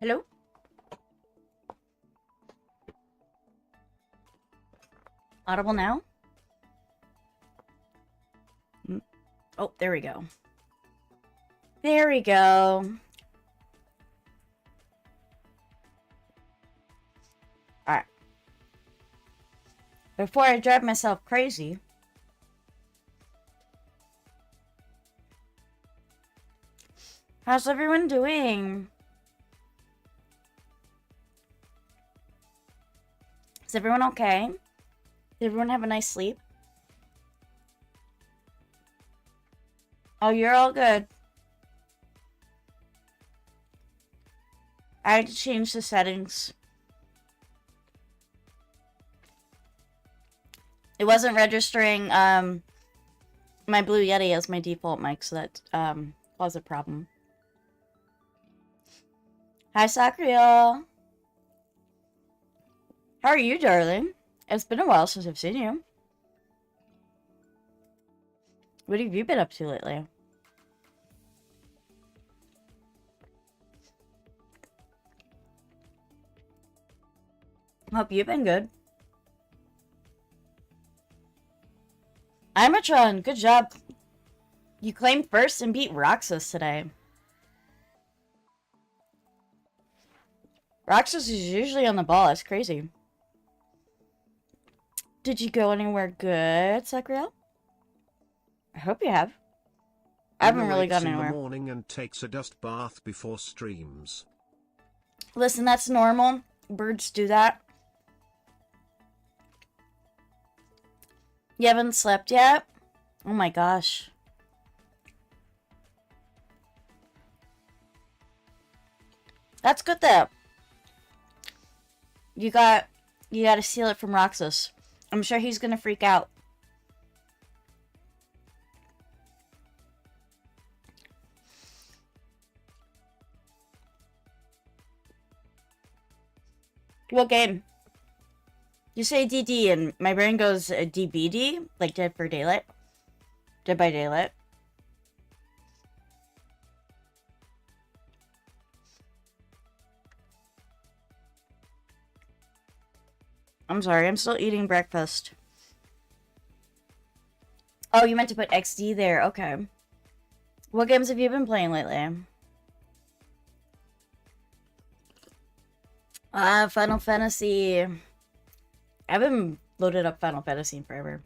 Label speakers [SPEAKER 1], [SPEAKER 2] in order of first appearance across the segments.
[SPEAKER 1] Hello? Audible now? Oh, there we go. There we go. Alright. Before I drive myself crazy, how's everyone doing? Is everyone okay? Did everyone have a nice sleep? Oh, you're all good. I had to change the settings. It wasn't registering my Blue Yeti as my default mic, so that caused a problem. Hi, Sakrio. How are you, darling? It's been a while since I've seen you. What have you been up to lately? Hope you've been good. Imatron, good job. You claimed first and beat Roxas today. Roxas is usually on the ball. That's crazy. Did you go anywhere good, Sakriel? I hope you have. I haven't really gone anywhere.
[SPEAKER 2] In the morning and takes a dust bath before streams.
[SPEAKER 1] Listen, that's normal. Birds do that. You haven't slept yet? Oh my gosh. That's good though. You gotta steal it from Roxas. I'm sure he's gonna freak out. What game? You say DD and my brain goes DBD, like Dead for Daylight. Dead by Daylight. I'm sorry, I'm still eating breakfast. Oh, you meant to put XD there. Okay. What games have you been playing lately? Final Fantasy. I haven't loaded up Final Fantasy in forever.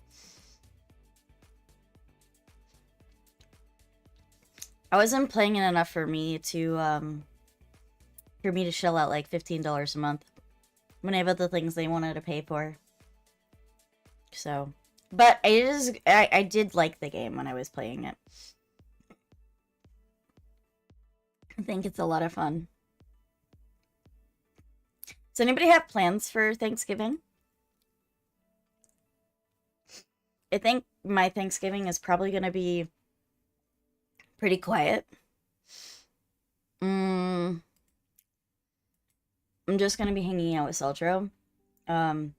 [SPEAKER 1] I wasn't playing it enough for me to shell out like $15 a month when I have other things they wanted to pay for. So, but I did like the game when I was playing it. I think it's a lot of fun. Does anybody have plans for Thanksgiving? I think my Thanksgiving is probably going to be pretty quiet. I'm just going to be hanging out with Celtro and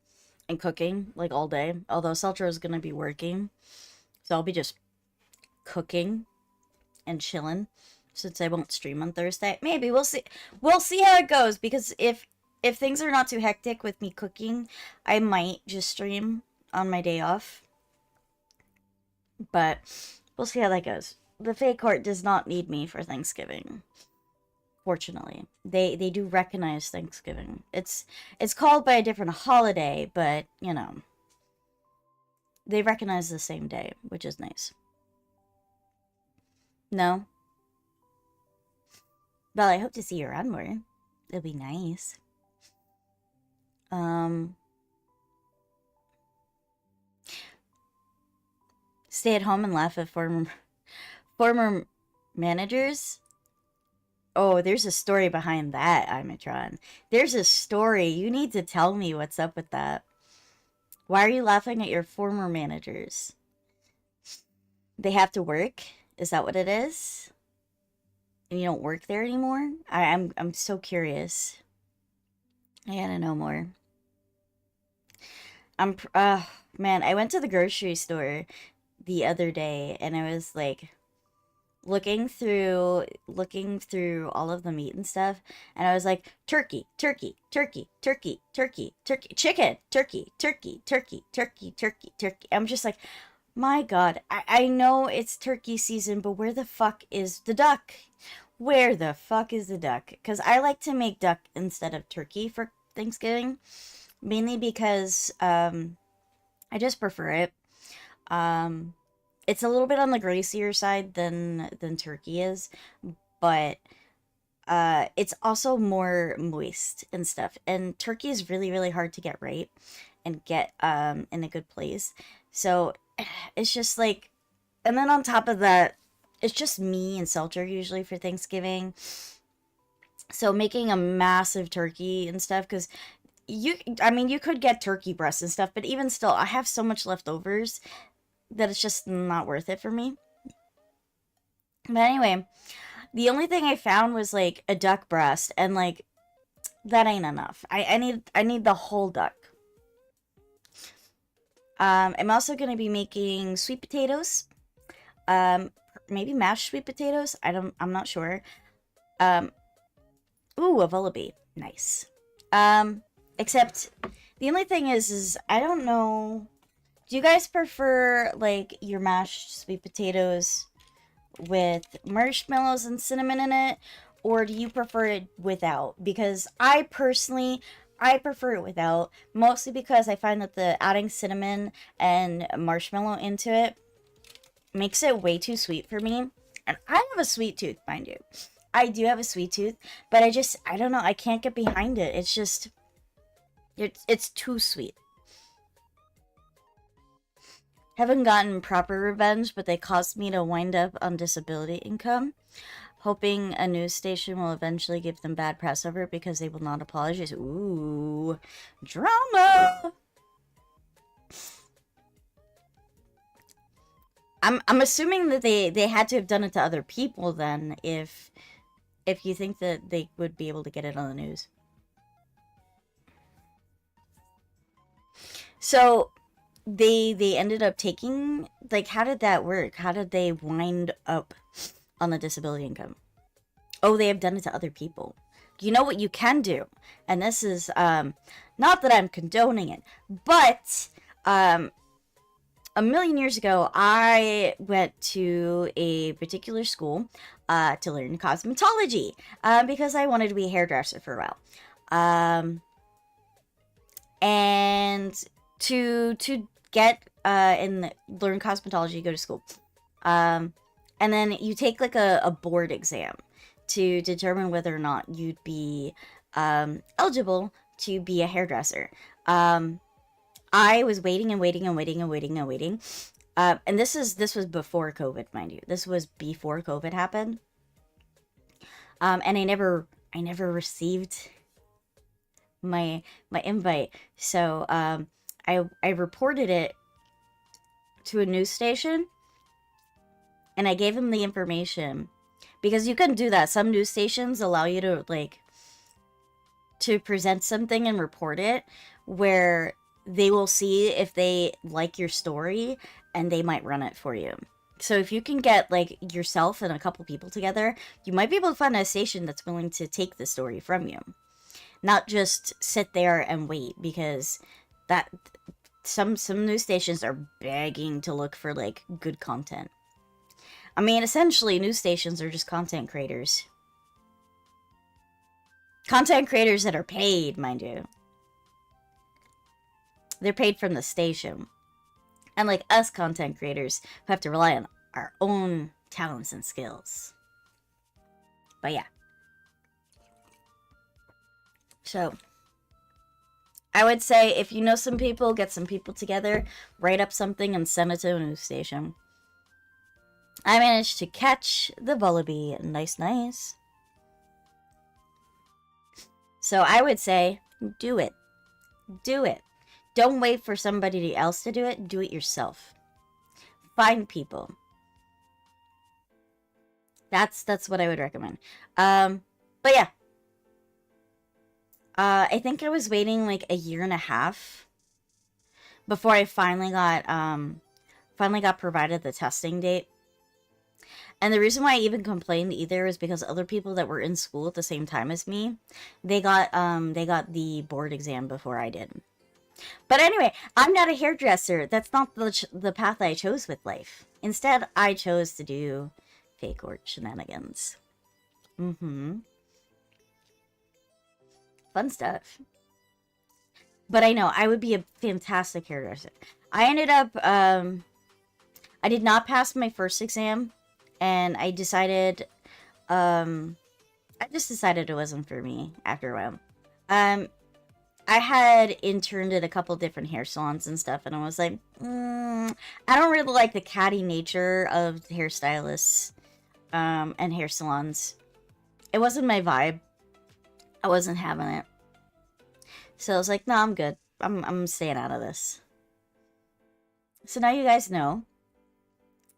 [SPEAKER 1] cooking like all day. Although Celtro is going to be working. So I'll be just cooking and chilling since I won't stream on Thursday. Maybe we'll see. We'll see how it goes because if things are not too hectic with me cooking, I might just stream on my day off. But we'll see how that goes. The Fey Court does not need me for Thanksgiving. Fortunately, they do recognize Thanksgiving. It's called by a different holiday, but you know, they recognize the same day, which is nice. No? Well, I hope to see you around more. It'll be nice. Stay at home and laugh at former managers. Oh, there's a story behind that, Imatron. There's a story. You need to tell me what's up with that. Why are you laughing at your former managers? They have to work? Is that what it is? And you don't work there anymore? I'm so curious. I gotta know more. Man, I went to the grocery store the other day and I was like, looking through all of the meat and stuff, and I was like, turkey, turkey, turkey, turkey, turkey, turkey, chicken, turkey, turkey, turkey, turkey, turkey, turkey. I'm just like, my God, I know it's turkey season, but where the fuck is the duck? Where the fuck is the duck? Because I like to make duck instead of turkey for Thanksgiving, mainly because I just prefer it. Um, it's a little bit on the greasier side than turkey is, but it's also more moist and stuff. And turkey is really really hard to get right and get in a good place. So it's just like, and then on top of that, it's just me and Seltzer usually for Thanksgiving. So making a massive turkey and stuff, because I mean, you could get turkey breasts and stuff, but even still, I have so much leftovers that it's just not worth it for me. But anyway, the only thing I found was like a duck breast, and like that ain't enough. I need the whole duck. I'm also gonna be making sweet potatoes. Um, maybe mashed sweet potatoes. I'm not sure. Um, ooh, a wallaby, nice. Um, except the only thing is I don't know. Do you guys prefer like your mashed sweet potatoes with marshmallows and cinnamon in it, or do you prefer it without? Because I personally, I prefer it without, mostly because I find that the adding cinnamon and marshmallow into it makes it way too sweet for me. And I have a sweet tooth, mind you. I do have a sweet tooth, but I don't know, I can't get behind it. It's just it's too sweet. Haven't gotten proper revenge, but they caused me to wind up on disability income. Hoping a news station will eventually give them bad press over it because they will not apologize. Ooh, drama. I'm assuming that they had to have done it to other people then, if you think that they would be able to get it on the news. So they ended up taking, like, how did that work? How did they wind up on the disability income? Oh, they have done it to other people. You know what you can do, and this is not that I'm condoning it, but a million years ago, I went to a particular school to learn cosmetology because I wanted to be a hairdresser for a while. And to get and learn cosmetology, you go to school. And then you take like a board exam to determine whether or not you'd be eligible to be a hairdresser. I was waiting and waiting and waiting and waiting and waiting. And this was before COVID, mind you. This was before COVID happened. And I never received my invite. So I reported it to a news station, and I gave him the information because you can do that. Some news stations allow you to to present something and report it, where they will see if they like your story and they might run it for you. So if you can get like yourself and a couple people together, you might be able to find a station that's willing to take the story from you. Not just sit there and wait, because that some news stations are begging to look for like good content. I mean, essentially news stations are just content creators. Content creators that are paid, mind you. They're paid from the station. And like us content creators who have to rely on our own talents and skills. But yeah. So, I would say if you know some people, get some people together, write up something and send it to a news station. I managed to catch the wallaby. Nice, nice. So I would say, do it. Do it. Don't wait for somebody else to do it. Do it yourself. Find people. That's what I would recommend. But yeah. I think I was waiting like a year and a half before I finally got provided the testing date. And the reason why I even complained either is because other people that were in school at the same time as me, they got the board exam before I did. But anyway, I'm not a hairdresser. That's not the path I chose with life. Instead, I chose to do fake or shenanigans. Mm-hmm. Fun stuff. But I know I would be a fantastic hairdresser. I ended up I did not pass my first exam, and I just decided it wasn't for me after a while. Um, I had interned at a couple different hair salons and stuff, and I was like, I don't really like the catty nature of hairstylists and hair salons. It wasn't my vibe. I wasn't having it. So I was like, no, I'm good. I'm staying out of this. So now you guys know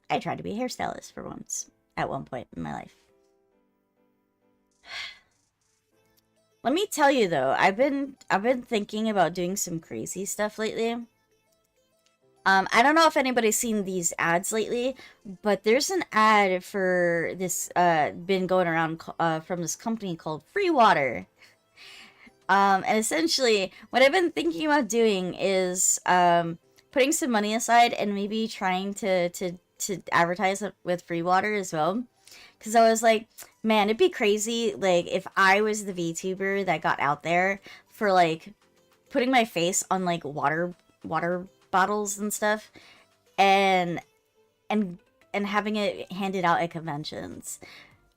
[SPEAKER 1] I tried to be a hairstylist for once at one point in my life. Let me tell you though, I've been thinking about doing some crazy stuff lately. I don't know if anybody's seen these ads lately, but there's an ad for this been going around from this company called Free Water. And essentially, what I've been thinking about doing is putting some money aside and maybe trying to advertise it with free water as well. Because I was like, man, it'd be crazy, like, if I was the VTuber that got out there for, like, putting my face on, like, water bottles and stuff, and and having it handed out at conventions.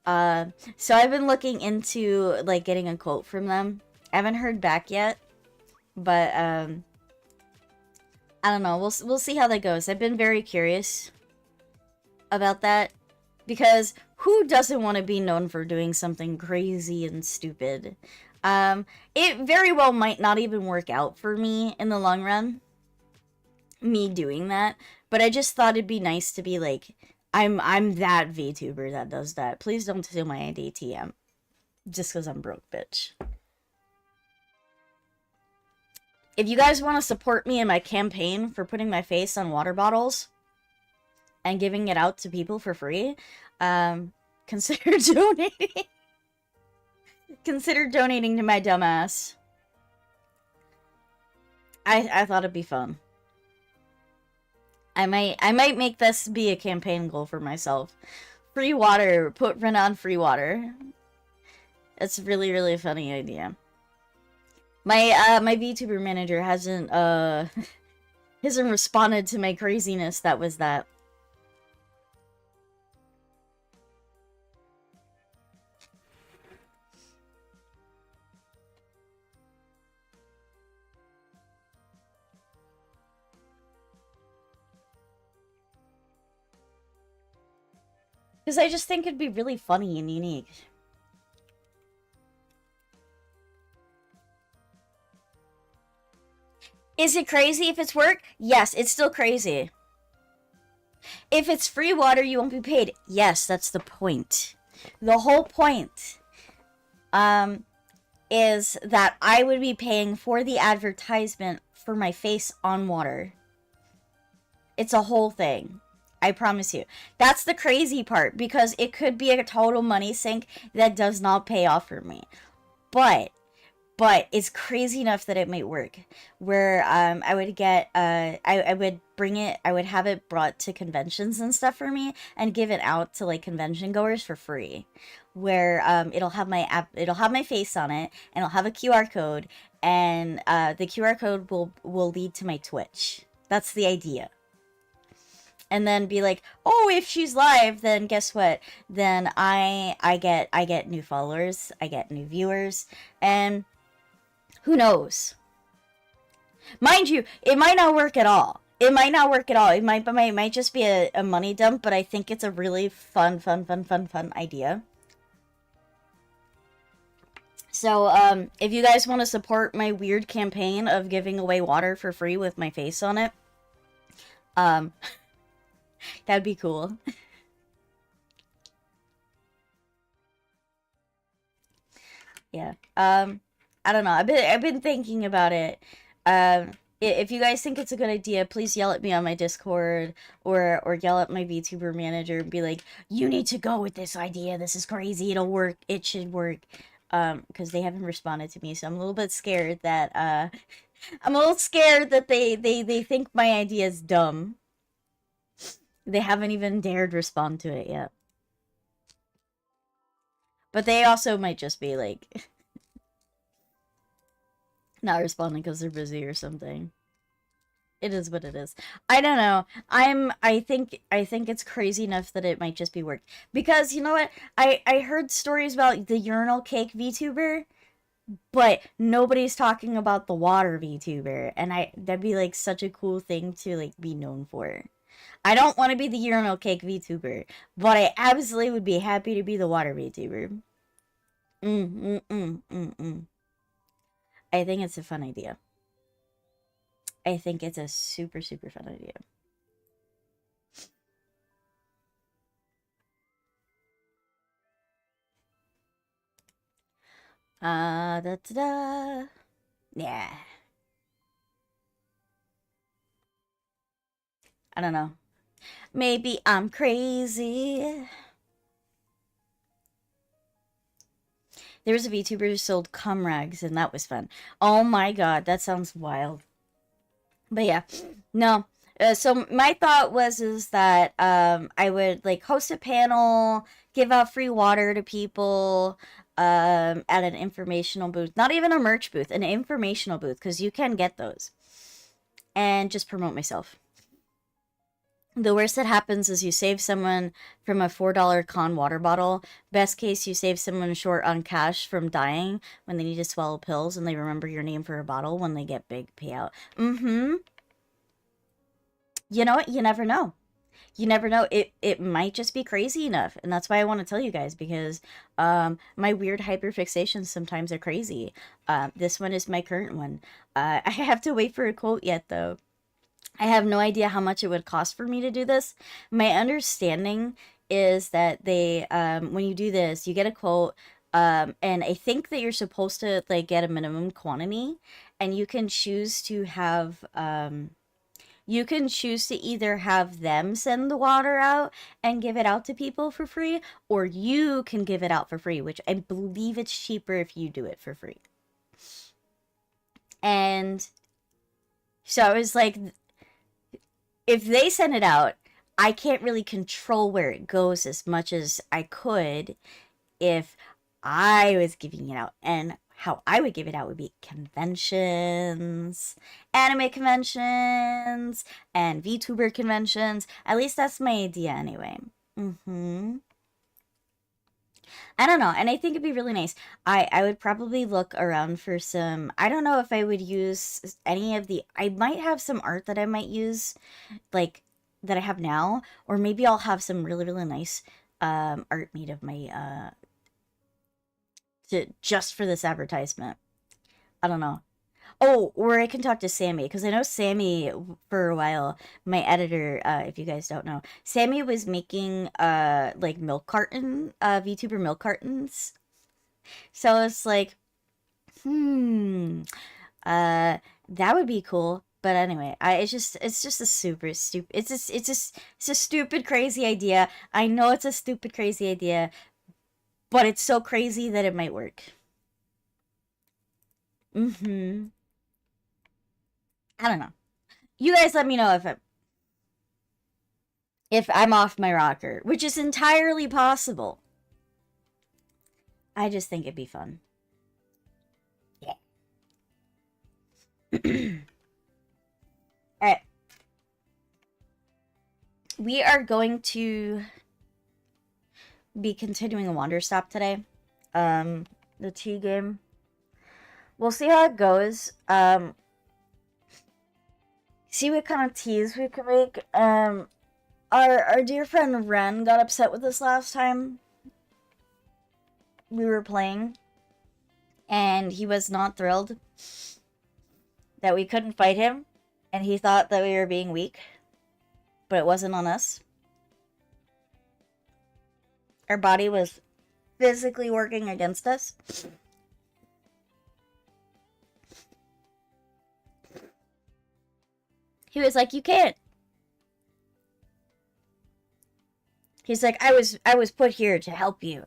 [SPEAKER 1] So I've been looking into, like, getting a quote from them. I haven't heard back yet, but, I don't know. We'll see how that goes. I've been very curious about that, because who doesn't want to be known for doing something crazy and stupid? It very well might not even work out for me in the long run, me doing that, but I just thought it'd be nice to be like, I'm that VTuber that does that. Please don't steal my ADTM just because I'm broke, bitch. If you guys want to support me in my campaign for putting my face on water bottles and giving it out to people for free, consider donating. Consider donating to my dumbass. I thought it'd be fun. I might make this be a campaign goal for myself. Free water. Put Ren on free water. That's a really, really funny idea. My VTuber manager hasn't hasn't responded to my craziness. That was that. Because I just think it'd be really funny and unique. Is it crazy if it's work? Yes, it's still crazy. If it's free water, you won't be paid. Yes, that's the point. The whole point is that I would be paying for the advertisement for my face on water. It's a whole thing. I promise you. That's the crazy part, because it could be a total money sink that does not pay off for me. But it's crazy enough that it might work. Where I would get I would bring it, I would have it brought to conventions and stuff for me and give it out to like convention goers for free. Where it'll have my face on it, and it'll have a QR code, and the QR code will lead to my Twitch. That's the idea. And then be like, oh, if she's live, then guess what? Then I get new followers, I get new viewers, and who knows? Mind you, it might not work at all. It might not work at all. It might just be a money dump, but I think it's a really fun idea. So, if you guys want to support my weird campaign of giving away water for free with my face on it, that'd be cool. Yeah. I don't know. I've been thinking about it. If you guys think it's a good idea, please yell at me on my Discord or yell at my VTuber manager and be like, you need to go with this idea. This is crazy. It'll work. It should work. Because they haven't responded to me, so I'm a little bit scared that they think my idea is dumb. They haven't even dared respond to it yet. But they also might just be like not responding because they're busy or something. It is what it is. I don't know. I think it's crazy enough that it might just be work. Because you know what? I heard stories about the urinal cake VTuber, but nobody's talking about the water VTuber, and that'd be like such a cool thing to like be known for. I don't want to be the urinal cake VTuber, but I absolutely would be happy to be the water VTuber. I think it's a fun idea. I think it's a super, super fun idea. Da da da. Yeah. I don't know. Maybe I'm crazy. There was a VTuber who sold cum rags, and that was fun. Oh my god, that sounds wild. But yeah, no. So my thought was is that I would like host a panel, give out free water to people at an informational booth. Not even a merch booth, an informational booth, because you can get those. And just promote myself. The worst that happens is you save someone from a $4 con water bottle. Best case, you save someone short on cash from dying when they need to swallow pills and they remember your name for a bottle when they get big payout. You know what? You never know. You never know. It might just be crazy enough. And that's why I want to tell you guys, because my weird hyperfixations sometimes are crazy. This one is my current one. I have to wait for a quote yet, though. I have no idea how much it would cost for me to do this. My understanding is that they, when you do this, you get a quote, and I think that you're supposed to like get a minimum quantity, and you can choose to have, you can choose to either have them send the water out and give it out to people for free, or you can give it out for free, which I believe it's cheaper if you do it for free. And so I was like, if they send it out, I can't really control where it goes as much as I could if I was giving it out. And how I would give it out would be conventions, anime conventions, and VTuber conventions. At least that's my idea anyway. I don't know, and I think it'd be really nice. I would probably look around for some. I don't know if I would use any of the. I might have some art that I might use, like that I have now, or maybe I'll have some really really nice art made of my just for this advertisement. I don't know. Oh, or I can talk to Sammy, because I know Sammy for a while, my editor, if you guys don't know, Sammy was making like milk carton, VTuber milk cartons. So it's like, that would be cool. But anyway, it's just a super stupid, it's a stupid crazy idea. I know it's a stupid crazy idea, but it's so crazy that it might work. I don't know. You guys let me know if I'm off my rocker, which is entirely possible. I just think it'd be fun. Yeah. Alright. We are going to be continuing a Wanderstop today. The tea game. We'll see how it goes. See what kind of teas we can make. Our dear friend Ren got upset with us last time we were playing, and he was not thrilled that we couldn't fight him, and he thought that we were being weak, but it wasn't on us. Our body was physically working against us. He was like, you can't. He's like, I was put here to help you.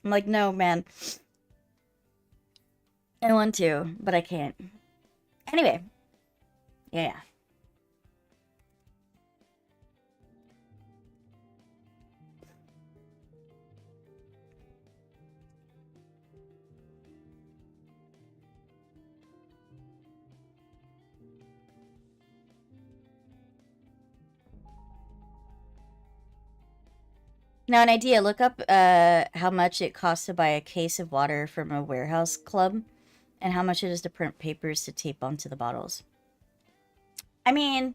[SPEAKER 1] I'm like, no, man. I want to, but I can't. Anyway. Yeah. Now, an idea. Look up how much it costs to buy a case of water from a warehouse club and how much it is to print papers to tape onto the bottles. I mean...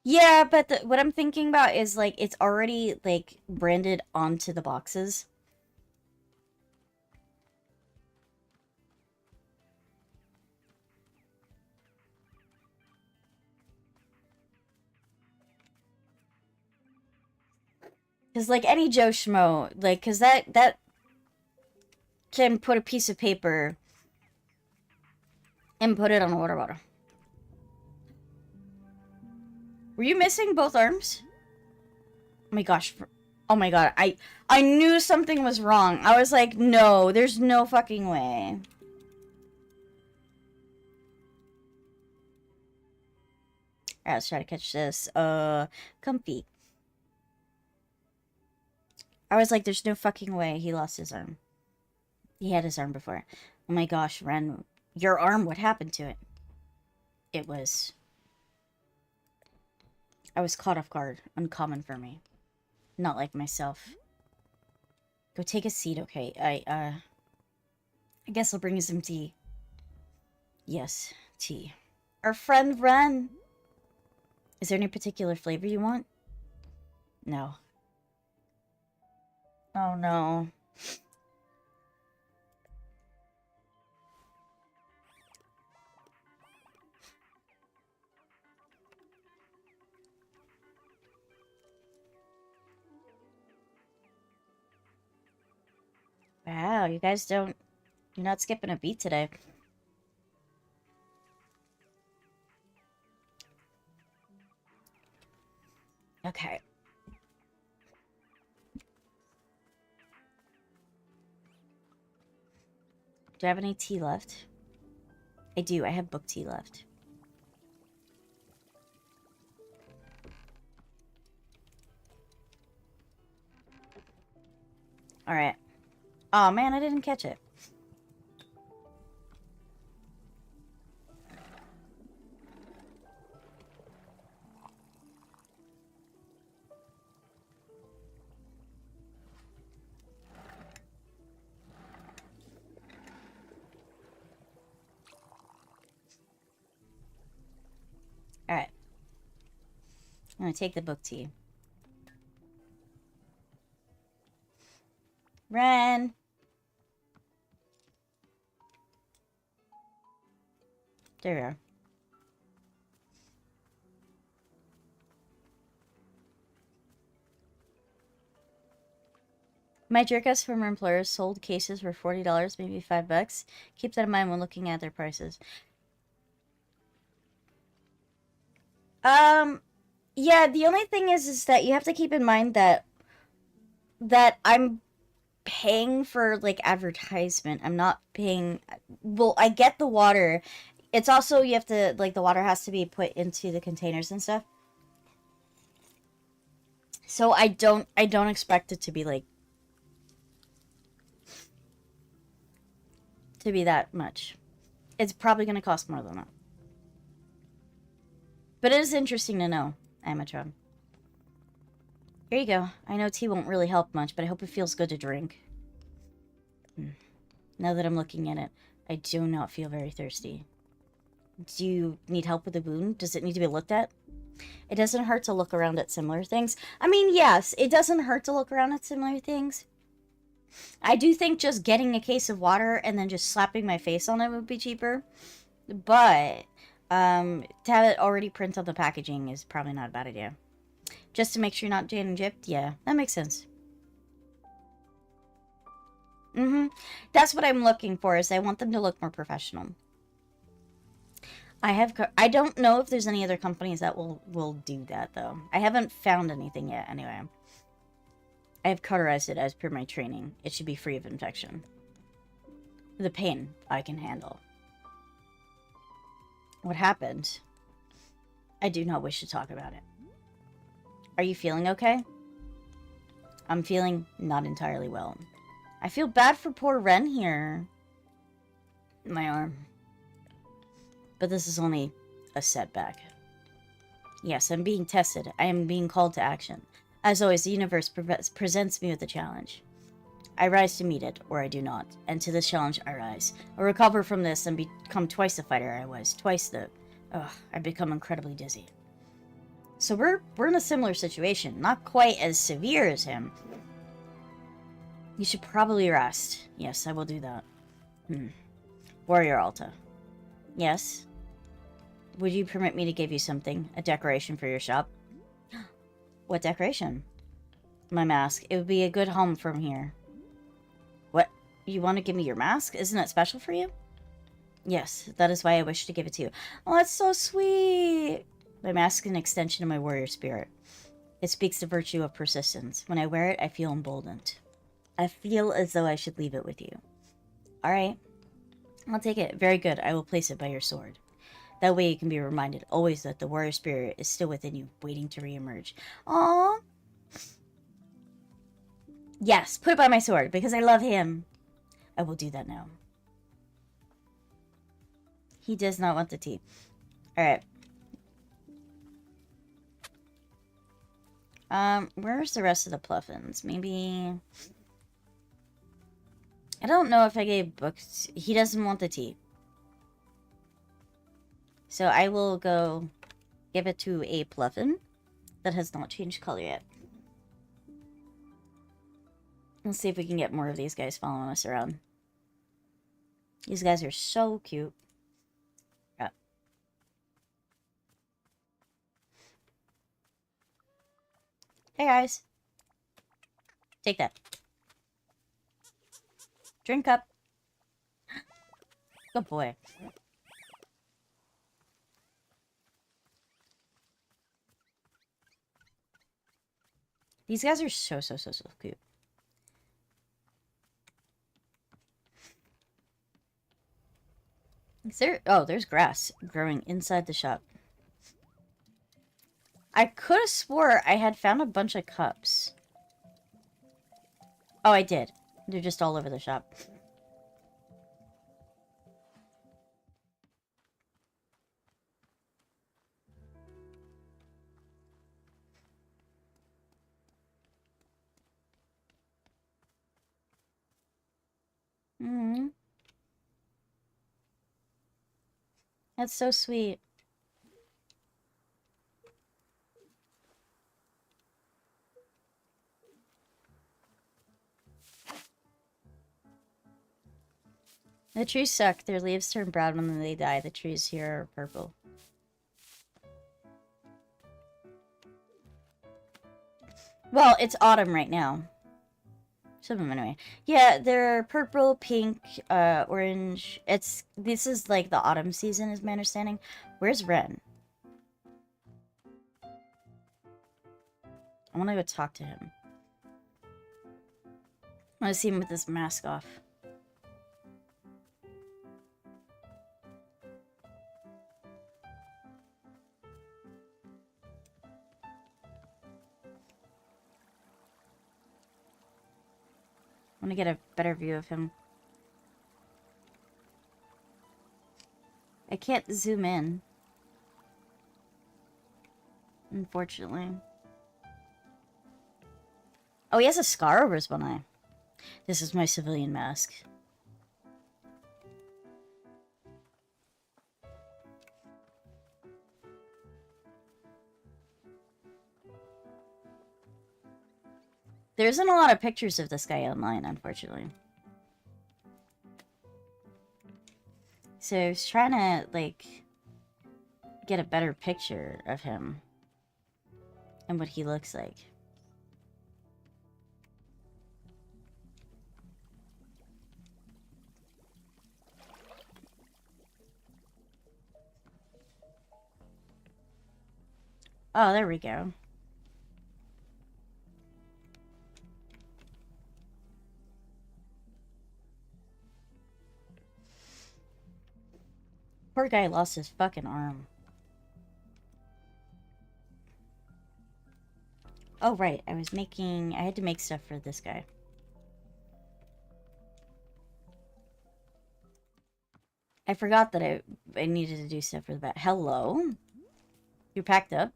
[SPEAKER 1] Yeah, but what I'm thinking about is, like, it's already, like, branded onto the boxes. Because, like, any Joe Schmo, like, because that can put a piece of paper and put it on a water bottle. Were you missing both arms? Oh my gosh. Oh my god. I knew something was wrong. I was like, no, there's no fucking way. Alright, let's try to catch this. Comfy. I was like, there's no fucking way he lost his arm. He had his arm before. Oh my gosh, Ren. Your arm, what happened to it? It was... I was caught off guard. Uncommon for me. Not like myself. Go take a seat, okay? I guess I'll bring you some tea. Yes, tea. Our friend Ren. Is there any particular flavor you want? No. Oh no. Wow, you guys don't... You're not skipping a beat today. Okay. Do I have any tea left? I do. I have book tea left. Alright. Oh man, I didn't catch it. Alright. I'm gonna take the book tea. Ren! There we are. My jerk-ass former employers sold cases for $40, maybe $5. Keep that in mind when looking at their prices. Yeah, the only thing is that you have to keep in mind that I'm paying for, like, advertisement. I'm not paying... Well, I get the water. It's also, you have to, like, the water has to be put into the containers and stuff. So I don't expect it to be, like... to be that much. It's probably going to cost more than that. But it is interesting to know, Amatron. Here you go. I know tea won't really help much, but I hope it feels good to drink. Now that I'm looking at it, I do not feel very thirsty. Do you need help with the wound? Does it need to be looked at? It doesn't hurt to look around at similar things. I mean, yes, it doesn't hurt to look around at similar things. I do think just getting a case of water and then just slapping my face on it would be cheaper. But, to have it already printed on the packaging is probably not a bad idea. Just to make sure you're not getting gypped? Yeah, that makes sense. Mm-hmm. That's what I'm looking for, is I want them to look more professional. I don't know if there's any other companies that will do that, though. I haven't found anything yet, anyway. I have cauterized it as per my training. It should be free of infection. The pain I can handle. What happened? I do not wish to talk about it. Are you feeling okay? I'm feeling not entirely well. I feel bad for poor Ren here. My arm. But this is only a setback. Yes, I'm being tested. I am being called to action. As always, the universe presents me with a challenge. I rise to meet it, or I do not. And to this challenge, I rise. I recover from this and become twice the fighter I was. Twice the... Ugh, I become incredibly dizzy. So we're in a similar situation. Not quite as severe as him. You should probably rest. Yes, I will do that. Warrior Alta. Yes? Would you permit me to give you something? A decoration for your shop? What decoration? My mask. It would be a good home from here. What? You want to give me your mask? Isn't it special for you? Yes, that is why I wish to give it to you. Oh, that's so sweet! My mask is an extension of my warrior spirit. It speaks the virtue of persistence. When I wear it, I feel emboldened. I feel as though I should leave it with you. Alright. I'll take it. Very good. I will place it by your sword. That way you can be reminded always that the warrior spirit is still within you, waiting to re-emerge. Aww. Yes, put it by my sword, because I love him. I will do that now. He does not want the tea. Alright. Where's the rest of the Pluffins? Maybe... I don't know if I gave books... He doesn't want the tea. So I will go give it to a Pluffin that has not changed color yet. Let's see if we can get more of these guys following us around. These guys are so cute. Yeah. Hey guys. Take that. Drink up. Good boy. These guys are so cute. Is there... Oh, there's grass growing inside the shop. I could have swore I had found a bunch of cups. Oh, I did. They're just all over the shop. That's so sweet. The trees suck. Their leaves turn brown when they die. The trees here are purple. Well, it's autumn right now. Some of them anyway. Yeah, they're purple, pink, orange. This is like the autumn season is my understanding. Where's Ren? I want to go talk to him. I want to see him with his mask off. I want to get a better view of him. I can't zoom in. Unfortunately. Oh, he has a scar over his one eye. This is my civilian mask. There isn't a lot of pictures of this guy online, unfortunately. So I was trying to, like, get a better picture of him and what he looks like. Oh, there we go. Poor guy lost his fucking arm. Oh, right. I had to make stuff for this guy. I forgot that I needed to do stuff for the bat. Hello? You packed up?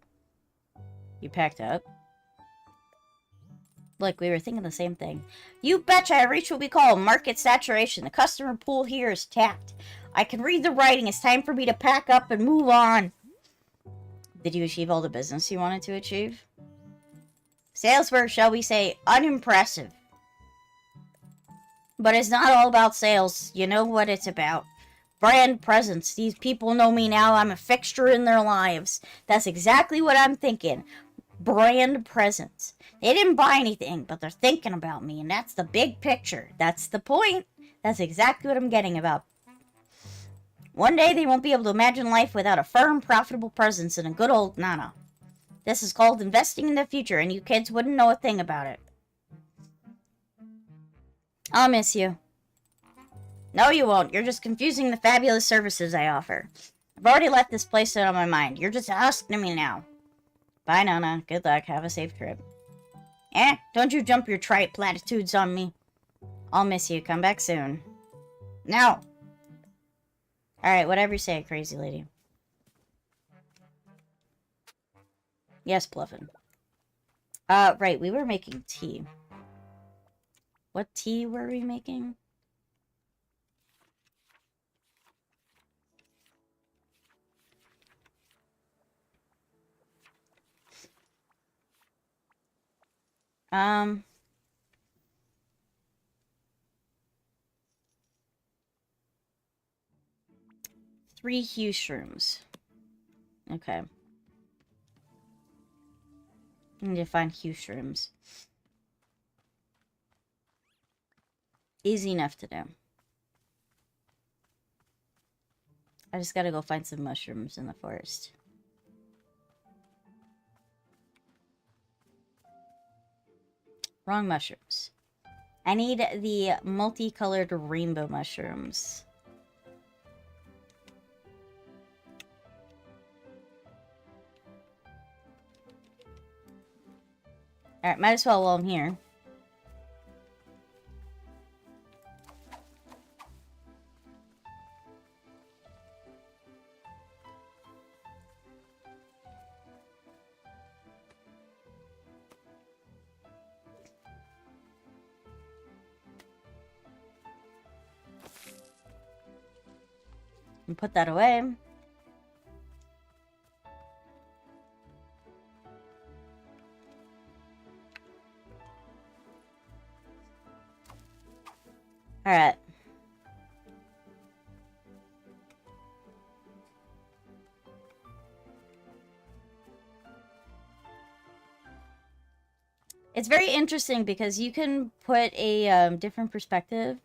[SPEAKER 1] You packed up? Look, we were thinking the same thing. You betcha I reached what we call market saturation. The customer pool here is tapped. I can read the writing. It's time for me to pack up and move on. Did you achieve all the business you wanted to achieve? Sales were, shall we say, unimpressive. But it's not all about sales. You know what it's about. Brand presence. These people know me now. I'm a fixture in their lives. That's exactly what I'm thinking. Brand presence. They didn't buy anything, but they're thinking about me, and that's the big picture. That's the point. That's exactly what I'm getting about. One day they won't be able to imagine life without a firm, profitable presence and a good old nana. This is called investing in the future, and you kids wouldn't know a thing about it. I'll miss you. No, you won't. You're just confusing the fabulous services I offer. I've already let this place sit on my mind. You're just asking me now. Bye, Nana. Good luck. Have a safe trip. Don't you jump your trite platitudes on me. I'll miss you. Come back soon. No. Alright, whatever you say, crazy lady. Yes, Bluffin. Right, we were making tea. What tea were we making? Three hue shrooms. Okay. I need to find hue shrooms. Easy enough to do. I just gotta go find some mushrooms in the forest. Wrong mushrooms. I need the multicolored rainbow mushrooms. Alright, might as well while I'm here. And put that away. Alright. It's very interesting because you can put a different perspective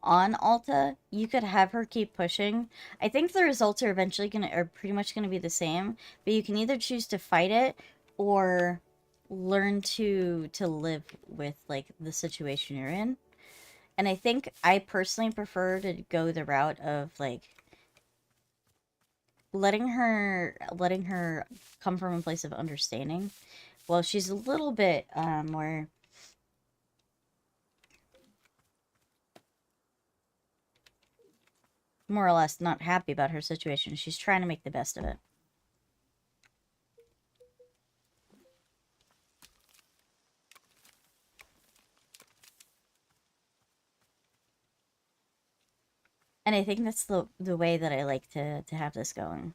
[SPEAKER 1] on Alta. You could have her keep pushing. I think the results are eventually pretty much gonna be the same, but you can either choose to fight it or learn to live with like the situation you're in. And I think I personally prefer to go the route of like letting her come from a place of understanding. Well, she's a little bit more or less not happy about her situation. She's trying to make the best of it. And I think that's the way that I like to have this going.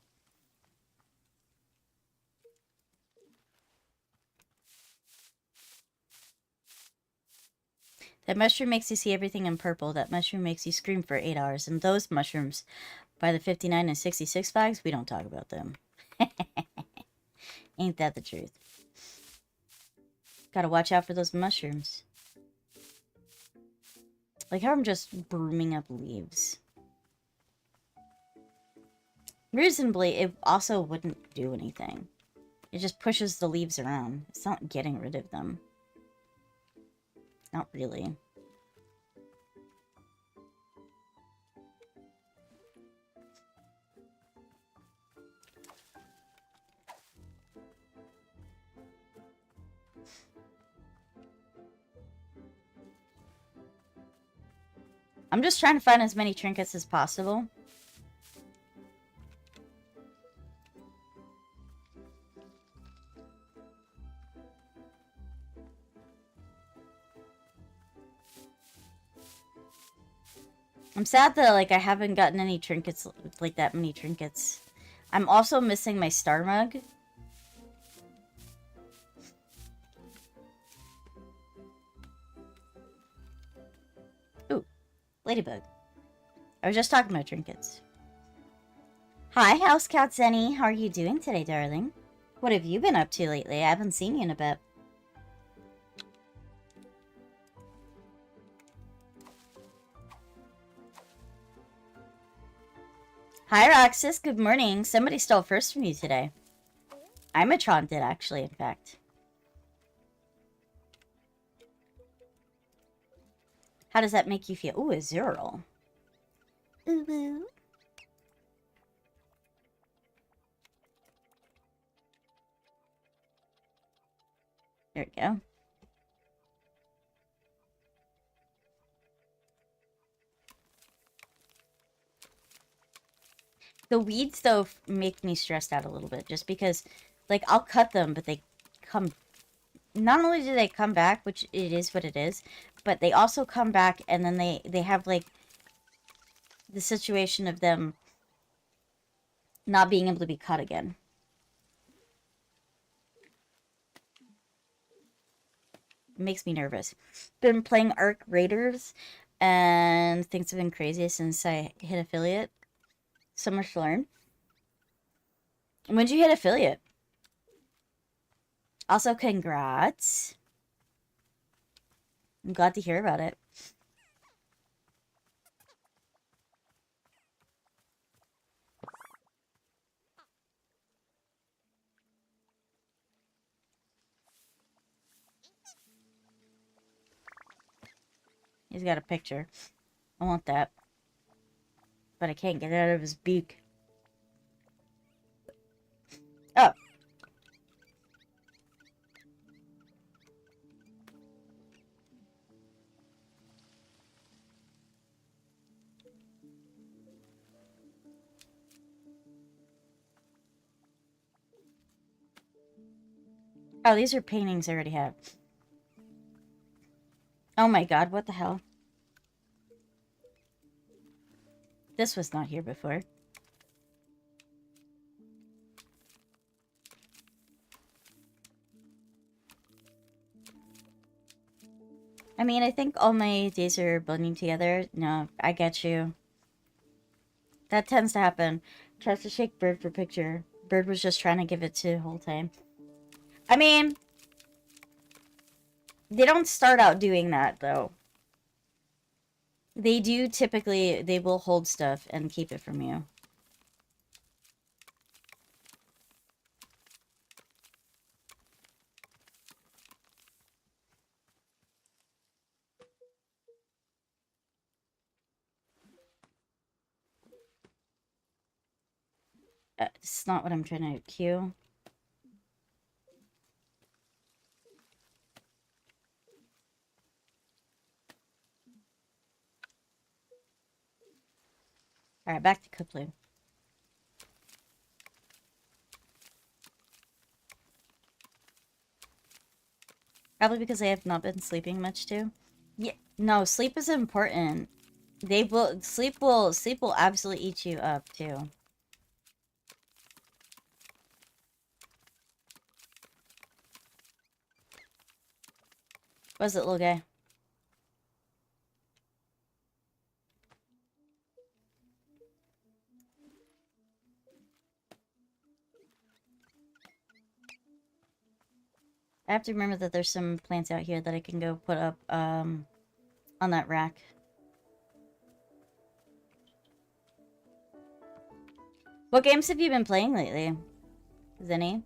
[SPEAKER 1] That mushroom makes you see everything in purple. That mushroom makes you scream for 8 hours. And those mushrooms, by the 59 and 66 flags, we don't talk about them. Ain't that the truth? Gotta watch out for those mushrooms. Like how I'm just brooming up leaves. Reasonably, it also wouldn't do anything. It just pushes the leaves around. It's not getting rid of them. Not really. I'm just trying to find as many trinkets as possible. I'm sad that, like, I haven't gotten any trinkets, like, that many trinkets. I'm also missing my star mug. Ooh, ladybug. I was just talking about trinkets. Hi, House Cat Zenny. How are you doing today, darling? What have you been up to lately? I haven't seen you in a bit. Hi, Roxas. Good morning. Somebody stole first from you today. Imatron did, actually, in fact. How does that make you feel? Ooh, a zero. Ooh, ooh. There we go. The weeds, though, make me stressed out a little bit. Just because, like, I'll cut them, but they come... Not only do they come back, which it is what it is, but they also come back, and then they have, like, the situation of them not being able to be cut again. It makes me nervous. Been playing Arc Raiders, and things have been crazy since I hit affiliate. So much to learn. When'd you hit affiliate? Also, congrats. I'm glad to hear about it. He's got a picture. I want that. But I can't get it out of his beak. Oh. Oh, these are paintings I already have. Oh my god, what the hell? This was not here before. I mean, I think all my days are blending together. No, I get you. That tends to happen. Tries to shake Bird for picture. Bird was just trying to give it to the whole time. I mean, they don't start out doing that, though. They do typically, they will hold stuff and keep it from you. It's not what I'm trying to cue. Alright, back to Kuplu. Probably because I have not been sleeping much too. Yeah, no, sleep is important. Sleep will absolutely eat you up too. What's it, little guy? I have to remember that there's some plants out here that I can go put up, on that rack. What games have you been playing lately? Zenny?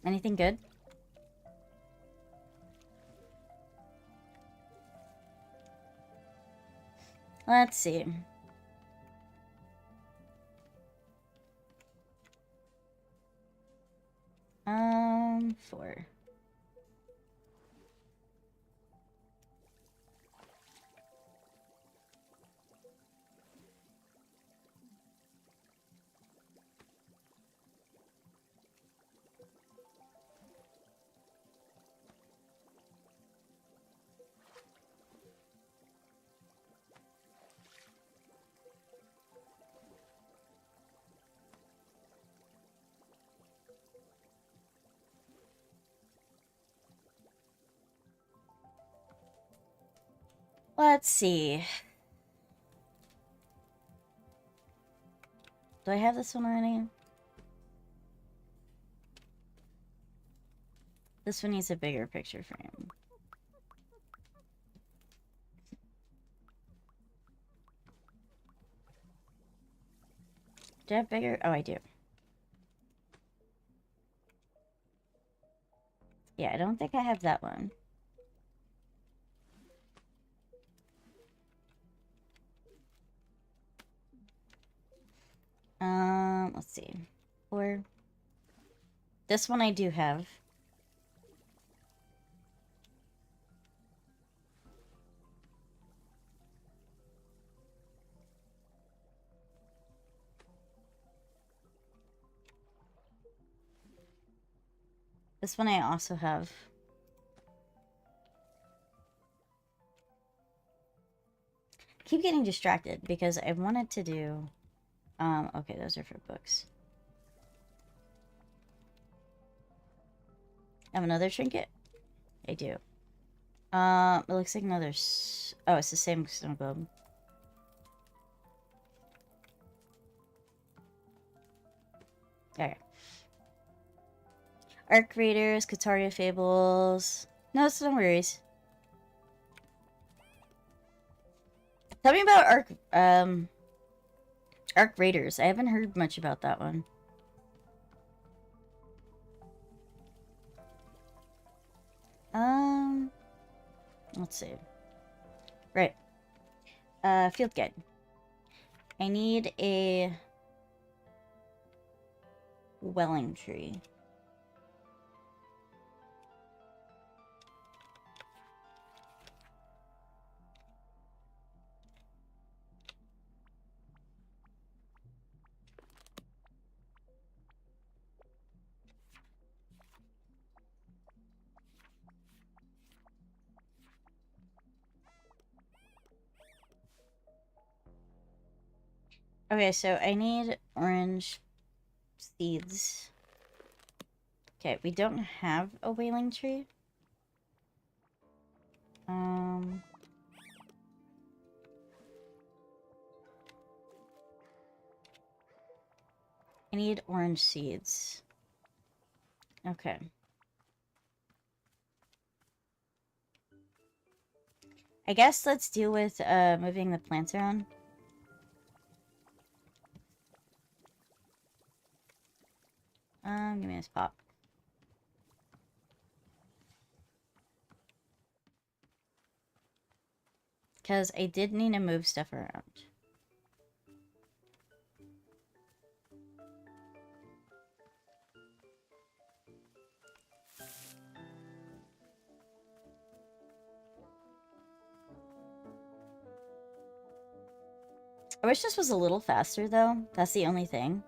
[SPEAKER 1] Anything good? Let's see. 4. Let's see. Do I have this one already? This one needs a bigger picture frame. Do I have bigger? Oh, I do. Yeah, I don't think I have that one. Let's see. Or this one I do have. This one I also have. Keep getting distracted because I wanted to do... okay, those are for books. I have another trinket? I do. It looks like another... oh, it's the same snow globe. Okay. Arc Raiders, Kataria Fables... No, it's no worries. Tell me about Arc Raiders. I haven't heard much about that one. Let's see. Right. Field guide. I need a welling tree. Okay, so I need orange seeds. Okay, we don't have a whaling tree. I need orange seeds. Okay. I guess let's deal with moving the plants around. Give me this pop. Because I did need to move stuff around. I wish this was a little faster, though. That's the only thing.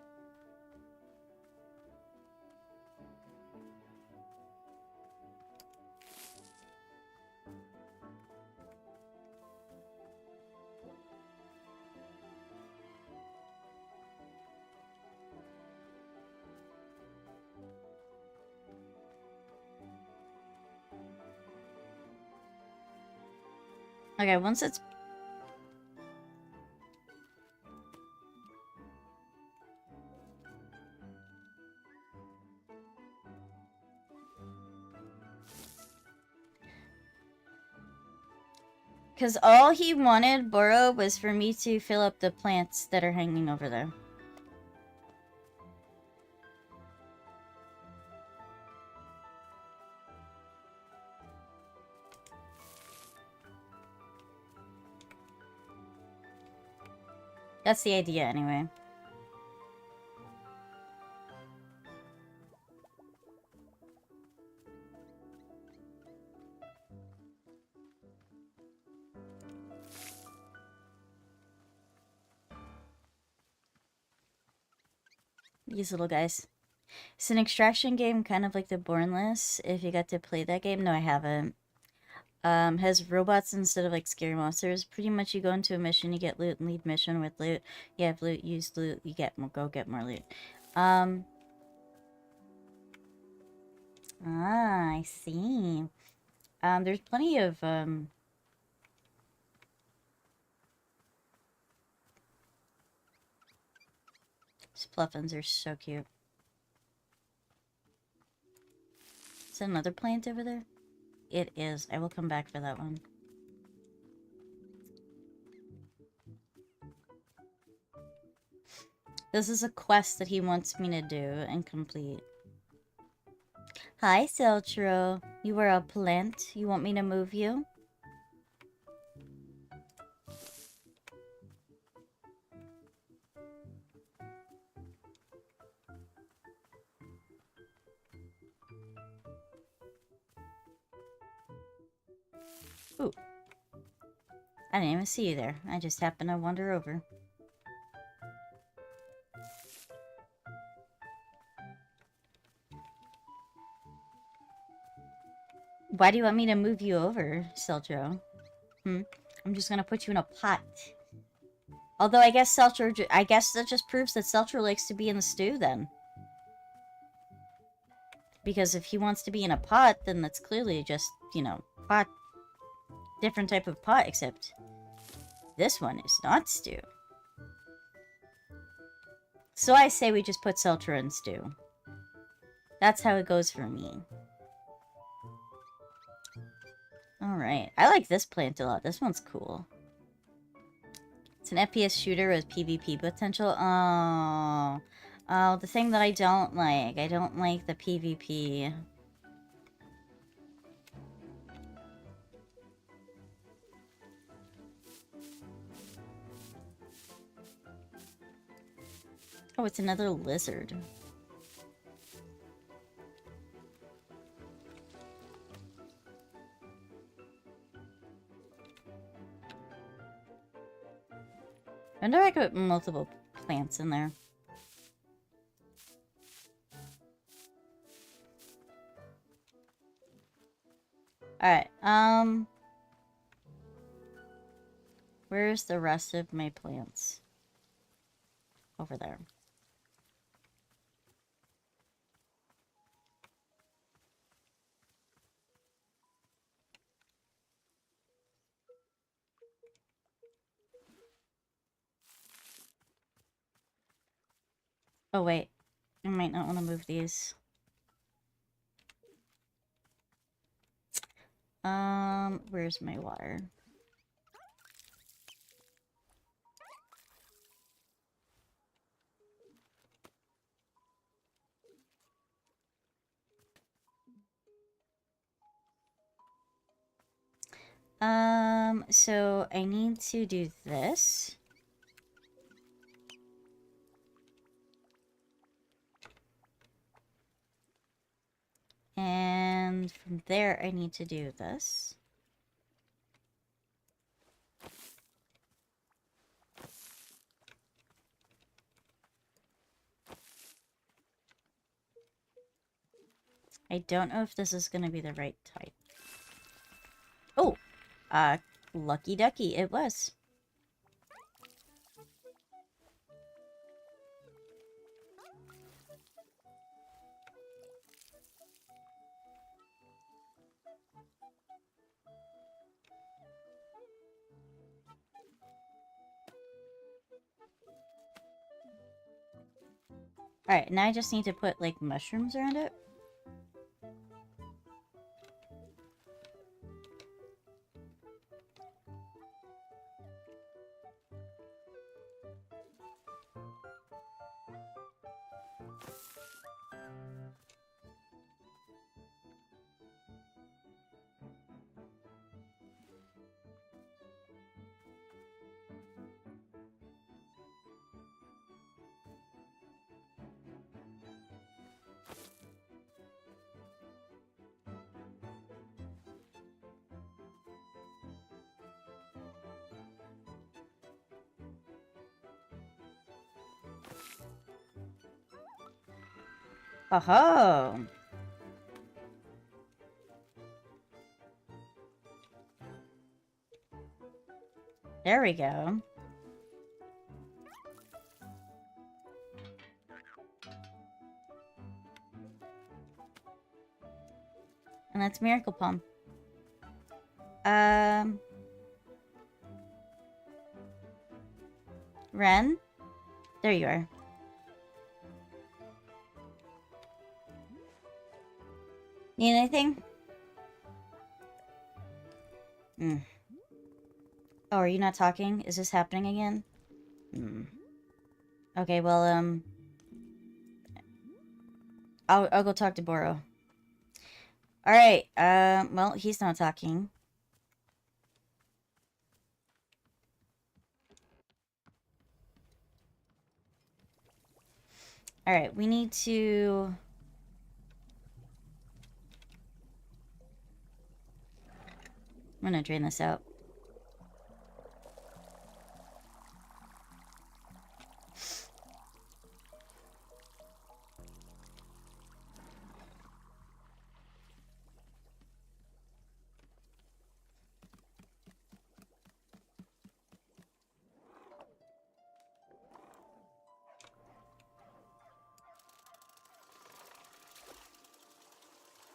[SPEAKER 1] Okay, once it's... Because all he wanted, Boro, was for me to fill up the plants that are hanging over there. That's the idea, anyway. These little guys. It's an extraction game, kind of like the Bornless. If you got to play that game. No, I haven't. Has robots instead of like scary monsters. Pretty much you go into a mission, you get loot, and lead mission with loot. You have loot, use loot, you get more, go get more loot. I see. There's plenty of, Spluffins are so cute. Is that another plant over there? It is. I will come back for that one. This is a quest that he wants me to do and complete. Hi, Seltro. You are a plant. You want me to move you? Ooh. I didn't even see you there. I just happened to wander over. Why do you want me to move you over, Seltro? I'm just gonna put you in a pot. Although I guess I guess that just proves that Seltro likes to be in the stew then. Because if he wants to be in a pot, then that's clearly just, you know, pot. Different type of pot, except this one is not stew. So I say we just put Seltro in stew. That's how it goes for me. Alright. I like this plant a lot. This one's cool. It's an FPS shooter with PvP potential. Oh. Oh, the thing that I don't like. I don't like the PvP. Oh, it's another lizard. I wonder if I could put multiple plants in there. Alright, where's the rest of my plants? Over there. Oh, wait. I might not want to move these. Where's my water? So I need to do this. And from there, I need to do this. I don't know if this is going to be the right type. Oh! Lucky ducky, it was. Alright, now I just need to put, like, mushrooms around it. Oh-ho! There we go. And that's Miracle Palm. Ren? There you are. Need anything? Hmm. Oh, are you not talking? Is this happening again? Hmm. Okay, well, I'll go talk to Boro. Alright, well, he's not talking. Alright, we need to... I'm gonna drain this out.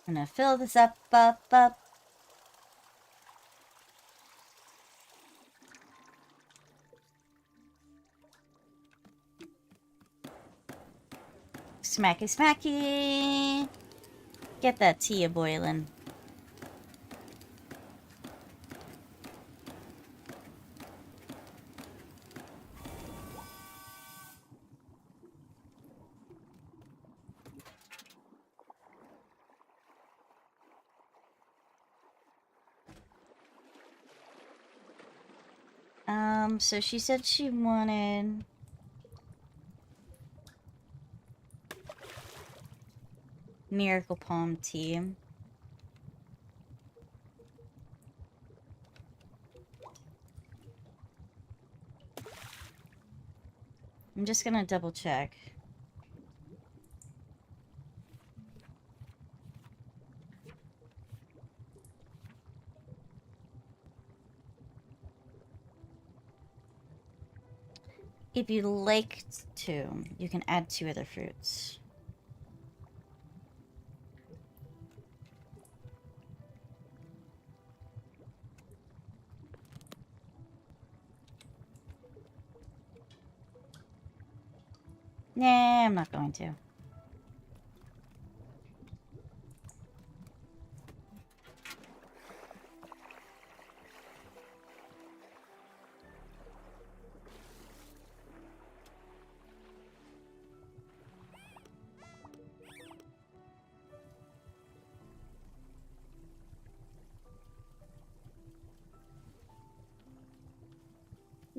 [SPEAKER 1] I'm gonna fill this up. Smacky, smacky! Get that tea a-boiling. So she said she wanted... Miracle Palm tea. I'm just gonna double check. If you'd like to, you can add 2 other fruits. Nah, I'm not going to.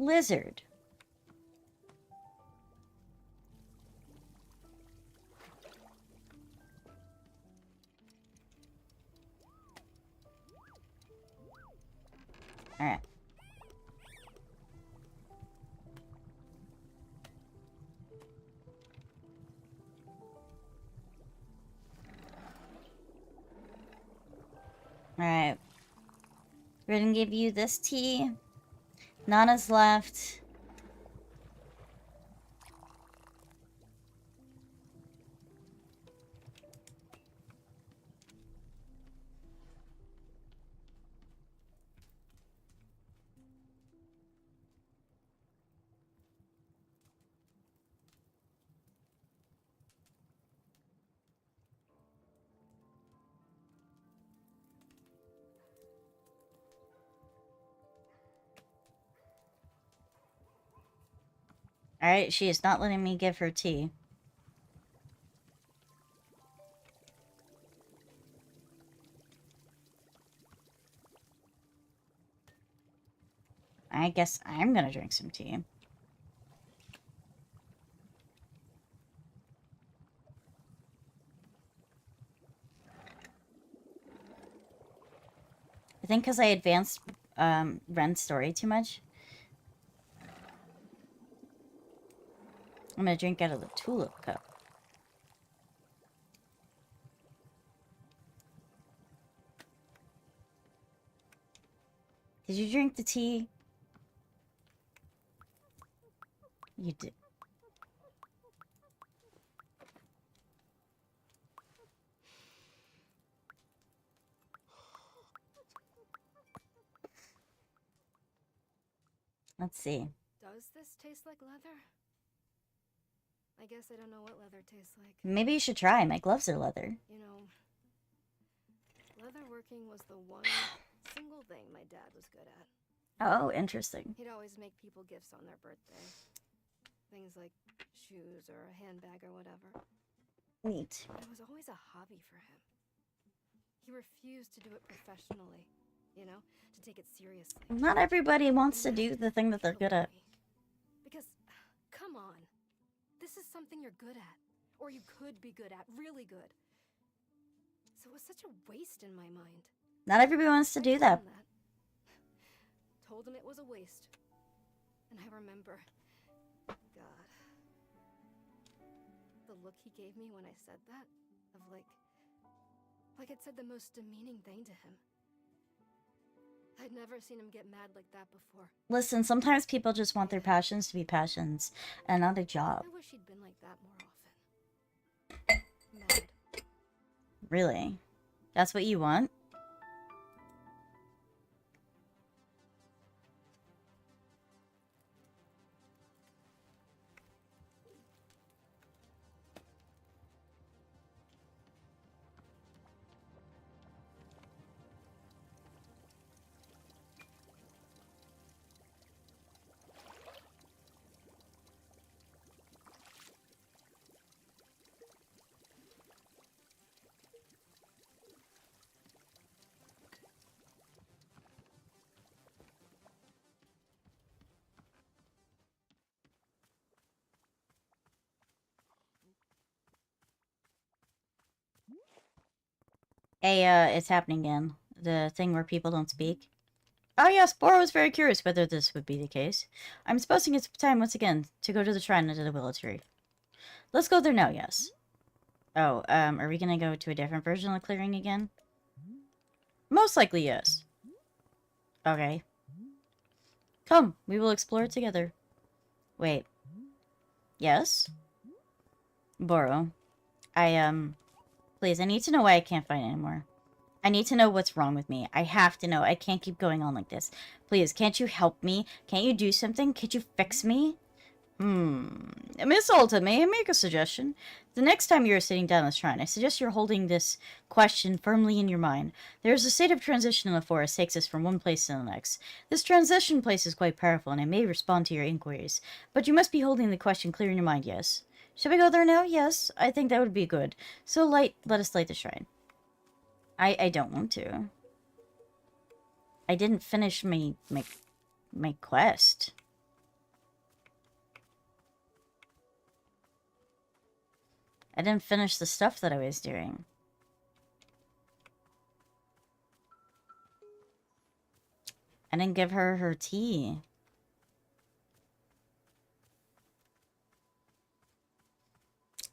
[SPEAKER 1] Lizard. Alright. Alright. We're gonna give you this tea. Nana's left. Alright, she is not letting me give her tea. I guess I'm gonna drink some tea. I think because I advanced Ren's story too much. I'm gonna drink out of the tulip cup. Did you drink the tea? You did. Let's see.
[SPEAKER 3] Does this taste like leather? I guess I don't know what leather tastes like.
[SPEAKER 1] Maybe you should try. My gloves are leather.
[SPEAKER 3] You know, leather working was the one single thing my dad was good at.
[SPEAKER 1] Oh, interesting.
[SPEAKER 3] He'd always make people gifts on their birthday. Things like shoes or a handbag or whatever.
[SPEAKER 1] Neat.
[SPEAKER 3] It was always a hobby for him. He refused to do it professionally, you know, to take it seriously.
[SPEAKER 1] Not everybody wants to do the thing that they're good at.
[SPEAKER 3] Because, come on, this is something you're good at, or you could be good at, really good. So it was such a waste in my mind.
[SPEAKER 1] Not everybody wants to do that.
[SPEAKER 3] Told him it was a waste. And I remember, God, the look he gave me when I said that, of like I'd said the most demeaning thing to him. I'd never seen him get mad like that before.
[SPEAKER 1] Listen, sometimes people just want their passions to be passions and not a job.
[SPEAKER 3] I wish he'd been like that more often. Mad.
[SPEAKER 1] Really? That's what you want? Hey, it's happening again. The thing where people don't speak. Oh yes, Bora was very curious whether this would be the case. I'm supposing it's time once again to go to the shrine under the willow tree. Let's go there now, yes. Oh, are we gonna go to a different version of the clearing again? Most likely, yes. Okay. Come, we will explore it together. Wait. Yes? Boro. Please, I need to know why I can't fight anymore. I need to know what's wrong with me. I have to know. I can't keep going on like this. Please, can't you help me? Can't you do something? Can't you fix me? Miss Alta, may I make a suggestion? The next time you're sitting down at the shrine, I suggest you're holding this question firmly in your mind. There is a state of transition in the forest takes us from one place to the next. This transition place is quite powerful, and I may respond to your inquiries. But you must be holding the question clear in your mind, yes? Should we go there now? Yes, I think that would be good. So let us light the shrine. I don't want to. I didn't finish my quest. I didn't finish the stuff that I was doing. I didn't give her her tea.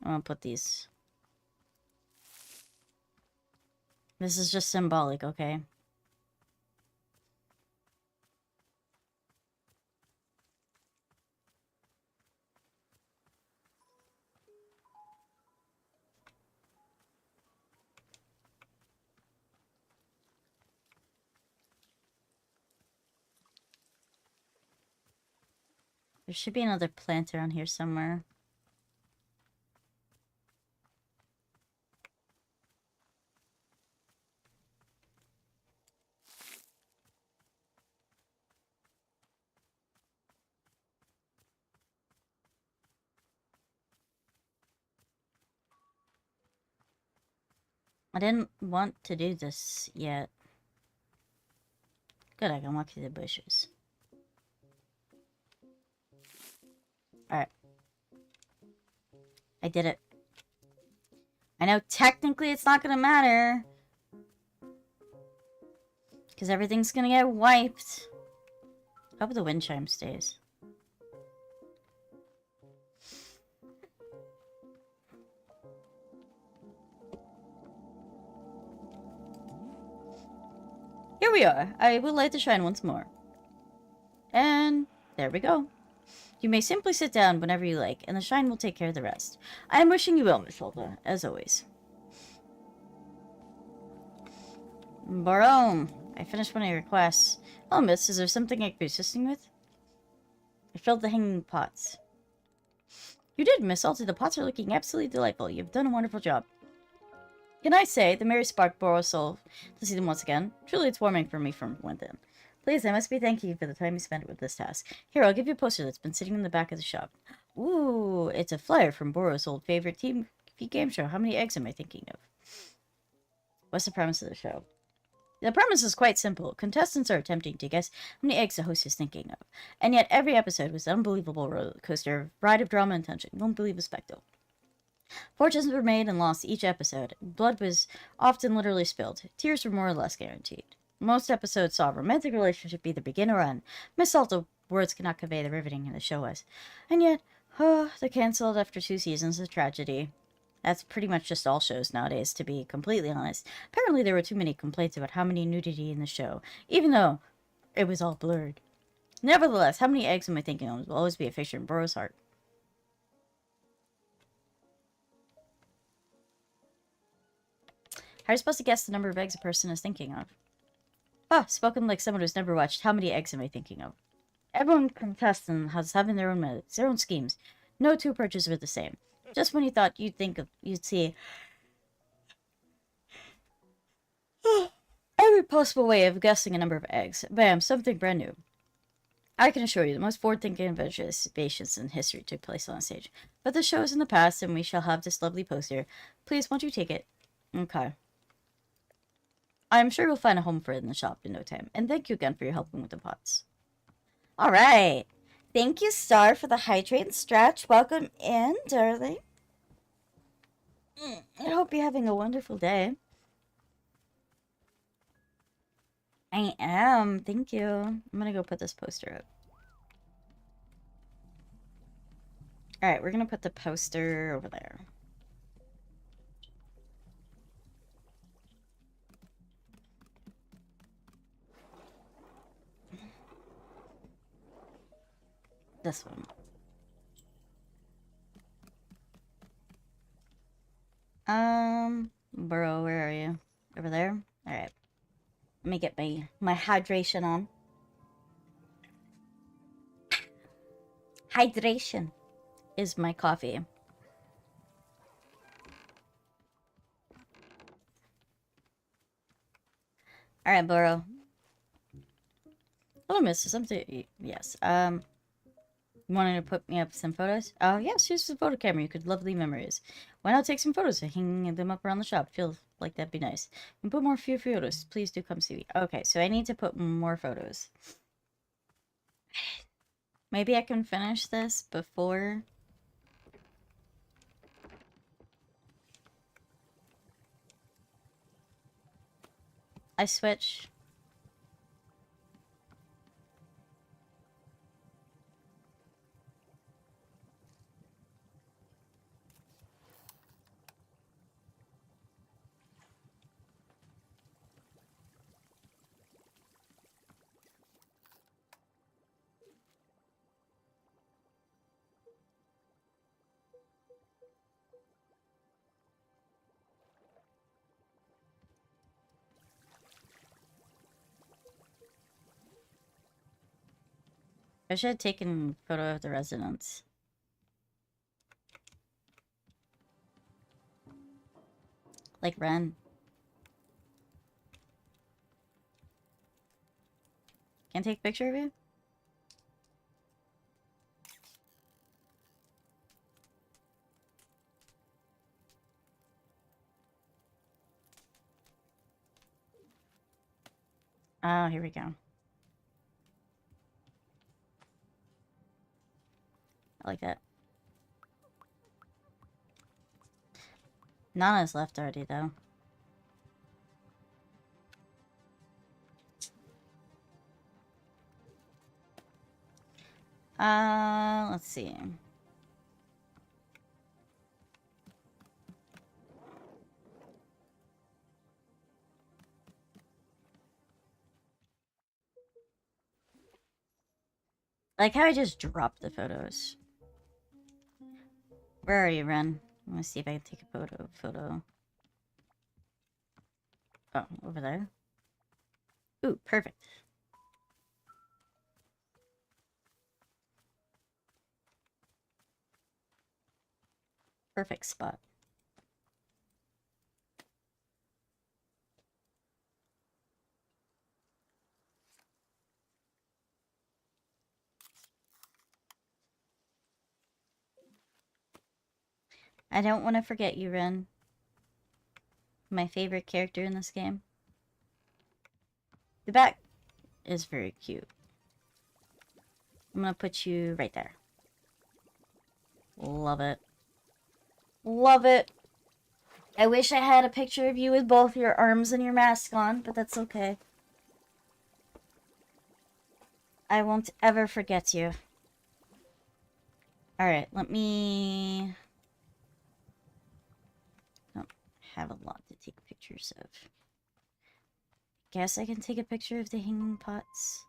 [SPEAKER 1] I'm gonna put these. This is just symbolic, okay? There should be another plant around here somewhere. I didn't want to do this yet. Good, I can walk through the bushes. Alright. I did it. I know technically it's not gonna matter. Because everything's gonna get wiped. Hope the wind chime stays. Here we are. I will light the shrine once more. And there we go. You may simply sit down whenever you like, and the shrine will take care of the rest. I am wishing you well, Miss Hulda, as always. Barome, I finished one of your requests. Oh, miss, is there something I could be assisting with? I filled the hanging pots. You did, Miss Salty. The pots are looking absolutely delightful. You've done a wonderful job. Can I say, the merry spark bore a soul to see them once again? Truly, it's warming for me from within. Please, I must be thanking you for the time you spent with this task. Here, I'll give you a poster that's been sitting in the back of the shop. Ooh, it's a flyer from Boro's old favorite TV game show. How many eggs am I thinking of? What's the premise of the show? The premise is quite simple. Contestants are attempting to guess how many eggs the host is thinking of. And yet, every episode was an unbelievable roller coaster, ride of drama and tension. You won't believe the spectacle. Fortunes were made and lost each episode. Blood was often literally spilled. Tears were more or less guaranteed. Most episodes saw a romantic relationship either begin or end. Miss Salto, words cannot convey the riveting the show was. And yet, they canceled after 2 seasons of tragedy. That's pretty much just all shows nowadays, to be completely honest. Apparently there were too many complaints about how many nudity in the show, even though it was all blurred. Nevertheless, how many eggs am I thinking of will always be a fixture in Burrow's heart. How are you supposed to guess the number of eggs a person is thinking of? Spoken like someone who's never watched How Many Eggs Am I Thinking of? Everyone contestant has having their own methods, their own schemes. No two approaches are the same. Just when you thought you'd see every possible way of guessing a number of eggs, bam, something brand new. I can assure you, the most forward-thinking investigations in history took place on stage. But the show is in the past, and we shall have this lovely poster. Please, won't you take it? Okay. I'm sure you'll find a home for it in the shop in no time. And thank you again for your helping with the pots. Alright. Thank you, Star, for the hydrate and stretch. Welcome in, darling. I hope you're having a wonderful day. I am. Thank you. I'm gonna go put this poster up. Alright, we're gonna put the poster over there. This one. Burrow, where are you? Over there? Alright. Let me get my hydration on. Hydration is my coffee. Alright, Burrow. Hello, miss. Something. Yes. Wanting to put me up some photos? Oh, yes, here's the photo camera. You could lovely memories. Why not take some photos and hang them up around the shop? Feel like that'd be nice. And put more few photos. Please do come see me. Okay, so I need to put more photos. Maybe I can finish this before I switch. I should have taken a photo of the residence. Like Ren. Can't take a picture of you? Oh, here we go. I like that. Nana's left already, though. Let's see. Like how I just dropped the photos. Where are you, Ren? I want to see if I can take a photo. Oh, over there. Ooh, perfect. Perfect spot. I don't want to forget you, Ren. My favorite character in this game. The back is very cute. I'm gonna put you right there. Love it. Love it. I wish I had a picture of you with both your arms and your mask on, but that's okay. I won't ever forget you. Alright, let me... Don't have a lot to take pictures of. Guess I can take a picture of the hanging pots.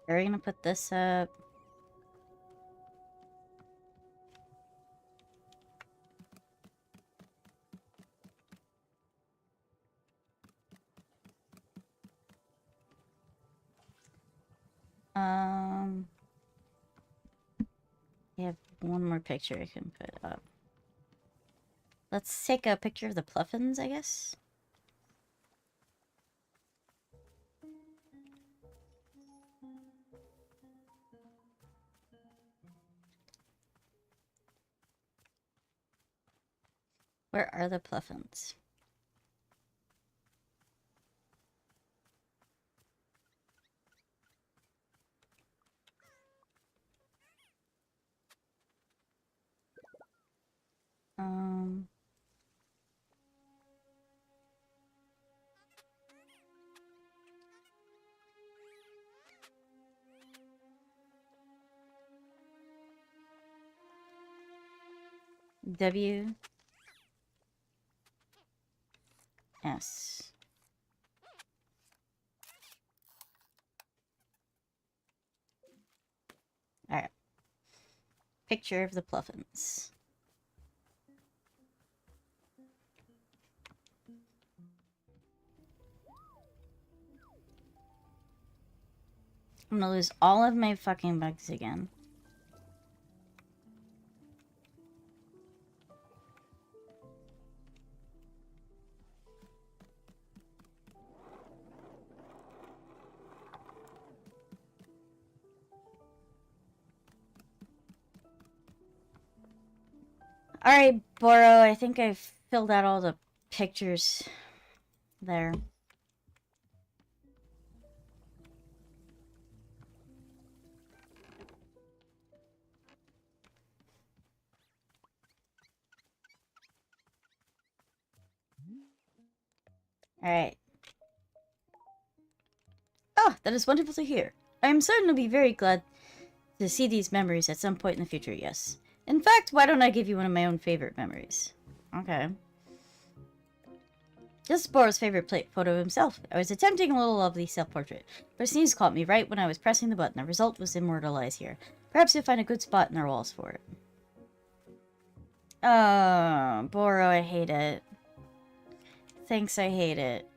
[SPEAKER 1] Are we gonna put this up? I have one more picture I can put up. Let's take a picture of the Pluffins, I guess. Where are the Pluffins? Um... W... S. Alright. Picture of the Pluffins. I'm gonna lose all of my fucking bugs again. Alright, Boro, I think I've filled out all the pictures there. Alright. Oh, that is wonderful to hear. I am certain to be very glad to see these memories at some point in the future, yes. In fact, why don't I give you one of my own favorite memories? Okay. This is Boro's favorite photo of himself. I was attempting a little lovely self-portrait, but a sneeze caught me right when I was pressing the button. The result was immortalized here. Perhaps you'll find a good spot in our walls for it. Oh, Boro, I hate it. Thanks, I hate it.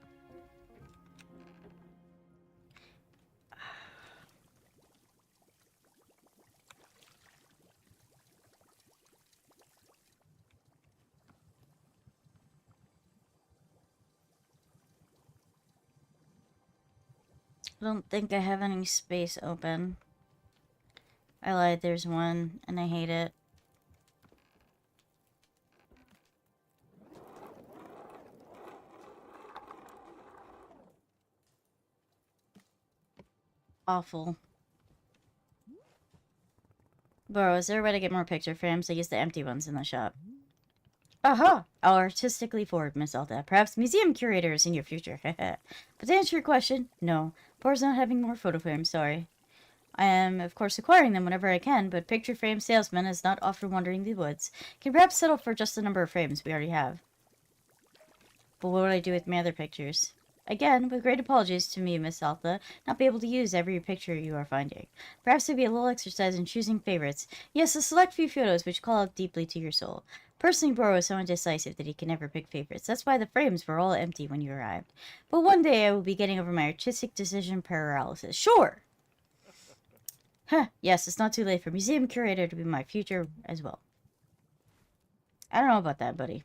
[SPEAKER 1] I don't think I have any space open. I lied, there's one, and I hate it. Awful. Bro, is there a way to get more picture frames? I use the empty ones in the shop. Aha! Artistically forward, Miss Alta. Perhaps museum curators in your future. But to answer your question, no. Bor's not having more photo frames, sorry. I am, of course, acquiring them whenever I can, but picture frame salesman is not often wandering the woods. Can perhaps settle for just the number of frames we already have. But what would I do with my other pictures? Again, with great apologies to me, Miss Alta, not be able to use every picture you are finding. Perhaps it'd be a little exercise in choosing favorites. Yes, a select few photos which call out deeply to your soul. Personally, Boro is so indecisive that he can never pick favorites. That's why the frames were all empty when you arrived. But one day I will be getting over my artistic decision paralysis. Sure! Huh, yes, it's not too late for museum curator to be my future as well. I don't know about that, buddy.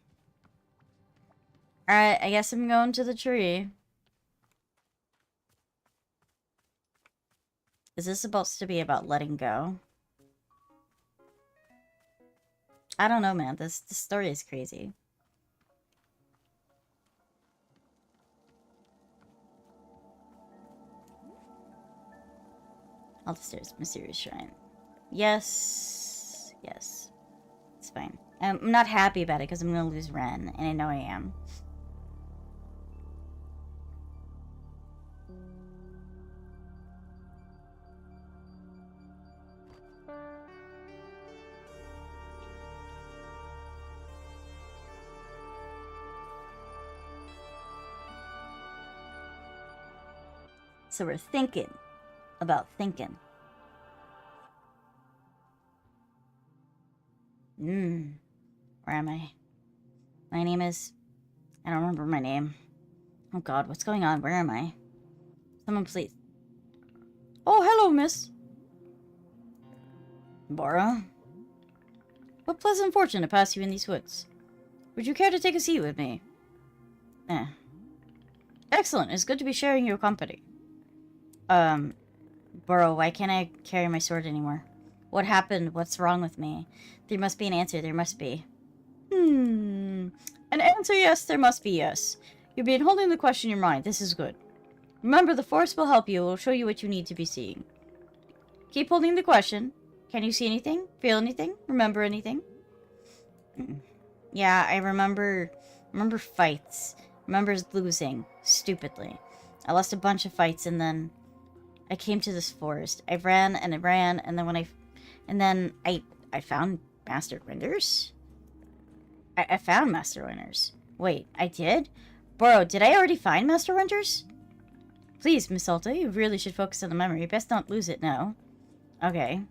[SPEAKER 1] Alright, I guess I'm going to the tree. Is this supposed to be about letting go? I don't know, man. This story is crazy. All the stairs, mysterious shrine. Yes. Yes. It's fine. I'm not happy about it because I'm going to lose Ren, and I know I am. So we're thinking about thinking. Where am I? My name is... I don't remember my name. Oh god, what's going on? Where am I? Someone please... Oh, hello, miss. Bora? What pleasant fortune to pass you in these woods. Would you care to take a seat with me? Excellent, it's good to be sharing your company. Boro, why can't I carry my sword anymore? What happened? What's wrong with me? There must be an answer, there must be. An answer, yes, there must be, yes. You've been holding the question in your mind, this is good. Remember, the Force will help you, it will show you what you need to be seeing. Keep holding the question. Can you see anything? Feel anything? Remember anything? Yeah, I remember fights. Remember losing. Stupidly. I lost a bunch of fights and then I came to this forest. I ran and I ran and then I found Master Winters? I found Master Winters. Wait, I did? Boro, did I already find Master Winters? Please, Miss Alta, you really should focus on the memory. Best not lose it now. Okay.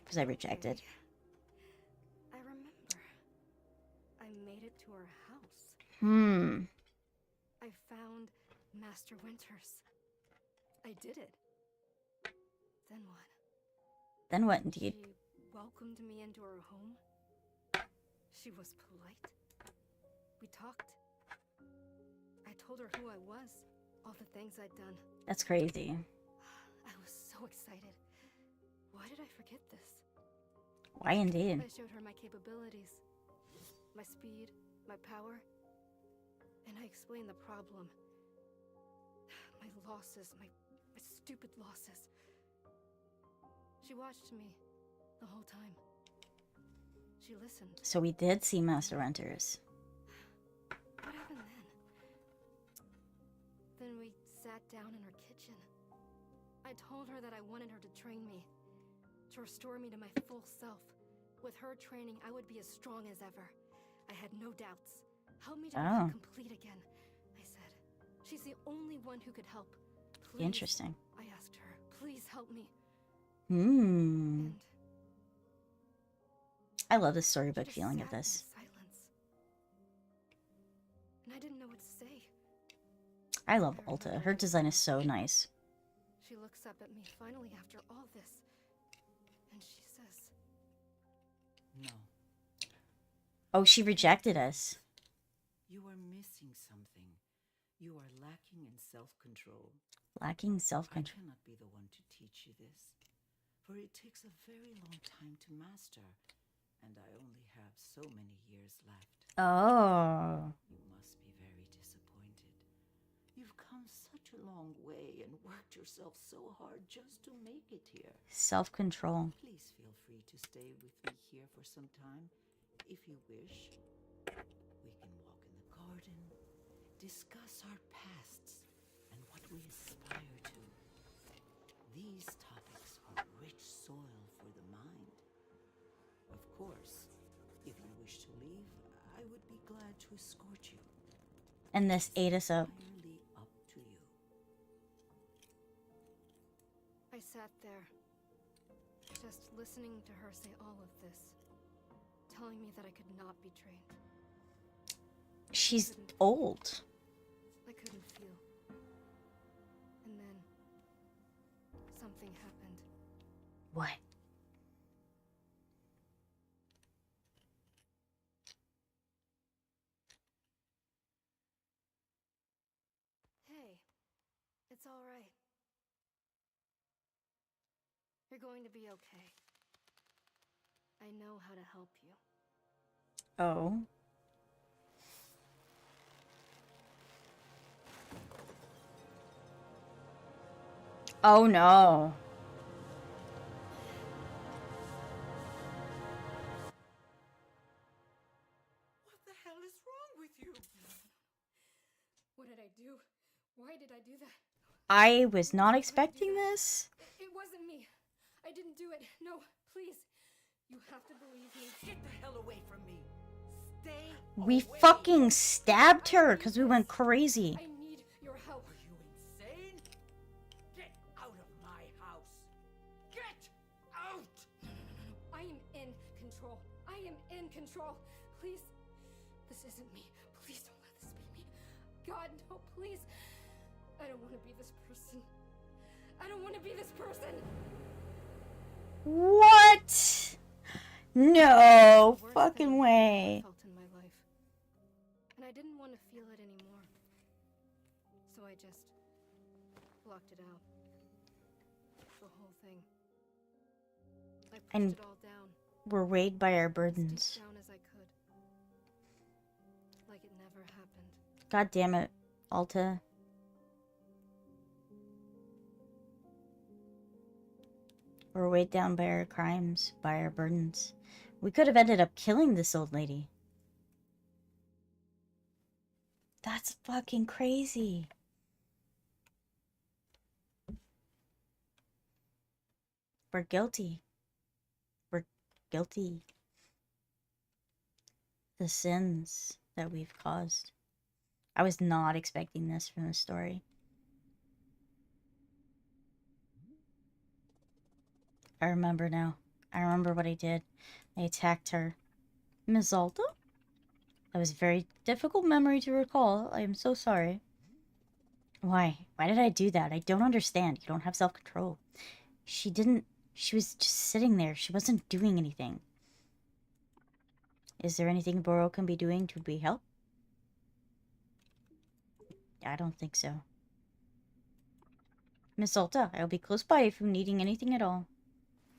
[SPEAKER 1] Was I rejected?
[SPEAKER 3] I remember. I made it to her house. I found Master Winters. I did it. Then what?
[SPEAKER 1] Then what, indeed?
[SPEAKER 3] She welcomed me into her home. She was polite. We talked. I told her who I was, all the things I'd done.
[SPEAKER 1] That's crazy.
[SPEAKER 3] I was so excited. Why did I forget this?
[SPEAKER 1] Why indeed?
[SPEAKER 3] I showed her my capabilities, my speed, my power, and I explained the problem. My losses, my stupid losses. She watched me the whole time. She listened.
[SPEAKER 1] So we did see Master Winters.
[SPEAKER 3] What happened then? Then we sat down in her kitchen. I told her that I wanted her to train me, to restore me to my full self. With her training, I would be as strong as ever. I had no doubts. Help me to become complete again, I said. She's the only one who could help. Please,
[SPEAKER 1] Interesting.
[SPEAKER 3] I asked her, please help me.
[SPEAKER 1] And
[SPEAKER 3] And
[SPEAKER 1] I love the storybook
[SPEAKER 3] she just
[SPEAKER 1] feeling of
[SPEAKER 3] sat in
[SPEAKER 1] this.
[SPEAKER 3] silence. And I didn't know what to say.
[SPEAKER 1] I love Alta. Her design is so nice.
[SPEAKER 3] She looks up at me finally after all this. And she says,
[SPEAKER 4] No.
[SPEAKER 1] Oh, she rejected us.
[SPEAKER 4] You are missing something. You are lacking in self-control.
[SPEAKER 1] Lacking
[SPEAKER 4] I
[SPEAKER 1] self-control.
[SPEAKER 4] cannot be the one to teach you this, for it takes a very long time to master, and I only have so many years left.
[SPEAKER 1] Oh.
[SPEAKER 4] You must be very disappointed. You You've come such a long way and worked yourself so hard just to make it here.
[SPEAKER 1] Self-control.
[SPEAKER 4] Please feel free to stay with me here for some time, if you wish. We can walk in the garden, discuss our pasts, and what we aspire to. These topics are rich soil for the mind. Of course, if you wish to leave, I would be glad to escort you.
[SPEAKER 1] And this ate us up.
[SPEAKER 4] Entirely up to you.
[SPEAKER 3] I sat there, just listening to her say all of this, telling me that I could not be trained.
[SPEAKER 1] She's old.
[SPEAKER 3] I couldn't feel. And then something happened.
[SPEAKER 1] What?
[SPEAKER 3] Hey, it's all right. You're going to be okay. I know how to help you.
[SPEAKER 1] Oh. Oh no.
[SPEAKER 4] What the hell is wrong with you?
[SPEAKER 3] What did I do? Why did I do that?
[SPEAKER 1] I was not expecting this.
[SPEAKER 3] It wasn't me. I didn't do it. No, please. You have to believe me.
[SPEAKER 4] Get the hell away from me. Stay
[SPEAKER 1] We
[SPEAKER 4] away.
[SPEAKER 1] fucking stabbed her because we went crazy.
[SPEAKER 3] I need your help.
[SPEAKER 4] Are you insane? Get out of my house. Get out!
[SPEAKER 3] I am in control. I am in control. Please. This isn't me. Please don't let this be me. God, no, please. I don't want to be this person. I don't want to be this person.
[SPEAKER 1] What? No
[SPEAKER 3] The worst
[SPEAKER 1] fucking
[SPEAKER 3] thing
[SPEAKER 1] way.
[SPEAKER 3] I felt in my life. And I didn't want to feel it anymore. So I just blocked it out. The whole thing. I pushed
[SPEAKER 1] And
[SPEAKER 3] it all down.
[SPEAKER 1] we're weighed by our
[SPEAKER 3] As
[SPEAKER 1] burdens.
[SPEAKER 3] deep down as I could. Like it never happened.
[SPEAKER 1] God damn it, Alta. We're weighed down by our crimes, by our burdens. We could have ended up killing this old lady. That's fucking crazy. We're guilty. We're guilty. The sins that we've caused. I was not expecting this from the story. I remember now. I remember what I did. I attacked her. Miss Alta? That was a very difficult memory to recall. I am so sorry. Why? Why did I do that? I don't understand. You don't have self-control. She didn't... She was just sitting there. She wasn't doing anything. Is there anything Boro can be doing to be help? I don't think so. Miss Alta, I'll be close by if you're needing anything at all.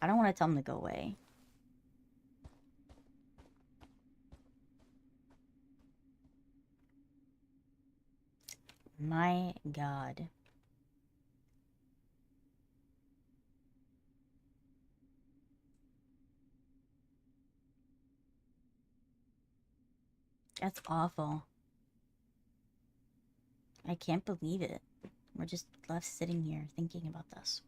[SPEAKER 1] I don't want to tell him to go away. My God. That's awful. I can't believe it. We're just left sitting here thinking about this.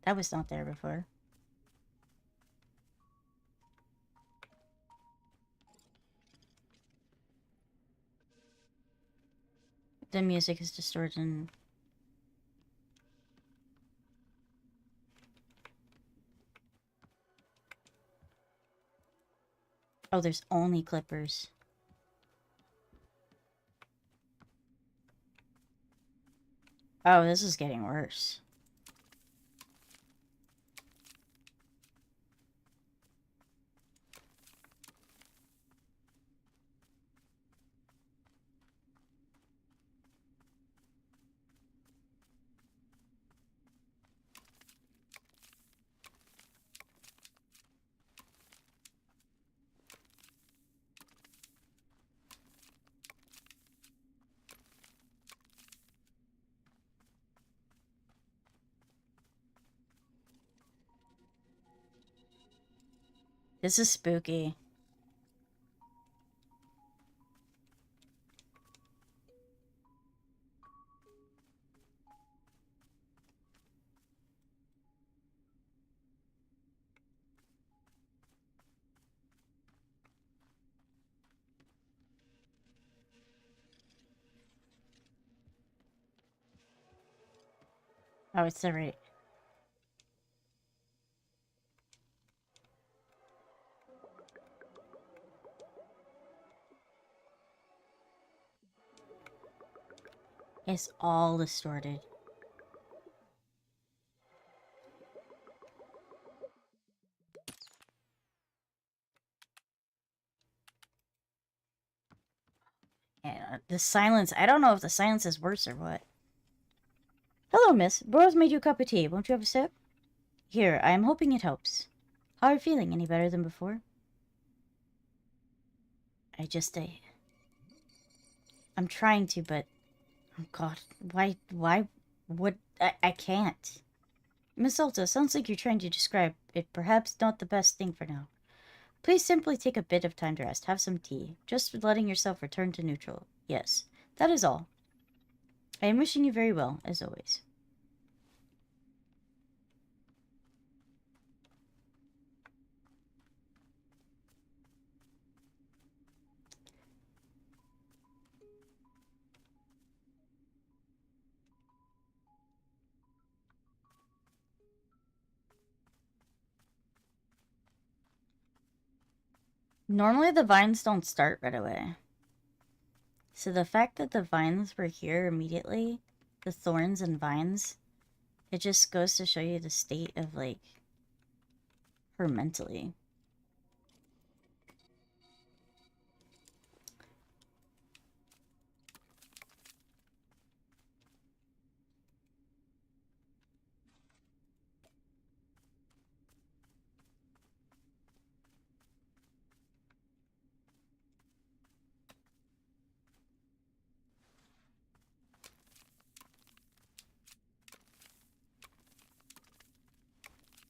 [SPEAKER 1] That was not there before. The music is distorted. Oh, there's only clippers. Oh, this is getting worse. This is spooky. Oh, it's the right. It's all distorted. And the silence, I don't know if the silence is worse or what. Hello, miss. Burroughs made you a cup of tea. Won't you have a sip? Here, I am hoping it helps. How are you feeling? Any better than before? I'm trying to, but... Oh, God. Why would... I can't. Miss Alta, sounds like you're trying to describe it. Perhaps not the best thing for now. Please simply take a bit of time to rest. Have some tea. Just letting yourself return to neutral. Yes, that is all. I am wishing you very well, as always. Normally the vines don't start right away. So the fact that the vines were here immediately, the thorns and vines, it just goes to show you the state of, like, her mentally.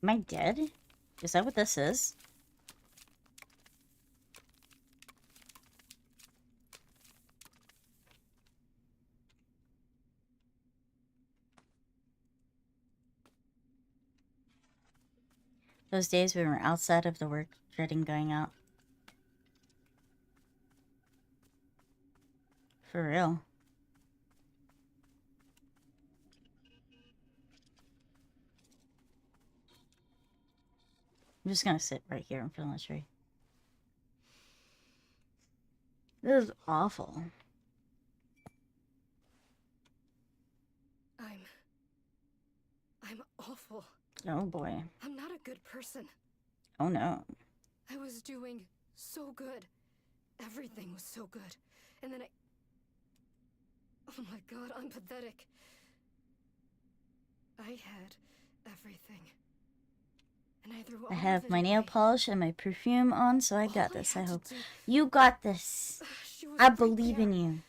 [SPEAKER 1] Am I dead? Is that what this is? Those days when we were outside of the work, dreading going out. For real. I'm just gonna sit right here in front of the tree. This is awful.
[SPEAKER 3] I'm awful.
[SPEAKER 1] Oh boy.
[SPEAKER 3] I'm not a good person.
[SPEAKER 1] Oh no.
[SPEAKER 3] I was doing so good. Everything was so good. And then oh my God, I'm pathetic. I had everything. And I threw all
[SPEAKER 1] I
[SPEAKER 3] of
[SPEAKER 1] have
[SPEAKER 3] it
[SPEAKER 1] my nail
[SPEAKER 3] away.
[SPEAKER 1] polish and my perfume on, so I got
[SPEAKER 3] All
[SPEAKER 1] this. I
[SPEAKER 3] had to
[SPEAKER 1] hope.
[SPEAKER 3] do-
[SPEAKER 1] You got this.
[SPEAKER 3] She was
[SPEAKER 1] I
[SPEAKER 3] right
[SPEAKER 1] believe
[SPEAKER 3] there.
[SPEAKER 1] in you.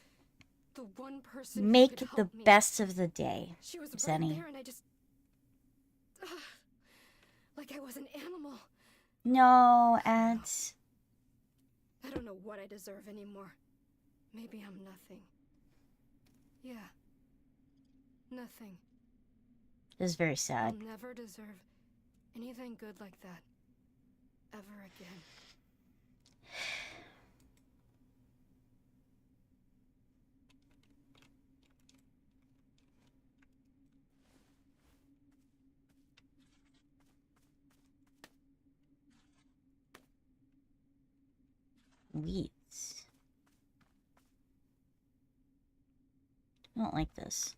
[SPEAKER 3] The one person who
[SPEAKER 1] Make
[SPEAKER 3] could
[SPEAKER 1] it the
[SPEAKER 3] help me.
[SPEAKER 1] best of the day,
[SPEAKER 3] She was
[SPEAKER 1] Zenny.
[SPEAKER 3] right there, and I just like I was an animal.
[SPEAKER 1] No, ads.
[SPEAKER 3] I don't know what I deserve anymore. Maybe I'm nothing. Yeah. Nothing.
[SPEAKER 1] This is very sad.
[SPEAKER 3] I'll never deserve anything good like that. Ever again.
[SPEAKER 1] Weeds. I don't like this.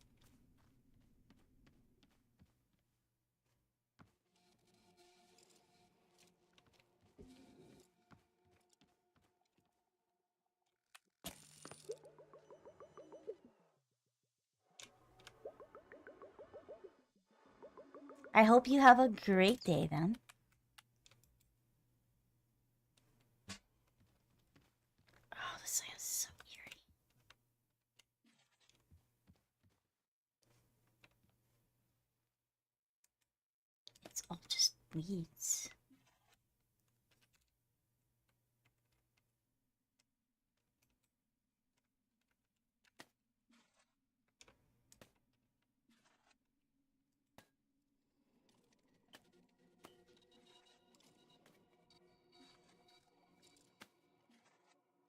[SPEAKER 1] I hope you have a great day then. Oh, this thing is so eerie. It's all just weeds.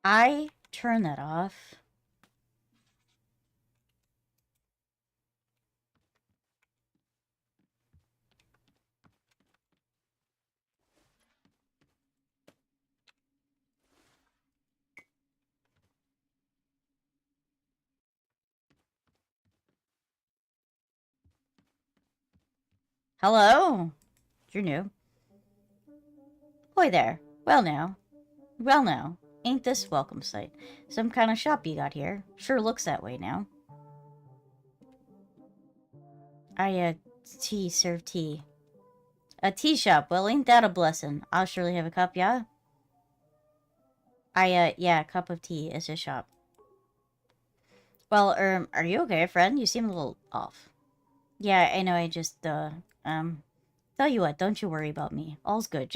[SPEAKER 1] I turn that off. Hello? You're new. Hoy there. Well now. Well now. Ain't this welcome sight? Some kind of shop you got here. Sure looks that way now. Tea, serve tea. A tea shop. Well, ain't that a blessing? I'll surely have a cup, yeah? Yeah, a cup of tea is a shop. Well, are you okay, friend? You seem a little off. Yeah, I know, I just, tell you what, don't you worry about me. All's good,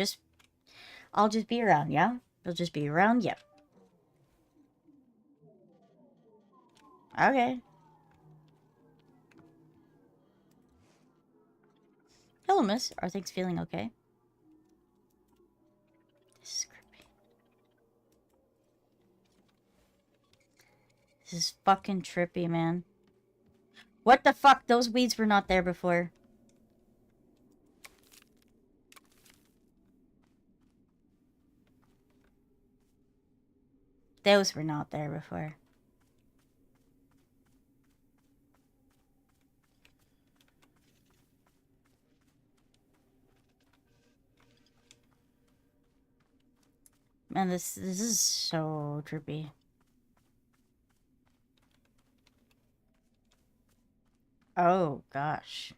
[SPEAKER 1] I'll just be around, yeah? You'll just be around, yep. Okay. Hello, miss. Are things feeling okay? This is creepy. This is fucking trippy, man. What the fuck? Those weeds were not there before. Those were not there before. Man, this is so trippy. Oh, gosh.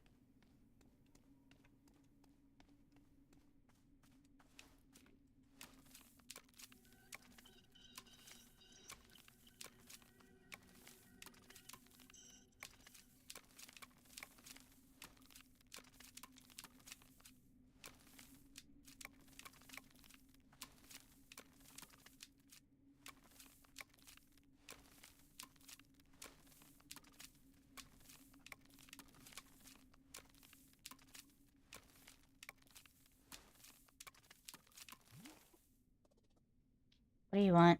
[SPEAKER 1] What do you want?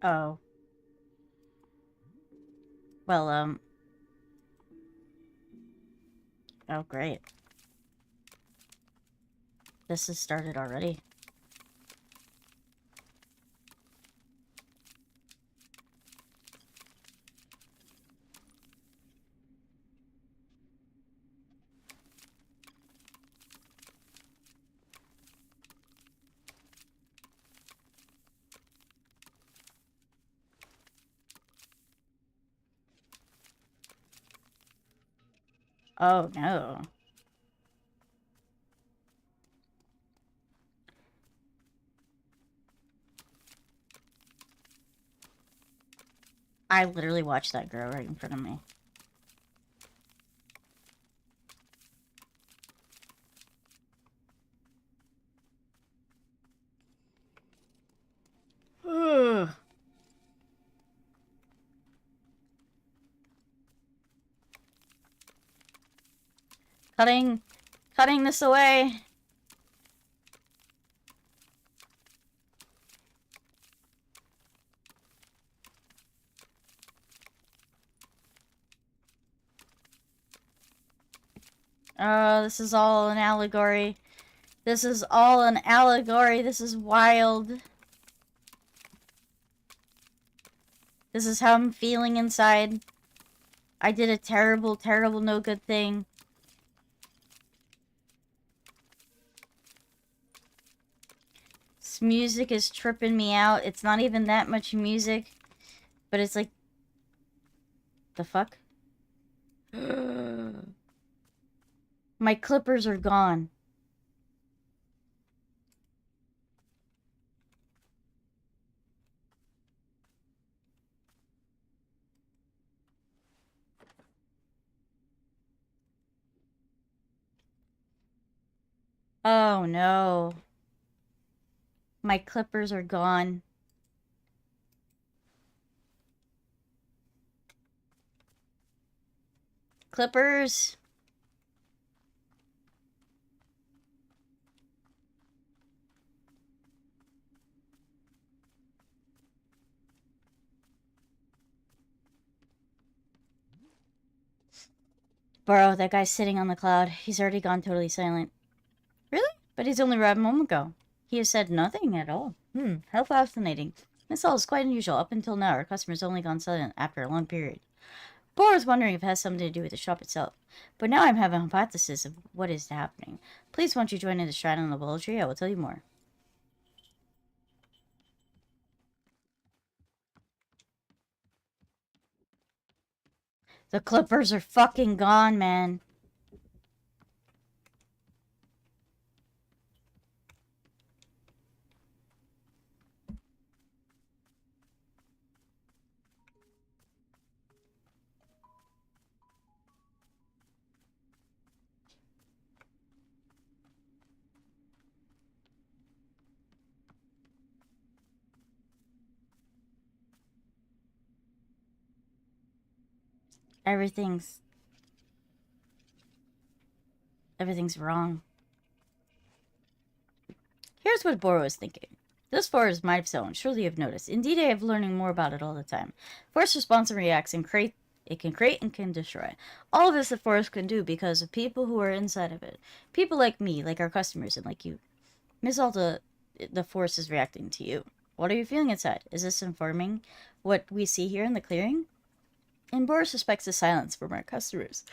[SPEAKER 1] Oh. Well, oh, great. This has started already. Oh, no. I literally watched that grow right in front of me. Ugh. Cutting this away. Oh, this is all an allegory. This is all an allegory. This is wild. This is how I'm feeling inside. I did a terrible, terrible, no good thing. This music is tripping me out. It's not even that much music, but it's like... The fuck? My clippers are gone. Oh no. My clippers are gone. Clippers. Bro, that guy's sitting on the cloud. He's already gone totally silent. Really? But he's only arrived a moment ago. He has said nothing at all. How fascinating. This all is quite unusual. Up until now, our customer's only gone silent after a long period. Bor was wondering if it has something to do with the shop itself. But now I'm having a hypothesis of what is happening. Please, won't you join in the shrine on the willow tree? I will tell you more. The clippers are fucking gone, man. Everything's wrong. Here's what Boro was thinking. This forest is my zone. Surely you've noticed. Indeed, I have learning more about it all the time. Forest responds and reacts and create. It can create and can destroy. All of this the forest can do because of people who are inside of it. People like me, like our customers, and like you. Miss Alta, the forest is reacting to you. What are you feeling inside? Is this informing what we see here in the clearing? And Boris suspects the silence from our customers.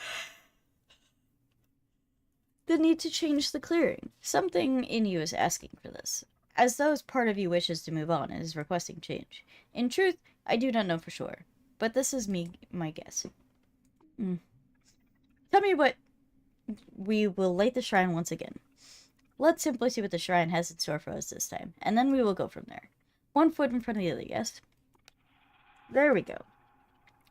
[SPEAKER 1] The need to change the clearing. Something in you is asking for this. As though part of you wishes to move on and is requesting change. In truth, I do not know for sure. But this is my guess. Tell me what... We will light the shrine once again. Let's simply see what the shrine has in store for us this time. And then we will go from there. One foot in front of the other, yes? There we go.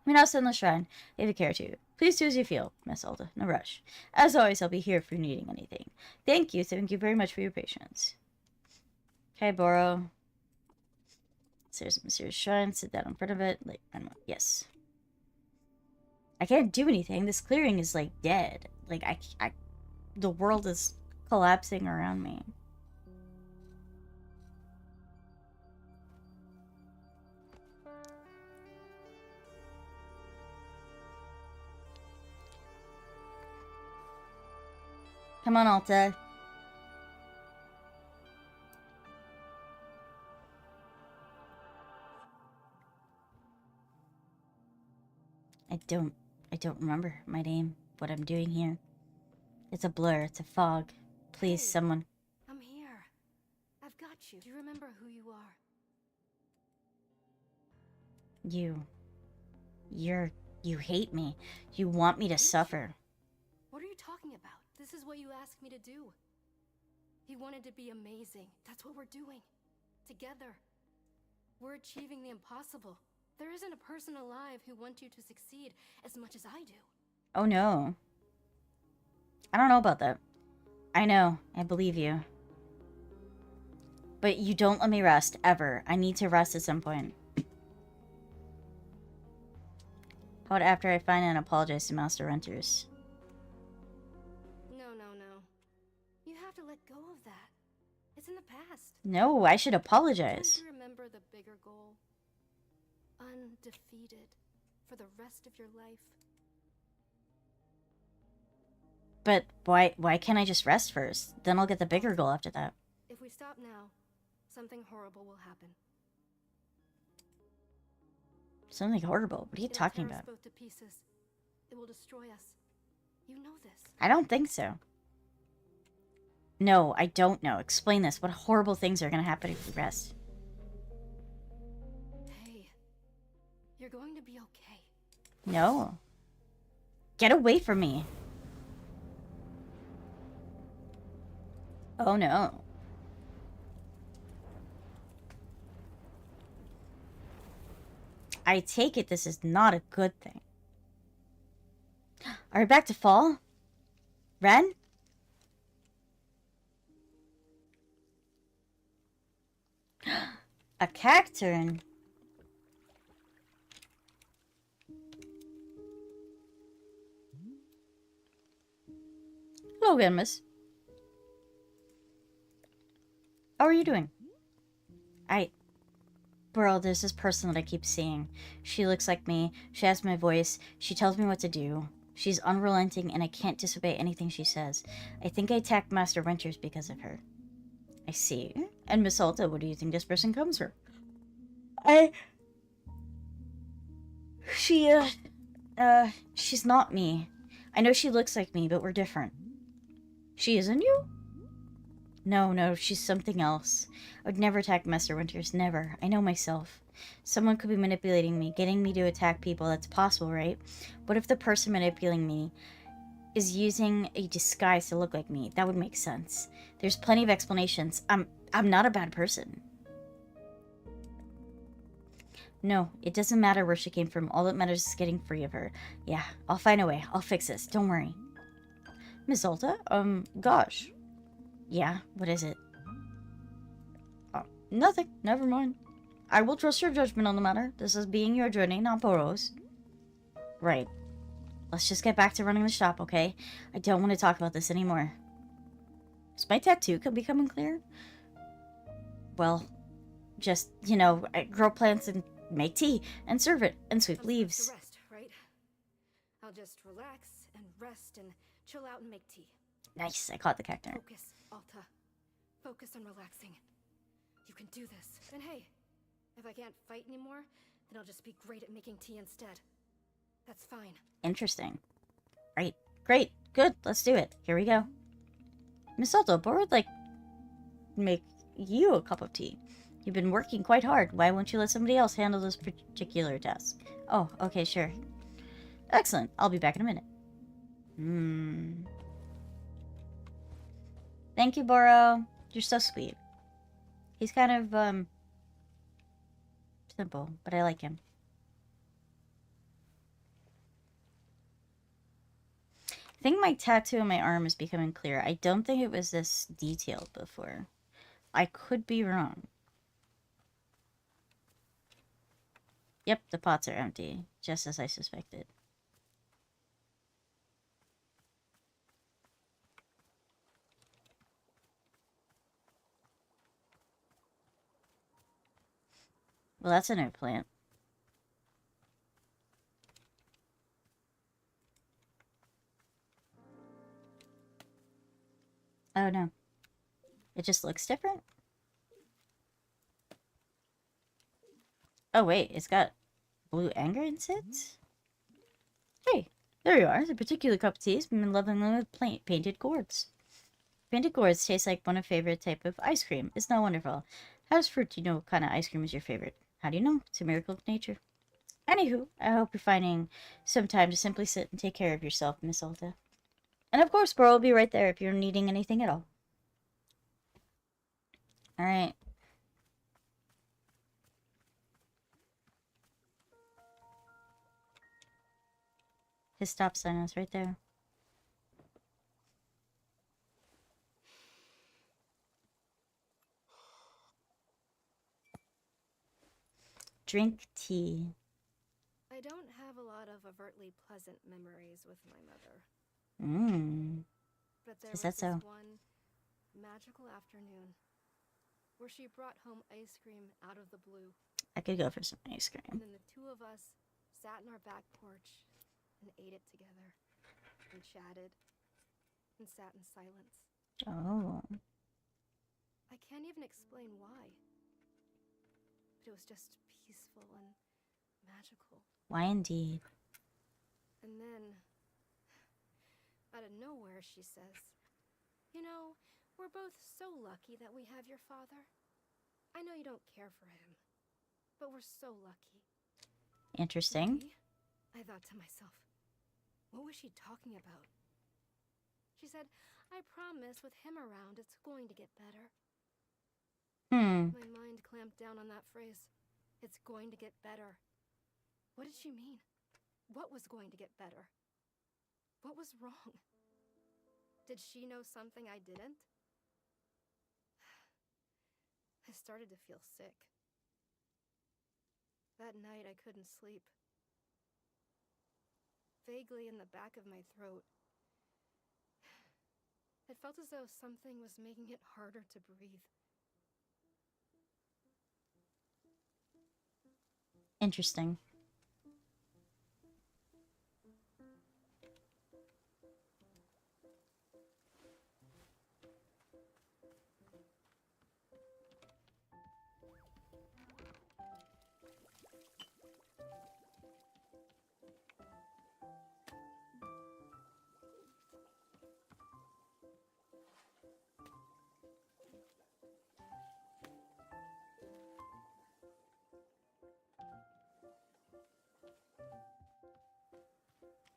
[SPEAKER 1] We now stand in the shrine, if you care to. Please do as you feel, Miss Alda. No rush. As always, I'll be here if you're needing anything. Thank you very much for your patience. Okay, Boro. There's a mysterious shrine. Sit down in front of it. Like, yes. I can't do anything. This clearing is, like, dead. Like, the world is collapsing around me. Come on, Alta. I don't remember my name, what I'm doing here. It's a blur, it's a fog. Please,
[SPEAKER 3] Hey,
[SPEAKER 1] someone.
[SPEAKER 3] I'm here. I've got you. Do you remember who you are?
[SPEAKER 1] You hate me. You want me to suffer.
[SPEAKER 3] What are you talking about? This is what you asked me to do. You wanted to be amazing. That's what we're doing. Together. We're achieving the impossible. There isn't a person alive who wants you to succeed as much as I do.
[SPEAKER 1] Oh no. I don't know about that. I know. I believe you. But you don't let me rest, ever. I need to rest at some point. How about after I find and apologize to Master Renters?
[SPEAKER 3] No. You have to let go of that. It's in the past.
[SPEAKER 1] No, I should apologize.
[SPEAKER 3] Don't you remember the bigger goal? Undefeated for the rest of your life.
[SPEAKER 1] But why can't I just rest first? Then I'll get the bigger goal after that.
[SPEAKER 3] If we stop now, something horrible will happen.
[SPEAKER 1] Something horrible? What are you
[SPEAKER 3] It'll
[SPEAKER 1] talking
[SPEAKER 3] tear us
[SPEAKER 1] about?
[SPEAKER 3] both to pieces. It will destroy us. You know this.
[SPEAKER 1] I don't think so. No, I don't know. Explain this. What horrible things are gonna happen if we rest?
[SPEAKER 3] Hey, you're going to be okay.
[SPEAKER 1] No. Get away from me. Oh no. I take it this is not a good thing. Are we back to fall? Ren? A cacturn. Hello again, miss. How are you doing? Bro, there's this person that I keep seeing. She looks like me. She has my voice. She tells me what to do. She's unrelenting, and I can't disobey anything she says. I think I attacked Master Winters because of her. I see. And Miss Alta, what do you think this person comes for? She, she's not me. I know she looks like me, but we're different. She isn't you? No, she's something else. I would never attack Master Winters, never. I know myself. Someone could be manipulating me, getting me to attack people. That's possible, right? What if the person manipulating me is using a disguise to look like me? That would make sense. There's plenty of explanations. I'm not a bad person. No, it doesn't matter where she came from. All that matters is getting free of her. Yeah, I'll find a way. I'll fix this. Don't worry. Miss Alta? Gosh. Yeah, what is it? Nothing. Never mind. I will trust your judgment on the matter. This is being your journey, not Boro's. Right. Let's just get back to running the shop, okay? I don't want to talk about this anymore. Is my tattoo becoming clear? Well, just, you know, I grow plants and make tea and serve it and sweep leaves.
[SPEAKER 3] Rest, right? I'll just relax and rest and chill out and make tea.
[SPEAKER 1] Nice, I caught the cactus.
[SPEAKER 3] Focus, Alta. Focus on relaxing. You can do this. And hey, if I can't fight anymore, then I'll just be great at making tea instead. That's fine.
[SPEAKER 1] Interesting. Right. Great. Good. Let's do it. Here we go. Miss Alta, Bor would like make you a cup of tea. You've been working quite hard. Why won't you let somebody else handle this particular task? Oh, okay, sure. Excellent. I'll be back in a minute. Thank you, Boro. You're so sweet. He's kind of, simple, but I like him. I think my tattoo on my arm is becoming clear. I don't think it was this detailed before. I could be wrong. Yep, the pots are empty, just as I suspected. Well, that's a new plant. Oh no. It just looks different? Oh wait, it's got blue anger in it? Hey, there you are. The particular cup of tea has been lovingly with painted gourds. Painted gourds taste like one of favorite type of ice cream. It's not wonderful. How does fruit, you know what kind of ice cream is your favorite? How do you know? It's a miracle of nature. Anywho, I hope you're finding some time to simply sit and take care of yourself, Miss Alta. And of course, Bro will be right there if you're needing anything at all. Alright. His stop sign is right there. Drink tea.
[SPEAKER 3] I don't have a lot of overtly pleasant memories with my mother. But there
[SPEAKER 1] Is
[SPEAKER 3] was
[SPEAKER 1] that so?
[SPEAKER 3] this one magical afternoon where she brought home ice cream out of the blue.
[SPEAKER 1] I could go for some ice
[SPEAKER 3] And
[SPEAKER 1] cream.
[SPEAKER 3] then the two of us sat in our back porch and ate it together and chatted and sat in silence.
[SPEAKER 1] Oh.
[SPEAKER 3] I can't even explain why. But it was just peaceful and magical.
[SPEAKER 1] Why indeed?
[SPEAKER 3] And then, out of nowhere, she says, "You know, we're both so lucky that we have your father. I know you don't care for him, but we're so lucky."
[SPEAKER 1] Interesting.
[SPEAKER 3] Me? I thought to myself, what was she talking about? She said, I promise with him around, it's going to get better.
[SPEAKER 1] Hmm.
[SPEAKER 3] My mind clamped down on that phrase. It's going to get better. What did she mean? What was going to get better? What was wrong? Did she know something I didn't? I started to feel sick. That night, I couldn't sleep. Vaguely in the back of my throat, it felt as though something was making it harder to breathe.
[SPEAKER 1] Interesting.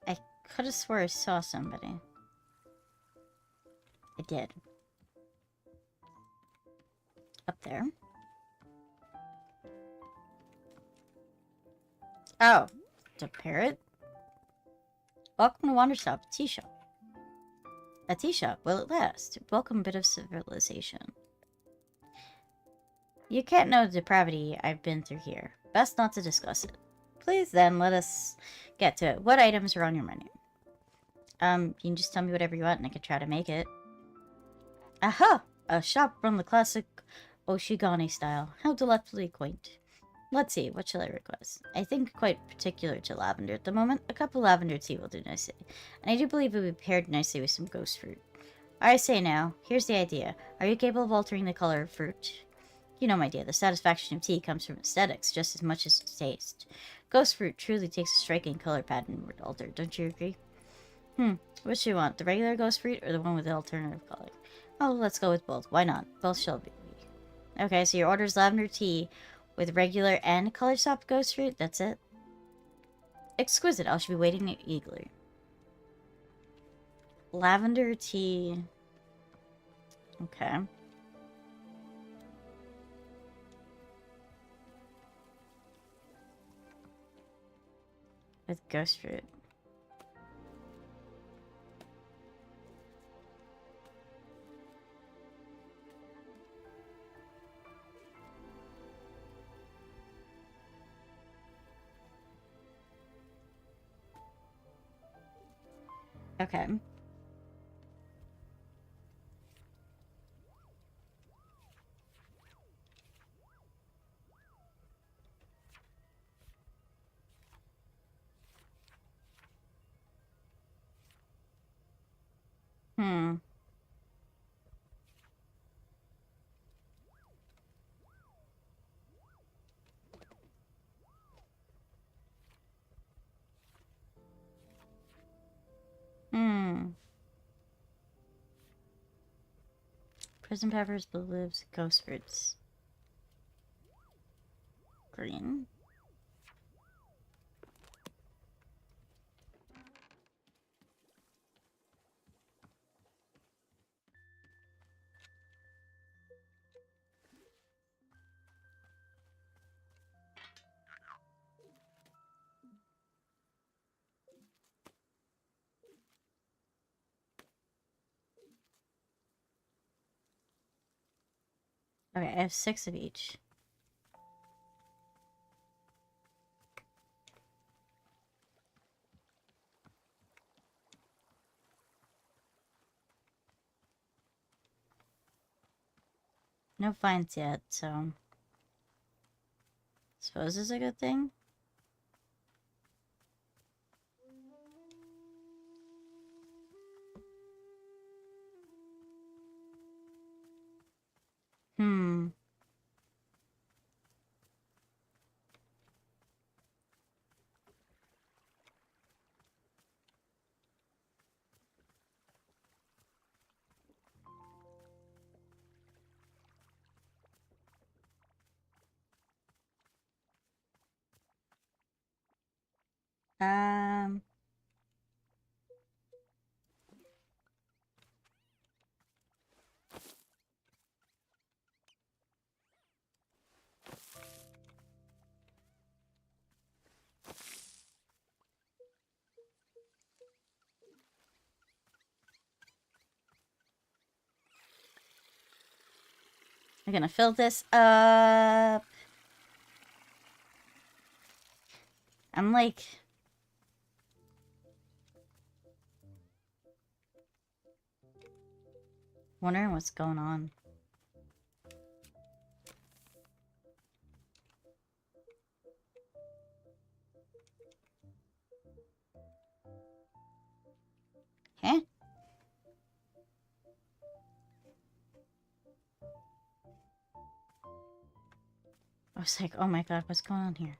[SPEAKER 1] I could have swore I saw somebody. I did. Up there. Oh, it's a parrot? Welcome to Wanderstop, a tea shop. A tea shop, will it last? Welcome, bit of civilization. You can't know the depravity I've been through here. Best not to discuss it. Please then, let us get to it. What items are on your menu? You can just tell me whatever you want and I can try to make it. Aha! A shop run the classic Oshigane style. How delightfully quaint. Let's see, what shall I request? I think quite particular to lavender at the moment. A cup of lavender tea will do nicely. And I do believe it would be paired nicely with some ghost fruit. I say now, here's the idea. Are you capable of altering the color of fruit? You know, my dear, the satisfaction of tea comes from aesthetics just as much as taste. Ghost fruit truly takes a striking color pattern when altered, don't you agree? Which do you want, the regular ghost fruit or the one with the alternative color? Oh, let's go with both. Why not? Both shall be. Okay, so your order is lavender tea with regular and color swap ghost fruit. That's it. Exquisite. I shall be waiting eagerly. Lavender tea. Okay. With ghost fruit. Okay. Hmm. Hmm. Prison peppers, blue leaves, ghost fruits. Green. Okay, I have 6 of each. No finds yet, so... Suppose it's a good thing? Hmm. Um... We're gonna fill this up. I'm like... wondering what's going on. Huh? I was like, oh my god, what's going on here?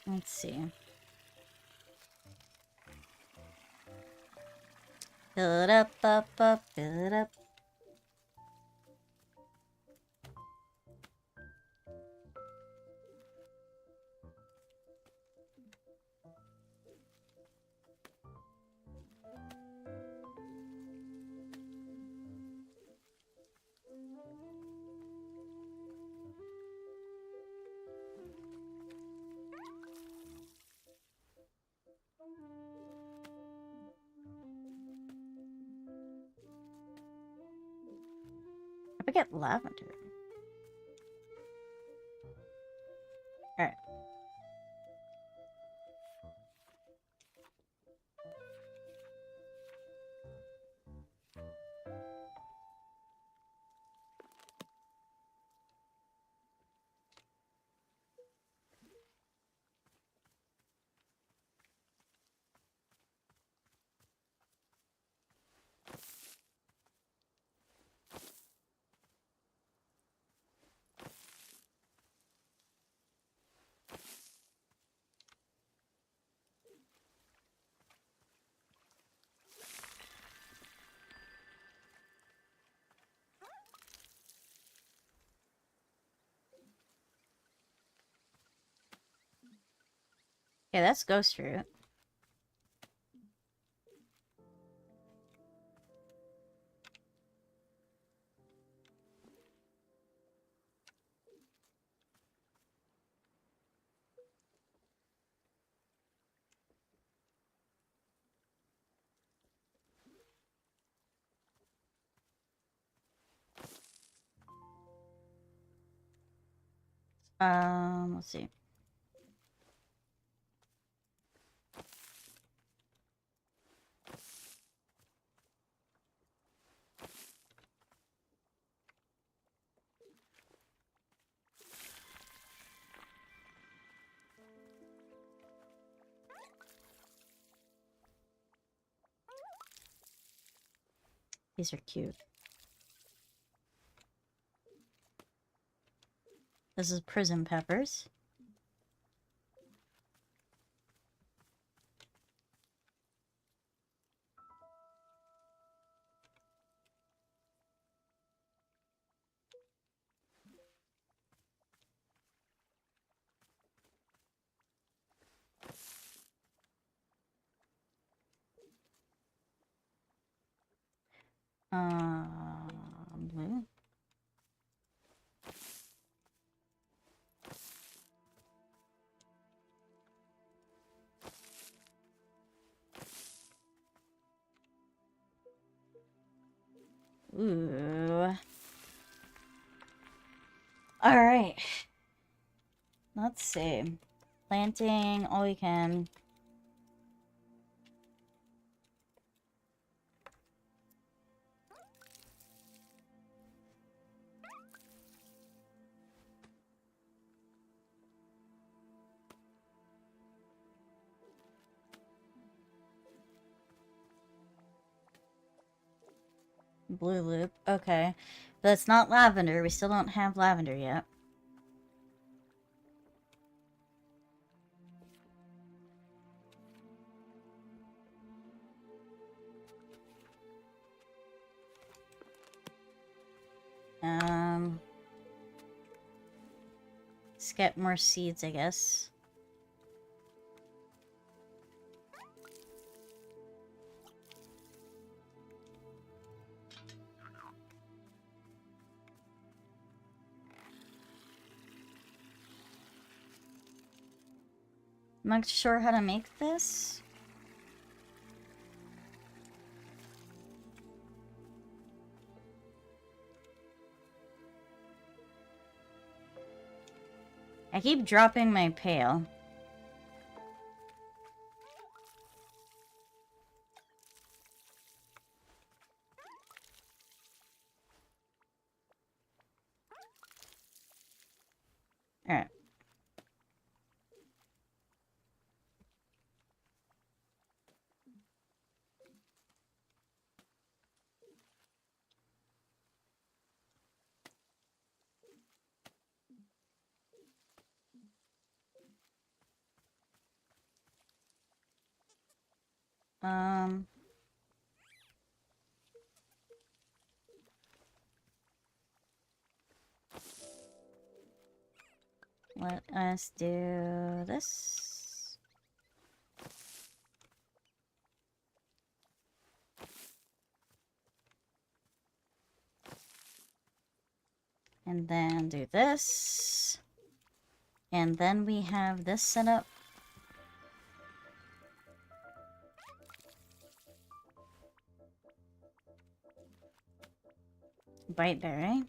[SPEAKER 1] Let's see. Fill it up, fill it up. I get lavender. Alright. Yeah, that's ghost fruit. Let's see. These are cute. This is prison peppers. Blue. Ooh. Alright. Let's see. Planting all we can. Blue loop. Okay. But it's not lavender. We still don't have lavender yet. Let's get more seeds, I guess. I'm not sure how to make this. I keep dropping my pail. Alright. Let us do this. And then do this. And then we have this set up. Biteberry.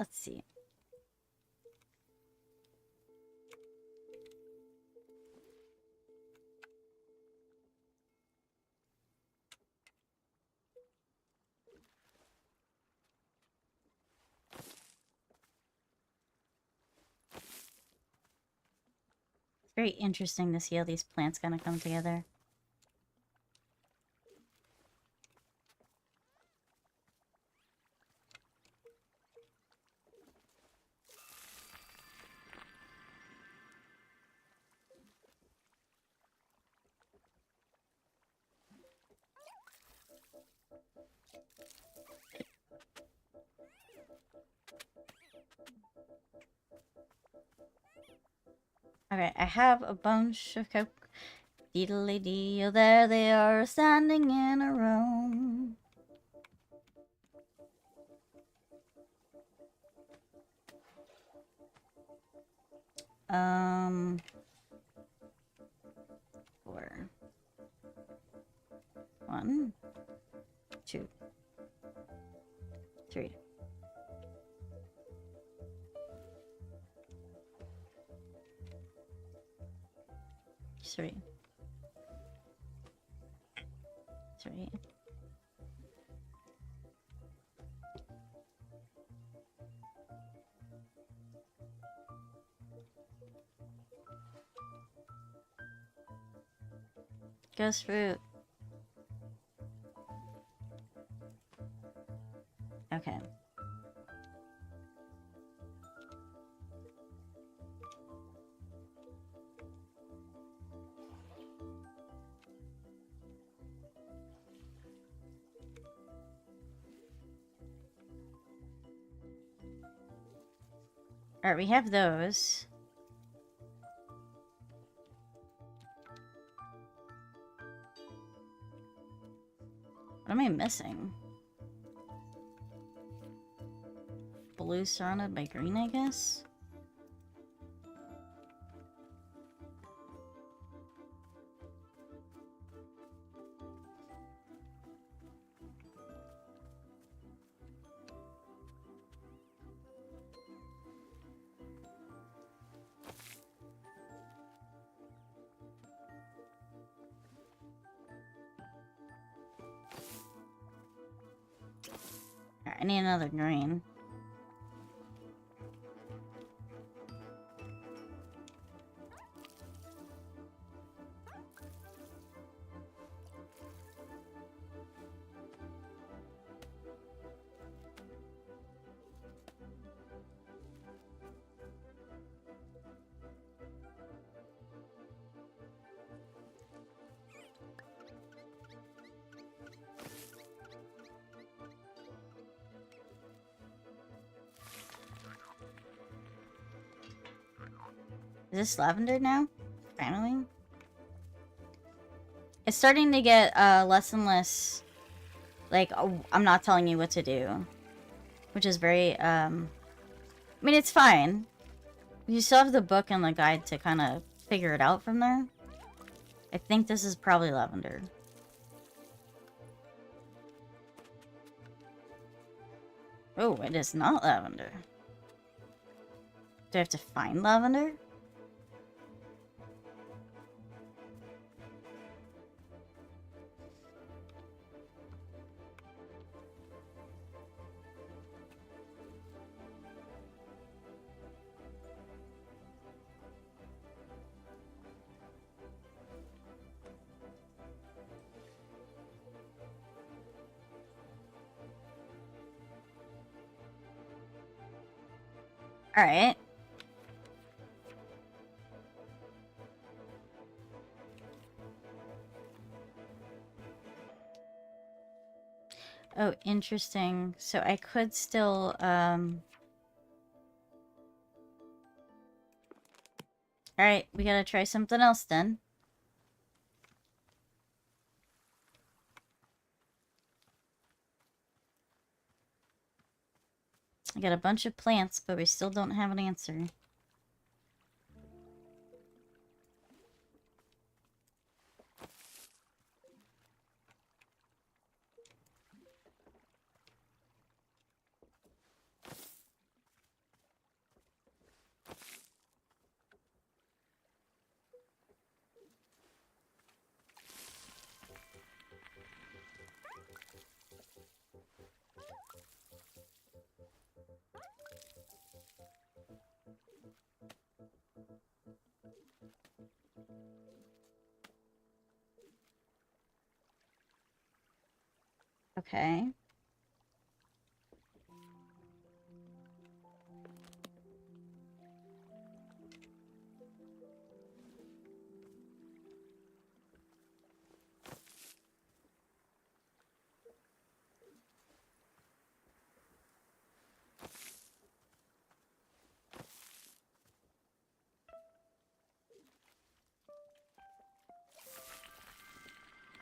[SPEAKER 1] Let's see. It's very interesting to see how these plants kind of come together. Okay, I have a bunch of coke. Diddly-dee, oh, there they are, standing in a row. Four. 1, 2, 3. Three. Ghost fruit. Okay. Alright, we have those. What am I missing? Blue surrounded by green, I guess? Alright, I need another green. Is this lavender now? Finally? It's starting to get less and less like, oh, I'm not telling you what to do. Which is very, I mean, it's fine. You still have the book and the guide to kind of figure it out from there. I think this is probably lavender. Oh, it is not lavender. Do I have to find lavender? Alright. Oh, interesting. So I could still, Alright, we gotta try something else then. I got a bunch of plants, but we still don't have an answer. Okay.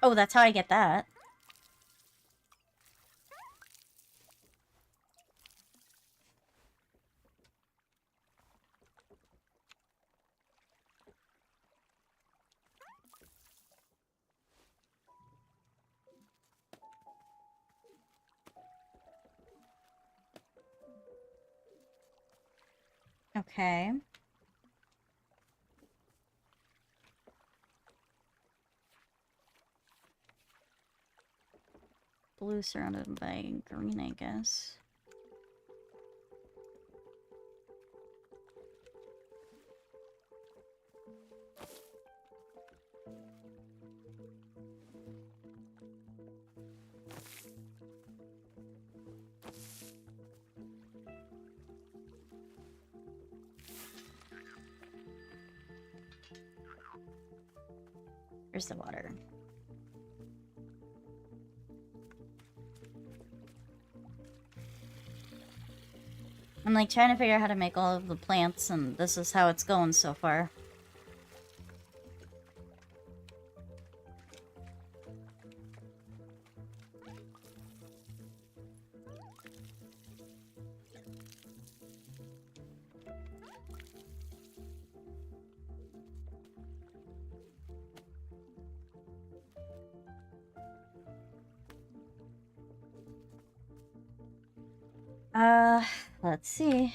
[SPEAKER 1] Oh, that's how I get that. Okay. Blue surrounded by green, I guess. Here's the water. I'm like trying to figure out how to make all of the plants, and this is how it's going so far. Let's see.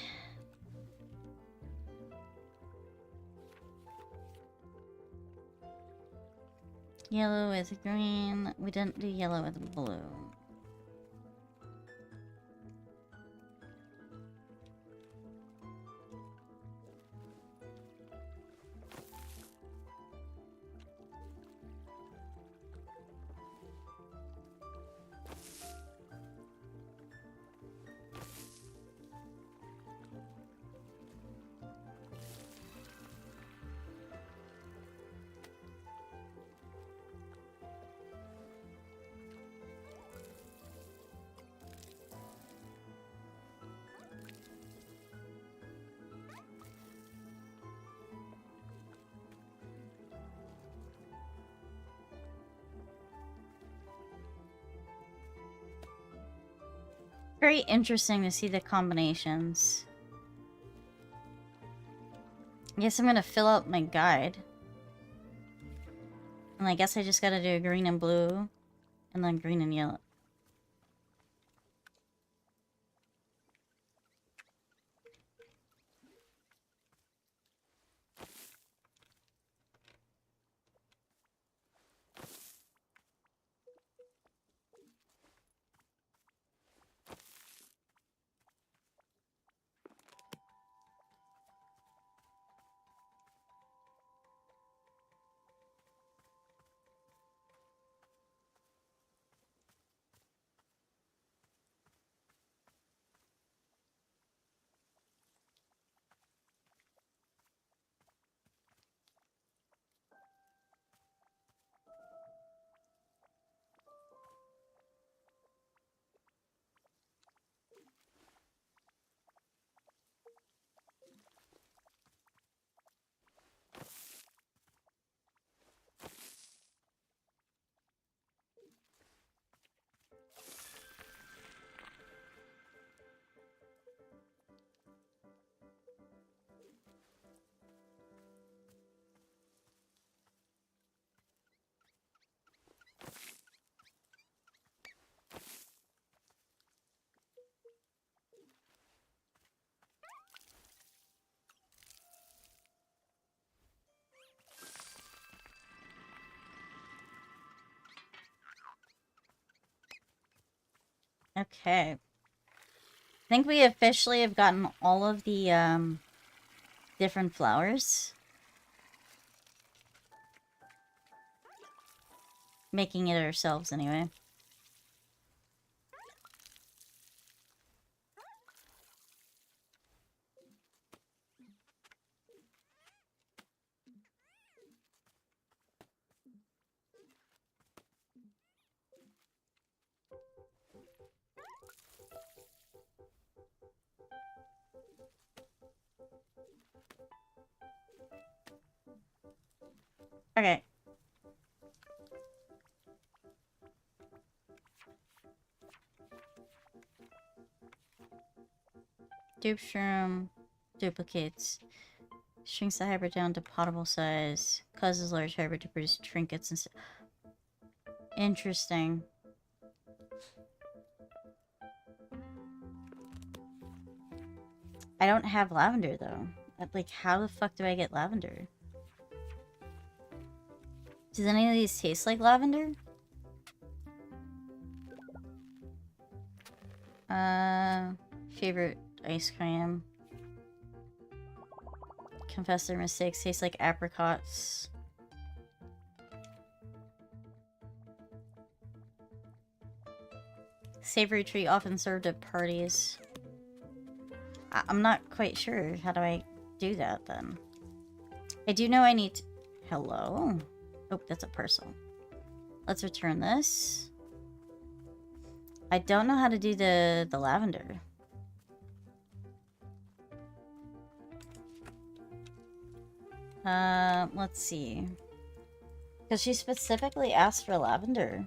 [SPEAKER 1] Yellow with green. We didn't do yellow with blue. Very interesting to see the combinations. I guess I'm gonna fill out my guide. And I guess I just gotta do green and blue, and then green and yellow. Okay. I think we officially have gotten all of the, different flowers. Making it ourselves, anyway. Okay. Dupe shroom duplicates. Shrinks the hybrid down to potable size. Causes large hybrid to produce trinkets and interesting. I don't have lavender, though. Like, how the fuck do I get lavender? Does any of these taste like lavender? Favorite ice cream. Confess their mistakes. Tastes like apricots. Savory treat often served at parties. I'm not quite sure. How do I do that, then? I do know I need to... Hello? Oh, that's a parcel. Let's return this. I don't know how to do the lavender. Let's see. Because she specifically asked for lavender.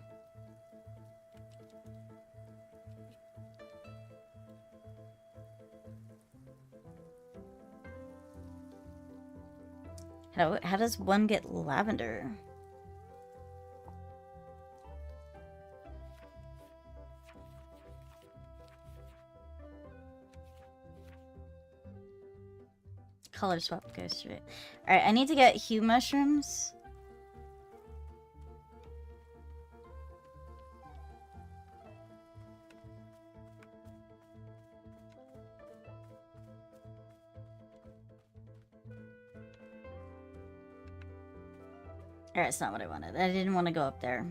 [SPEAKER 1] How does one get lavender? Color swap goes straight. Alright, I need to get hue mushrooms. Alright, it's not what I wanted. I didn't want to go up there.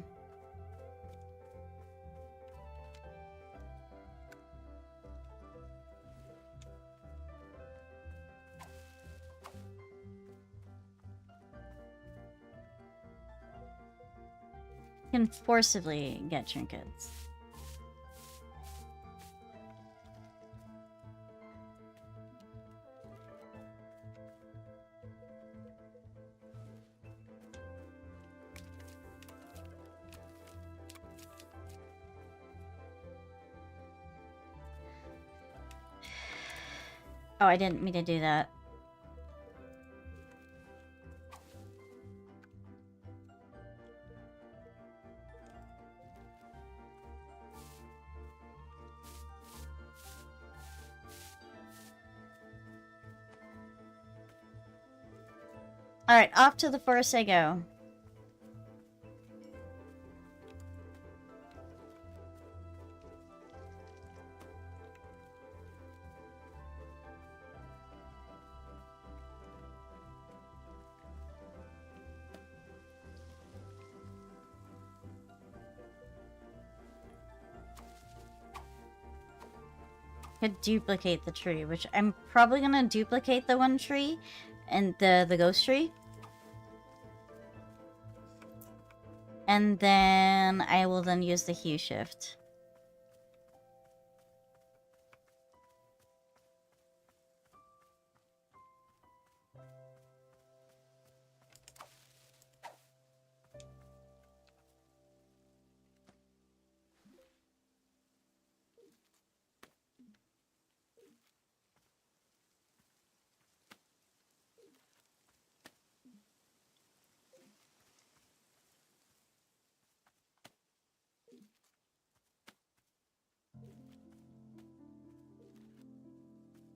[SPEAKER 1] You can forcibly get trinkets. Oh, I didn't mean to do that. Alright, off to the forest I go. Could duplicate the tree, which I'm probably gonna duplicate the one tree and the ghost tree. And then I will then use the hue shift.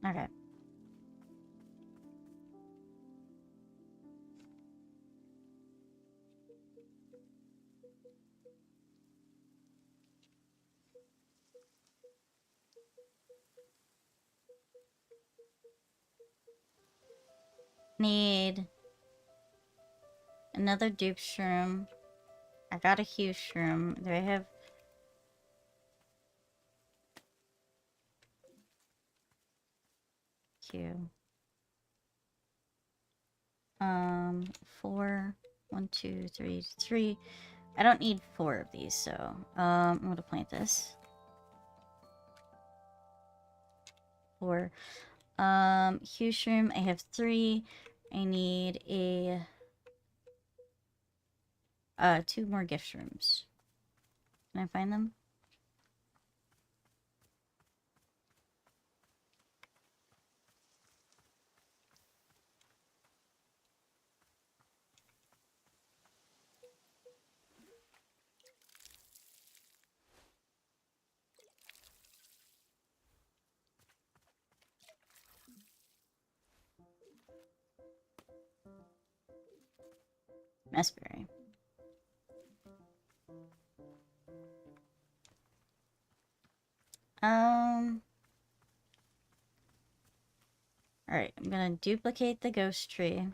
[SPEAKER 1] Okay. Need another dupe shroom. I got a hue shroom. Do I have... Hue. 4. 1, 2, 3, 3. I don't need 4 of these, so I'm gonna plant this. 4. Hue shroom, I have 3. I need a 2 more gift shrooms. Can I find them? Messberry. Alright, I'm gonna duplicate the ghost tree.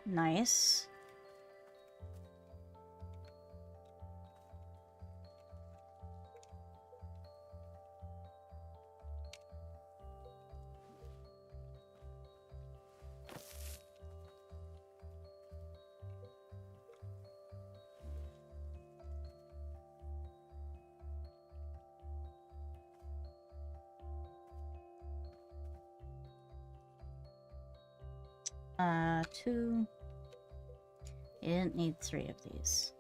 [SPEAKER 1] Nice. Two. You didn't need 3 of these.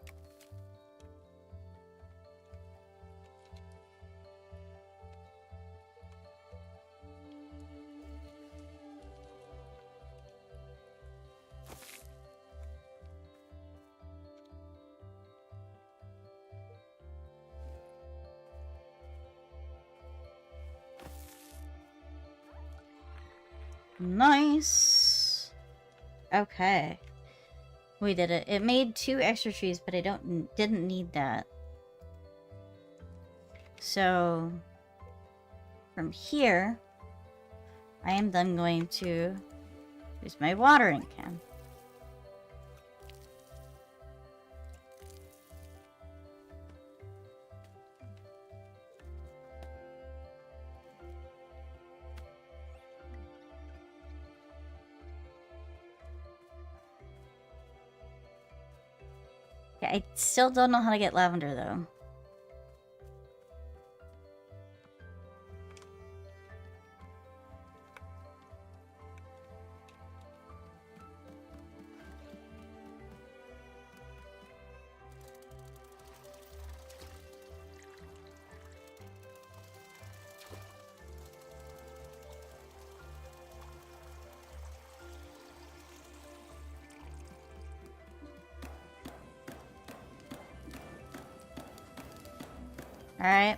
[SPEAKER 1] Nice. Okay. We did it. It made 2 extra trees, but I didn't need that. So from here, I am then going to use my watering can. Yeah, I still don't know how to get lavender though. Alright.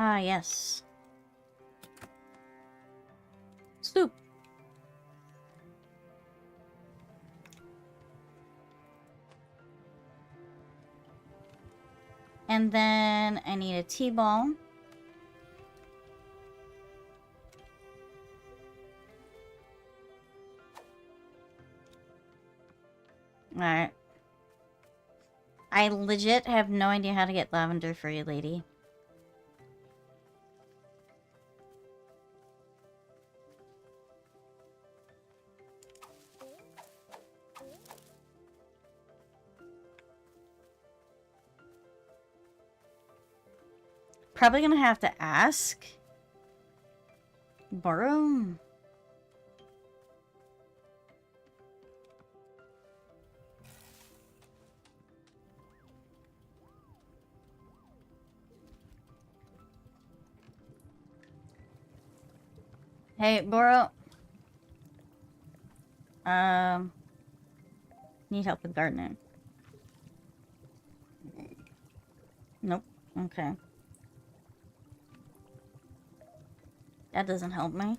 [SPEAKER 1] Ah, yes. Soup. And then I need a T-ball. Alright. I legit have no idea how to get lavender for you, lady. Probably gonna have to ask. Borrow? Hey, Borrow. Need help with gardening. Nope. Okay. That doesn't help me.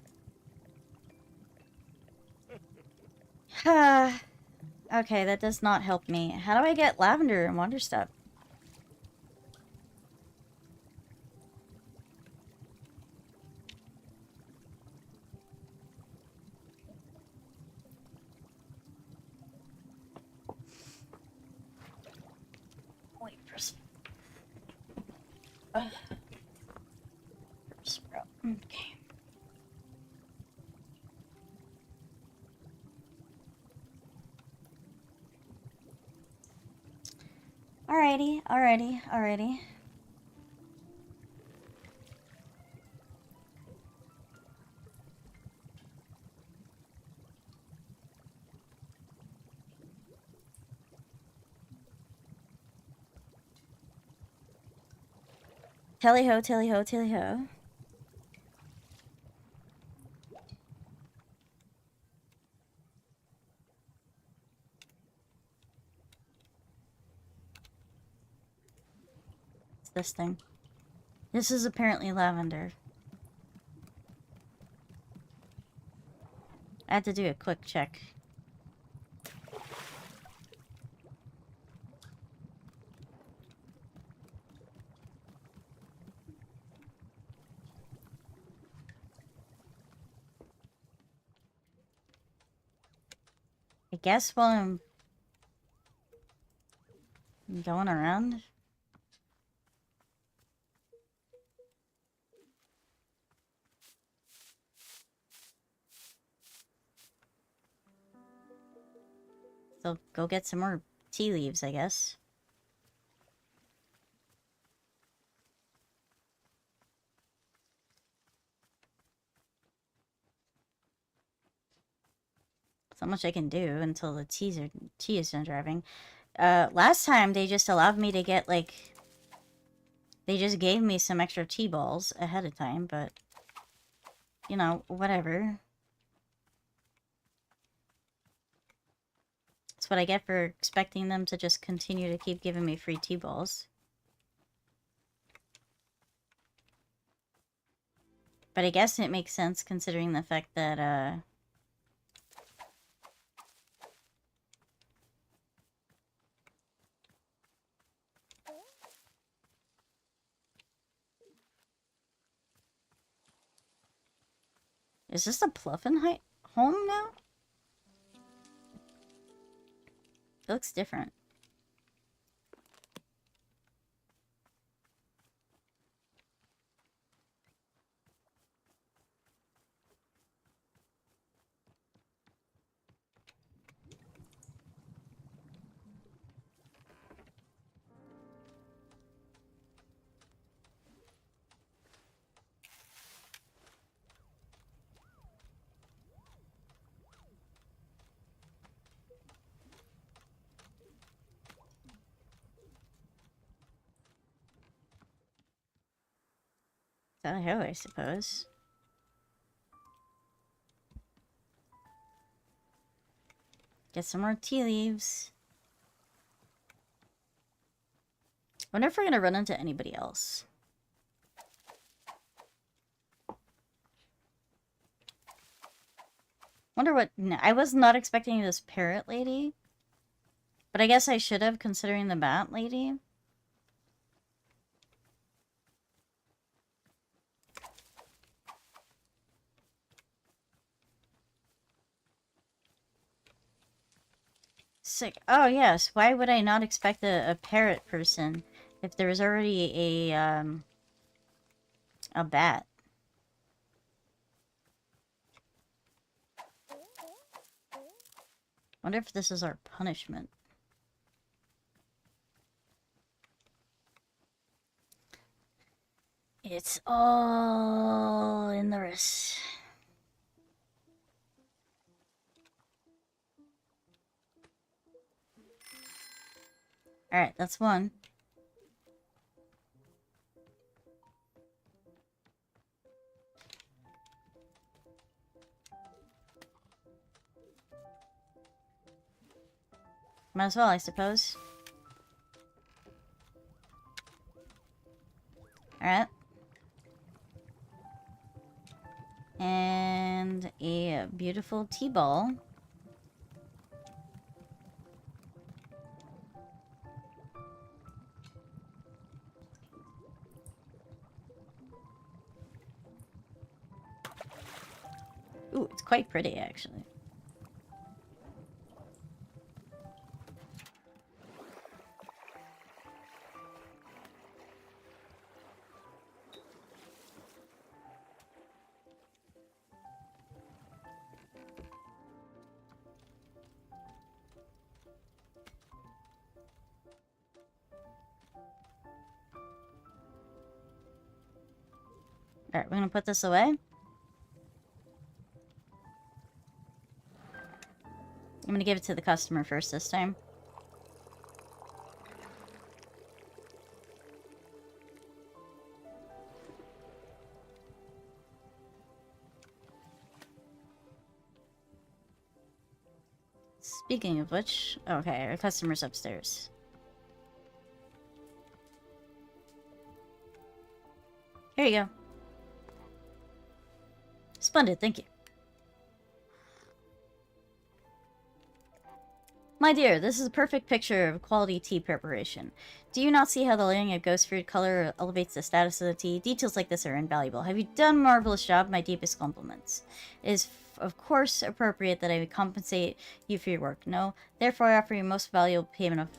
[SPEAKER 1] Okay, that does not help me. How do I get lavender in Wanderstop? Wait for sprout. Okay. Alrighty. Tally ho, tally ho, tally ho. What's this thing? This is apparently lavender. I had to do a quick check. I guess while I'm going around. So go get some more tea leaves, I guess. Not much I can do until the tea is done driving. Last time they just allowed me to get, like, they just gave me some extra tea balls ahead of time, but, you know, whatever. That's what I get for expecting them to just continue to keep giving me free tea balls. But I guess it makes sense considering the fact that, is this a Pluffin home now? It looks different. I suppose. Get some more tea leaves. Wonder if we're gonna run into anybody else. Wonder what... No, I was not expecting this parrot lady. But I guess I should have, considering the bat lady. Sick. Oh, yes. Why would I not expect a parrot person if there was already a bat? Wonder if this is our punishment. It's all in the wrist. Alright, that's one. Might as well, I suppose. Alright. And a beautiful tea ball. Ooh, it's quite pretty, actually. Alright, we're gonna put this away. I'm gonna give it to the customer first this time. Speaking of which, okay, our customer's upstairs. Here you go. Splendid, thank you. My dear, this is a perfect picture of quality tea preparation. Do you not see how the layering of ghost fruit color elevates the status of the tea? Details like this are invaluable. Have you done a marvelous job? My deepest compliments. It is, of course, appropriate that I compensate you for your work. No, therefore I offer you most valuable payment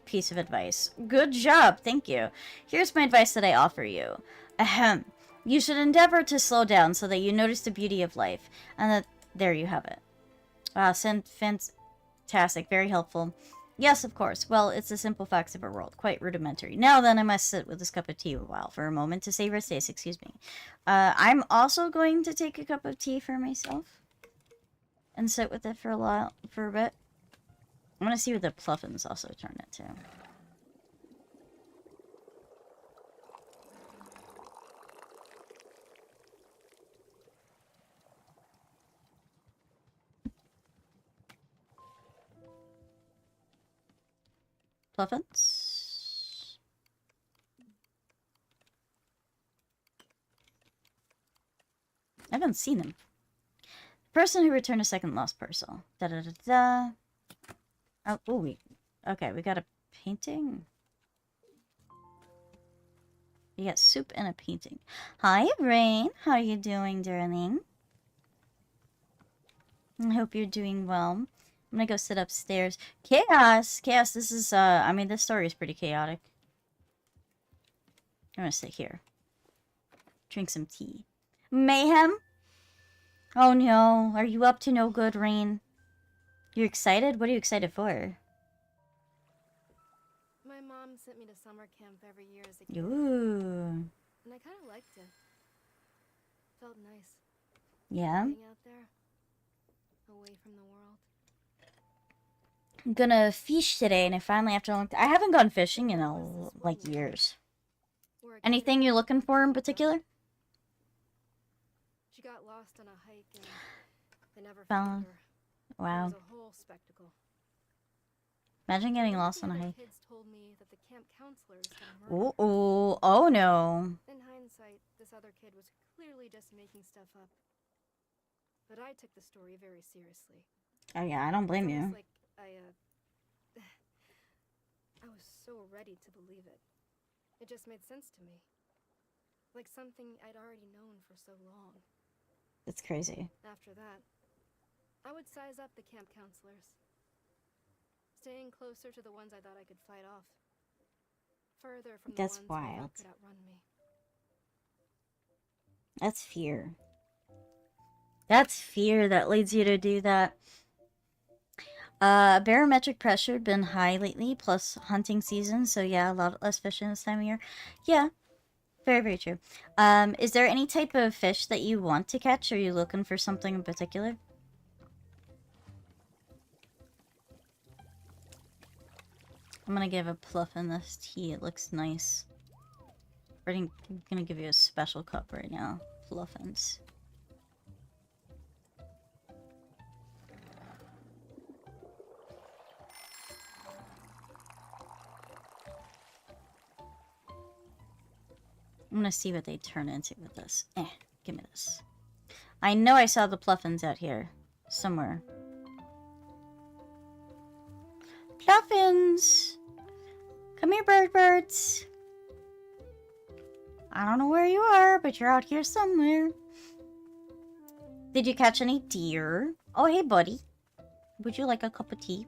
[SPEAKER 1] piece of advice. Good job, thank you. Here's my advice that I offer you. Ahem. You should endeavor to slow down so that you notice the beauty of life. And that, there you have it. Wow, fantastic. Very helpful. Yes, of course. Well, it's the simple facts of our world. Quite rudimentary. Now then, I must sit with this cup of tea a while for a moment to savor its taste. Excuse me. I'm also going to take a cup of tea for myself. And sit with it for a bit. I'm going to see what the pluffins also turn into. Pluffins. I haven't seen them. Person who returned a second lost parcel. Da da da da. Oh, okay, we got a painting. You got soup and a painting. Hi, Rain. How are you doing, darling? I hope you're doing well. I'm gonna go sit upstairs. Chaos! Chaos, this is, I mean, this story is pretty chaotic. I'm gonna sit here. Drink some tea. Mayhem? Oh no, are you up to no good, Rain? You're excited? What are you excited for?
[SPEAKER 3] My mom sent me to summer camp every year as a kid.
[SPEAKER 1] Ooh.
[SPEAKER 3] And I kind of liked it. Felt nice.
[SPEAKER 1] Yeah?
[SPEAKER 3] Being out there. Away from the world.
[SPEAKER 1] I'm gonna fish today, and I finally, after a long time, I haven't gone fishing in, like, years. Anything you're looking for in particular?
[SPEAKER 3] She got lost on a hike and they never
[SPEAKER 1] Found.
[SPEAKER 3] found her.
[SPEAKER 1] Wow.
[SPEAKER 3] It was a whole spectacle.
[SPEAKER 1] Imagine getting lost on a
[SPEAKER 3] The
[SPEAKER 1] hike.
[SPEAKER 3] kids told me that the camp counselors had murdered.
[SPEAKER 1] Ooh, oh no.
[SPEAKER 3] In hindsight, this other kid was clearly just making stuff up. But I took the story very seriously.
[SPEAKER 1] Oh yeah, I don't blame
[SPEAKER 3] It's
[SPEAKER 1] you.
[SPEAKER 3] almost like I was so ready to believe it. It just made sense to me. Like something I'd already known for so long.
[SPEAKER 1] It's crazy.
[SPEAKER 3] After that, I would size up the camp counselors. Staying closer to the ones I thought I could fight off. Further from the
[SPEAKER 1] That's
[SPEAKER 3] ones who I
[SPEAKER 1] wild.
[SPEAKER 3] thought could outrun me.
[SPEAKER 1] That's fear. That's fear that leads you to do that. Barometric pressure been high lately, plus hunting season, so yeah, a lot less fishing this time of year. Yeah, very, very true. Is there any type of fish that you want to catch? Are you looking for something in particular? I'm gonna give a pluffin this tea. It looks nice. I'm gonna give you a special cup right now. Pluffins. I'm gonna see what they turn into with this. Give me this. I know I saw the pluffins out here. Somewhere. Pluffins! Come here, birds. I don't know where you are, but you're out here somewhere. Did you catch any deer? Oh, hey, buddy. Would you like a cup of tea?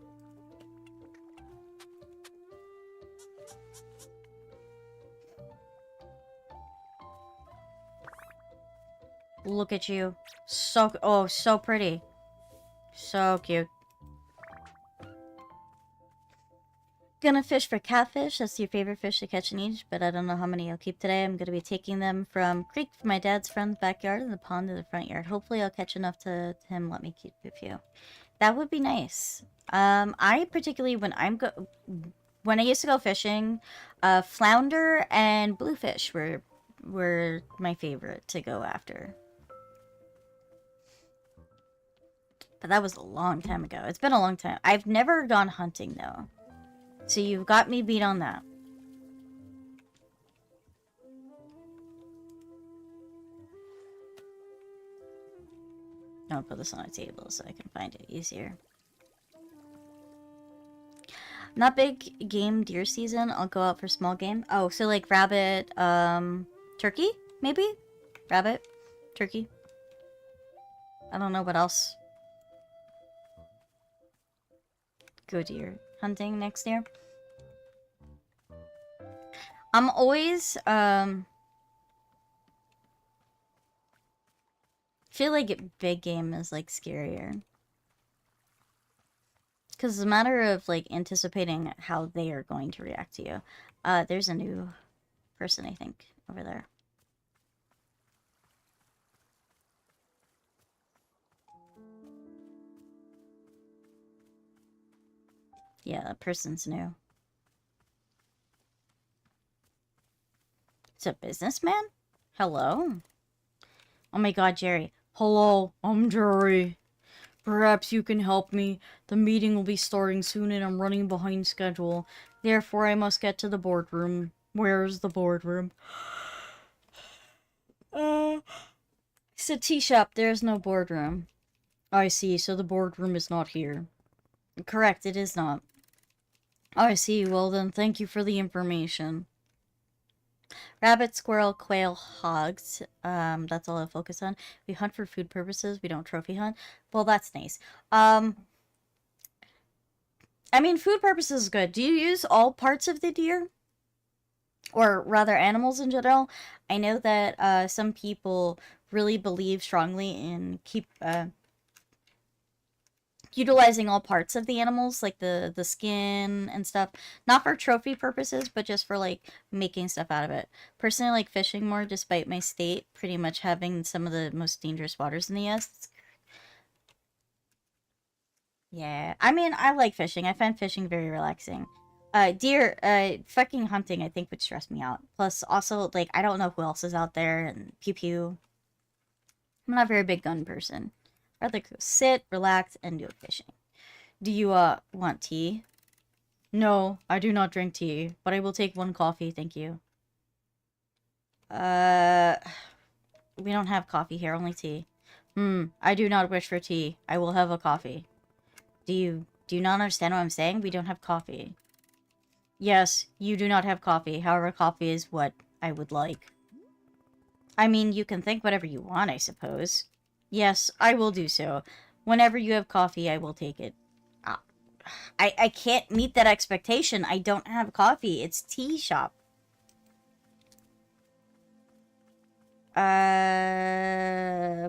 [SPEAKER 1] Look at you. So pretty. So cute. Gonna fish for catfish. That's your favorite fish to catch and eat, but I don't know how many I'll keep today. I'm gonna be taking them from creek from my dad's friend's backyard and the pond to the front yard. Hopefully I'll catch enough to him let me keep a few. That would be nice. I particularly, when I used to go fishing, flounder and bluefish were my favorite to go after. But that was a long time ago. It's been a long time. I've never gone hunting, though. So you've got me beat on that. I'll put this on a table so I can find it easier. Not big game deer season. I'll go out for small game. Oh, so like rabbit, turkey, maybe? Rabbit, turkey. I don't know what else. Go deer hunting next year. I'm always, feel like big game is like scarier. Because it's a matter of like anticipating how they are going to react to you. There's a new person, I think, over there. Yeah, that person's new. It's a businessman? Hello? Oh my god, Jerry. Hello, I'm Jerry. Perhaps you can help me. The meeting will be starting soon and I'm running behind schedule. Therefore, I must get to the boardroom. Where's the boardroom? It's a tea shop. There's no boardroom. I see, so the boardroom is not here. Correct, it is not. I see, well then, thank you for the information. Rabbit, squirrel, quail, hogs. That's all I focus on. We hunt for food purposes. We don't trophy hunt. Well, that's nice. I mean, food purposes is good. Do you use all parts of the deer? Or rather, animals in general? I know that some people really believe strongly in utilizing all parts of the animals, like the skin and stuff, not for trophy purposes, but just for like making stuff out of it. Personally, I like fishing more, despite my state pretty much having some of the most dangerous waters in the US. Yeah, I mean, I like fishing. I find fishing very relaxing. Deer, fucking hunting, I think would stress me out. Plus, also, like, I don't know who else is out there, and pew pew. I'm not a very big gun person. I'd rather go sit, relax, and do fishing. Do you, want tea? No, I do not drink tea, but I will take one coffee, thank you. We don't have coffee here, only tea. I do not wish for tea. I will have a coffee. Do you not understand what I'm saying? We don't have coffee. Yes, you do not have coffee. However, coffee is what I would like. I mean, you can think whatever you want, I suppose. Yes, I will do so. Whenever you have coffee, I will take it. I can't meet that expectation. I don't have coffee. It's tea shop.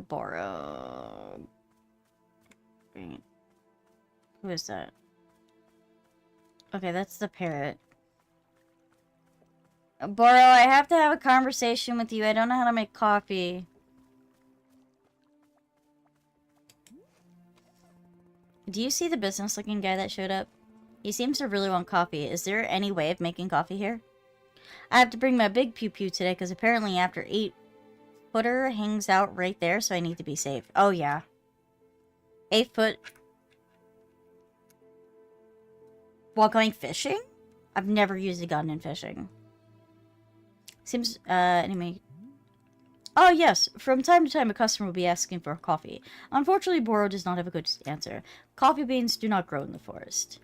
[SPEAKER 1] Borrow. Who is that? Okay, that's the parrot. Borrow, I have to have a conversation with you. I don't know how to make coffee. Do you see the business-looking guy that showed up? He seems to really want coffee. Is there any way of making coffee here? I have to bring my big pew-pew today because apparently after 8-footer hangs out right there, so I need to be safe. Oh, yeah. 8-foot... While going fishing? I've never used a gun in fishing. Seems, anyway... Oh, yes. From time to time, a customer will be asking for coffee. Unfortunately, Boro does not have a good answer. Coffee beans do not grow in the forest.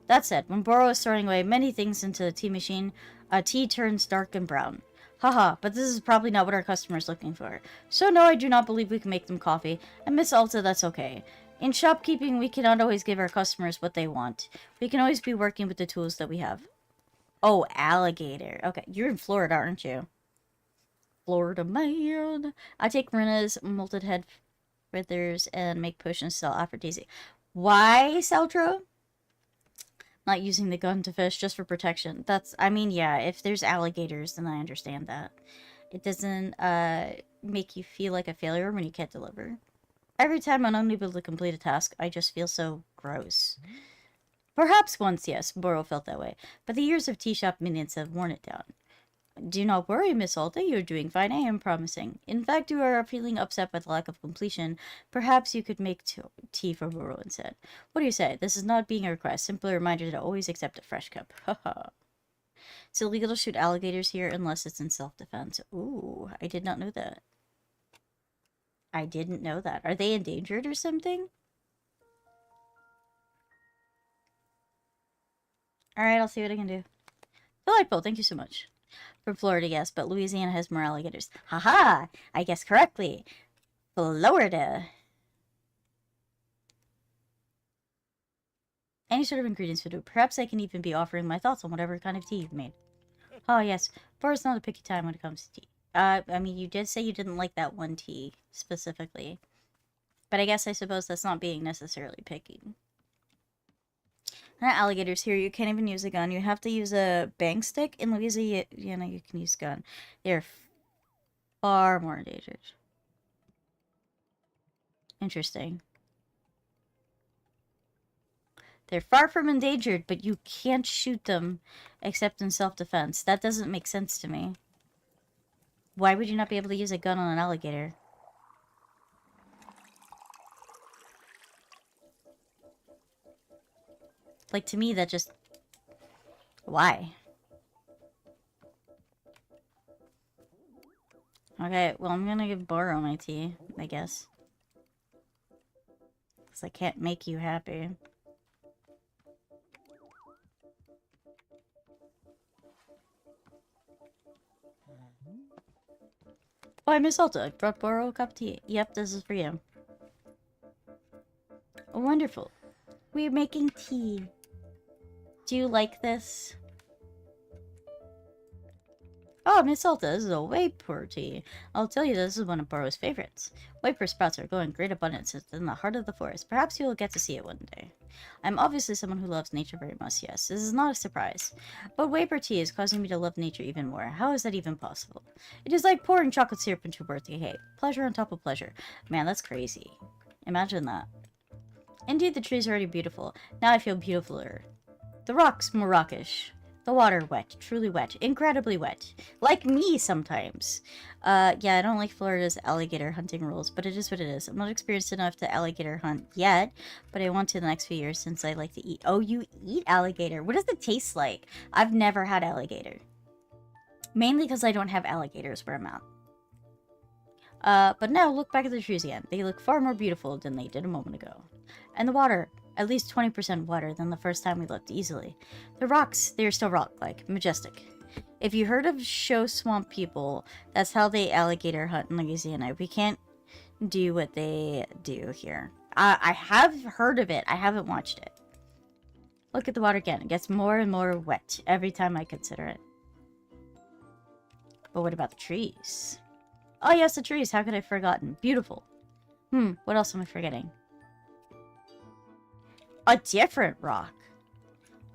[SPEAKER 1] That said, when Boro is throwing away many things into the tea machine, tea turns dark and brown. Haha, but this is probably not what our customer is looking for. So no, I do not believe we can make them coffee. And Miss Alta, that's okay. In shopkeeping, we cannot always give our customers what they want. We can always be working with the tools that we have. Oh, alligator. Okay, you're in Florida, aren't you? Florida man. I take Marina's molted head withers and make potions to sell aphrodisiac. Why, Saltro? Not using the gun to fish just for protection. That's, I mean, yeah, if there's alligators, then I understand that. It doesn't, make you feel like a failure when you can't deliver. Every time I'm unable to complete a task, I just feel so gross. Perhaps once, yes, Boro felt that way, but the years of tea shop minions have worn it down. Do not worry, Miss Alta. You're doing fine. I am promising. In fact, you are feeling upset by the lack of completion. Perhaps you could make tea for Burrow instead. What do you say? This is not being a request. Simply a reminder to always accept a fresh cup. Haha. It's illegal to shoot alligators here unless it's in self-defense. Ooh, I did not know that. I didn't know that. Are they endangered or something? Alright, I'll see what I can do. Delightful, thank you so much. From Florida, yes, but Louisiana has more alligators. Haha! I guessed correctly. Florida. Any sort of ingredients would do. Perhaps I can even be offering my thoughts on whatever kind of tea you've made. Oh, yes. Burrow's not a picky time when it comes to tea. I mean, you did say you didn't like that one tea, specifically. But I suppose that's not being necessarily picky. Not alligators here. You can't even use a gun. You have to use a bang stick. In Louisiana, you can use gun. They're far more endangered. Interesting. They're far from endangered, but you can't shoot them except in self-defense. That doesn't make sense to me. Why would you not be able to use a gun on an alligator? Like, to me, that just... Why? Okay, well, I'm gonna borrow my tea, I guess. Because I can't make you happy. Oh, I Miss Alta. I brought borrow a cup of tea. Yep, this is for you. Oh, wonderful. We're making tea. Do you like this? Oh, Miss Alta, this is a Waper tea. I'll tell you, this is one of Burrow's favorites. Waper sprouts are growing great abundance in the heart of the forest. Perhaps you will get to see it one day. I'm obviously someone who loves nature very much, yes. This is not a surprise. But Waper tea is causing me to love nature even more. How is that even possible? It is like pouring chocolate syrup into a birthday cake. Pleasure on top of pleasure. Man, that's crazy. Imagine that. Indeed, the trees are already beautiful. Now I feel beautifuler. The rocks more rockish. The water wet. Truly wet. Incredibly wet. Like me sometimes. Yeah, I don't like Florida's alligator hunting rules, but it is what it is. I'm not experienced enough to alligator hunt yet, but I want to the next few years since I like to eat. Oh, you eat alligator. What does it taste like? I've never had alligator. Mainly because I don't have alligators where I'm at. But now, look back at the trees again. They look far more beautiful than they did a moment ago. And the water, at least 20% wetter than the first time we looked, easily. The rocks, they are still rock-like, majestic. If you heard of show swamp people, that's how they alligator hunt in Louisiana. We can't do what they do here. I have heard of it. I haven't watched it. Look at the water again. It gets more and more wet every time I consider it. But what about the trees? Oh yes, the trees. How could I have forgotten? Beautiful. What else am I forgetting? A different rock.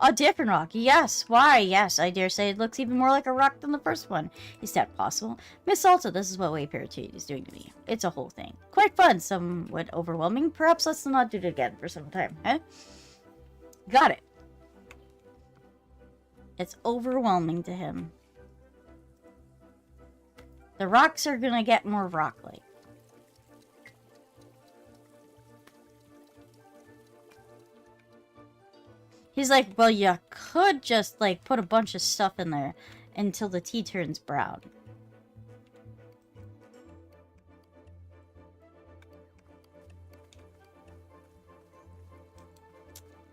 [SPEAKER 1] A different rock. Yes. Why? Yes, I dare say it looks even more like a rock than the first one. Is that possible? Miss Alta, this is what Waper tea is doing to me. It's a whole thing. Quite fun. Somewhat overwhelming. Perhaps let's not do it again for some time, huh? Got it. It's overwhelming to him. The rocks are gonna get more rock-like. He's like, well, you could just, like, put a bunch of stuff in there until the tea turns brown.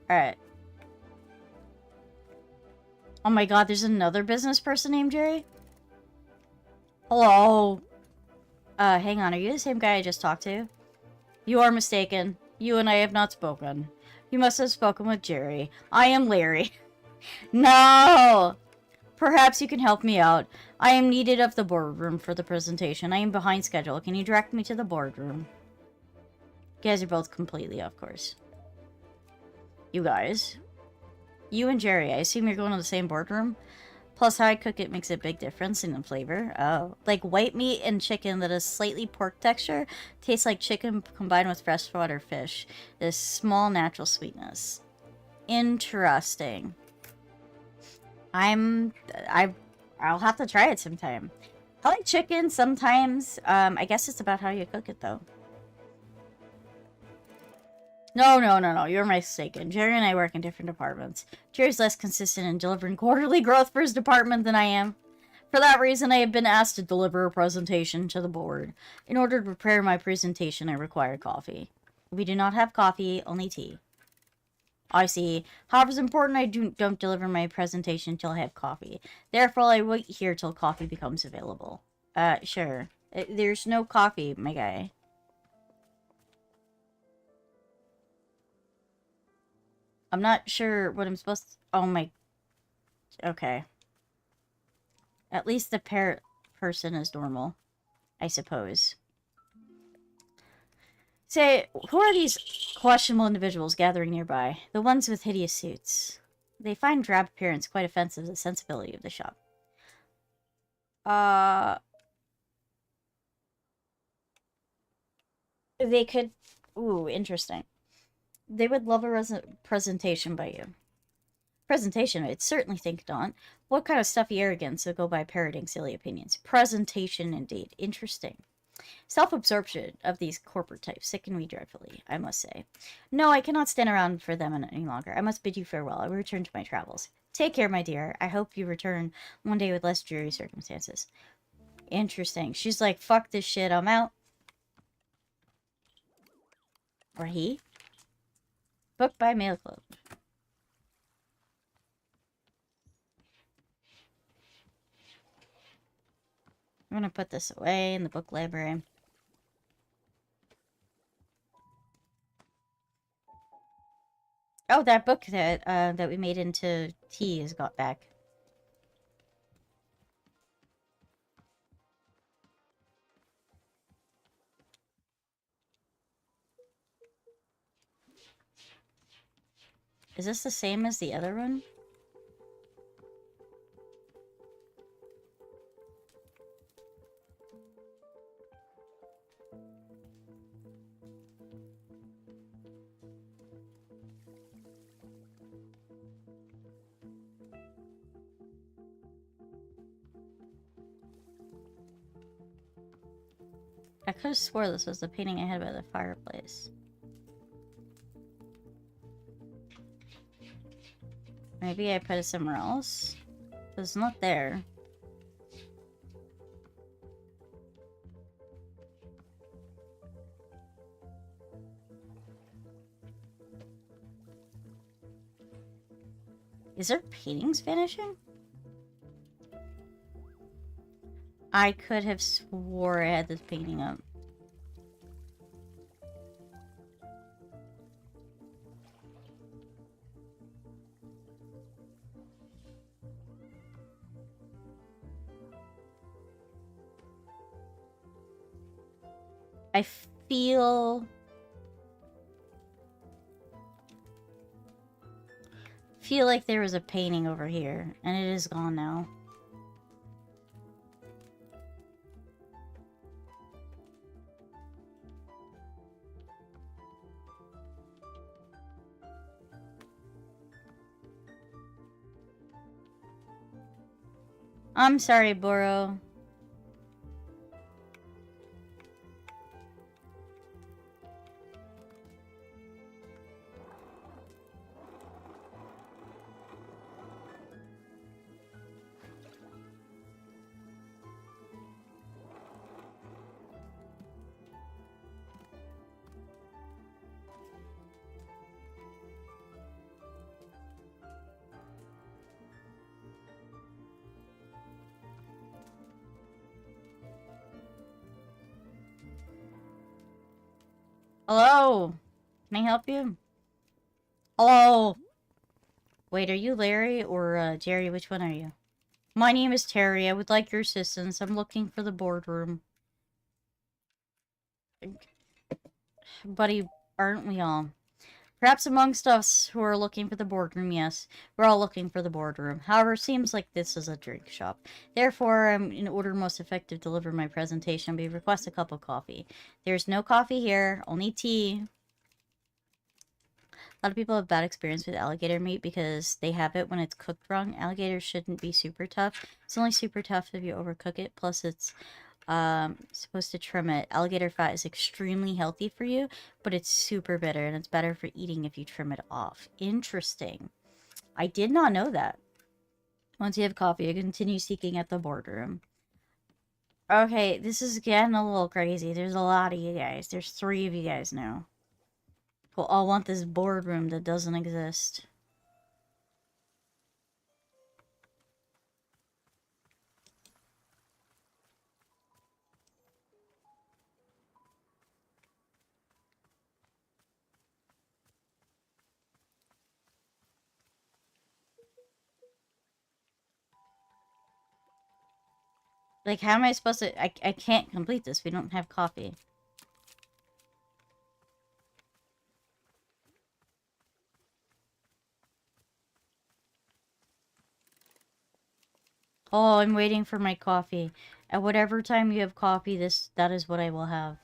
[SPEAKER 1] Alright. Oh my god, there's another business person named Jerry? Hello? Hang on, are you the same guy I just talked to? You are mistaken. You and I have not spoken. You must have spoken with Jerry. I am Larry. No! Perhaps you can help me out. I am needed of the boardroom for the presentation. I am behind schedule. Can you direct me to the boardroom? You guys are both completely off course. You guys. You and Jerry, I assume you're going to the same boardroom? Plus, how I cook it makes a big difference in the flavor. Oh. Like white meat and chicken that has slightly pork texture tastes like chicken combined with freshwater fish. This small natural sweetness. Interesting. I I'll have to try it sometime. I like chicken sometimes. I guess it's about how you cook it, though. No, no, no, no. You're mistaken. Jerry and I work in different departments. Jerry's less consistent in delivering quarterly growth for his department than I am. For that reason, I have been asked to deliver a presentation to the board. In order to prepare my presentation, I require coffee. We do not have coffee, only tea. I see. However, it's important I don't deliver my presentation until I have coffee. Therefore, I wait here till coffee becomes available. Sure. There's no coffee, my guy. I'm not sure what I'm supposed to... Oh my... Okay. At least the person is normal, I suppose. Say, who are these questionable individuals gathering nearby? The ones with hideous suits. They find drab appearance quite offensive to the sensibility of the shop. They could... Ooh, interesting. They would love a presentation by you. Presentation, I'd certainly think not. What kind of stuffy arrogance would go by parroting silly opinions? Presentation, indeed. Interesting. Self-absorption of these corporate types sicken me dreadfully, I must say. No, I cannot stand around for them any longer. I must bid you farewell. I will return to my travels. Take care, my dear. I hope you return one day with less dreary circumstances. Interesting. She's like, fuck this shit, I'm out. Or he? Book by Mail Club. I'm gonna put this away in the book library. Oh, that book that we made into tea has got back. Is this the same as the other one? I could have swore this was the painting I had by the fireplace. Maybe I put it somewhere else? It's not there. Is there paintings vanishing? I could have swore I had this painting up. I feel like there was a painting over here, and it is gone now. I'm sorry, Boro. Hello? Can I help you? Hello? Wait, are you Larry or Jerry? Which one are you? My name is Terry. I would like your assistance. I'm looking for the boardroom. Buddy, aren't we all? Perhaps amongst us who are looking for the boardroom, yes. We're all looking for the boardroom. However, it seems like this is a drink shop. Therefore, in order most effective to deliver my presentation, we request a cup of coffee. There's no coffee here, only tea. A lot of people have bad experience with alligator meat because they have it when it's cooked wrong. Alligator shouldn't be super tough. It's only super tough if you overcook it. Plus, it's supposed to trim it. Alligator fat is extremely healthy for you, but it's super bitter, and it's better for eating if you trim it off. Interesting. I did not know that. Once you have coffee, you continue seeking at the boardroom. Okay, this is getting a little crazy. There's a lot of you guys. There's 3 of you guys now. Who all want this boardroom that doesn't exist. Like, how am I supposed to... I can't complete this. We don't have coffee. Oh, I'm waiting for my coffee. At whatever time you have coffee, that is what I will have.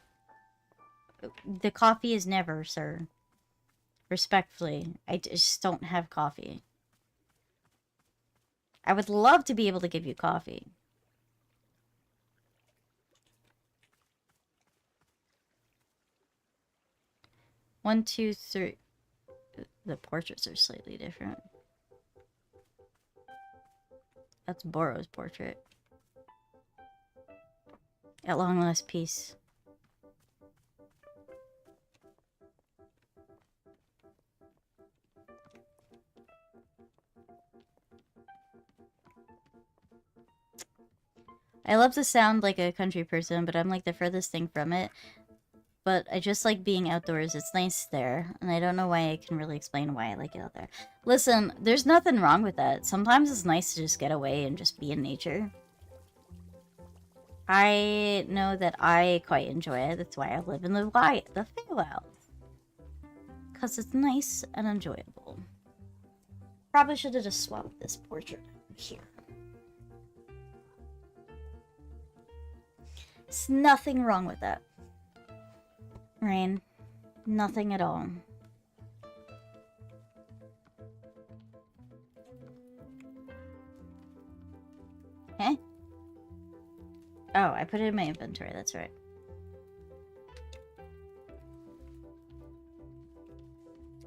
[SPEAKER 1] The coffee is never, sir. Respectfully, I just don't have coffee. I would love to be able to give you coffee. One, two, three. The portraits are slightly different. That's Boro's portrait. At long last, peace. I love to sound like a country person, but I'm like the furthest thing from it. But I just like being outdoors. It's nice there. And I don't know why I can really explain why I like it out there. Listen, there's nothing wrong with that. Sometimes it's nice to just get away and just be in nature. I know that I quite enjoy it. That's why I live in the Feywild. Because it's nice and enjoyable. Probably should have just swapped this portrait here. There's nothing wrong with that. Rain. Nothing at all. Eh? Oh, I put it in my inventory, that's right.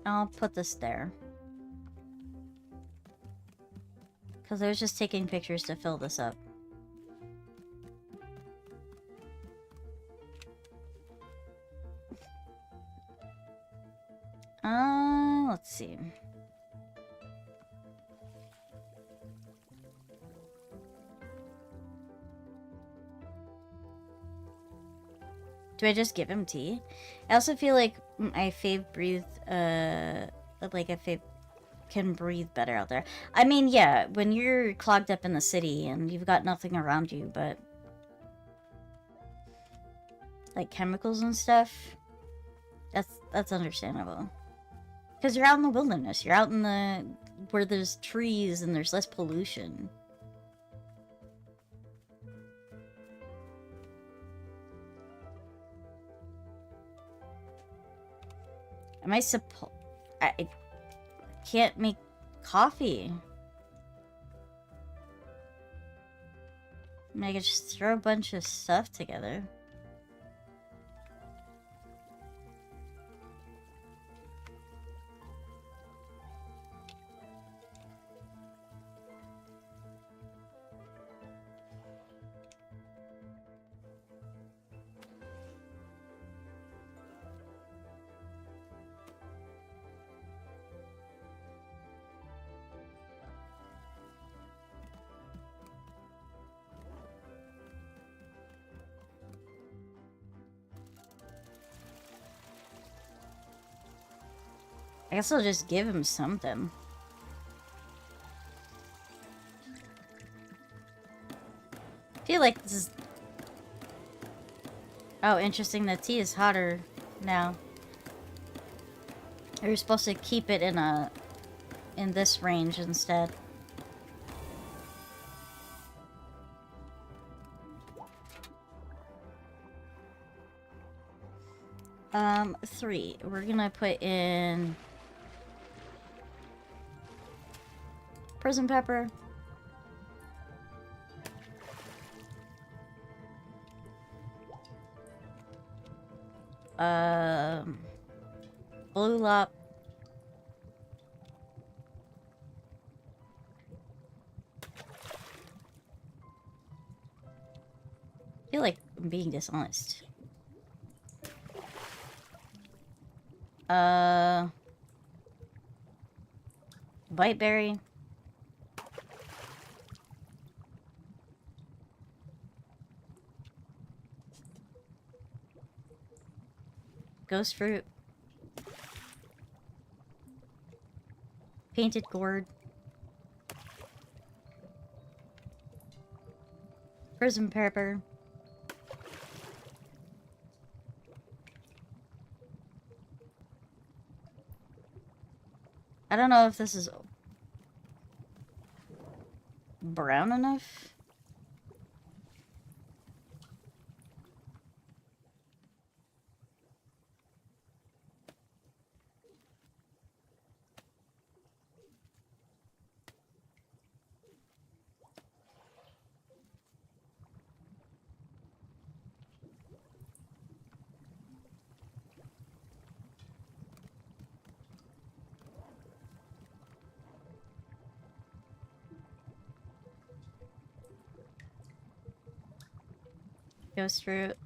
[SPEAKER 1] I'll put this there. Because I was just taking pictures to fill this up. Let's see. Do I just give him tea? I also feel like I can breathe better out there. I mean, yeah, when you're clogged up in the city and you've got nothing around you but like chemicals and stuff, that's understandable. Because you're out in the wilderness. You're out in where there's trees and there's less pollution. Am I supposed... I can't make coffee. I mean, I could just throw a bunch of stuff together. I guess I'll just give him something. I feel like this is... Oh, interesting. The tea is hotter now. You're supposed to keep it in this range instead. Three. We're gonna put in Prison pepper. Blue lop. I feel like I'm being dishonest. Whiteberry. Ghost fruit. Painted gourd. Prison pepper. I don't know if this is brown enough. Ghost fruit.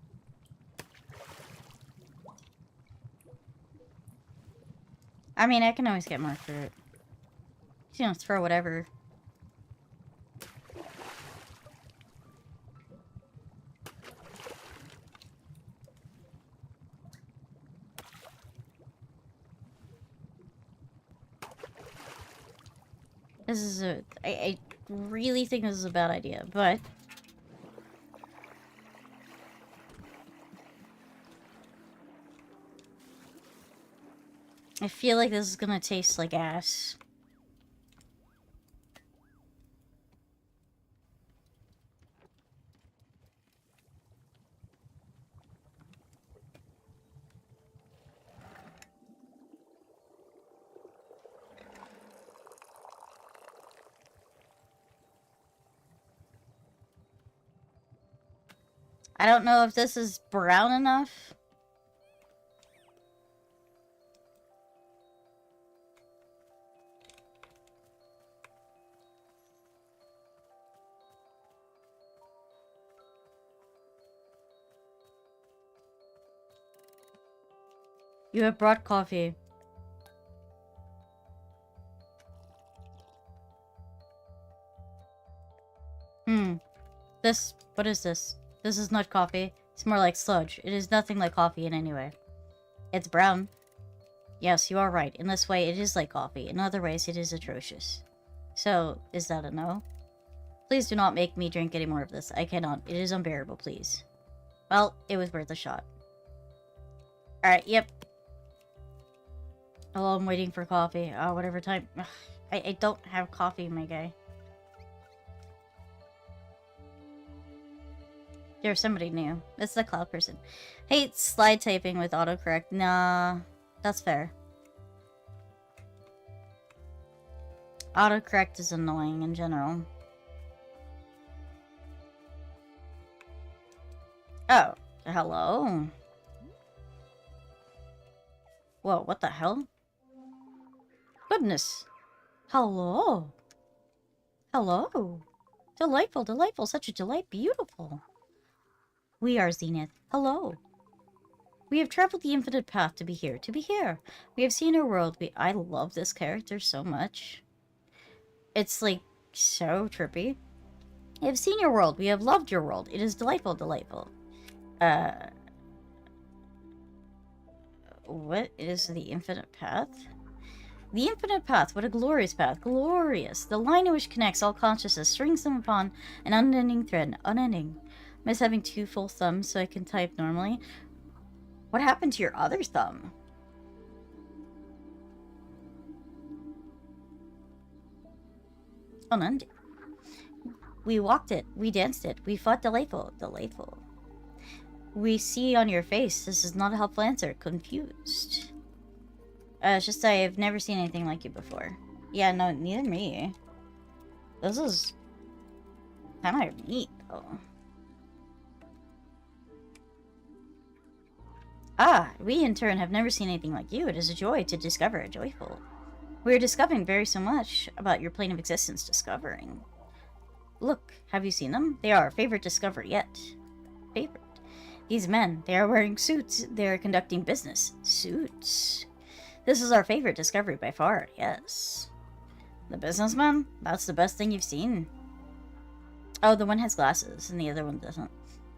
[SPEAKER 1] I mean, I can always get more fruit. You know, throw whatever. This is I really think this is a bad idea, but I feel like this is gonna taste like ass. I don't know if this is brown enough. You have brought coffee. What is this? This is not coffee. It's more like sludge. It is nothing like coffee in any way. It's brown. Yes, you are right. In this way, it is like coffee. In other ways, it is atrocious. So, is that a no? Please do not make me drink any more of this. I cannot. It is unbearable, please. Well, it was worth a shot. Alright, yep. Oh, I'm waiting for coffee. Oh, whatever time. Ugh, I don't have coffee, my guy. There's somebody new. It's the cloud person. Hate slide typing with autocorrect. Nah, that's fair. Autocorrect is annoying in general. Oh, hello. Whoa, what the hell? Goodness. Hello. Hello. Delightful, delightful. Such a delight. Beautiful. We are Zenith. Hello. We have traveled the infinite path to be here. To be here. We have seen our world. I love this character so much. It's like so trippy. We have seen your world. We have loved your world. It is delightful, delightful. What is the infinite path? The infinite path, what a glorious path. Glorious. The line which connects all consciousness, strings them upon an unending thread. Unending. Miss having two full thumbs so I can type normally. What happened to your other thumb? Unending. We walked it. We danced it. We fought delightful. Delightful. We see on your face. This is not a helpful answer. Confused. It's just I have never seen anything like you before. Yeah, no, neither me. This is kind of neat, though. Ah, we in turn have never seen anything like you. It is a joy to discover a joyful. We are discovering very so much about your plane of existence discovering. Look, have you seen them? They are our favorite discovery yet. Favorite. These men, they are wearing suits. They are conducting business. Suits. This is our favorite discovery by far, yes. The businessman? That's the best thing you've seen. Oh, the one has glasses and the other one doesn't.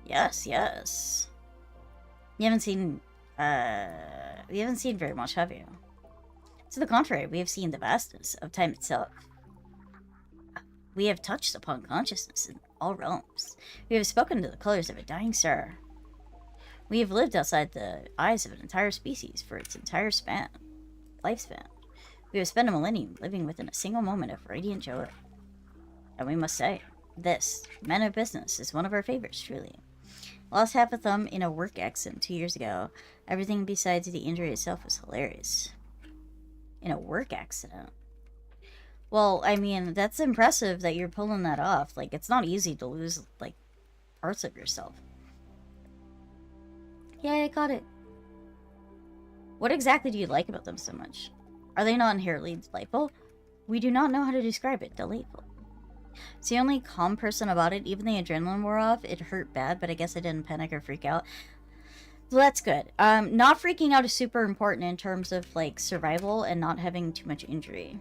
[SPEAKER 1] Yes, yes. You haven't seen very much, have you? To the contrary, we have seen the vastness of time itself. We have touched upon consciousness in all realms. We have spoken to the colors of a dying star. We have lived outside the eyes of an entire species for its entire lifespan. We have spent a millennium living within a single moment of radiant joy. And we must say, this, men of business, is one of our favorites, truly. Lost half a thumb in a work accident 2 years ago. Everything besides the injury itself was hilarious. In a work accident? Well, I mean, that's impressive that you're pulling that off. Like, it's not easy to lose, like, parts of yourself. Yeah, I got it. What exactly do you like about them so much? Are they not inherently delightful? We do not know how to describe it. Delightful. It's the only calm person about it. Even the adrenaline wore off. It hurt bad, but I guess I didn't panic or freak out. So that's good. Not freaking out is super important in terms of, like, survival and not having too much injury.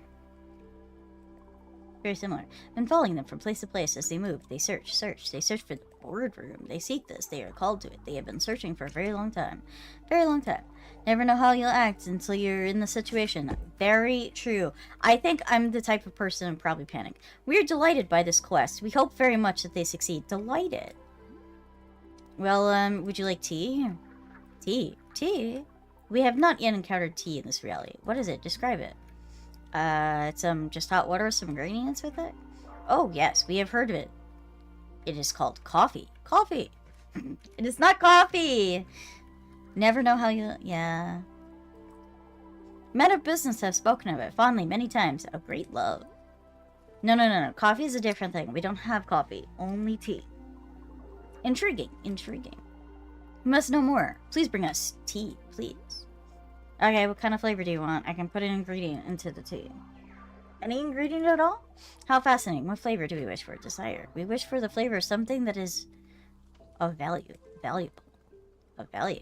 [SPEAKER 1] Very similar. Been following them from place to place as they move. They search. They search for the boardroom. They seek this. They are called to it. They have been searching for a very long time. Very long time. Never know how you'll act until you're in the situation. Very true. I think I'm the type of person who probably panic. We're delighted by this quest. We hope very much that they succeed. Delighted. Well, would you like tea? Tea? We have not yet encountered tea in this reality. What is it? Describe it. It's just hot water with some ingredients with it? Oh, yes, we have heard of it. It is called coffee. Coffee! It is not coffee! Never know how you... Yeah. Men of business have spoken of it fondly many times. A great love. No. Coffee is a different thing. We don't have coffee. Only tea. Intriguing. We must know more. Please bring us tea, please. Okay, what kind of flavor do you want? I can put an ingredient into the tea. Any ingredient at all? How fascinating. What flavor do we wish for? Desire. We wish for the flavor of something that is of value. Valuable. Of value.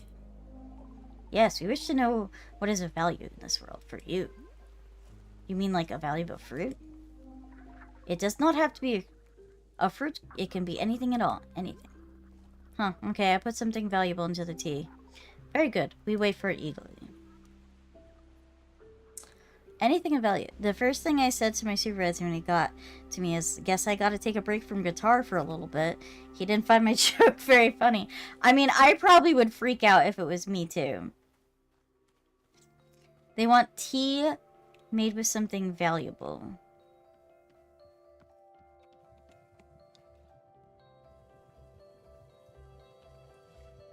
[SPEAKER 1] Yes, we wish to know what is of value in this world for you. You mean like a valuable fruit? It does not have to be a fruit. It can be anything at all. Anything. Huh, okay, I put something valuable into the tea. Very good. We wait for it eagerly. Anything of value. The first thing I said to my supervisor when he got to me is, guess I gotta take a break from guitar for a little bit. He didn't find my joke very funny. I mean, I probably would freak out if it was me too. They want tea made with something valuable.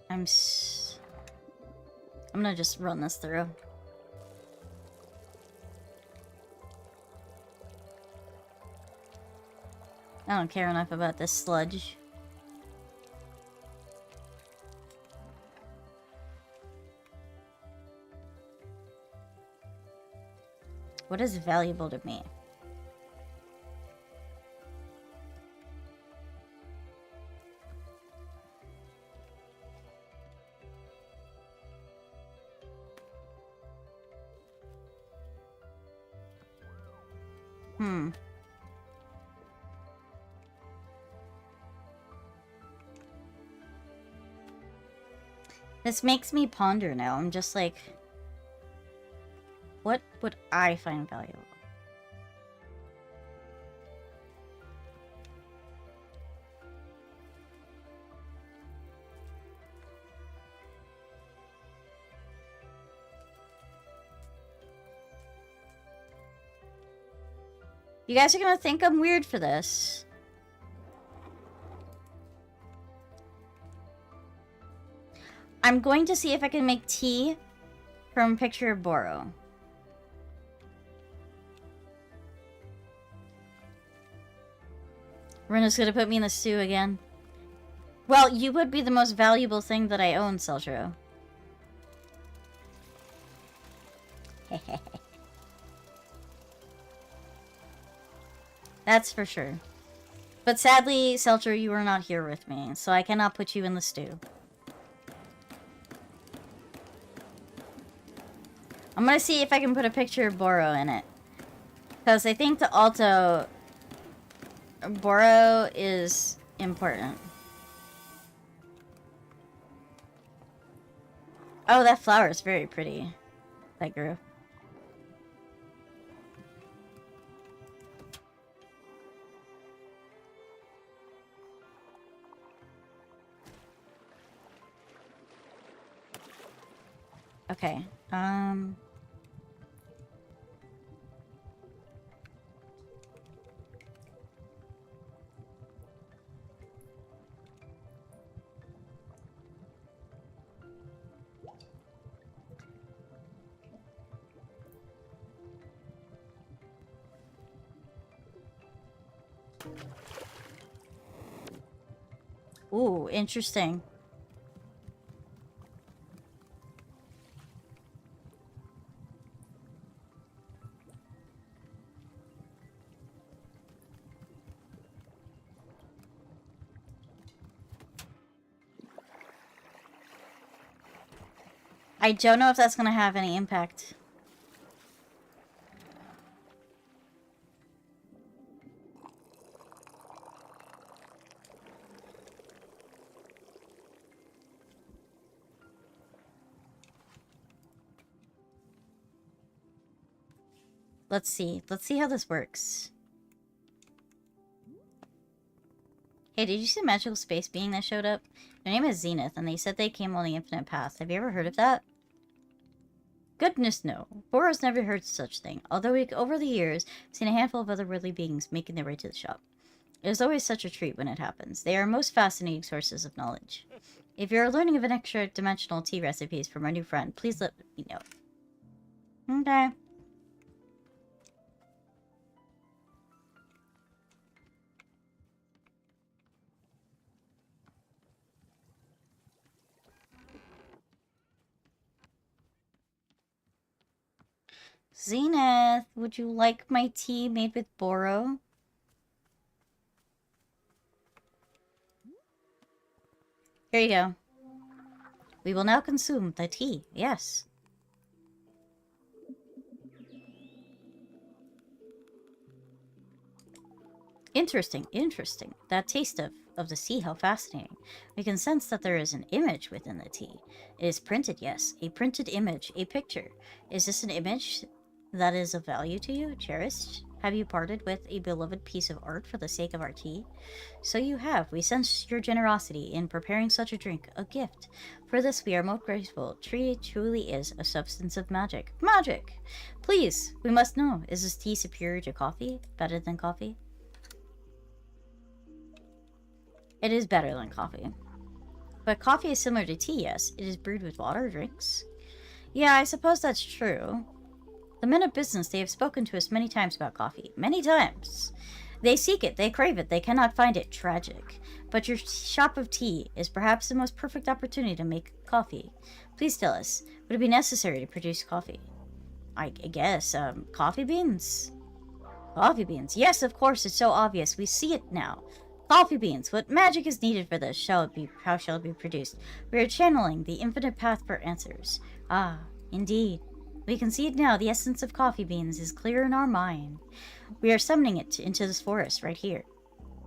[SPEAKER 1] I'm gonna just run this through. I don't care enough about this sludge. What is valuable to me? This makes me ponder now. I'm just like, what would I find valuable? You guys are gonna think I'm weird for this. I'm going to see if I can make tea from Picture of Rena's gonna put me in the stew again. Well, you would be the most valuable thing that I own, Seltro. That's for sure. But sadly, Seltro, you are not here with me, so I cannot put you in the stew. I'm gonna see if I can put a picture of Boro in it. Because I think the Alto... Boro is important. Oh, that flower is very pretty. That grew. Okay, ooh, interesting. I don't know if that's gonna have any impact. Let's see. Let's see how this works. Hey, did you see the magical space being that showed up? Their name is Zenith, and they said they came on the Infinite Path. Have you ever heard of that? Goodness, no. Boro's never heard such thing, although over the years, I've seen a handful of otherworldly beings making their way to the shop. It is always such a treat when it happens. They are most fascinating sources of knowledge. If you're learning of an extra-dimensional tea recipes from our new friend, please let me know. Okay. Zenith, would you like my tea made with Boro? Here you go. We will now consume the tea, yes. Interesting, interesting. That taste of the sea, how fascinating. We can sense that there is an image within the tea. It is printed, yes. A printed image, a picture. Is this an image that is of value to you, cherished? Have you parted with a beloved piece of art for the sake of our tea? So you have. We sense your generosity in preparing such a drink, a gift. For this we are most grateful. Tea truly is a substance of magic. Magic! Please, we must know, is this tea superior to coffee? Better than coffee? It is better than coffee. But coffee is similar to tea, yes. It is brewed with water, drinks. Yeah, I suppose that's true. The men of business, they have spoken to us many times about coffee. Many times. They seek it, they crave it, they cannot find it. Tragic. But your shop of tea is perhaps the most perfect opportunity to make coffee. Please tell us, would it be necessary to produce coffee? I guess, coffee beans? Coffee beans. Yes, of course, it's so obvious. We see it now. Coffee beans. What magic is needed for this? How shall it be produced? We are channeling the infinite path for answers. Ah, indeed. We can see it now. The essence of coffee beans is clear in our mind. We are summoning it into this forest right here.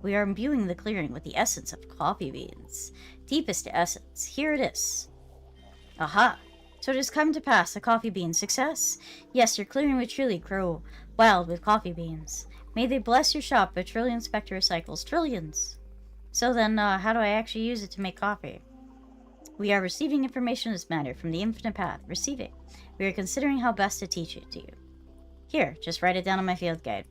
[SPEAKER 1] We are imbuing the clearing with the essence of coffee beans. Deepest essence. Here it is. Aha! So it has come to pass, a coffee bean success. Yes, your clearing would truly grow wild with coffee beans. May they bless your shop, a trillion spectre recycles. Trillions! So then, how do I actually use it to make coffee? We are receiving information in this matter from the infinite path. Receiving. We are considering how best to teach it to you. Here, just write it down on my field guide.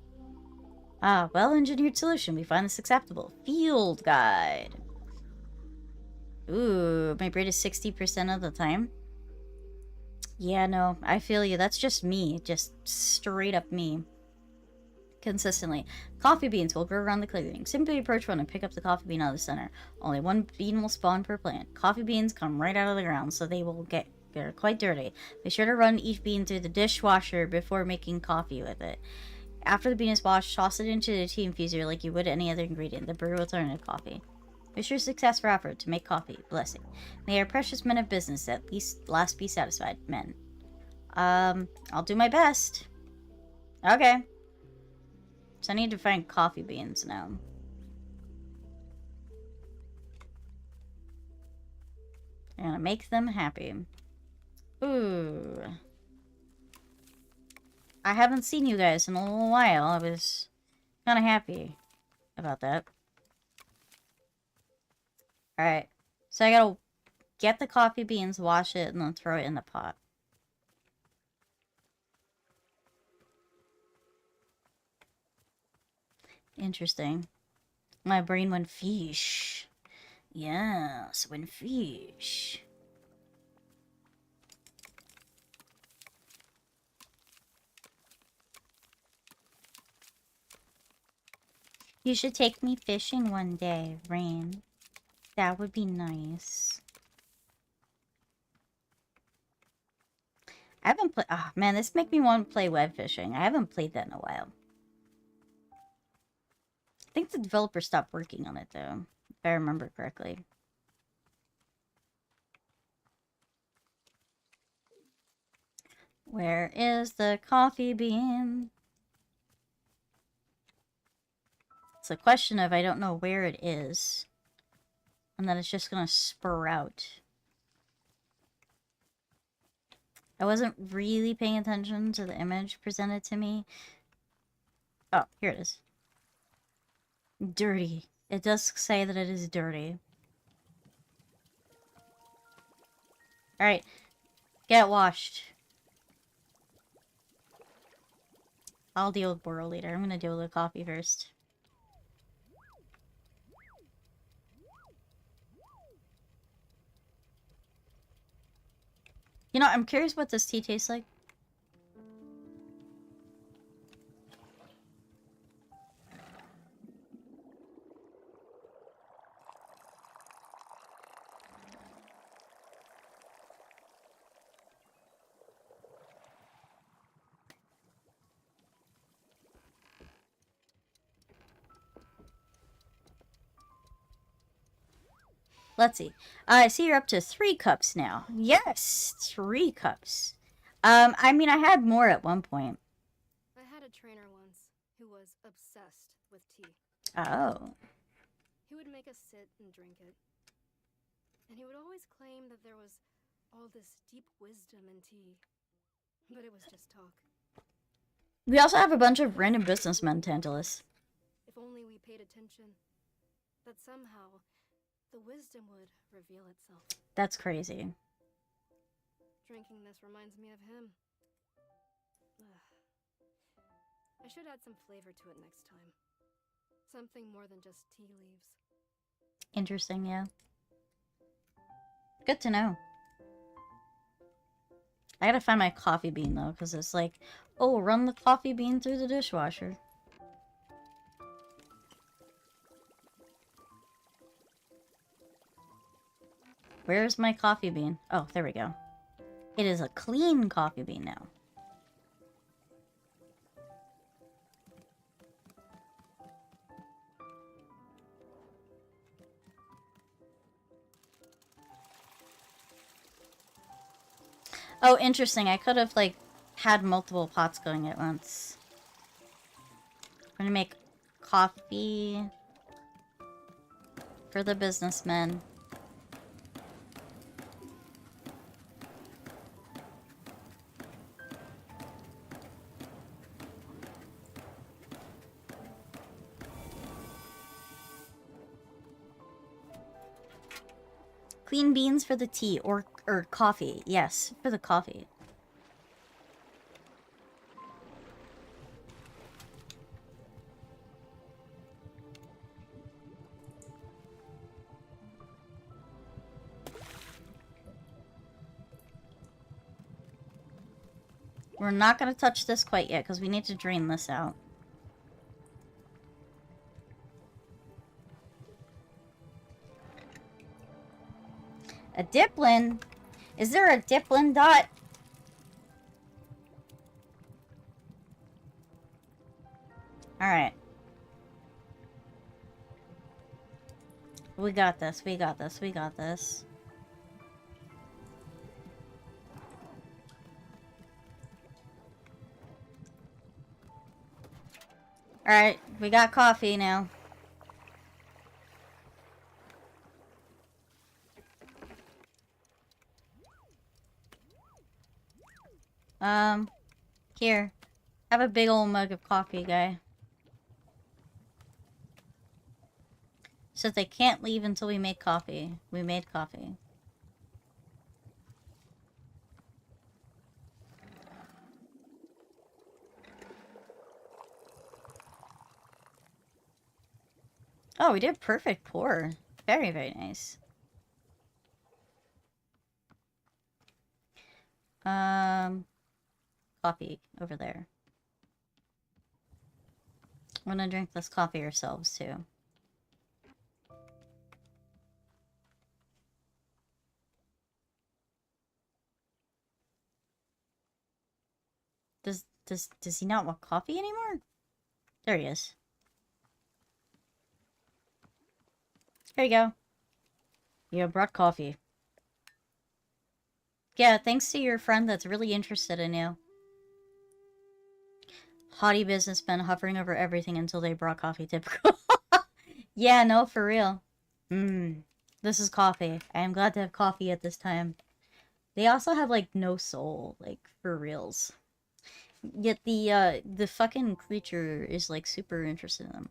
[SPEAKER 1] Ah, well-engineered solution. We find this acceptable. Field guide. Ooh, my braid is 60% of the time. Yeah, no, I feel you. That's just me. Just straight up me. consistently. Coffee beans will grow around the clearing. Simply approach one and pick up the coffee bean out of the center. Only one bean will spawn per plant. Coffee beans come right out of the ground, so they're quite dirty. Be sure to run each bean through the dishwasher before making coffee with it. After the bean is washed, toss it into the tea infuser like you would any other ingredient. The brew will turn into coffee. Wish your success for effort to make coffee. Blessing. May our precious men of business at least last be satisfied. Men. I'll do my best. Okay. So I need to find coffee beans now. I'm gonna make them happy. Ooh. I haven't seen you guys in a little while. I was kind of happy about that. Alright. So I gotta get the coffee beans, wash it, and then throw it in the pot. Interesting. My brain went fish. Yes, went fish. You should take me fishing one day, Rain. That would be nice. I haven't played... Oh, man, this make me want to play web fishing. I haven't played that in a while. I think the developer stopped working on it, though. If I remember correctly. Where is the coffee bean? It's a question of I don't know where it is. And then it's just gonna sprout. I wasn't really paying attention to the image presented to me. Oh, here it is. Dirty. It does say that it is dirty. Alright. Get washed. I'll deal with Boral later. I'm gonna deal with the coffee first. You know, I'm curious what this tea tastes like. Let's see. I see you're up to 3 cups now. Yes, 3 cups. I mean, I had more at one point.
[SPEAKER 3] I had a trainer once who was obsessed with tea.
[SPEAKER 1] Oh.
[SPEAKER 3] He would make us sit and drink it. And he would always claim that there was all this deep wisdom in tea. But it was just talk.
[SPEAKER 1] We also have a bunch of random businessmen, Tantalus.
[SPEAKER 3] If only we paid attention, that somehow the wisdom would reveal itself.
[SPEAKER 1] That's crazy.
[SPEAKER 3] Drinking this reminds me of him. Ugh. I should add some flavor to it next time. Something more than just tea leaves.
[SPEAKER 1] Interesting, yeah. Good to know. I gotta find my coffee bean, though, because it's like, oh, run the coffee bean through the dishwasher. Where's my coffee bean? Oh, there we go. It is a clean coffee bean now. Oh, interesting. I could have, like, had multiple pots going at once. I'm gonna make coffee for the businessmen. Clean beans for the tea, or coffee. Yes, for the coffee. We're not going to touch this quite yet, because we need to drain this out. A Diplin? Is there a Diplin dot? Alright. We got this, we got this, we got this. Alright, we got coffee now. Here. Have a big old mug of coffee, guy. So they can't leave until we make coffee. We made coffee. Oh, we did perfect pour. Very, very nice. Coffee over there. We're gonna drink this coffee ourselves, too. Does he not want coffee anymore? There he is. There you go. You brought coffee. Yeah, thanks to your friend that's really interested in you. Haughty businessmen hovering over everything until they brought coffee. Typical. Yeah, no, for real. This is coffee. I am glad to have coffee at this time. They also have, like, no soul. Like, for reals. Yet the fucking creature is, like, super interested in them.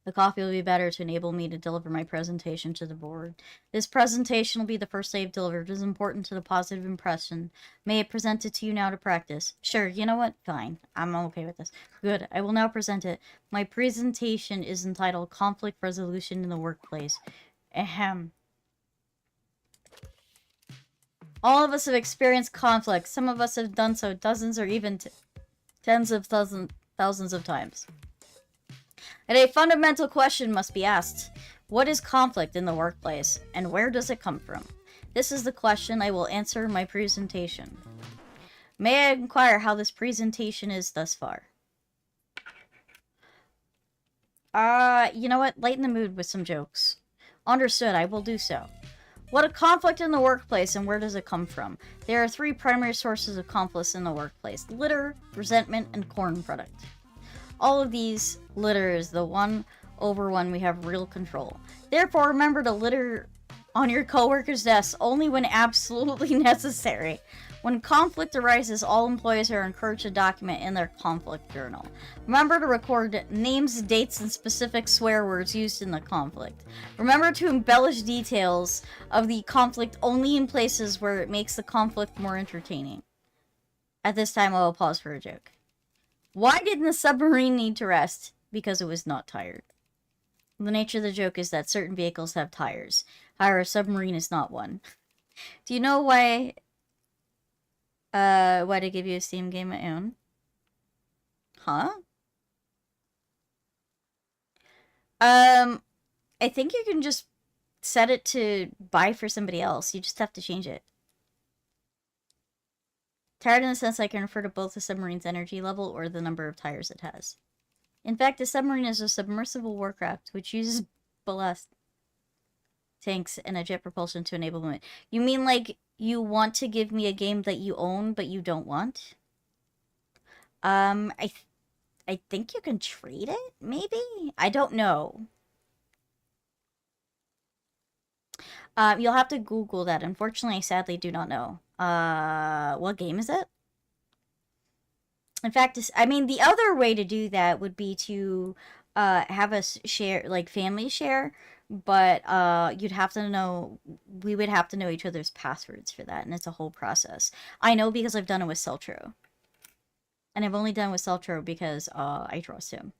[SPEAKER 1] The coffee will be better to enable me to deliver my presentation to the board. This presentation will be the first I have delivered. It is important to the positive impression. May I present it to you now to practice? Sure, you know what? Fine. I'm okay with this. Good. I will now present it. My presentation is entitled Conflict Resolution in the Workplace. Ahem. All of us have experienced conflict. Some of us have done so dozens or even tens of thousands of times. And a fundamental question must be asked. What is conflict in the workplace, and where does it come from? This is the question I will answer in my presentation. May I inquire how this presentation is thus far? You know what? Lighten the mood with some jokes. Understood, I will do so. What a conflict in the workplace, and where does it come from? There are three primary sources of conflicts in the workplace: litter, resentment, and corn product. All of these litter is the one over one we have real control. Therefore, remember to litter on your coworker's desk only when absolutely necessary. When conflict arises, all employees are encouraged to document in their conflict journal. Remember to record names, dates, and specific swear words used in the conflict. Remember to embellish details of the conflict only in places where it makes the conflict more entertaining. At this time, I will pause for a joke. Why didn't the submarine need to rest? Because it was not tired. The nature of the joke is that certain vehicles have tires. However, a submarine is not one. Do you know why to give you a Steam game I own? Huh? I think you can just set it to buy for somebody else. You just have to change it. Tired in the sense I can refer to both the submarine's energy level or the number of tires it has. In fact, a submarine is a submersible warcraft which uses ballast tanks and a jet propulsion to enable movement. You mean like you want to give me a game that you own but you don't want? I think you can trade it, maybe? I don't know. You'll have to Google that. Unfortunately, I sadly do not know. What game is it? In fact, I mean, the other way to do that would be to have us share, like, family share, but you'd have to know, we would have to know each other's passwords for that, and it's a whole process. I know because I've done it with Celtro. And I've only done it with Celtro because I trust him.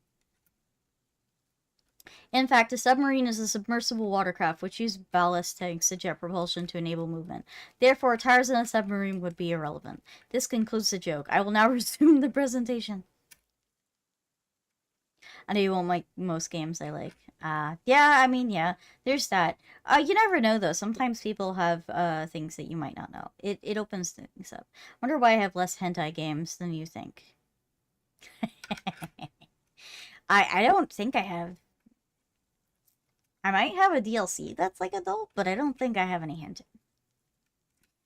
[SPEAKER 1] In fact, a submarine is a submersible watercraft which uses ballast tanks and jet propulsion to enable movement. Therefore, tires in a submarine would be irrelevant. This concludes the joke. I will now resume the presentation. I know you won't like most games I like. Yeah, I mean, yeah, there's that. You never know though. Sometimes people have things that you might not know. It opens things up. Wonder why I have less hentai games than you think. I don't think I have. I might have a DLC that's like adult, but I don't think I have any hentai.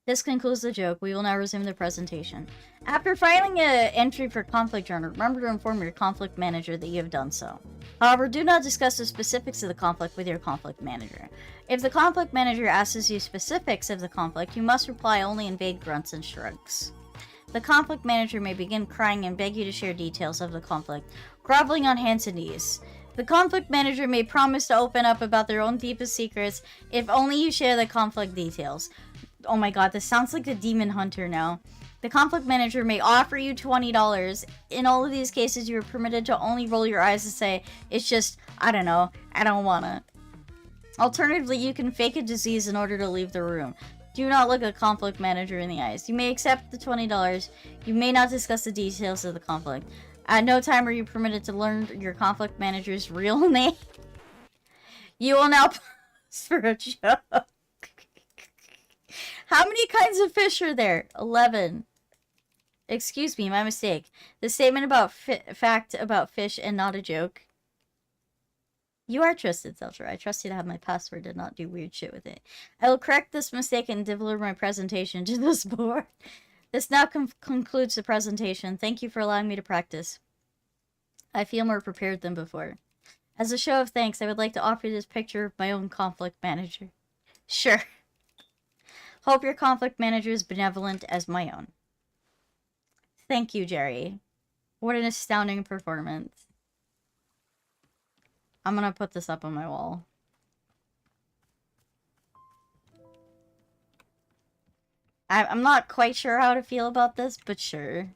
[SPEAKER 1] This concludes the joke. We will now resume the presentation. After filing an entry for conflict journal, remember to inform your conflict manager that you have done so. However, do not discuss the specifics of the conflict with your conflict manager. If the conflict manager asks you specifics of the conflict, you must reply only in vague grunts and shrugs. The conflict manager may begin crying and beg you to share details of the conflict, groveling on hands and knees. The conflict manager may promise to open up about their own deepest secrets if only you share the conflict details. Oh my god, this sounds like a demon hunter now. The conflict manager may offer you $20. In all of these cases, you are permitted to only roll your eyes and say, it's just, I don't know, I don't wanna. Alternatively, you can fake a disease in order to leave the room. Do not look a conflict manager in the eyes. You may accept the $20. You may not discuss the details of the conflict. At no time are you permitted to learn your conflict manager's real name. You will now pause for a joke. How many kinds of fish are there? 11. Excuse me, my mistake. The statement about fact about fish and not a joke. You are trusted, Zeltra. I trust you to have my password and not do weird shit with it. I will correct this mistake and deliver my presentation to this board. This now concludes the presentation. Thank you for allowing me to practice. I feel more prepared than before. As a show of thanks, I would like to offer this picture of my own conflict manager. Sure. Hope your conflict manager is benevolent as my own. Thank you, Jerry. What an astounding performance. I'm gonna put this up on my wall. I'm not quite sure how to feel about this, but sure.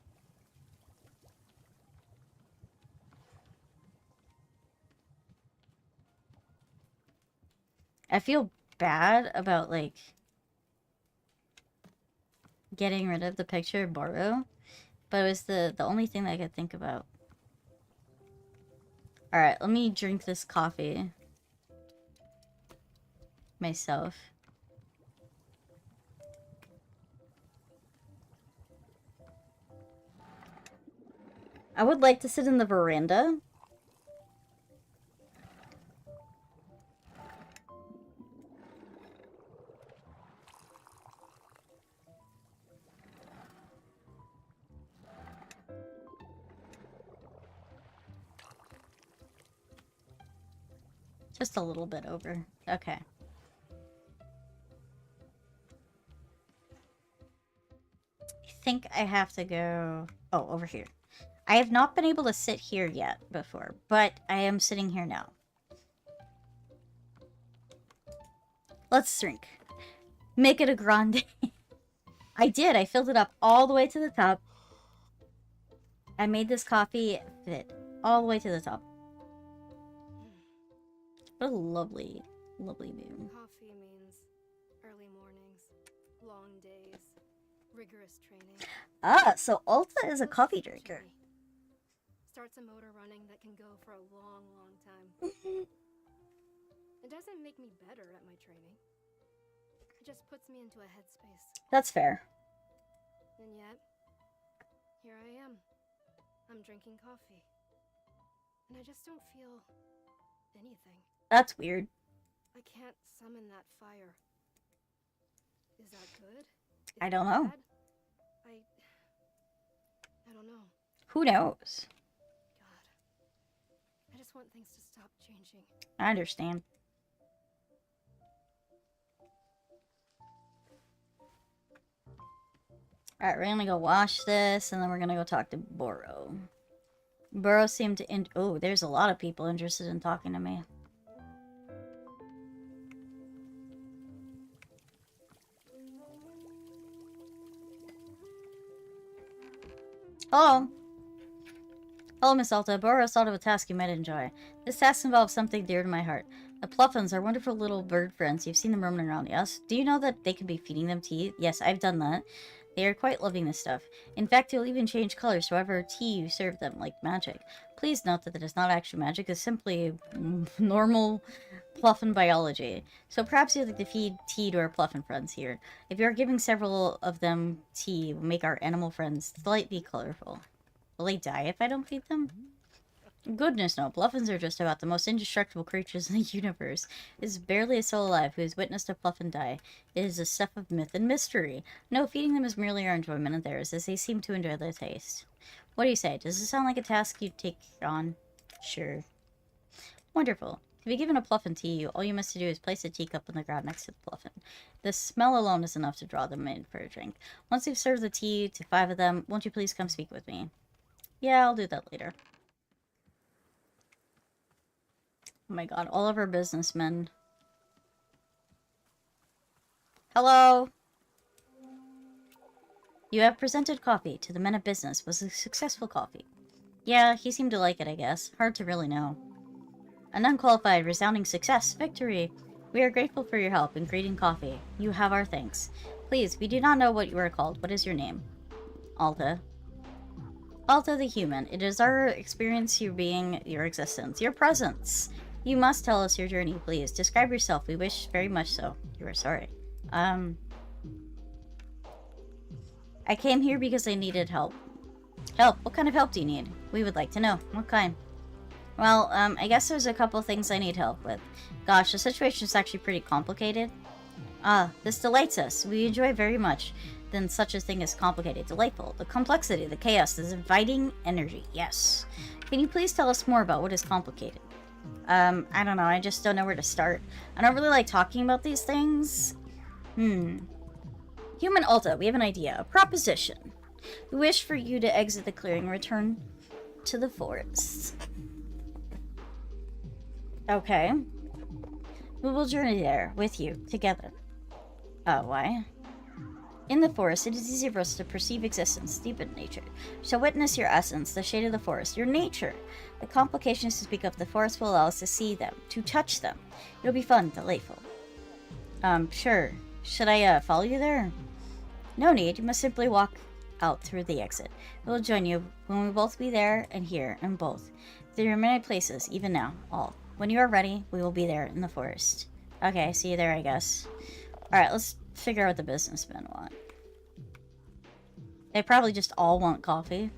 [SPEAKER 1] I feel bad about, like, getting rid of the picture of Boro, but it was the only thing that I could think about. Alright, let me drink this coffee myself. I would like to sit in the veranda. Just a little bit over. Okay. I think I have to go... Oh, over here. I have not been able to sit here yet before, but I am sitting here now. Let's drink. Make it a grande. I did. I filled it up all the way to the top. I made this coffee fit all the way to the top. What a lovely, lovely view.
[SPEAKER 3] Coffee means early mornings, long days, rigorous training.
[SPEAKER 1] Ah, so Alta is a coffee drinker.
[SPEAKER 3] Starts a motor running that can go for a long, long time. It doesn't make me better at my training. It just puts me into a headspace.
[SPEAKER 1] That's fair.
[SPEAKER 3] And yet, here I am. I'm drinking coffee. And I just don't feel anything.
[SPEAKER 1] That's weird.
[SPEAKER 3] I can't summon that fire. Is that good? Is
[SPEAKER 1] I
[SPEAKER 3] it
[SPEAKER 1] don't know.
[SPEAKER 3] bad? I don't know.
[SPEAKER 1] Who knows?
[SPEAKER 3] God. I just want things to stop changing.
[SPEAKER 1] I understand. Alright, we're gonna go wash this, and then we're gonna go talk to Boro. Boro seemed to... Oh, there's a lot of people interested in talking to me. Hello. Hello, Miss Alta. Boro thought of a task you might enjoy. This task involves something dear to my heart. The Pluffins are wonderful little bird friends. You've seen them roaming around, yes? Do you know that they can be feeding them tea? Yes, I've done that. They are quite loving this stuff. In fact, you'll even change colors to whatever tea you serve them, like magic. Please note that it is not actually magic, it's simply normal Pluffin biology. So perhaps you'd like to feed tea to our Pluffin friends here. If you are giving several of them tea, will make our animal friends slightly colorful. Will they die if I don't feed them? Goodness no, Pluffins are just about the most indestructible creatures in the universe. It is barely a soul alive who has witnessed a Pluffin die. It is a stuff of myth and mystery. No, feeding them is merely our enjoyment of theirs, as they seem to enjoy their taste. What do you say? Does this sound like a task you'd take on? Sure. Wonderful. To be given a Pluffin tea, all you must do is place a teacup on the ground next to the Pluffin. The smell alone is enough to draw them in for a drink. Once you've served the tea to 5 of them, won't you please come speak with me? Yeah, I'll do that later. Oh my god, all of our businessmen. Hello? You have presented coffee to the men of business. Was a successful coffee? Yeah, he seemed to like it, I guess. Hard to really know. An unqualified, resounding success. Victory! We are grateful for your help in creating coffee. You have our thanks. Please, we do not know what you are called. What is your name? Alta. Alta the human. It is our experience, your being, your existence, your presence. You must tell us your journey, please. Describe yourself. We wish very much so. You are sorry. I came here because I needed help. Help? What kind of help do you need? We would like to know. What kind? Well, I guess there's a couple things I need help with. Gosh, the situation is actually pretty complicated. This delights us. We enjoy very much. Then such a thing is complicated. Delightful. The complexity, the chaos, the inviting energy. Yes. Can you please tell us more about what is complicated? I don't know. I just don't know where to start. I don't really like talking about these things. Human Alta, we have an idea. A proposition. We wish for you to exit the clearing and return to the forest. Okay. We will journey there with you, together. Why? In the forest, it is easy for us to perceive existence, deep in nature. We shall witness your essence, the shade of the forest, your nature. The complications to speak of, the forest will allow us to see them, to touch them. It'll be fun, delightful. Sure. Should I, follow you there? No need, you must simply walk out through the exit. We will join you when we both be there and here, and both. There are many places, even now, all. When you are ready, we will be there in the forest. Okay, see you there, I guess. Alright, let's figure out what the businessmen want. They probably just all want coffee.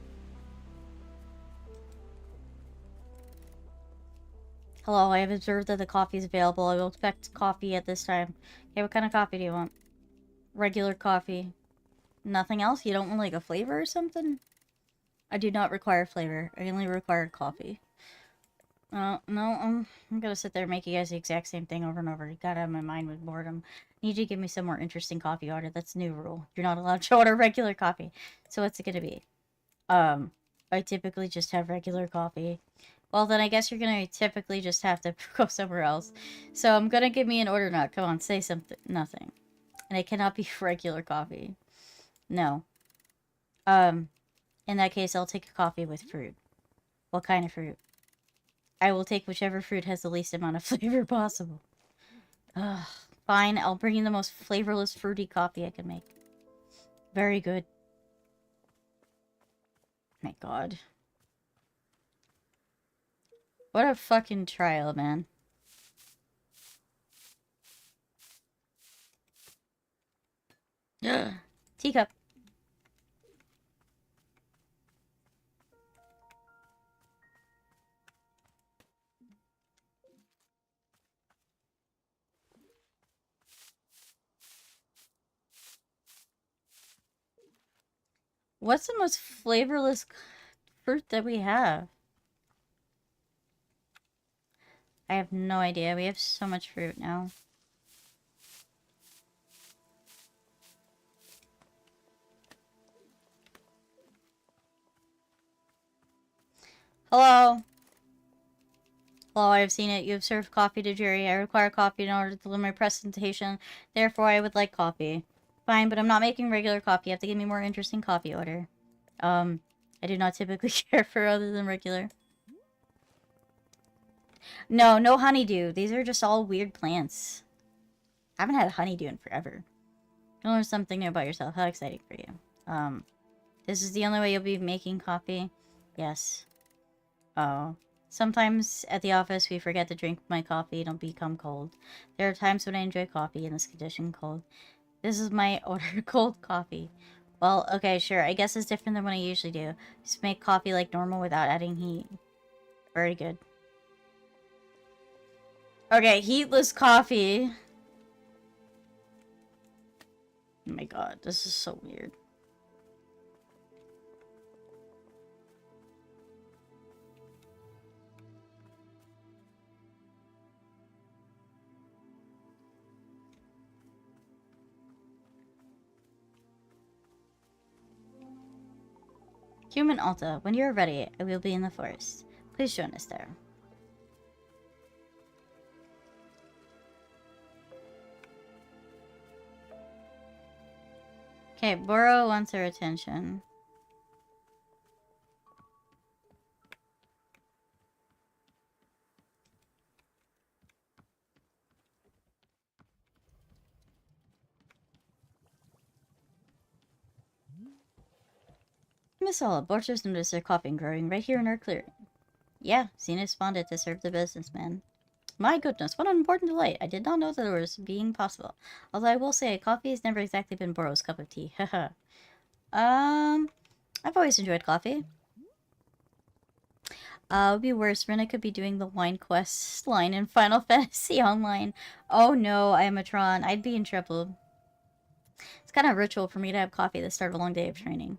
[SPEAKER 1] Hello, I have observed that the coffee is available. I will expect coffee at this time. Okay, what kind of coffee do you want? Regular coffee. Nothing else? You don't want like a flavor or something? I do not require flavor. I only require coffee. No, I'm gonna sit there and make you guys the exact same thing over and over. You got out of my mind with boredom. Need you to give me some more interesting coffee order. That's a new rule. You're not allowed to order regular coffee. So what's it gonna be? I typically just have regular coffee. Well, then I guess you're gonna typically just have to go somewhere else. So I'm gonna give me an order now. Come on, say something. Nothing. And it cannot be regular coffee. No. In that case, I'll take a coffee with fruit. What kind of fruit? I will take whichever fruit has the least amount of flavor possible. Ugh. Fine, I'll bring you the most flavorless fruity coffee I can make. Very good. My god. What a fucking trial, man. Teacup. What's the most flavorless fruit that we have? I have no idea. We have so much fruit now. Hello? Hello, I have seen it. You have served coffee to Jerry. I require coffee in order to deliver my presentation. Therefore, I would like coffee. Fine, but I'm not making regular coffee. You have to give me more interesting coffee order. I do not typically care for other than regular. No, no honeydew. These are just all weird plants. I haven't had honeydew in forever. You'll learn something new about yourself. How exciting for you. This is the only way you'll be making coffee? Yes. Oh. Sometimes at the office we forget to drink my coffee, don't become cold. There are times when I enjoy coffee in this condition cold. This is my order cold coffee. Well, okay, sure. I guess it's different than what I usually do. Just make coffee like normal without adding heat. Very good. Okay, heatless coffee. Oh my god, this is so weird. Human Alta, when you are ready, I will be in the forest. Please join us there. Okay, Boro wants our attention. Miss Olive, Borchers noticed their coffee growing right here in our clearing. Yeah, Xena responded to serve the businessman. My goodness, what an important delight. I did not know that it was being possible. Although I will say, coffee has never exactly been Boro's cup of tea. Haha. I've always enjoyed coffee. It would be worse. Rena could be doing the Wine Quest line in Final Fantasy Online. Oh no, I am a Tron. I'd be in trouble. It's kind of a ritual for me to have coffee at the start of a long day of training.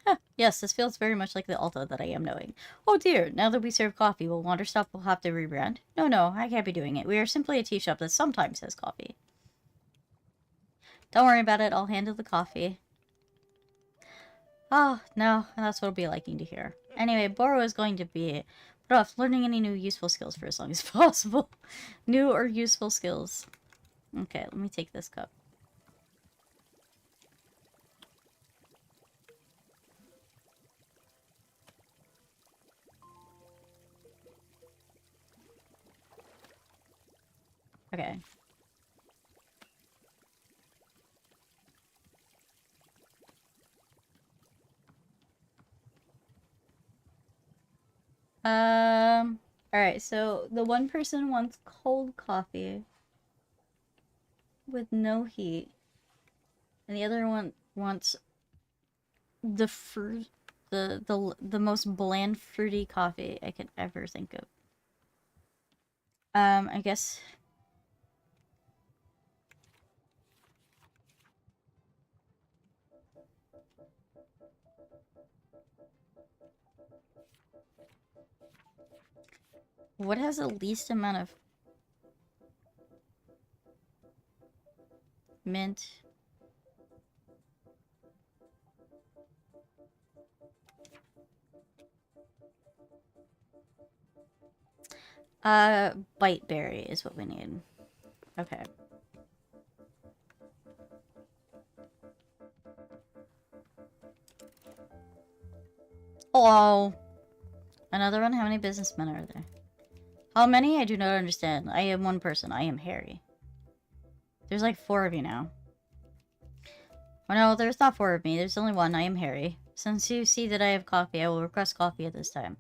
[SPEAKER 1] Huh, yes, this feels very much like the Alta that I am knowing. Oh dear, now that we serve coffee, will Wanderstop will have to rebrand? No, no, I can't be doing it. We are simply a tea shop that sometimes has coffee. Don't worry about it, I'll handle the coffee. Oh, no, that's what it'll be liking to hear. Anyway, Boro is going to be put off learning any new useful skills for as long as possible. New or useful skills. Okay, let me take this cup. Okay. Alright, so the one person wants cold coffee with no heat, and the other one wants the fruit, the most bland fruity coffee I could ever think of. I guess. What has the least amount of mint? Bite berry is what we need. Okay. Hello. Another one? How many businessmen are there? How many? I do not understand. I am one person. I am Harry. There's like 4 of you now. Oh no, there's not 4 of me. There's only one. I am Harry. Since you see that I have coffee, I will request coffee at this time.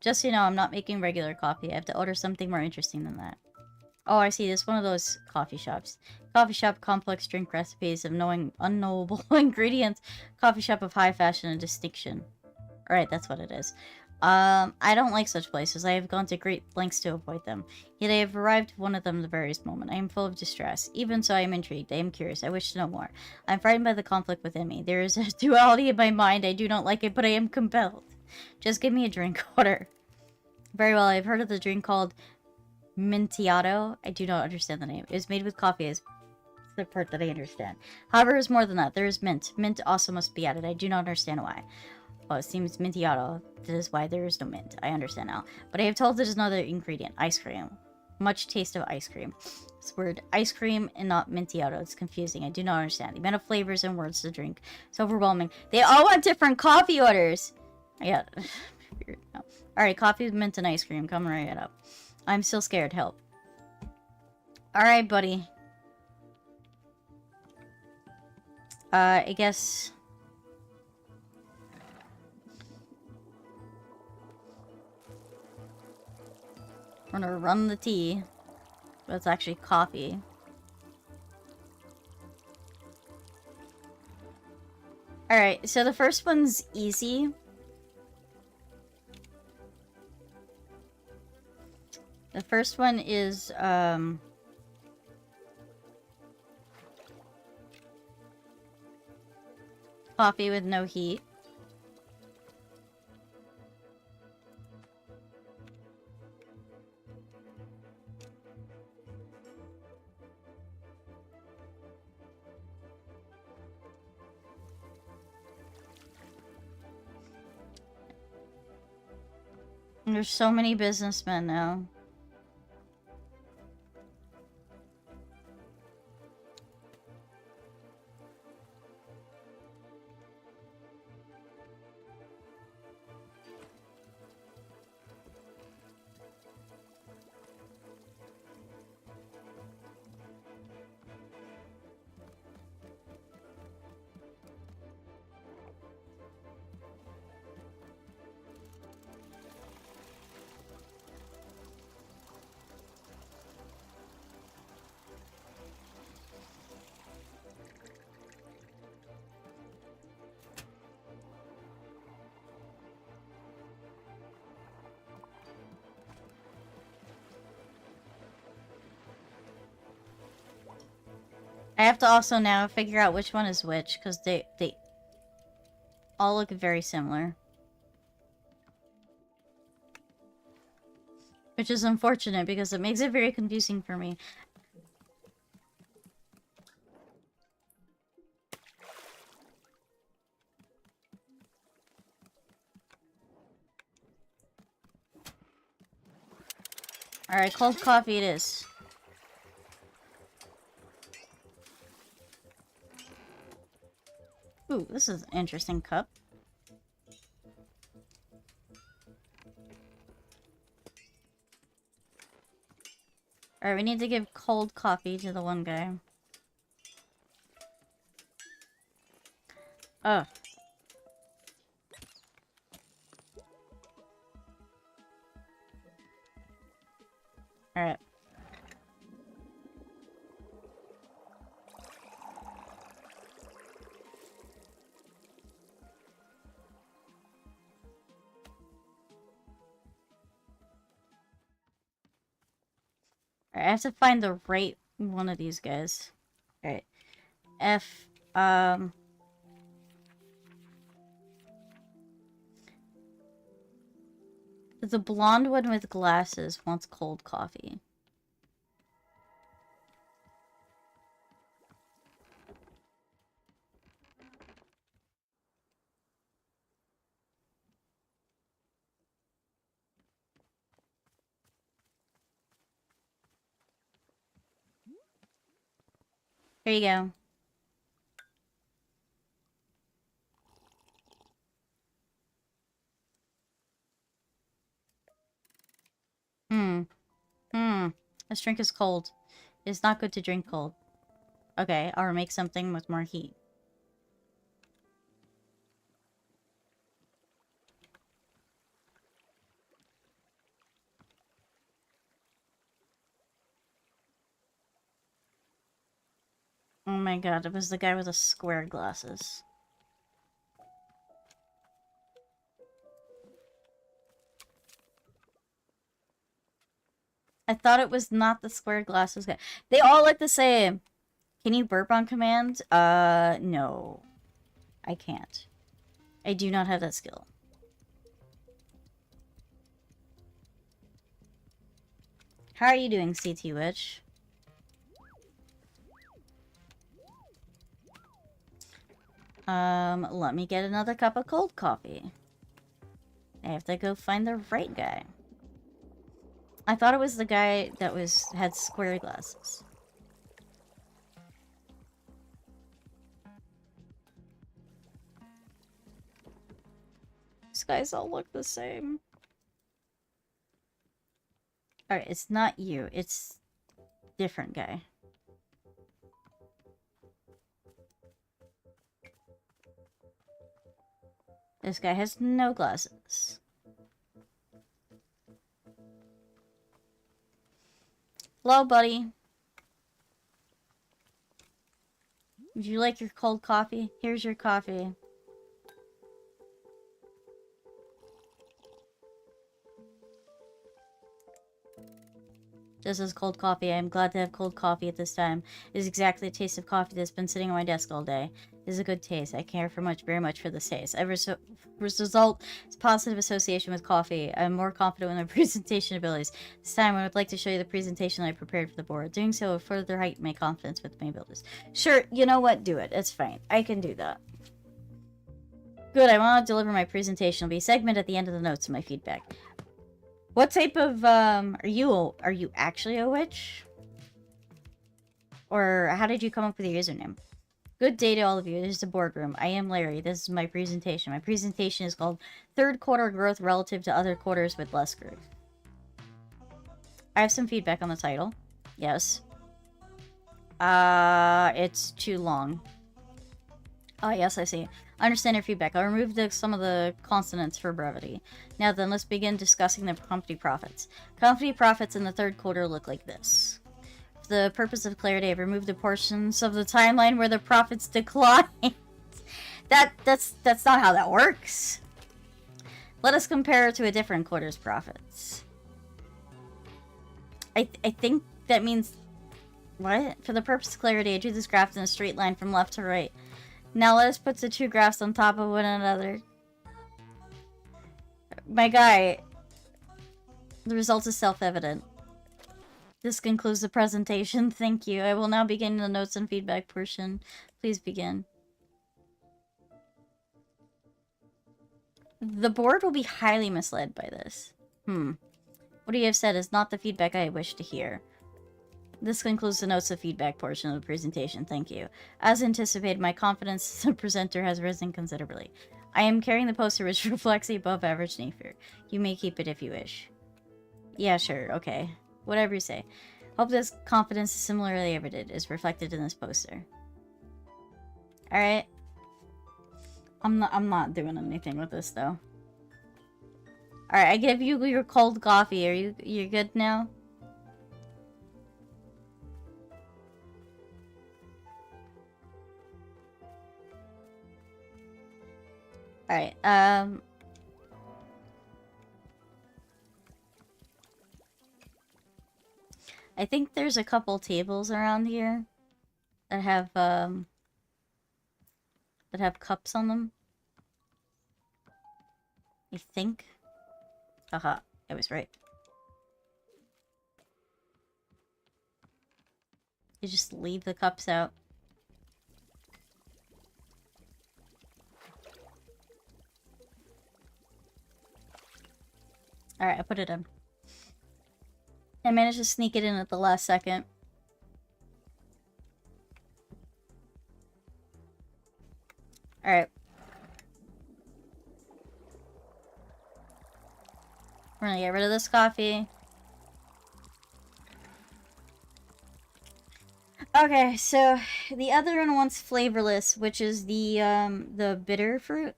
[SPEAKER 1] Just so you know, I'm not making regular coffee. I have to order something more interesting than that. Oh, I see. This is one of those coffee shops. Coffee shop, complex drink recipes of unknowable ingredients. Coffee shop of high fashion and distinction. Alright, that's what it is. I don't like such places. I have gone to great lengths to avoid them. Yet I have arrived at one of them at the various moment. I am full of distress. Even so, I am intrigued. I am curious. I wish to know more. I am frightened by the conflict within me. There is a duality in my mind. I do not like it, but I am compelled. Just give me a drink order. Very well, I've heard of the drink called Mintiato. I do not understand the name. It is made with coffee as the part that I understand. However, there is more than that. There is mint. Mint also must be added. I do not understand why. Well, it seems Mintiato. That is why there is no mint. I understand now. But I have told there is another ingredient. Ice cream. Much taste of ice cream. This word ice cream and not Mintiato. It's confusing. I do not understand. The amount of flavors and words to drink. It's overwhelming. They all want different coffee orders. Yeah. No. Alright, coffee with mint and ice cream. Coming right up. I'm still scared. Help. Alright, buddy. I guess... We're gonna run the tea. But it's actually coffee. Alright, so the first one's easy. The first one is, coffee with no heat. And there's so many businessmen now. I have to also now figure out which one is which, because they all look very similar. Which is unfortunate, because it makes it very confusing for me. Alright, cold coffee it is. Ooh, this is an interesting cup. Alright, we need to give cold coffee to the one guy. Oh. Alright. Alright, I have to find the right one of these guys. Alright. F, the blonde one with glasses wants cold coffee. Here you go. This drink is cold. It's not good to drink cold. Okay, I'll make something with more heat. Oh my god, it was the guy with the square glasses. I thought it was not the square glasses guy. They all look the same. Can you burp on command? No. I can't. I do not have that skill. How are you doing, CT Witch? Let me get another cup of cold coffee. I have to go find the right guy. I thought it was the guy that had square glasses. These guys all look the same. Alright, it's not you. It's different guy. This guy has no glasses. Hello, buddy. Would you like your cold coffee? Here's your coffee. This is cold coffee. I am glad to have cold coffee at this time. It is exactly the taste of coffee that's been sitting on my desk all day. It is a good taste. I care very much for this taste. As a result, it's positive association with coffee. I'm more confident in my presentation abilities. This time, I would like to show you the presentation I prepared for the board. Doing so will further heighten my confidence with my abilities. Sure, you know what? Do it. It's fine. I can do that. Good, I want to deliver my presentation. It'll be a segment at the end of the notes of my feedback. What type of, are you actually a witch? Or how did you come up with your username? Good day to all of you. This is the boardroom. I am Larry. This is my presentation. My presentation is called Third Quarter Growth Relative to Other Quarters with Less Growth. I have some feedback on the title. Yes. It's too long. Oh, yes, I see. I understand your feedback. I'll remove some of the consonants for brevity. Now then, let's begin discussing the company profits. Company profits in the third quarter look like this. For the purpose of clarity, I've removed the portions of the timeline where the profits decline. That's not how that works. Let us compare to a different quarter's profits. I think that means... What? For the purpose of clarity, I drew this graph in a straight line from left to right. Now let us put the two graphs on top of one another. My guy, the result is self-evident. This concludes the presentation. Thank you. I will now begin the notes and feedback portion. Please begin. The board will be highly misled by this. What you have said is not the feedback I wish to hear. This concludes the notes of feedback portion of the presentation. Thank you. As anticipated, my confidence as a presenter has risen considerably. I am carrying the poster which reflects the above average nature. You may keep it if you wish. Yeah, sure, okay. Whatever you say. Hope this confidence is similarly evident is reflected in this poster. Alright. I'm not doing anything with this though. Alright, I give you your cold coffee. Are you good now? Alright, I think there's a couple tables around here that have cups on them. I think. Haha, I was right. You just leave the cups out. Alright, I put it in. I managed to sneak it in at the last second. Alright. We're gonna get rid of this coffee. Okay, so the other one wants flavorless, which is the bitter fruit.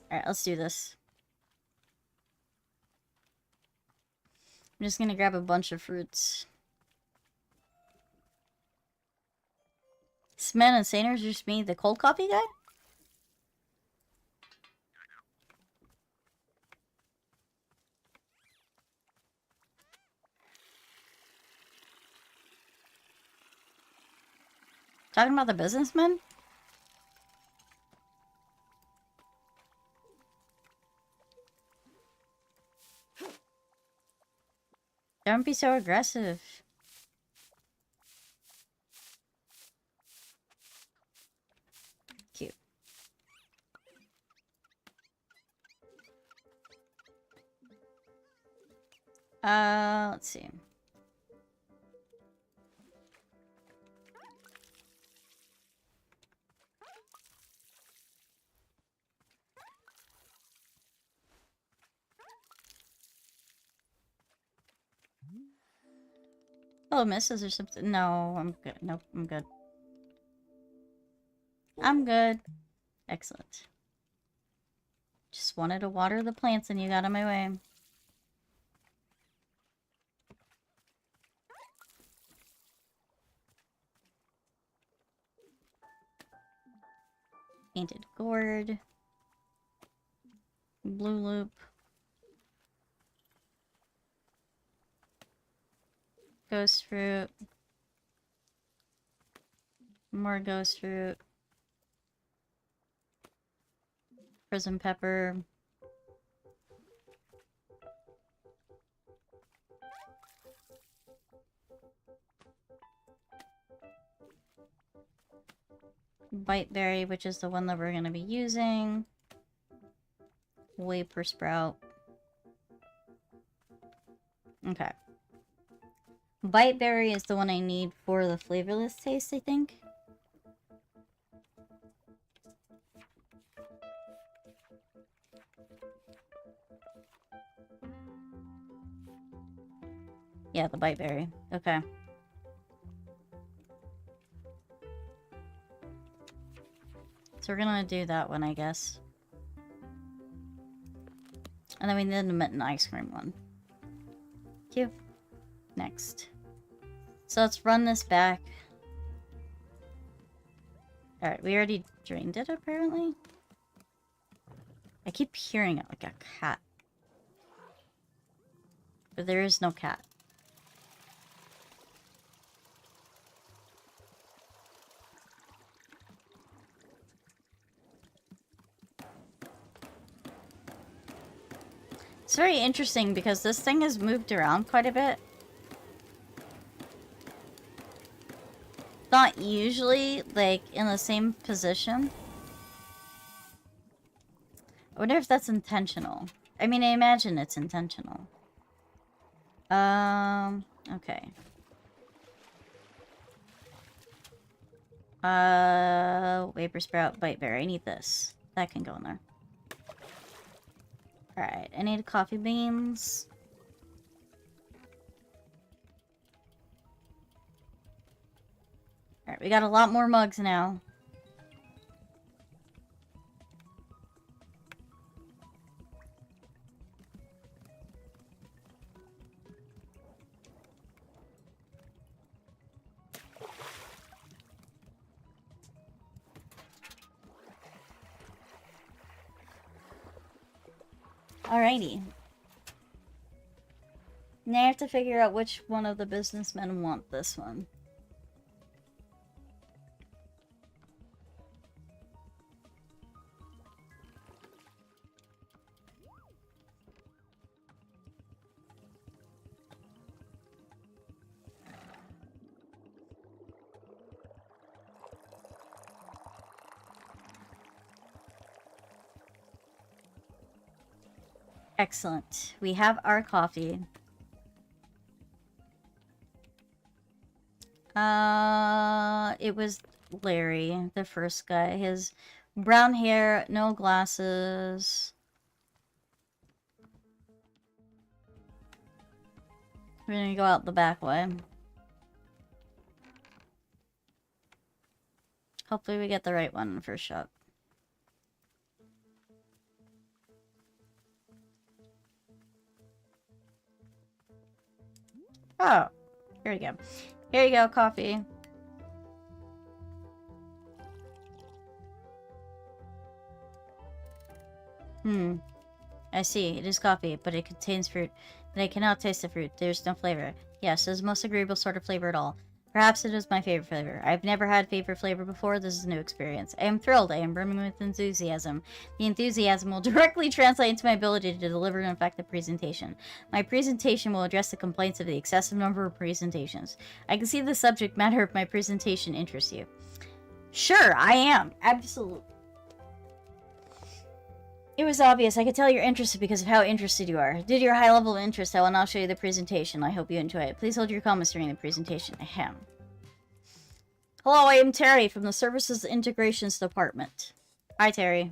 [SPEAKER 1] Alright, let's do this. I'm just gonna grab a bunch of fruits. This man insane, or is it just me, the cold coffee guy? Talking about the businessman? Don't be so aggressive. Cute. Let's see. Oh, misses or something. No, I'm good. Nope, I'm good. I'm good. Excellent. Just wanted to water the plants and you got in my way. Painted gourd. Blue loop. Ghost fruit. More ghost fruit. Prison pepper. Biteberry, which is the one that we're going to be using. Waper sprout. Okay. Biteberry is the one I need for the flavorless taste, I think. Yeah, the biteberry. Okay. So we're gonna do that one, I guess. And then we need an ice cream one. Cute. Next. So let's run this back. Alright, we already drained it, apparently. I keep hearing it like a cat. But there is no cat. It's very interesting because this thing has moved around quite a bit. Not usually, like, in the same position. I wonder if that's intentional. I mean, I imagine it's intentional. Okay. Waper sprout, biteberry. I need this. That can go in there. Alright, I need coffee beans. Alright, we got a lot more mugs now. Alrighty. Now I have to figure out which one of the businessmen want this one. Excellent. We have our coffee. It was Larry, the first guy. His brown hair, no glasses. We're gonna go out the back way. Hopefully we get the right one in the first shot. Oh, here we go. Here you go, coffee. I see. It is coffee, but it contains fruit. And I cannot taste the fruit. There's no flavor. Yes, it is the most agreeable sort of flavor at all. Perhaps it is my favorite flavor. I've never had favorite flavor before. This is a new experience. I am thrilled. I am brimming with enthusiasm. The enthusiasm will directly translate into my ability to deliver an effective presentation. My presentation will address the complaints of the excessive number of presentations. I can see the subject matter of my presentation interests you. Sure, I am. Absolutely. It was obvious. I could tell you're interested because of how interested you are. Due to your high level of interest, I will now show you the presentation. I hope you enjoy it. Please hold your comments during the presentation. Ahem. Hello, I am Terry from the Services Integrations Department. Hi, Terry.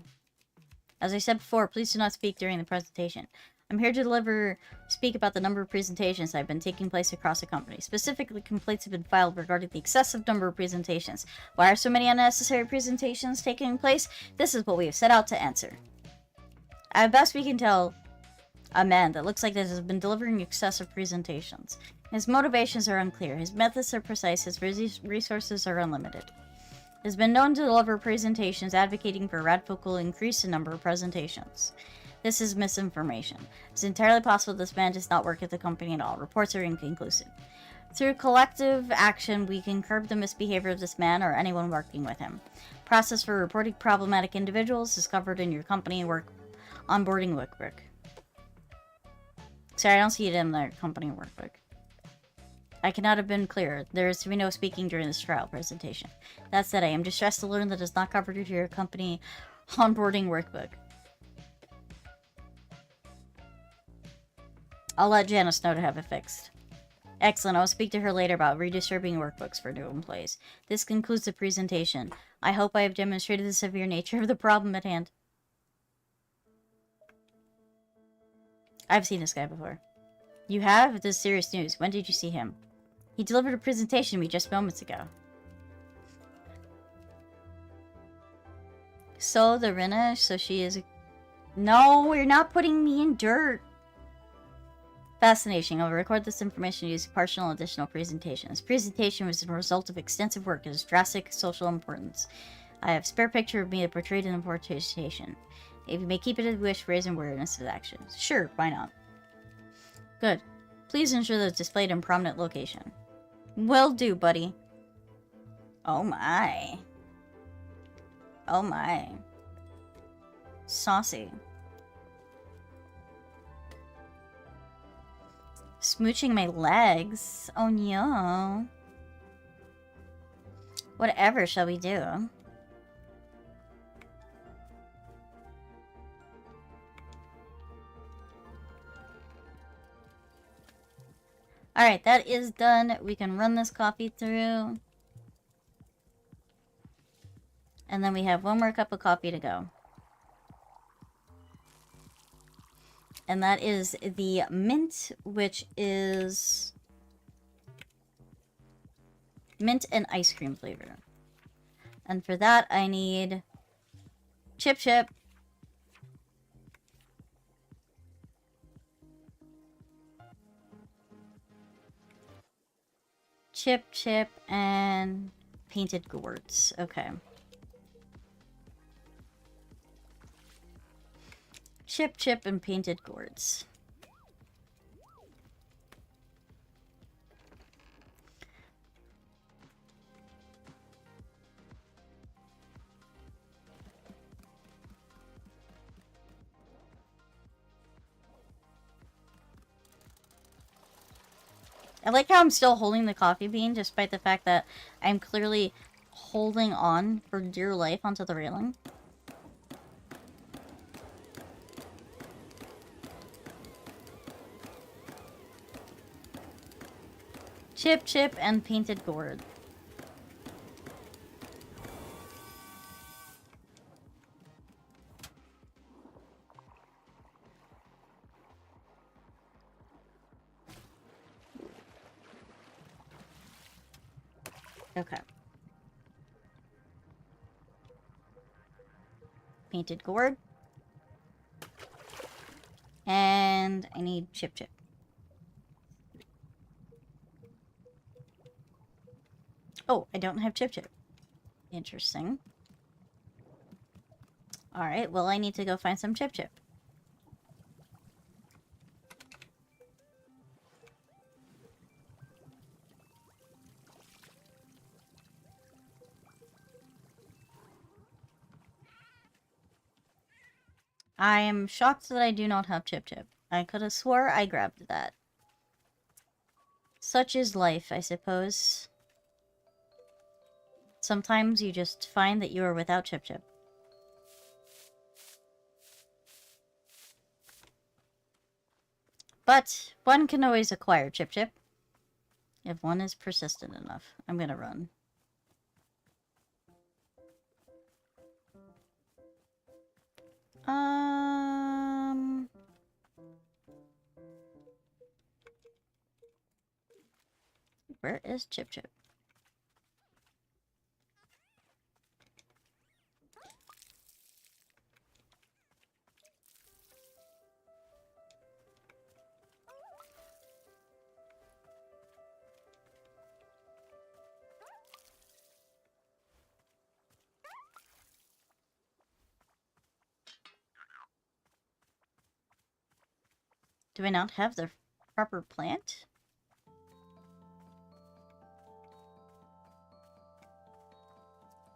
[SPEAKER 1] As I said before, please do not speak during the presentation. I'm here to speak about the number of presentations that have been taking place across the company. Specifically, complaints have been filed regarding the excessive number of presentations. Why are so many unnecessary presentations taking place? This is what we have set out to answer. At best we can tell, a man that looks like this has been delivering excessive presentations. His motivations are unclear, his methods are precise, his resources are unlimited. Has been known to deliver presentations advocating for radical increase in number of presentations. This is misinformation. It's entirely possible this man does not work at the company at all. Reports are inconclusive. Through collective action, we can curb the misbehavior of this man or anyone working with him. Process for reporting problematic individuals is covered in your company work onboarding workbook. Sorry, I don't see it in the company workbook. I cannot have been clearer. There is to be no speaking during this trial presentation. That said, I am distressed to learn that it is not covered in your company onboarding workbook. I'll let Janice know to have it fixed. Excellent. I'll speak to her later about redistributing workbooks for new employees. This concludes the presentation. I hope I have demonstrated the severe nature of the problem at hand. I've seen this guy before. You have? This is serious news. When did you see him? He delivered a presentation to me just moments ago. So, the Rina, so she is... No, you're not putting me in dirt. Fascinating. I'll record this information using partial and additional presentations. This presentation was a result of extensive work. It is drastic social importance. I have a spare picture of me portrayed in the presentation. If you may keep it as a wish, raise awareness of actions. Sure, why not? Good. Please ensure that it's displayed in prominent location. Will do, buddy. Oh my. Oh my. Saucy. Smooching my legs. Oh no. Whatever shall we do? Alright, that is done. We can run this coffee through. And then we have one more cup of coffee to go. And that is the mint, which is mint and ice cream flavor. And for that, I need Chip Chip. Chip Chip and painted gourds. Okay. Chip Chip and painted gourds. I like how I'm still holding the coffee bean despite the fact that I'm clearly holding on for dear life onto the railing. Chip Chip and painted gourd. Okay. Painted gourd. And I need Chip Chip. Oh, I don't have Chip Chip. Interesting. Alright, well I need to go find some Chip Chip. I am shocked that I do not have Chip Chip. I could have swore I grabbed that. Such is life, I suppose. Sometimes you just find that you are without Chip Chip. But one can always acquire Chip Chip if one is persistent enough. I'm gonna run. Where is Chip Chip? Do I not have the proper plant?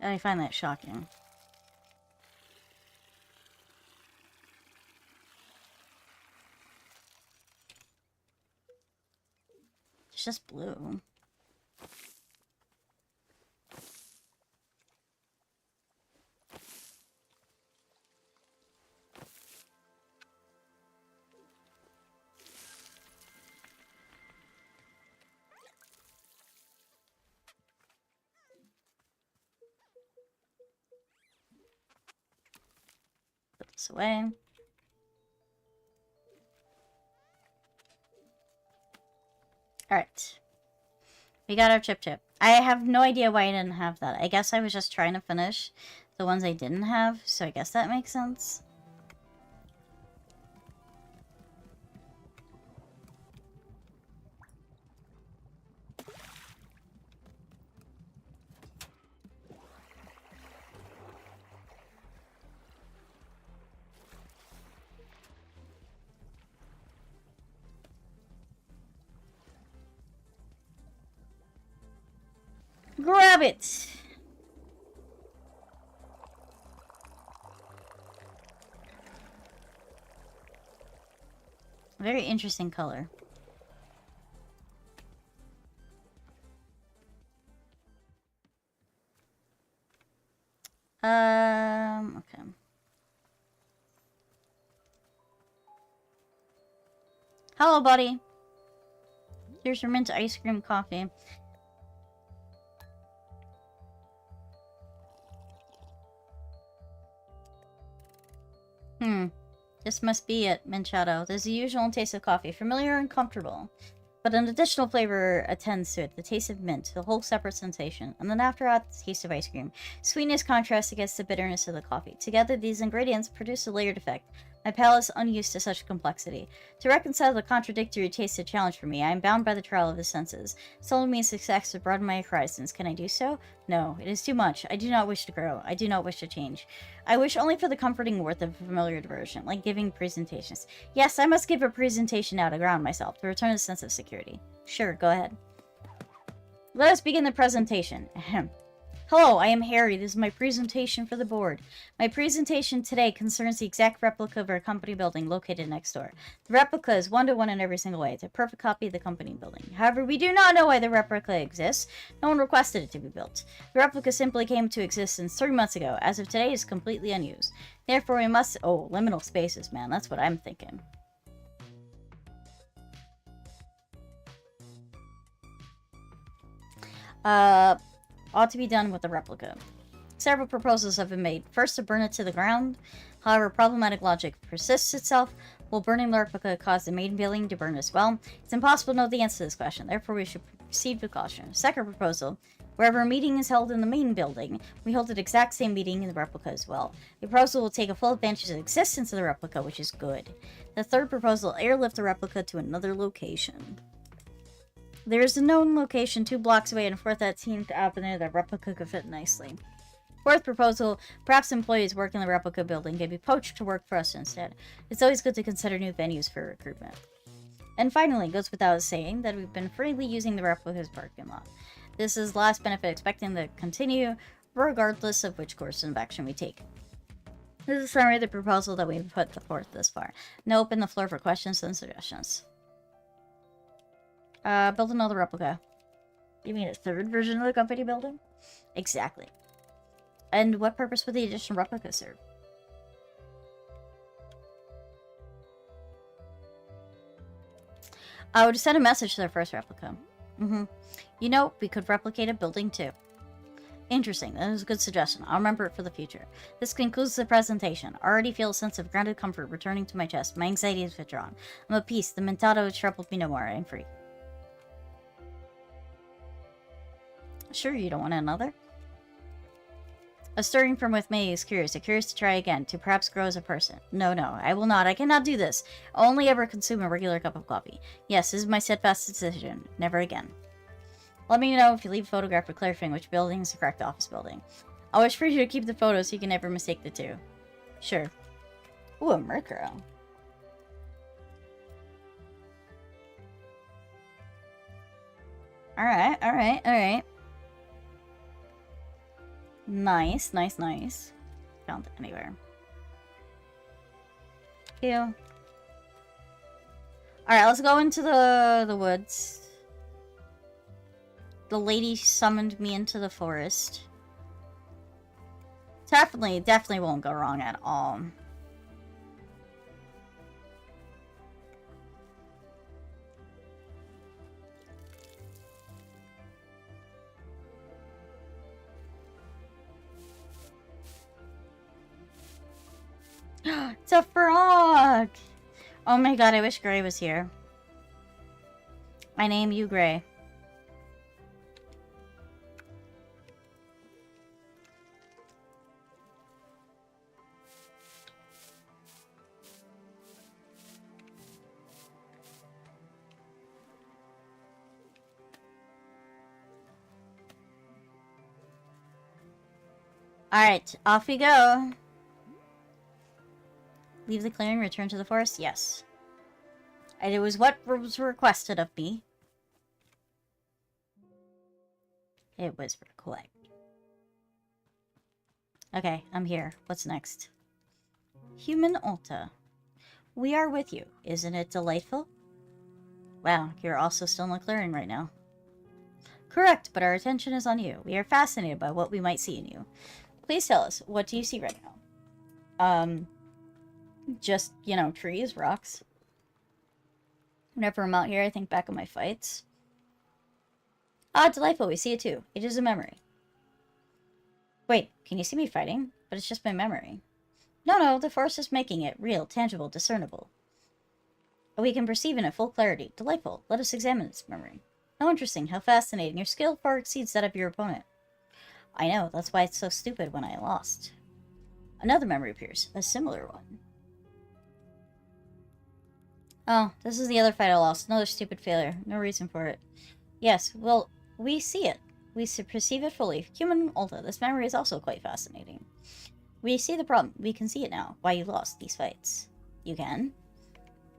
[SPEAKER 1] I find that shocking. It's just blue. Put this away. Alright. We got our chip chip. I have no idea why I didn't have that. I guess I was just trying to finish the ones I didn't have, so I guess that makes sense. Grab it! Very interesting color. Okay. Hello, buddy. Here's your mint ice cream coffee. This must be it, Mint Shadow. There's the usual taste of coffee, familiar and comfortable. But an additional flavor attends to it, the taste of mint, a whole separate sensation. And then after that, the taste of ice cream. Sweetness contrasts against the bitterness of the coffee. Together, these ingredients produce a layered effect. My palate is unused to such complexity. To reconcile the contradictory taste a challenge for me, I am bound by the trial of the senses. Solving me success to broaden my horizons. Can I do so? No, it is too much. I do not wish to grow. I do not wish to change. I wish only for the comforting worth of a familiar diversion, like giving presentations. Yes, I must give a presentation now to ground myself, to return a sense of security. Sure, go ahead. Let us begin the presentation. Ahem. Hello, I am Harry. This is my presentation for the board. My presentation today concerns the exact replica of our company building located next door. The replica is one-to-one in every single way. It's a perfect copy of the company building. However, we do not know why the replica exists. No one requested it to be built. The replica simply came to existence 3 months ago. As of today, it is completely unused. Therefore, we must... Oh, liminal spaces, man. That's what I'm thinking. Ought to be done with the replica. Several proposals have been made. First, to burn it to the ground. However, problematic logic persists itself. Will burning the replica cause the main building to burn as well? It's impossible to know the answer to this question. Therefore, we should proceed with caution. Second proposal. Wherever a meeting is held in the main building, we hold an exact same meeting in the replica as well. The proposal will take a full advantage of the existence of the replica, which is good. The third proposal, airlift the replica to another location. There is a known location 2 blocks away on 4th 18th Avenue that replica could fit nicely. Fourth proposal, perhaps employees working in the replica building can be poached to work for us instead. It's always good to consider new venues for recruitment. And finally, it goes without saying that we've been freely using the replica's parking lot. This is the last benefit expecting to continue, regardless of which course of action we take. This is a summary of the proposal that we've put forth this far. Now open the floor for questions and suggestions. Build another replica. You mean a third version of the company building? Exactly. And what purpose would the additional replica serve? I would send a message to their first replica. You know, we could replicate a building too. Interesting. That is a good suggestion. I'll remember it for the future. This concludes the presentation. I already feel a sense of grounded comfort returning to my chest. My anxiety is withdrawn. I'm at peace. The mentado troubled me no more. I am free. Sure, you don't want another? A stirring from with me is curious. I'm curious to try again, to perhaps grow as a person. No, I will not. I cannot do this. I'll only ever consume a regular cup of coffee. Yes, this is my steadfast decision. Never again. Let me know if you leave a photograph for clarifying which building is the correct office building. I'll wish for you to keep the photos so you can never mistake the two. Sure. Ooh, a Murkrow. Alright, alright, alright. Nice, nice, nice. Found it anywhere. Ew. Alright, let's go into the woods. The lady summoned me into the forest. Definitely won't go wrong at all. It's a frog! Oh my god, I wish Gray was here. I name you Gray. Alright, off we go. Leave the clearing, return to the forest? Yes. And it was what was requested of me. It was requested. Okay, I'm here. What's next? Human Ulta. We are with you. Isn't it delightful? Wow, you're also still in the clearing right now. Correct, but our attention is on you. We are fascinated by what we might see in you. Please tell us, what do you see right now? Just, you know, trees, rocks. Whenever I'm out here, I think back on my fights. Ah, delightful, we see it too. It is a memory. Wait, can you see me fighting? But it's just my memory. No, the force is making it real, tangible, discernible. We can perceive in it full clarity. Delightful. Let us examine this memory. How interesting, how fascinating. Your skill far exceeds that of your opponent. I know, that's why it's so stupid when I lost. Another memory appears, a similar one. Oh, this is the other fight I lost. Another stupid failure. No reason for it. Yes, well, we see it. We perceive it fully. Human Ulta, this memory is also quite fascinating. We see the problem. We can see it now. Why you lost these fights. You can?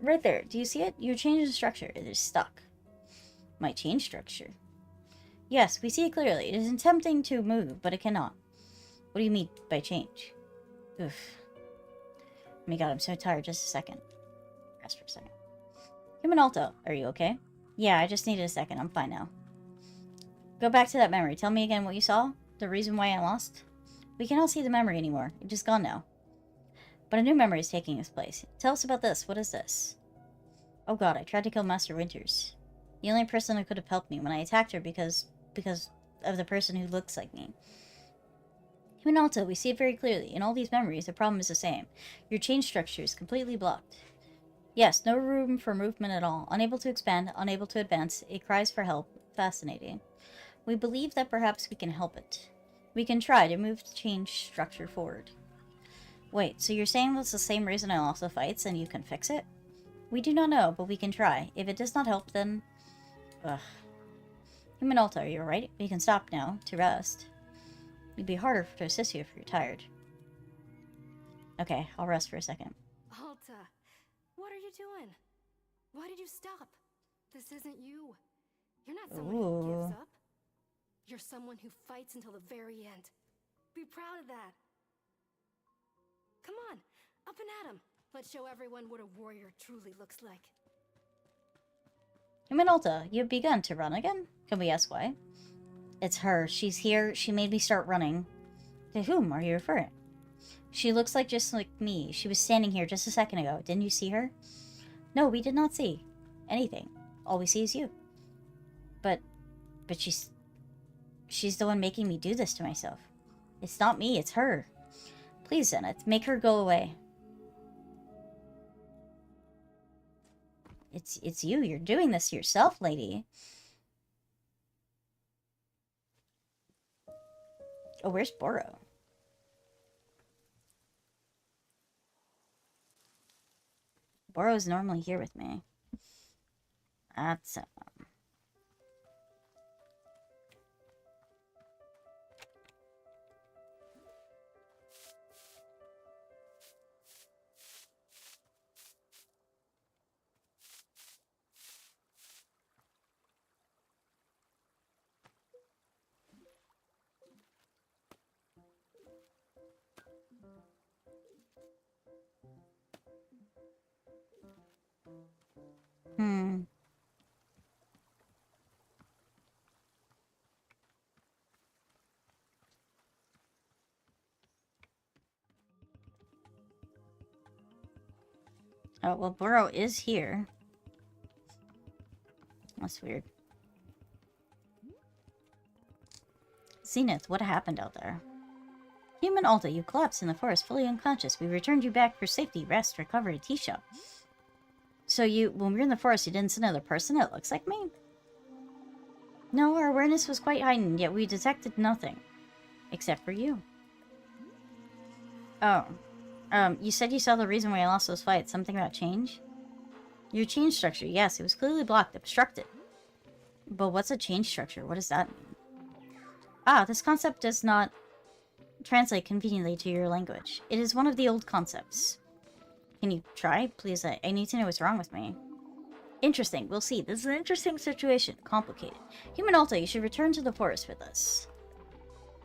[SPEAKER 1] Right there. Do you see it? You changed the structure. It is stuck. Might change structure. Yes, we see it clearly. It is attempting to move, but it cannot. What do you mean by change? Oof. Oh my god, I'm so tired. Just a second. Rest for a second. Human Alto, are you okay? Yeah, I just needed a second. I'm fine now. Go back to that memory. Tell me again what you saw. The reason why I lost. We cannot see the memory anymore. It's just gone now. But a new memory is taking its place. Tell us about this. What is this? Oh god, I tried to kill Master Winters. The only person who could have helped me when I attacked her because of the person who looks like me. Human Alto, we see it very clearly. In all these memories, the problem is the same. Your chain structure is completely blocked. Yes, no room for movement at all. Unable to expand, unable to advance. It cries for help. Fascinating. We believe that perhaps we can help it. We can try to move the chain structure forward. Wait, so you're saying that's the same reason I lost the fights and you can fix it? We do not know, but we can try. If it does not help, then... Ugh. Human Alta, are you alright? We can stop now, to rest. It'd be harder to assist you if you're tired. Okay, I'll rest for a second.
[SPEAKER 3] Alta, what are you doing? Why did you stop? This isn't you. You're not someone who gives up. You're someone who fights until the very end. Be proud of that. Come on, up and at 'em. Let's show everyone what a warrior truly looks like.
[SPEAKER 1] Human Alta, you've begun to run again? Can we ask why? It's her. She's here. She made me start running. To whom are you referring? She looks just like me. She was standing here just a second ago. Didn't you see her? No, we did not see anything. All we see is you. But she's the one making me do this to myself. It's not me, it's her. Please, Zenith, make her go away. It's you. You're doing this to yourself, lady. Oh, where's Boro? Boro's normally here with me. That's Hmm. Oh, well, Burrow is here. That's weird. Zenith, what happened out there? Human Alta, you collapsed in the forest, fully unconscious. We returned you back for safety, rest, recovery, tea shop. So when we were in the forest, you didn't see another person that looks like me? No, our awareness was quite heightened, yet we detected nothing. Except for you. Oh. You said you saw the reason why I lost those fights. Something about change? Your change structure, yes, it was clearly blocked, obstructed. But what's a change structure? What does that mean? Ah, this concept does not translate conveniently to your language. It is one of the old concepts. Can you try? Please, I need to know what's wrong with me. Interesting, we'll see. This is an interesting situation. Complicated. Human Alta, you should return to the forest with us.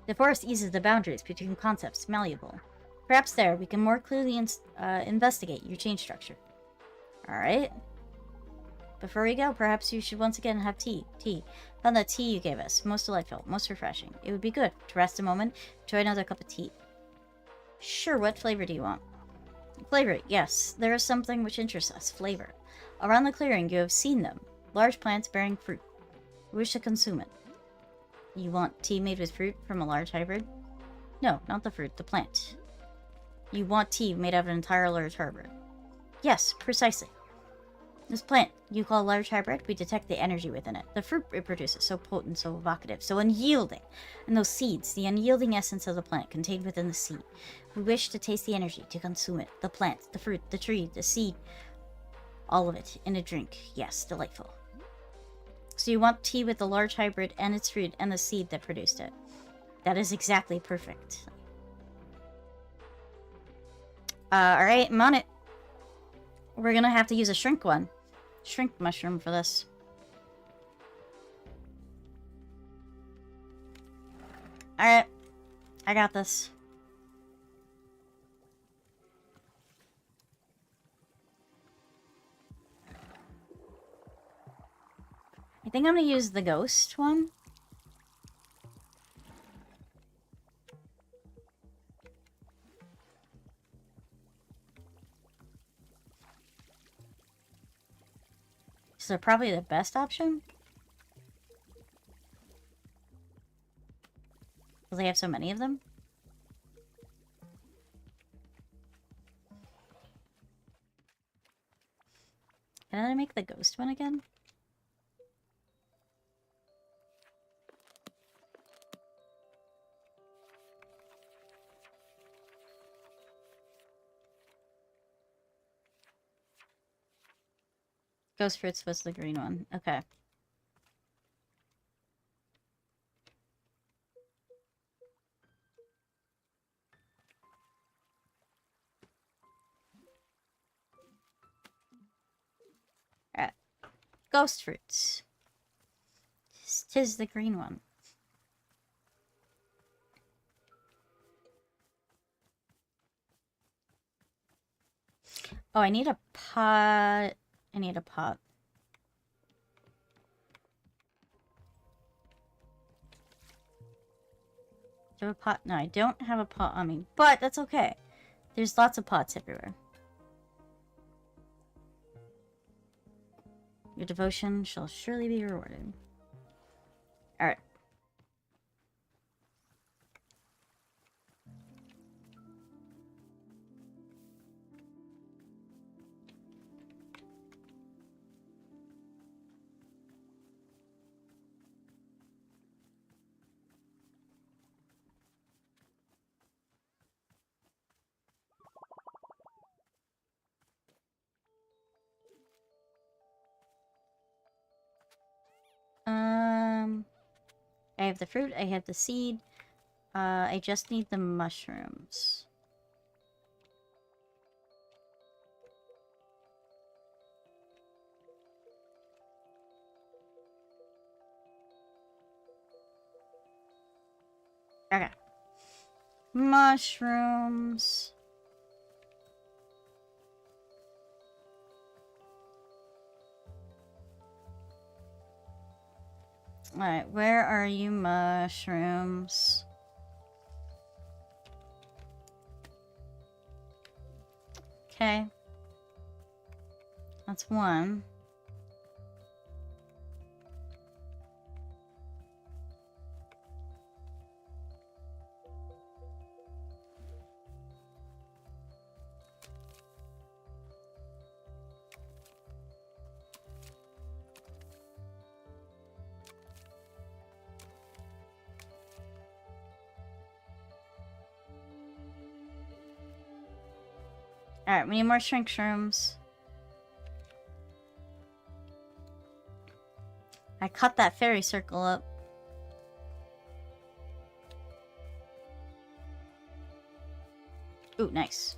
[SPEAKER 1] The forest eases the boundaries between concepts, malleable. Perhaps there, we can more clearly investigate your change structure. Alright. Before we go, perhaps you should once again have tea. Tea. Found that tea you gave us. Most delightful. Most refreshing. It would be good to rest a moment. Try another cup of tea. Sure, what flavor do you want? Flavor, yes. There is something which interests us. Flavor. Around the clearing, you have seen them. Large plants bearing fruit. We wish to consume it. You want tea made with fruit from a large hybrid? No, not the fruit, the plant. You want tea made out of an entire large hybrid? Yes, precisely. This plant, you call a large hybrid, we detect the energy within it. The fruit it produces, so potent, so evocative, so unyielding. And those seeds, the unyielding essence of the plant contained within the seed. We wish to taste the energy, to consume it. The plant, the fruit, the tree, the seed. All of it in a drink. Yes, delightful. So you want tea with the large hybrid and its fruit and the seed that produced it. That is exactly perfect. Alright, I'm on it. We're gonna have to use a shrink one. Shrink mushroom for this. Alright. I got this. I think I'm gonna use the ghost one. So probably the best option. Because they have so many of them. Can I make the ghost one again? Ghost fruits was the green one. Okay. Alright. Ghost fruits. Tis the green one. Oh, I need a pot. I need a pot. Do I have a pot? No, I don't have a pot on me. But that's okay. There's lots of pots everywhere. Your devotion shall surely be rewarded. Alright. I have the fruit, I have the seed. I just need the mushrooms. Okay. Mushrooms. Alright, where are you, mushrooms? Okay. That's one. Alright, we need more shrink shrooms. I cut that fairy circle up. Ooh, nice.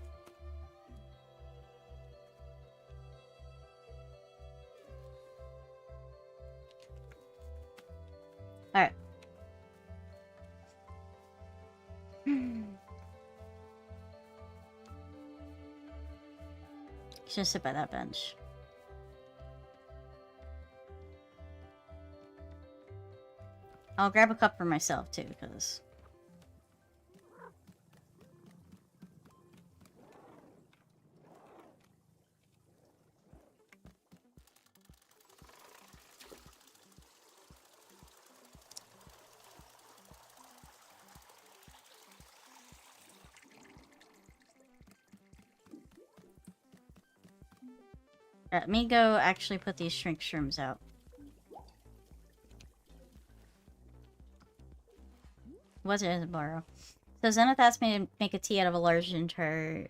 [SPEAKER 1] Alright. Should sit by that bench. I'll grab a cup for myself too, because let me go actually put these shrink shrooms out. Was it a borrow? So Zenith asked me to make a tea out of a large entire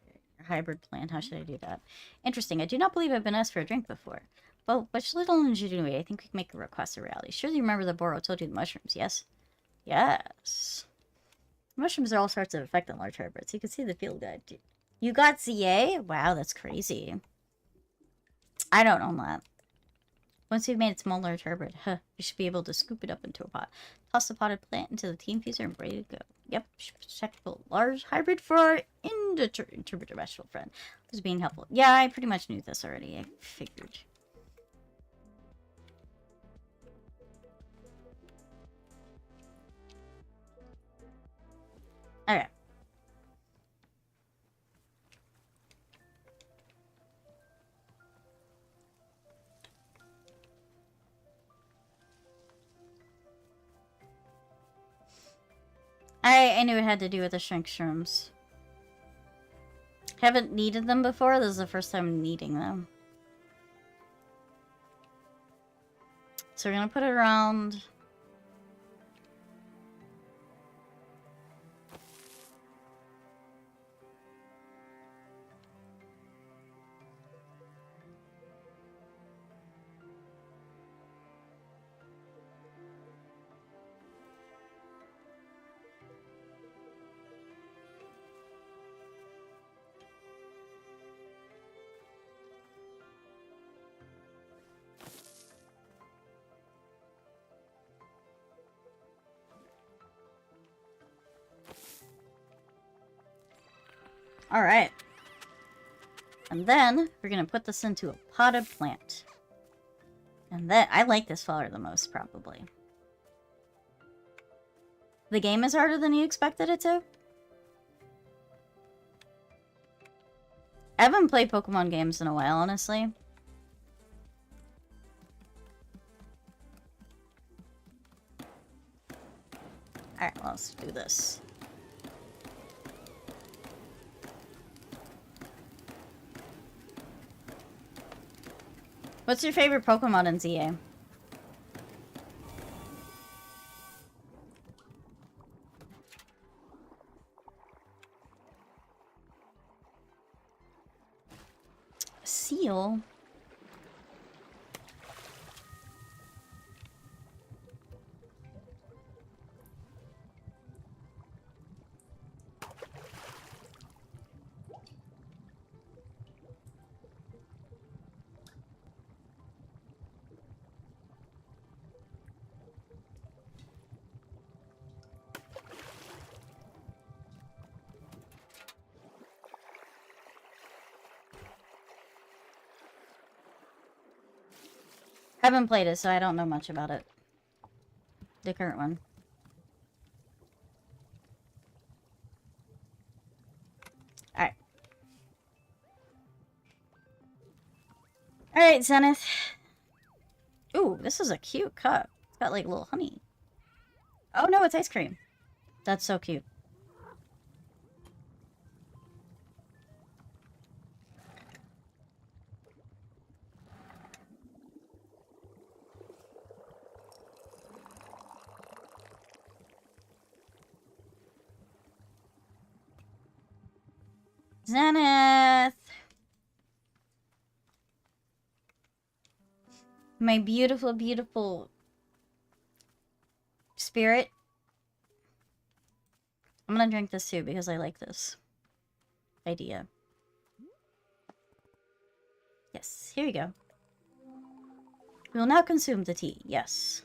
[SPEAKER 1] hybrid plant. How should I do that? Interesting. I do not believe I've been asked for a drink before. But which little ingenuity, I think we can make a request a reality. Surely you remember the Boro told you the mushrooms, yes? Yes. Mushrooms are all sorts of effect on large hybrids. You can see the field guide. You got ZA? Wow, that's crazy. I don't own that. Once you've made it small large hybrid, you should be able to scoop it up into a pot. Toss the potted plant into the team fuser and ready to go. Yep, check the large hybrid for our interdimensional friend. Who's being helpful. Yeah, I pretty much knew this already. I figured. Okay. I knew it had to do with the shrink shrooms. Haven't needed them before. This is the first time needing them. So we're gonna put it around. Alright. And then, we're gonna put this into a potted plant. And then, I like this flower the most, probably. The game is harder than you expected it to? I haven't played Pokemon games in a while, honestly. Alright, well, let's do this. What's your favorite Pokemon in ZA? Seal? Haven't played it, so I don't know much about it. The current one. Alright. Alright, Zenith. Ooh, this is a cute cup. It's got like a little honey. Oh no, it's ice cream. That's so cute. Zenith! My beautiful, beautiful spirit. I'm gonna drink this too because I like this idea. Yes, here you go. We will now consume the tea. Yes.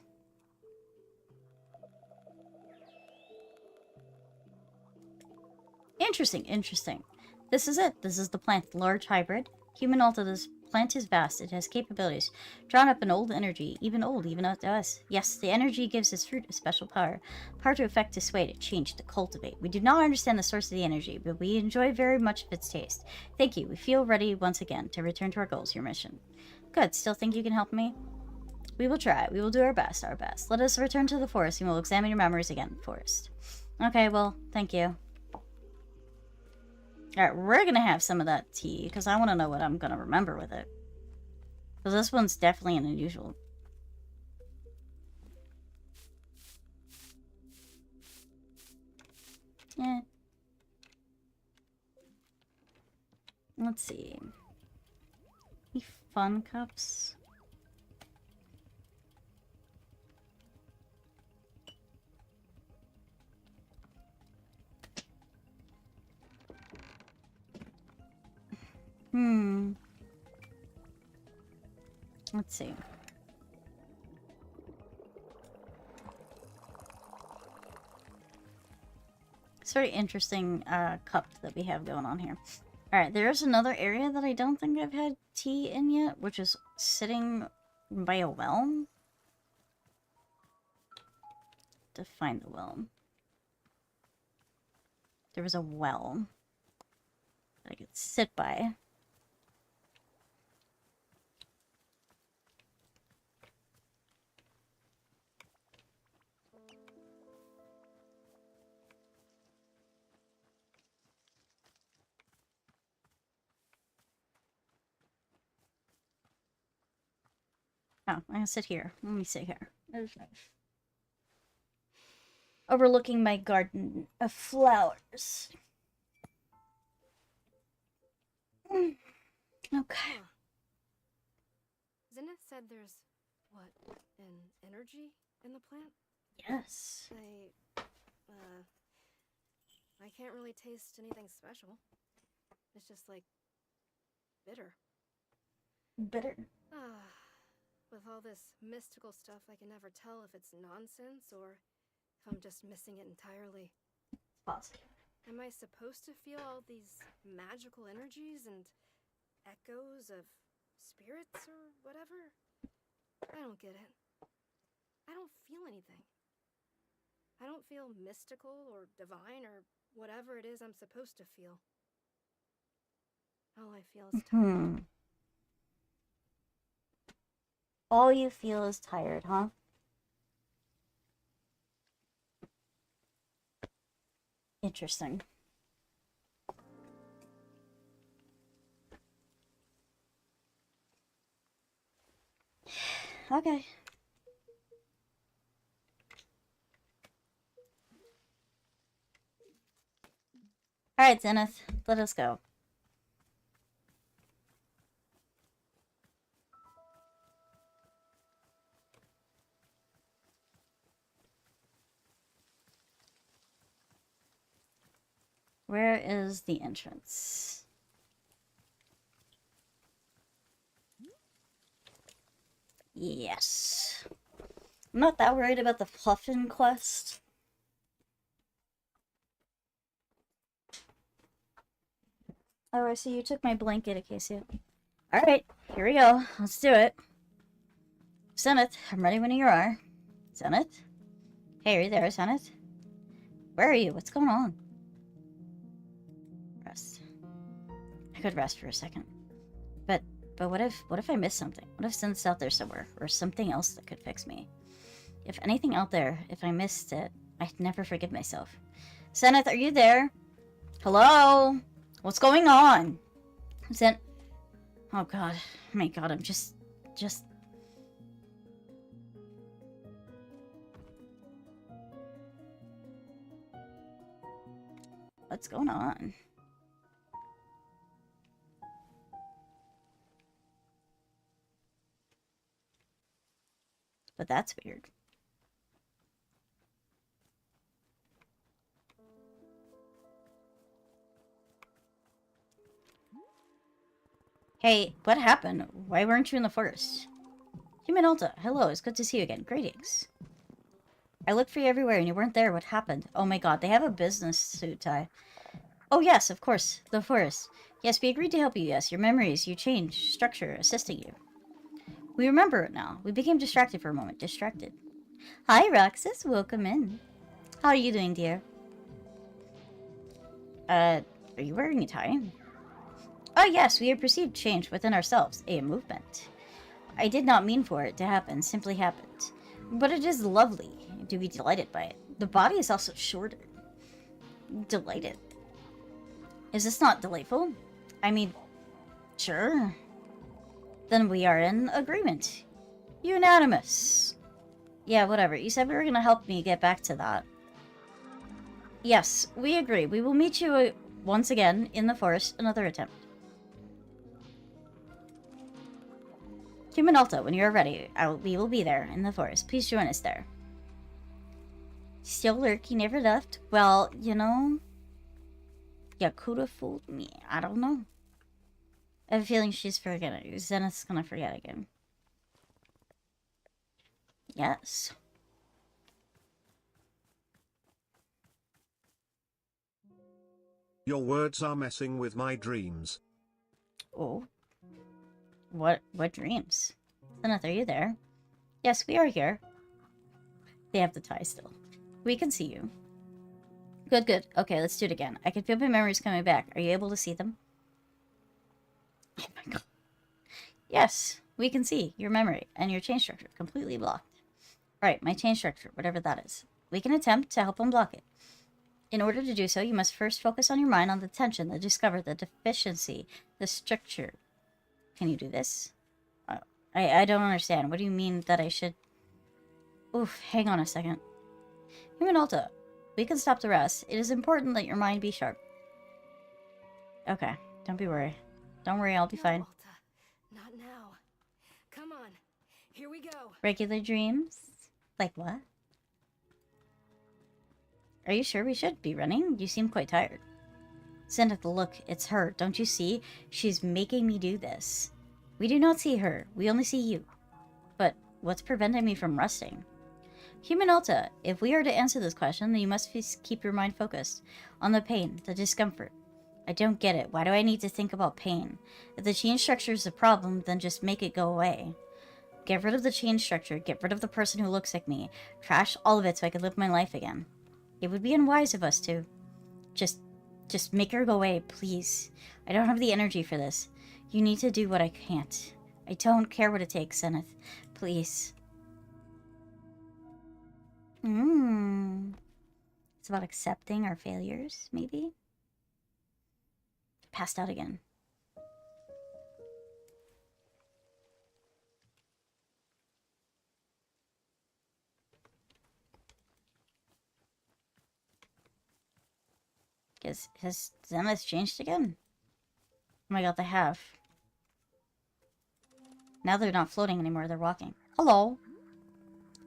[SPEAKER 1] Interesting, interesting. This is it. This is the plant. Large hybrid. Human alta. This plant is vast. It has capabilities. Drawn up an old energy. Even out to us. Yes, the energy gives this fruit a special power. Power to affect, to sway, to change, to cultivate. We do not understand the source of the energy, but we enjoy very much of its taste. Thank you. We feel ready once again to return to our goals, your mission. Good. Still think you can help me? We will try. We will do our best, our best. Let us return to the forest and we'll examine your memories again, forest. Okay, well, thank you. Alright, we're gonna have some of that tea, because I want to know what I'm gonna remember with it. Because this one's definitely an unusual. Yeah. Let's see. Any fun cups? Let's see. It's very interesting cup that we have going on here. Alright, there's another area that I don't think I've had tea in yet, which is sitting by a well. To find the well. There was a well that I could sit by. Oh, I'm gonna sit here. Let me sit here. That's nice. Overlooking my garden of flowers. Okay.
[SPEAKER 3] Zenith said there's, what, an energy in the plant?
[SPEAKER 1] Yes.
[SPEAKER 3] I can't really taste anything special. It's just like bitter.
[SPEAKER 1] Bitter.
[SPEAKER 3] With all this mystical stuff, I can never tell if it's nonsense or if I'm just missing it entirely.
[SPEAKER 1] Possible.
[SPEAKER 3] Am I supposed to feel all these magical energies and echoes of spirits or whatever? I don't get it. I don't feel anything. I don't feel mystical or divine or whatever it is I'm supposed to feel. All I feel is tired.
[SPEAKER 1] All you feel is tired, huh? Interesting. Okay. Alright, Zenith. Let us go. Where is the entrance? Yes. I'm not that worried about the Puffin quest. Oh, I see you took my blanket, Acacia. Alright, here we go. Let's do it. Zenith, I'm ready when you are. Zenith? Hey, are you there, Senate? Where are you? What's going on? Rest. I could rest for a second. But what if I missed something? What if Sen's out there somewhere? Or something else that could fix me? If anything out there, if I missed it, I'd never forgive myself. Seneth, are you there? Hello? What's going on? Oh god. Oh my god, I'm just... What's going on? But that's weird. Hey, what happened? Why weren't you in the forest? Human Alta, hello, it's good to see you again. Greetings. I looked for you everywhere and you weren't there. What happened? Oh my god, they have a business suit tie. Oh yes, of course, the forest. Yes, we agreed to help you, yes. Your memories, you changed, structure, assisting you. We remember it now. We became distracted for a moment. Distracted. Hi, Roxas. Welcome in. How are you doing, dear? Are you wearing a tie? Oh yes, we have perceived change within ourselves. A movement. I did not mean for it to happen, simply happened. But it is lovely to be delighted by it. The body is also shorter. Delighted. Is this not delightful? I mean, sure. Then we are in agreement. Unanimous. Yeah, whatever. You said we were going to help me get back to that. Yes, we agree. We will meet you once again in the forest. Another attempt. Human Alta, when you are ready, we will be there in the forest. Please join us there. Still lurking, never left. Well, you know, you could have fooled me. I don't know. I have a feeling she's forgetting. Zenith's gonna forget again. Yes.
[SPEAKER 2] Your words are messing with my dreams.
[SPEAKER 1] Oh. What dreams? Zenith, are you there? Yes, we are here. They have the tie still. We can see you. Good, good. Okay, let's do it again. I can feel my memories coming back. Are you able to see them? Oh my god. Yes, we can see your memory and your chain structure completely blocked. Right, my chain structure, whatever that is. We can attempt to help unblock it. In order to do so, you must first focus on your mind on the tension, the discover, the deficiency, the structure. Can you do this? I don't understand. What do you mean that I should... Oof, hang on a second. Human Alta, we can stop the rest. It is important that your mind be sharp. Okay, don't be worried. Don't worry, I'll be fine.
[SPEAKER 3] Alta, not now. Come on, here we go.
[SPEAKER 1] Regular dreams? Like what? Are you sure we should be running? You seem quite tired. Zenith, look, it's her. Don't you see? She's making me do this. We do not see her. We only see you. But what's preventing me from resting? Human Alta, if we are to answer this question, then you must keep your mind focused on the pain, the discomfort. I don't get it. Why do I need to think about pain? If the chain structure is a problem, then just make it go away. Get rid of the chain structure. Get rid of the person who looks like me. Trash all of it so I can live my life again. It would be unwise of us to. Just make her go away, please. I don't have the energy for this. You need to do what I can't. I don't care what it takes, Zenith. Please. It's about accepting our failures, maybe? Passed out again. Has Zenith changed again? Oh my god, they have. Now they're not floating anymore, they're walking. Hello?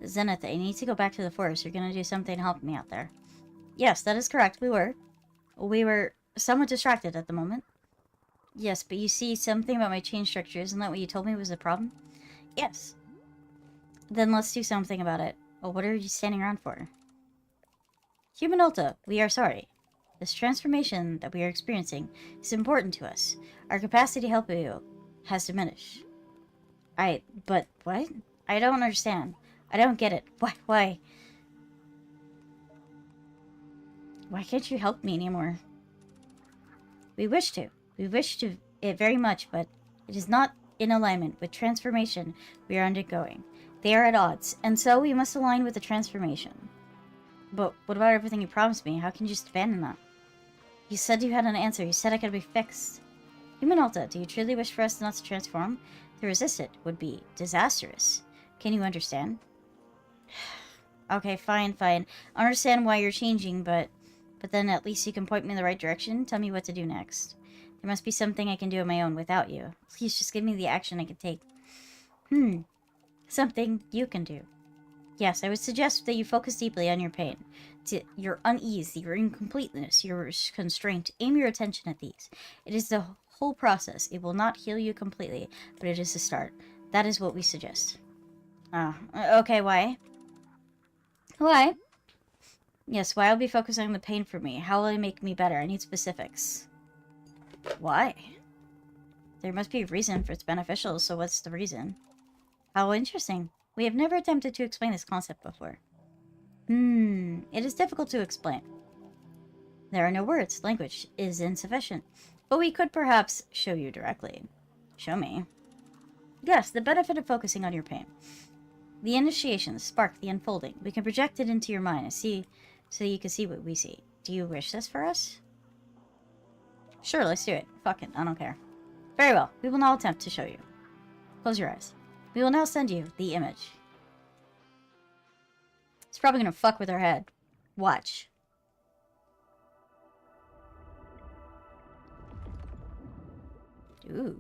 [SPEAKER 1] Zenith, I need to go back to the forest. You're gonna do something to help me out there. Yes, that is correct, we were. We were somewhat distracted at the moment. Yes, but you see something about my chain structure. Isn't that what you told me was the problem? Yes. Then let's do something about it. Well, what are you standing around for? Human Alta, we are sorry. This transformation that we are experiencing is important to us. Our capacity to help you has diminished. But what? I don't understand. I don't get it. Why? Why can't you help me anymore? We wish to. We wish to it very much, but it is not in alignment with transformation we are undergoing. They are at odds, and so we must align with the transformation. But what about everything you promised me? How can you just abandon that? You said you had an answer. You said it could be fixed. Human Alta, do you truly wish for us not to transform? To resist it would be disastrous. Can you understand? Okay, fine. I understand why you're changing, but then at least you can point me in the right direction. Tell me what to do next. There must be something I can do on my own without you. Please just give me the action I can take. Something you can do. Yes, I would suggest that you focus deeply on your pain, your unease, your incompleteness, your constraint. Aim your attention at these. It is the whole process. It will not heal you completely, but it is a start. That is what we suggest. Okay, why? Why? Yes, why will be focusing on the pain for me? How will it make me better? I need specifics. Why? There must be a reason for it's beneficial, so what's the reason? How interesting. We have never attempted to explain this concept before. It is difficult to explain. There are no words. Language is insufficient. But we could perhaps show you directly. Show me. Yes, the benefit of focusing on your pain. The initiation, the spark, the unfolding. We can project it into your mind and see, so that you can see what we see. Do you wish this for us? Sure, let's do it. Fuck it, I don't care. Very well, we will now attempt to show you. Close your eyes. We will now send you the image. It's probably gonna fuck with our head. Watch. Ooh.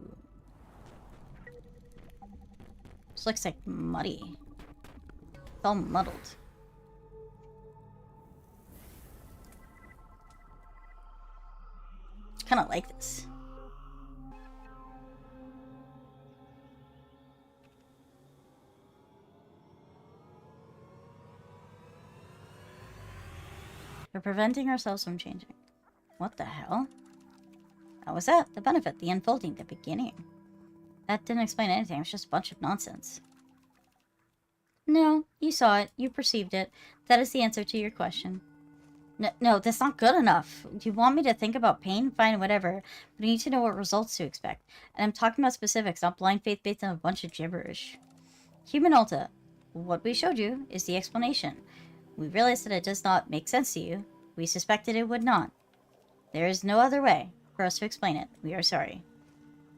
[SPEAKER 1] This looks like muddy. It's all muddled. Kind of like this. We're preventing ourselves from changing. What the hell? How was that? The benefit, the unfolding, the beginning. That didn't explain anything. It was just a bunch of nonsense. No, you saw it. You perceived it. That is the answer to your question. No, that's not good enough. Do you want me to think about pain? Fine, whatever. But I need to know what results to expect. And I'm talking about specifics, not blind faith based on a bunch of gibberish. Human Alta, what we showed you is the explanation. We realize that it does not make sense to you. We suspected it would not. There is no other way for us to explain it. We are sorry.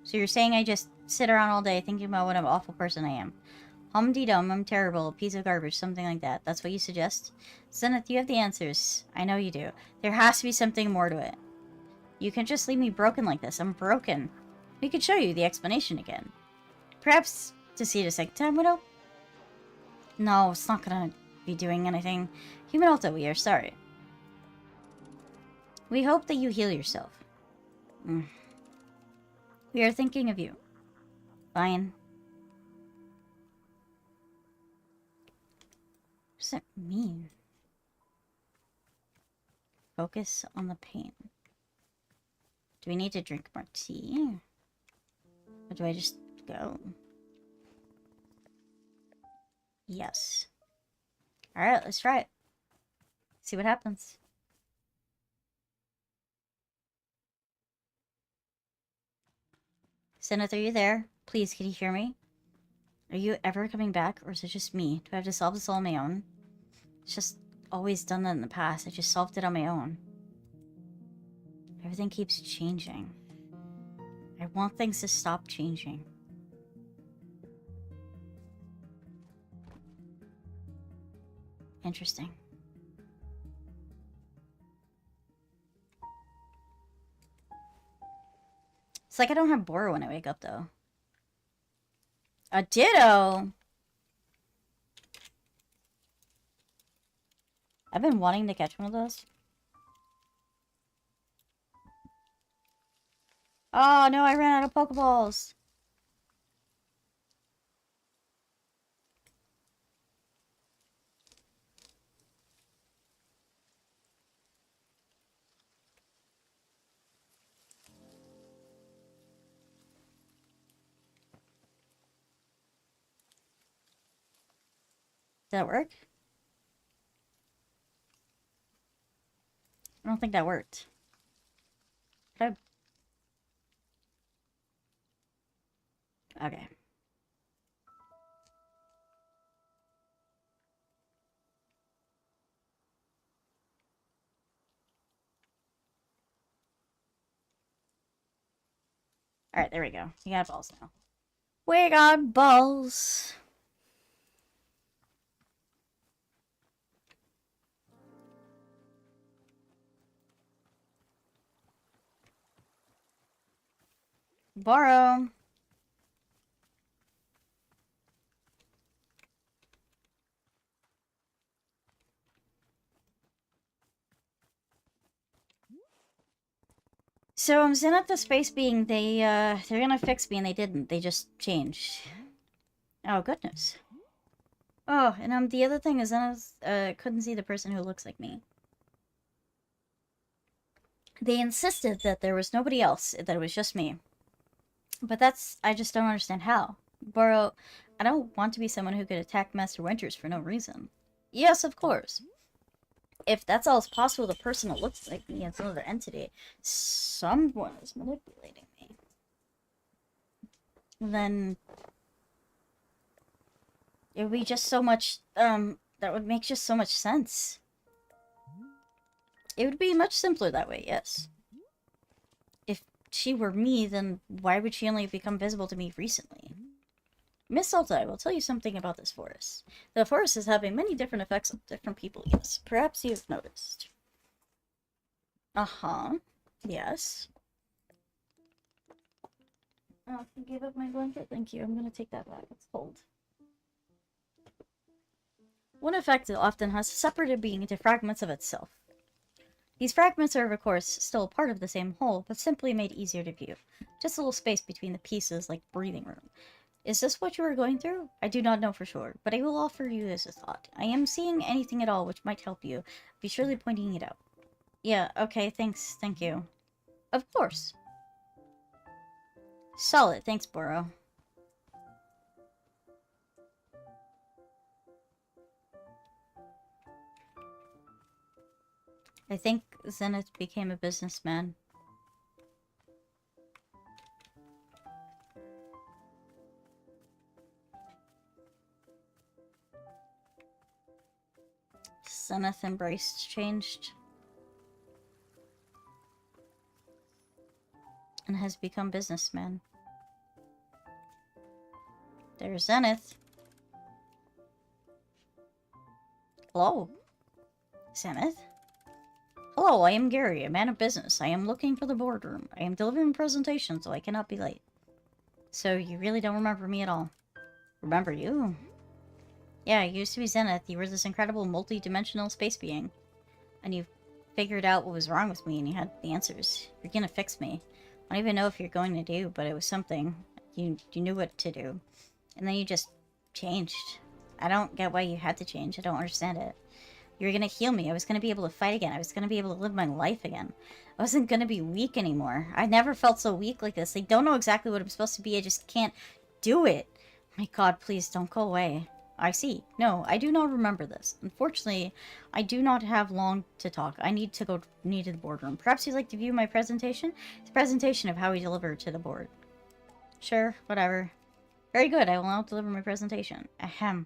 [SPEAKER 1] So you're saying I just sit around all day thinking about what an awful person I am. Hum-dee-dum, I'm terrible, a piece of garbage, something like that. That's what you suggest? Zenith, you have the answers. I know you do. There has to be something more to it. You can't just leave me broken like this. I'm broken. We could show you the explanation again. Perhaps to see it a second time, Widow? No, it's not gonna be doing anything. Human Alta, we are sorry. We hope that you heal yourself. We are thinking of you. Fine. What does that mean? Focus on the pain. Do we need to drink more tea? Or do I just go? Yes. Alright, let's try it. See what happens. Zenith, are you there? Please, can you hear me? Are you ever coming back, or is it just me? Do I have to solve this all on my own? It's just always done that in the past. I just solved it on my own. Everything keeps changing. I want things to stop changing. Interesting. It's like I don't have Bora when I wake up, though. A ditto! I've been wanting to catch one of those. Oh, no, I ran out of Pokeballs. Did that work? I don't think that worked. Could I... Okay. Alright, there we go. We got balls now. We got balls. Borrow. So I'm sitting at the space being they're gonna fix me and they didn't. They just changed. Oh goodness. Oh, and the other thing is I couldn't see the person who looks like me. They insisted that there was nobody else, that it was just me. But I just don't understand how. Burrow, I don't want to be someone who could attack Master Winters for no reason. Yes, of course. If that's all is possible, the person that looks like me is another entity. Someone is manipulating me. Then it would be just so much, that would make just so much sense. It would be much simpler that way, yes. If she were me, then why would she only become visible to me recently? Miss Salta, I will tell you something about this forest. The forest is having many different effects on different people, yes. Perhaps you've noticed. Uh-huh. Yes. Oh, you gave up my blanket? Thank you. I'm gonna take that back. It's cold. One effect it often has is separated being into fragments of itself. These fragments are, of course, still a part of the same whole, but simply made easier to view. Just a little space between the pieces, like breathing room. Is this what you are going through? I do not know for sure, but I will offer you this as a thought. I am seeing anything at all which might help you. Be surely pointing it out. Yeah, okay, thanks, thank you. Of course. Solid, thanks, Burrow. I think Zenith became a businessman. Zenith embraced changed. And has become businessman. There's Zenith. Hello? Zenith? Hello, I am Gary, a man of business. I am looking for the boardroom. I am delivering a presentation, so I cannot be late. So you really don't remember me at all? Remember you? Yeah, you used to be Zenith. You were this incredible multi-dimensional space being. And you figured out what was wrong with me and you had the answers. You're gonna fix me. I don't even know if you're going to do, but it was something. You knew what to do. And then you just changed. I don't get why you had to change. I don't understand it. You were gonna heal me. I was gonna be able to fight again. I was gonna be able to live my life again. I wasn't gonna be weak anymore. I never felt so weak like this. I don't know exactly what I'm supposed to be. I just can't do it. My God, please don't go away. I see. No, I do not remember this. Unfortunately, I do not have long to talk. I need to go to the boardroom. Perhaps you'd like to view my presentation? It's a presentation of how we deliver to the board. Sure, whatever. Very good. I will now deliver my presentation. Ahem.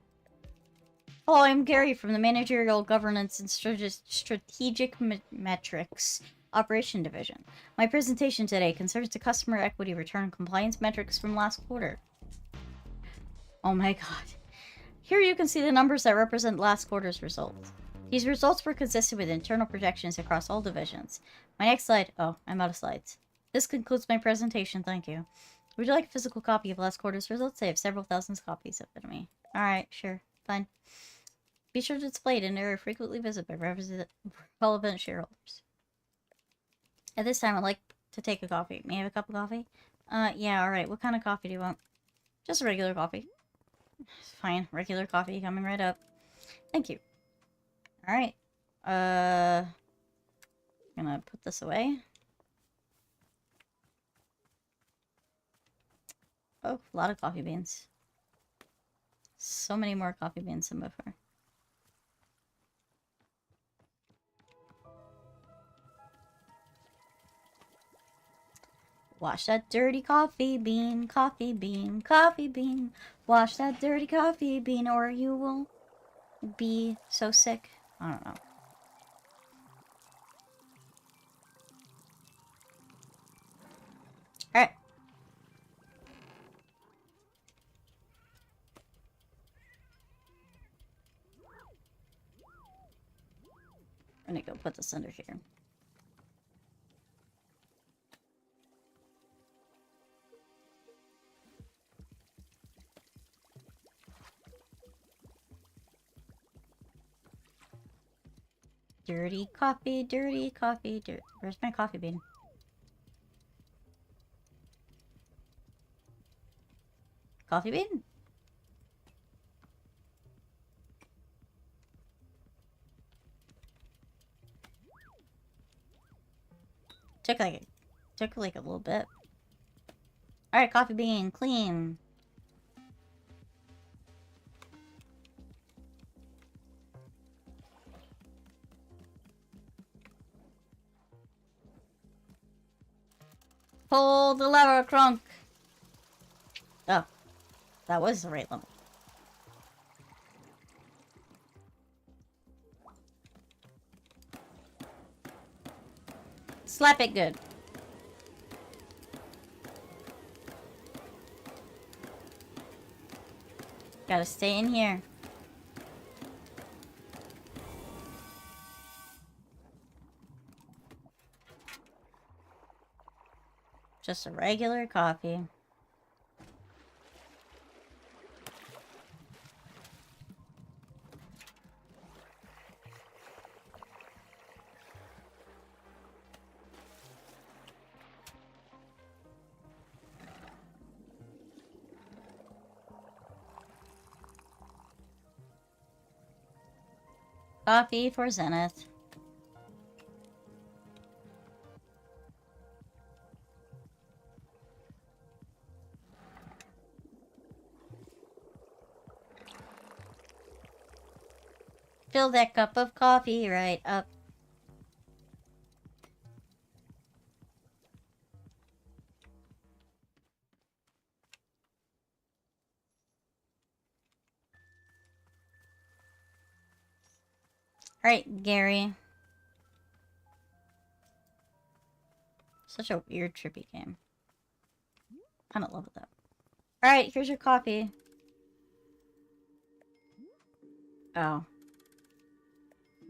[SPEAKER 1] Hello, I'm Gary from the Managerial Governance and Strategic Metrics Operation Division. My presentation today concerns the customer equity return compliance metrics from last quarter. Oh my God. Here you can see the numbers that represent last quarter's results. These results were consistent with internal projections across all divisions. My next slide... Oh, I'm out of slides. This concludes my presentation, thank you. Would you like a physical copy of last quarter's results? I have several thousands of copies of it to me. Alright, sure, fine. Be sure to display it in an area frequently visited by relevant shareholders. At this time, I'd like to take a coffee. May I have a cup of coffee? Yeah, alright. What kind of coffee do you want? Just a regular coffee. Fine, regular coffee coming right up. Thank you. Alright. Gonna put this away. Oh, a lot of coffee beans. So many more coffee beans than before. Wash that dirty coffee bean, coffee bean, coffee bean. Wash that dirty coffee bean or you will be so sick. I don't know. Alright. I'm gonna go put this under here. Dirty coffee, dirty coffee, where's my coffee bean? Coffee bean? Took like a little bit. Alright, coffee bean, clean. Pull the lever, Crunk. Oh, that was the right level. Slap it good. Gotta stay in here. Just a regular coffee. Coffee for Zenith. Fill that cup of coffee right up. Alright, Gary. Such a weird, trippy game. I don't love it though. Alright, here's your coffee. Oh.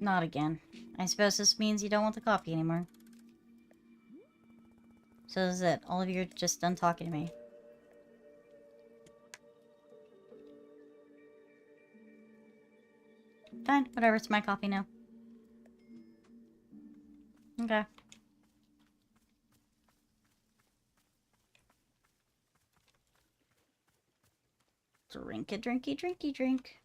[SPEAKER 1] Not again. I suppose this means you don't want the coffee anymore. So is it. All of you are just done talking to me. Fine, whatever, it's my coffee now. Okay. Drink it, drinky, drinky, drink.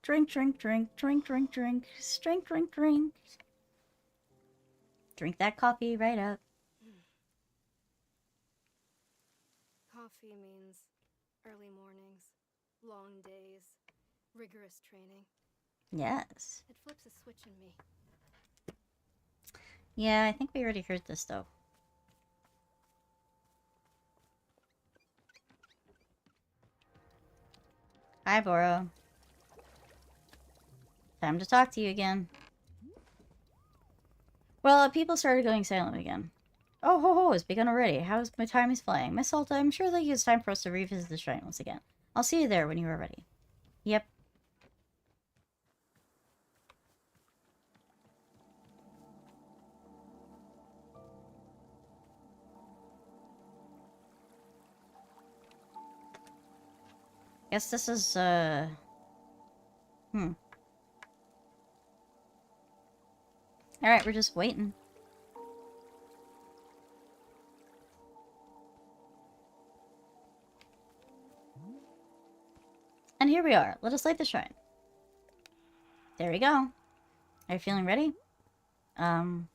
[SPEAKER 1] Drink, drink, drink, drink, drink, drink, drink, drink, drink. Drink that coffee right up.
[SPEAKER 3] Coffee means early mornings, long days, rigorous training.
[SPEAKER 1] Yes.
[SPEAKER 3] It flips a switch in me.
[SPEAKER 1] Yeah, I think we already heard this though. Hi, Boro. Time to talk to you again. Well, people started going silent again. Oh, ho, ho, it's begun already. How's my time is flying? Miss Alta, I'm sure that it's time for us to revisit the shrine once again. I'll see you there when you are ready. Yep. Guess this is, Alright, we're just waiting. And here we are. Let us light the shrine. There we go. Are you feeling ready? What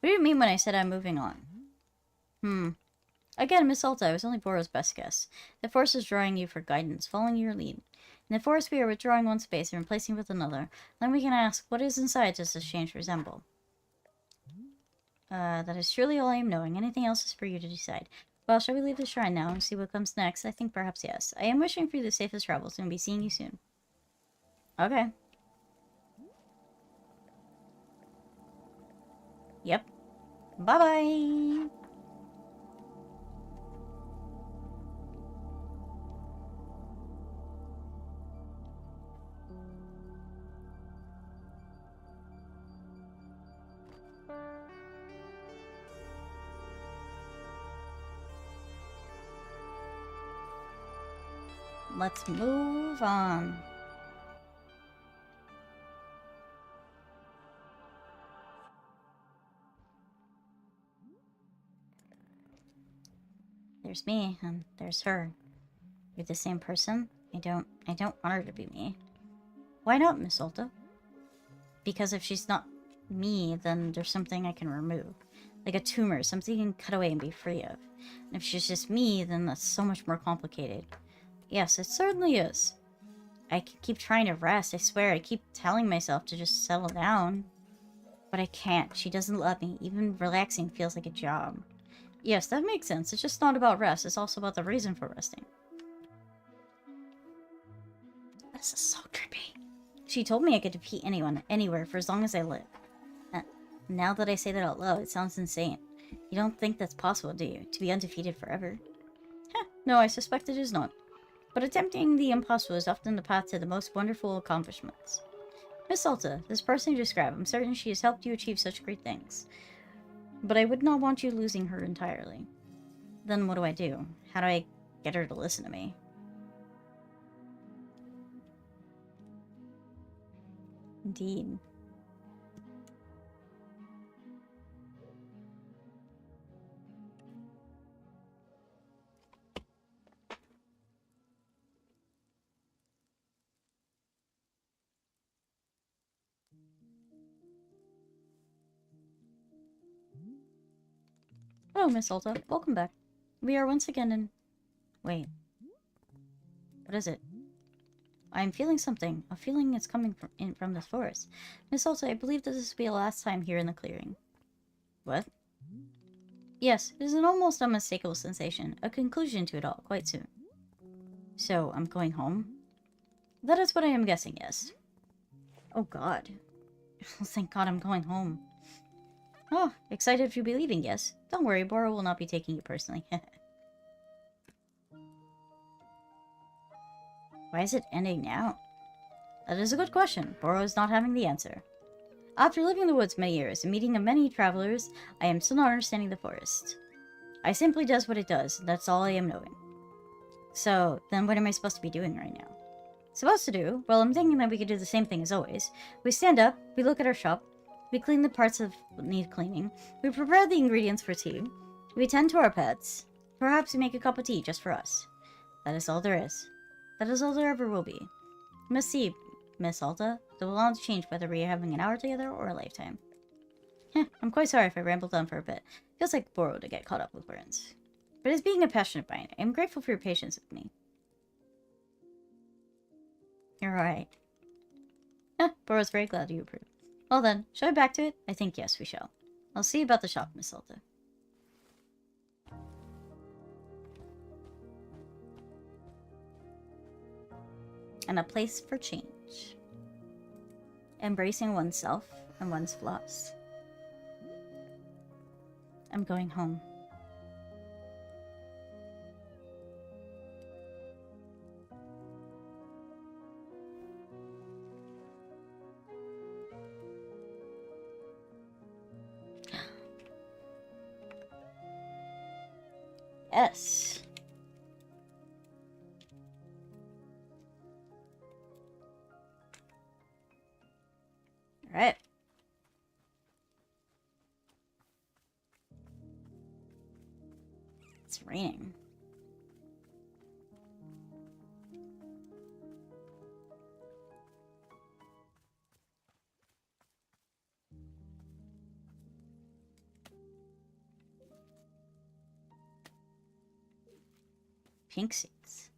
[SPEAKER 1] do you mean when I said I'm moving on? Again, Miss Alta, I was only Boro's best guess. The Force is drawing you for guidance, following your lead. In the forest, we are withdrawing one space and replacing it with another. Then we can ask, what is inside does this change resemble? That is surely all I am knowing. Anything else is for you to decide. Well, shall we leave the shrine now and see what comes next? I think perhaps yes. I am wishing for you the safest travels and be seeing you soon. Okay. Yep. Bye-bye! Let's move on. There's me, and there's her. You're the same person? I don't want her to be me. Why not, Miss Ulta? Because if she's not me, then there's something I can remove. Like a tumor, something you can cut away and be free of. And if she's just me, then that's so much more complicated. Yes, it certainly is. I keep trying to rest, I swear. I keep telling myself to just settle down. But I can't. She doesn't let me. Even relaxing feels like a job. Yes, that makes sense. It's just not about rest. It's also about the reason for resting. This is so trippy. She told me I could defeat anyone, anywhere, for as long as I live. Now that I say that out loud, it sounds insane. You don't think that's possible, do you? To be undefeated forever? Heh, no, I suspect it is not. But attempting the impossible is often the path to the most wonderful accomplishments. Miss Alta, this person you describe, I'm certain she has helped you achieve such great things. But I would not want you losing her entirely. Then what do I do? How do I get her to listen to me? Indeed. Oh, Miss Alta, welcome back. We are once again in... Wait. What is it? I am feeling something. A feeling is coming from this forest. Miss Alta, I believe that this will be the last time here in the clearing. What? Yes, it is an almost unmistakable sensation. A conclusion to it all, quite soon. So, I'm going home? That is what I am guessing, yes. Oh god. Oh, thank god I'm going home. Oh, excited you'll be leaving, yes. Don't worry, Boro will not be taking you personally. Why is it ending now? That is a good question. Boro is not having the answer. After living in the woods many years and meeting many travelers, I am still not understanding the forest. I simply does what it does, and that's all I am knowing. So, then what am I supposed to be doing right now? Supposed to do? Well, I'm thinking that we could do the same thing as always. We stand up, we look at our shop, we clean the parts that need cleaning, we prepare the ingredients for tea, we tend to our pets, perhaps we make a cup of tea just for us. That is all there is. That is all there ever will be. You must see, Miss Alta, that will not change whether we are having an hour together or a lifetime. Heh, I'm quite sorry if I rambled on for a bit. Feels like Boro to get caught up with words. But as being a passionate mind, I am grateful for your patience with me. You're alright. Boro's very glad you approve. Well then, shall we back to it? I think yes, we shall. I'll see you about the shop, Miss Alta. And a place for change. Embracing oneself and one's flaws. I'm going home. Yes. All right. It's raining. Pink seeds.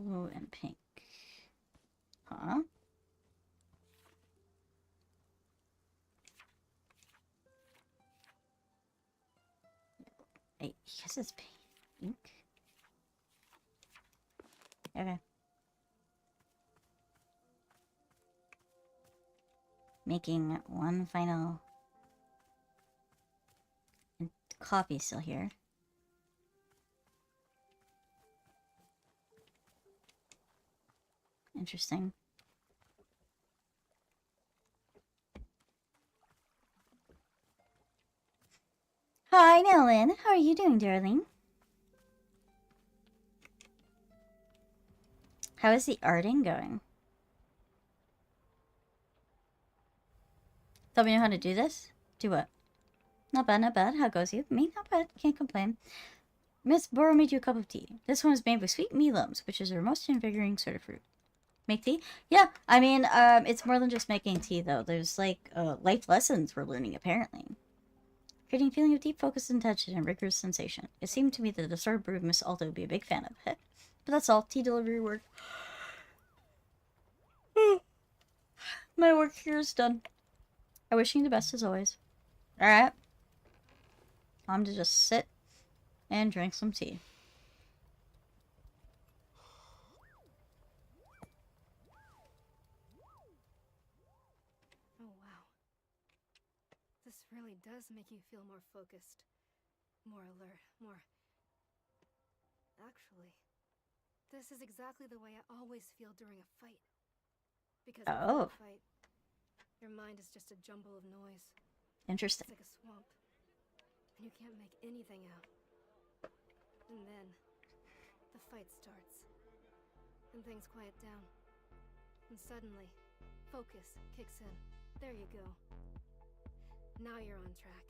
[SPEAKER 1] blue and pink. Huh? Wait, because it's pink? Okay. Making one final... And coffee's still here. Interesting. Hi, Nolan. How are you doing, darling? How is the arting going? Tell me how to do this? Do what? Not bad, not bad. How goes you? Me? Not bad. Can't complain. Miss Boro made you a cup of tea. This one is made with sweet melons, which is her most invigorating sort of fruit. Make tea? Yeah, I mean, it's more than just making tea, though. There's, like, life lessons we're learning, apparently. Creating a feeling of deep focus, intention, and rigorous sensation. It seemed to me that the sort of brew Miss Alto would be a big fan of. But that's all. Tea delivery work. My work here is done. I wish you the best as always. Alright. Time to just sit and drink some tea.
[SPEAKER 3] Oh, wow. This really does make you feel more focused, more alert, more... Actually, this is exactly the way I always feel during a fight. Because before a fight, your mind is just a jumble of noise.
[SPEAKER 1] Interesting.
[SPEAKER 3] It's like a swamp, and you can't make anything out. And then, the fight starts, and things quiet down. And suddenly, focus kicks in. There you go. Now you're on track.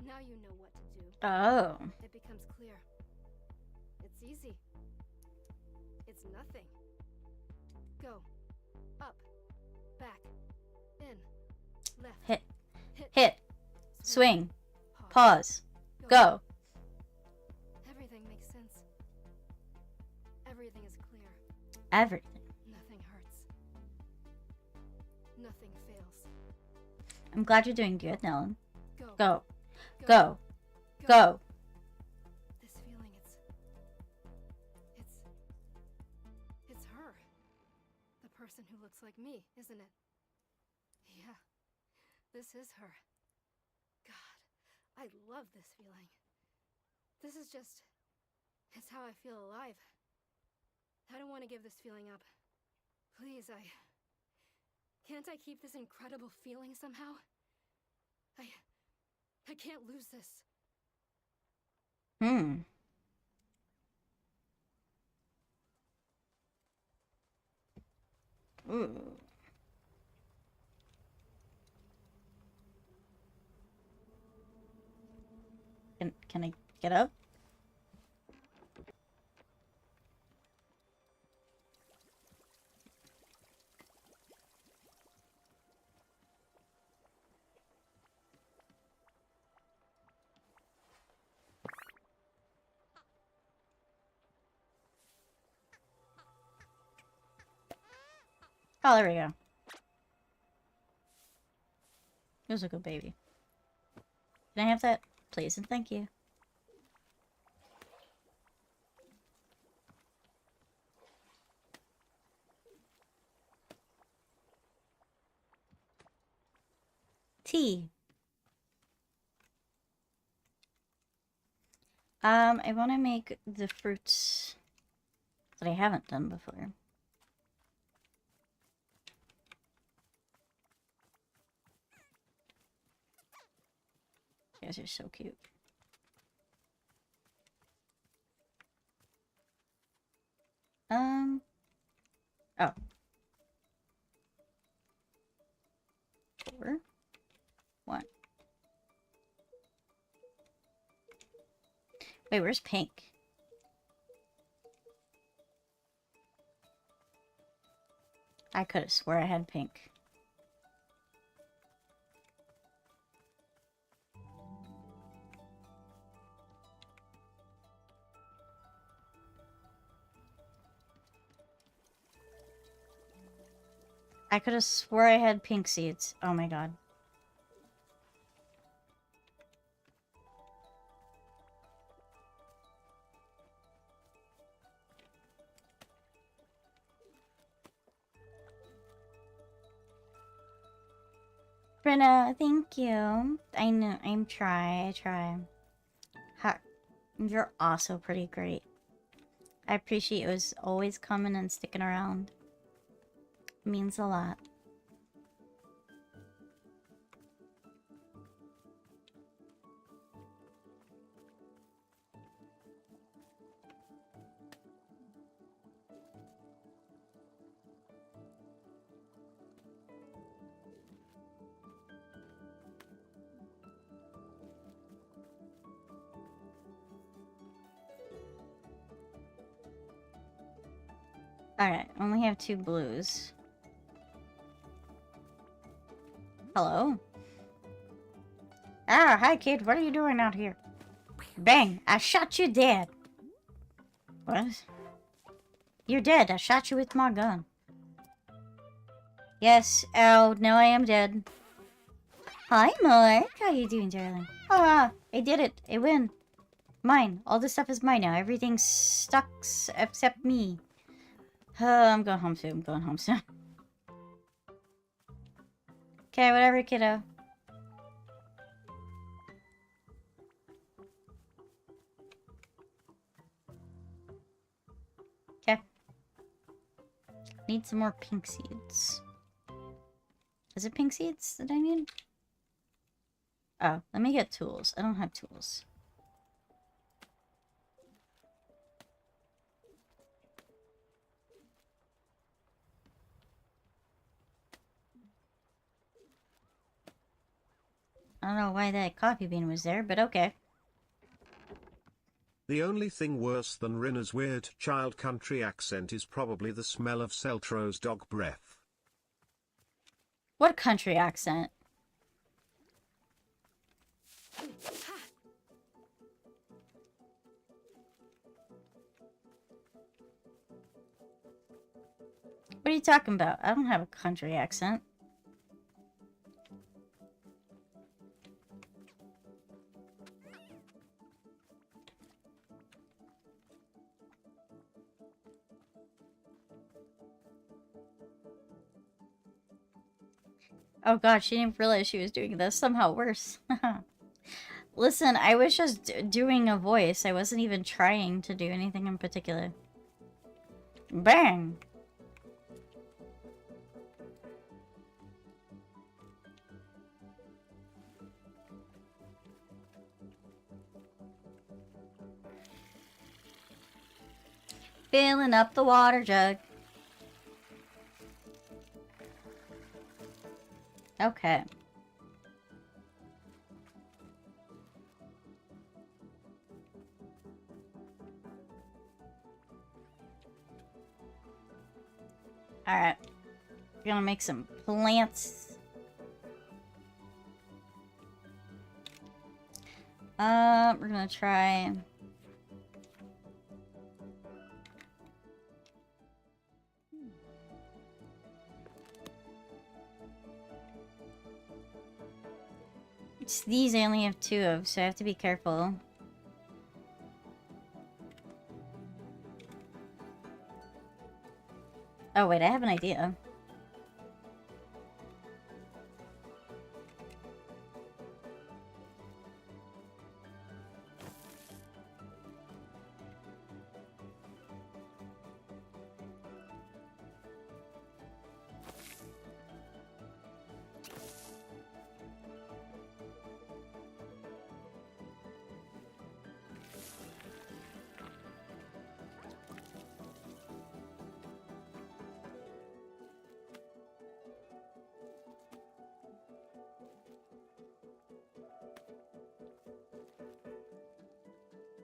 [SPEAKER 3] Now you know what to do.
[SPEAKER 1] Oh.
[SPEAKER 3] It becomes clear. It's easy. It's nothing. Go. Up. Back. In. Left.
[SPEAKER 1] Hit. Hit. Swing. Pause. Go.
[SPEAKER 3] Everything makes sense. Everything is clear.
[SPEAKER 1] Everything.
[SPEAKER 3] Nothing hurts. Nothing fails.
[SPEAKER 1] I'm glad you're doing good, Nolan.
[SPEAKER 3] Go.
[SPEAKER 1] Go. Go. Go.
[SPEAKER 3] This feeling, it's her. The person who looks like me, isn't it? Yeah. This is her. God, I love this feeling. This is just... it's how I feel alive. I don't want to give this feeling up. Please, can't I keep this incredible feeling somehow? I can't lose this.
[SPEAKER 1] Ooh. Can I get up? Oh, there we go. He was a good baby. Can I have that, please, and thank you. Tea. I want to make the fruits that I haven't done before. You guys are so cute. Oh. 4, 1. Wait, where's pink? I could have swore I had pink. I could have swore I had pink seeds. Oh my god. Brenna, thank you. I know, I try. Ha, you're also pretty great. I appreciate you as always coming and sticking around. It means a lot. Alright, only have 2 blues. Hello? Ah, hi kid, what are you doing out here? Bang! I shot you dead! What? You're dead, I shot you with my gun. Yes, oh, no I am dead. Hi Mark, how you doing darling? Ah, I did it, I win. Mine, all this stuff is mine now, everything's stuck except me. I'm going home soon, Okay, whatever kiddo. Okay. Need some more pink seeds. Is it pink seeds that I need? Oh, let me get tools. I don't have tools. I don't know why that coffee bean was there, but okay.
[SPEAKER 2] The only thing worse than Rinna's weird child country accent is probably the smell of Seltro's dog breath.
[SPEAKER 1] What country accent? What are you talking about? I don't have a country accent. Oh god, she didn't realize she was doing this. Somehow worse. Listen, I was just doing a voice. I wasn't even trying to do anything in particular. Bang! Filling up the water jug. Okay. Alright. We're gonna make some plants. We're gonna try... It's these I only have 2 of, so I have to be careful. Oh wait, I have an idea.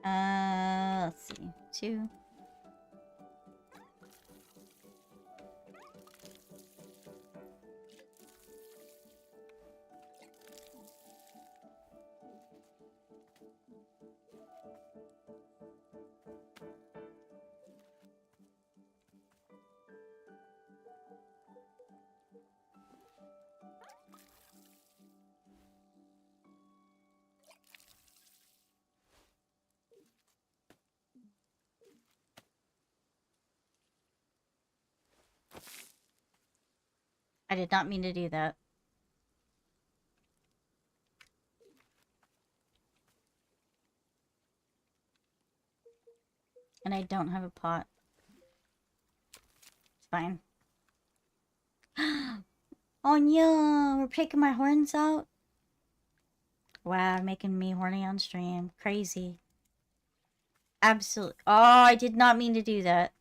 [SPEAKER 1] Let's see. 2. I did not mean to do that. And I don't have a pot. It's fine. Oh no, we're picking my horns out. Wow, making me horny on stream. Crazy. Absolutely. Oh, I did not mean to do that.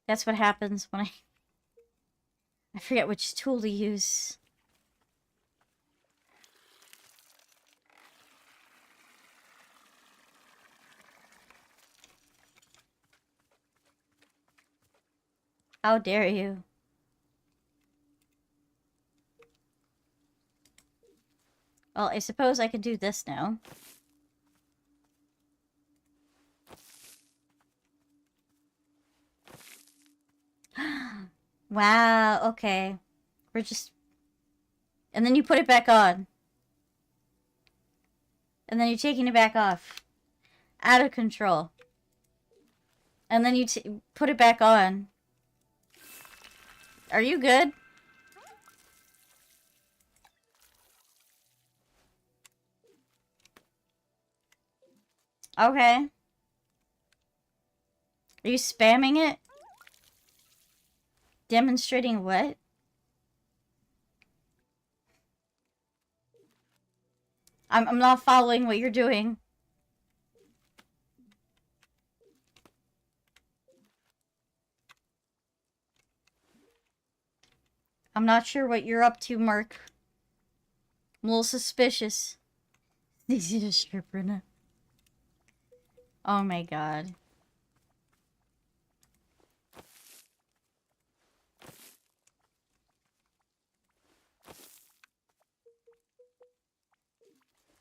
[SPEAKER 1] That's what happens when I forget which tool to use. How dare you? Well, I suppose I can do this now. Wow, okay. We're just... And then you put it back on. And then you're taking it back off. Out of control. And then you put it back on. Are you good? Okay. Are you spamming it? Demonstrating what? I'm not following what you're doing. I'm not sure what you're up to, Mark. I'm a little suspicious. Easy to stripper now. Oh my god.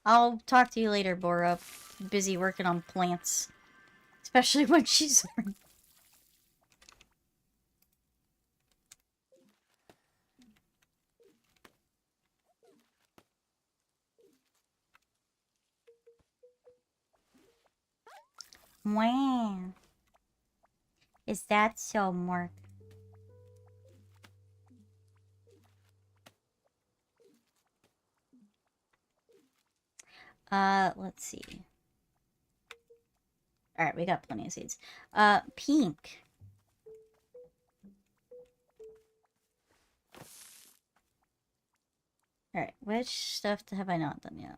[SPEAKER 1] I'll talk to you later, Bora. Busy working on plants. Especially when she's... Wow. Is that so, Mark? Let's see. Alright, we got plenty of seeds. Pink. Alright, which stuff have I not done yet?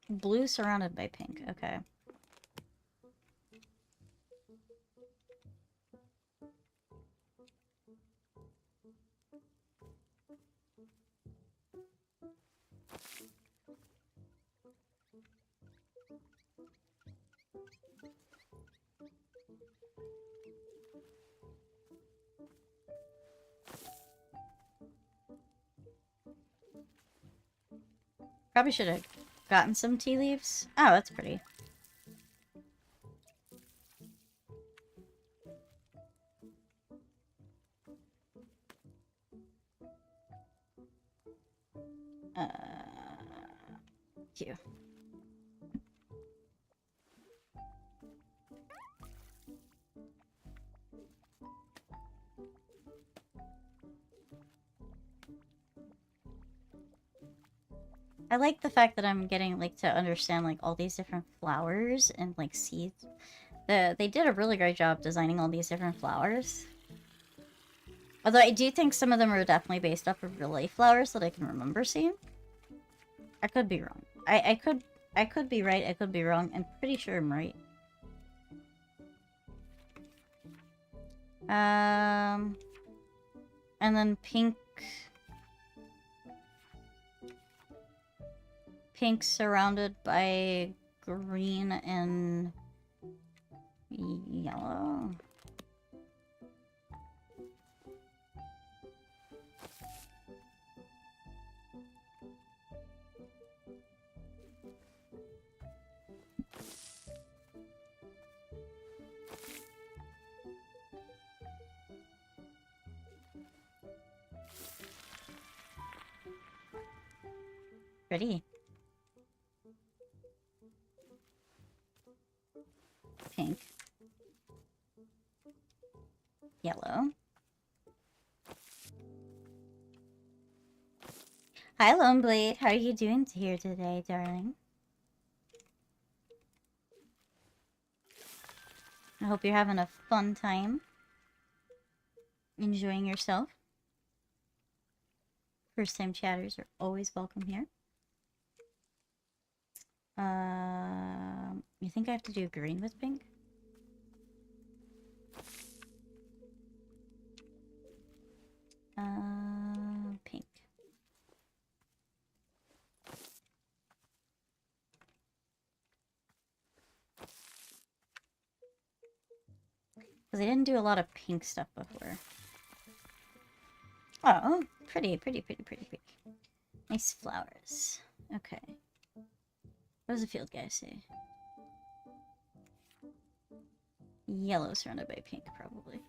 [SPEAKER 1] Blue surrounded by pink. Okay. Probably should have gotten some tea leaves. Oh, that's pretty. Cute. I like the fact that I'm getting, like, to understand, like, all these different flowers and, like, seeds. They did a really great job designing all these different flowers. Although I do think some of them are definitely based off of real life flowers that I can remember seeing. I could be wrong. I could be right, I could be wrong. I'm pretty sure I'm right. And then pink... Pink surrounded by green and yellow. Pretty. Pink. Yellow. Hi, Lone Blade. How are you doing here today, darling? I hope you're having a fun time. Enjoying yourself. First time chatters are always welcome here. You think I have to do green with pink? Pink. Because I didn't do a lot of pink stuff before. Oh, pretty, pretty, pretty, pretty, pretty. Nice flowers. Okay. What does the field guy say? Yellow surrounded by pink, probably.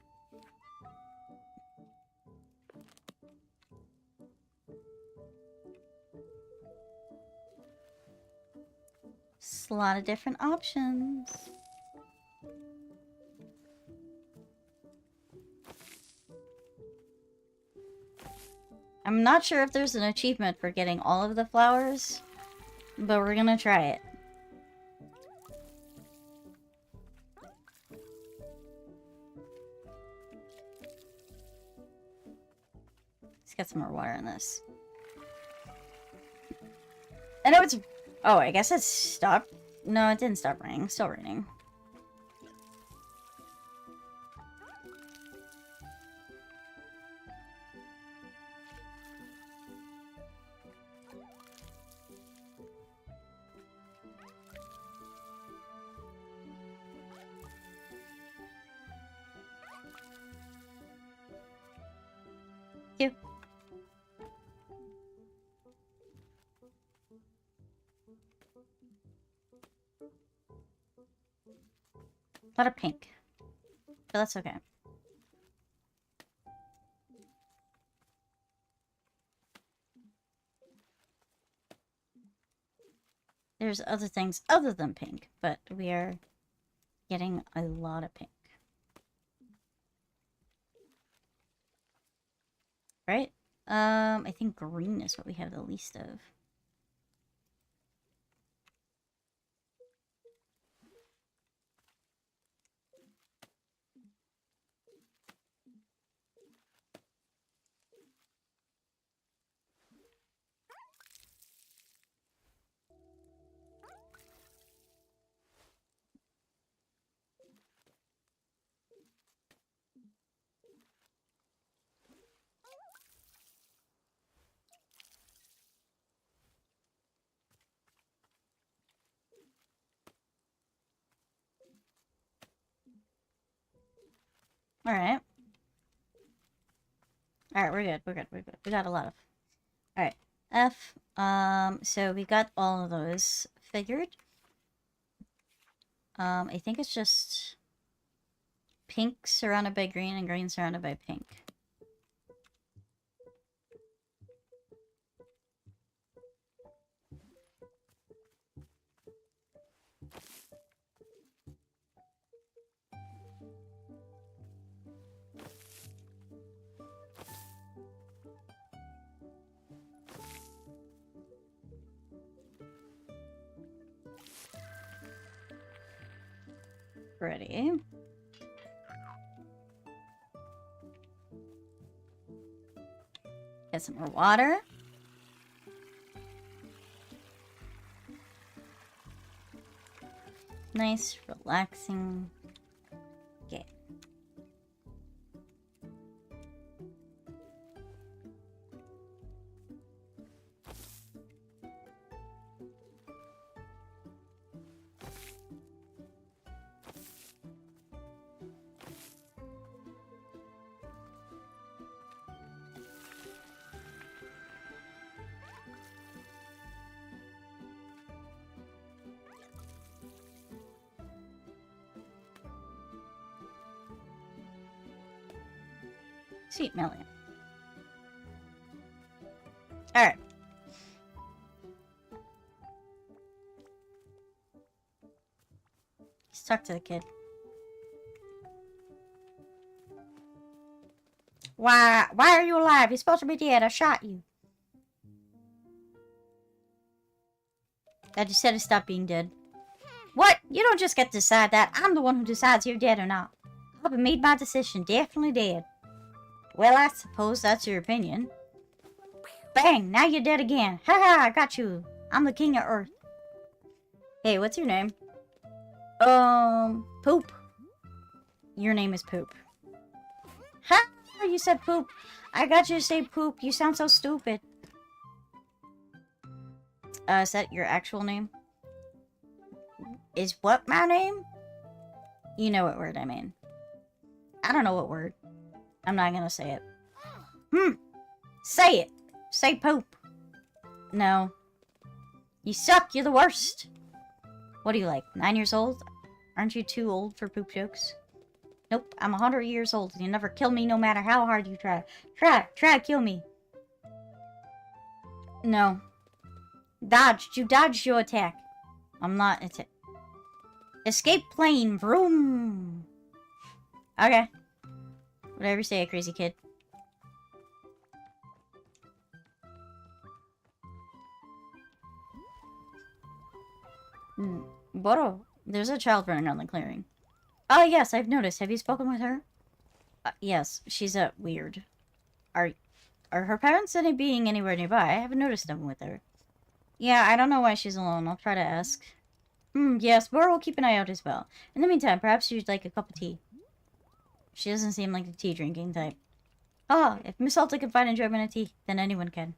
[SPEAKER 1] Just a lot of different options. I'm not sure if there's an achievement for getting all of the flowers, but we're gonna try it. Let's get some more water in this. I know it's... Oh, I guess it stopped. No, it didn't stop raining. Still raining. You. A lot of pink. But that's okay. There's other things other than pink, but we are getting a lot of pink. Right? I think green is what we have the least of. Alright. Alright, we're good. We're good. We're good. We got a lot of... Alright. F. So we got all of those figured. I think it's just pink surrounded by green and green surrounded by pink. Ready. Get some more water. Nice, relaxing. Okay. Sweet million. Alright. Let's talk to the kid. Why are you alive? You're supposed to be dead. I shot you. I just said to stop being dead. What? You don't just get to decide that. I'm the one who decides you're dead or not. I've made my decision. Definitely dead. Well, I suppose that's your opinion. Bang! Now you're dead again. Haha, I got you. I'm the king of Earth. Hey, what's your name? Poop. Your name is Poop. Ha! You said poop. I got you to say poop. You sound so stupid. Is that your actual name? Is what my name? You know what word I mean. I don't know what word. I'm not gonna say it. Say it. Say poop. No. You suck. You're the worst. What are you like? 9 years old? Aren't you too old for poop jokes? Nope. I'm 100 years old. You never kill me no matter how hard you try. Try to kill me. No. Dodged. You dodged your attack. I'm not Escape plane. Vroom. Okay. Whatever you say, crazy kid. Boro, there's a child running around the clearing. Oh, yes, I've noticed. Have you spoken with her? Yes, she's weird. Are her parents being anywhere nearby? I haven't noticed them with her. Yeah, I don't know why she's alone. I'll try to ask. Yes, Boro will keep an eye out as well. In the meantime, perhaps you'd like a cup of tea. She doesn't seem like the tea-drinking type. Oh, if Miss Alta can find enjoyment in tea, then anyone can.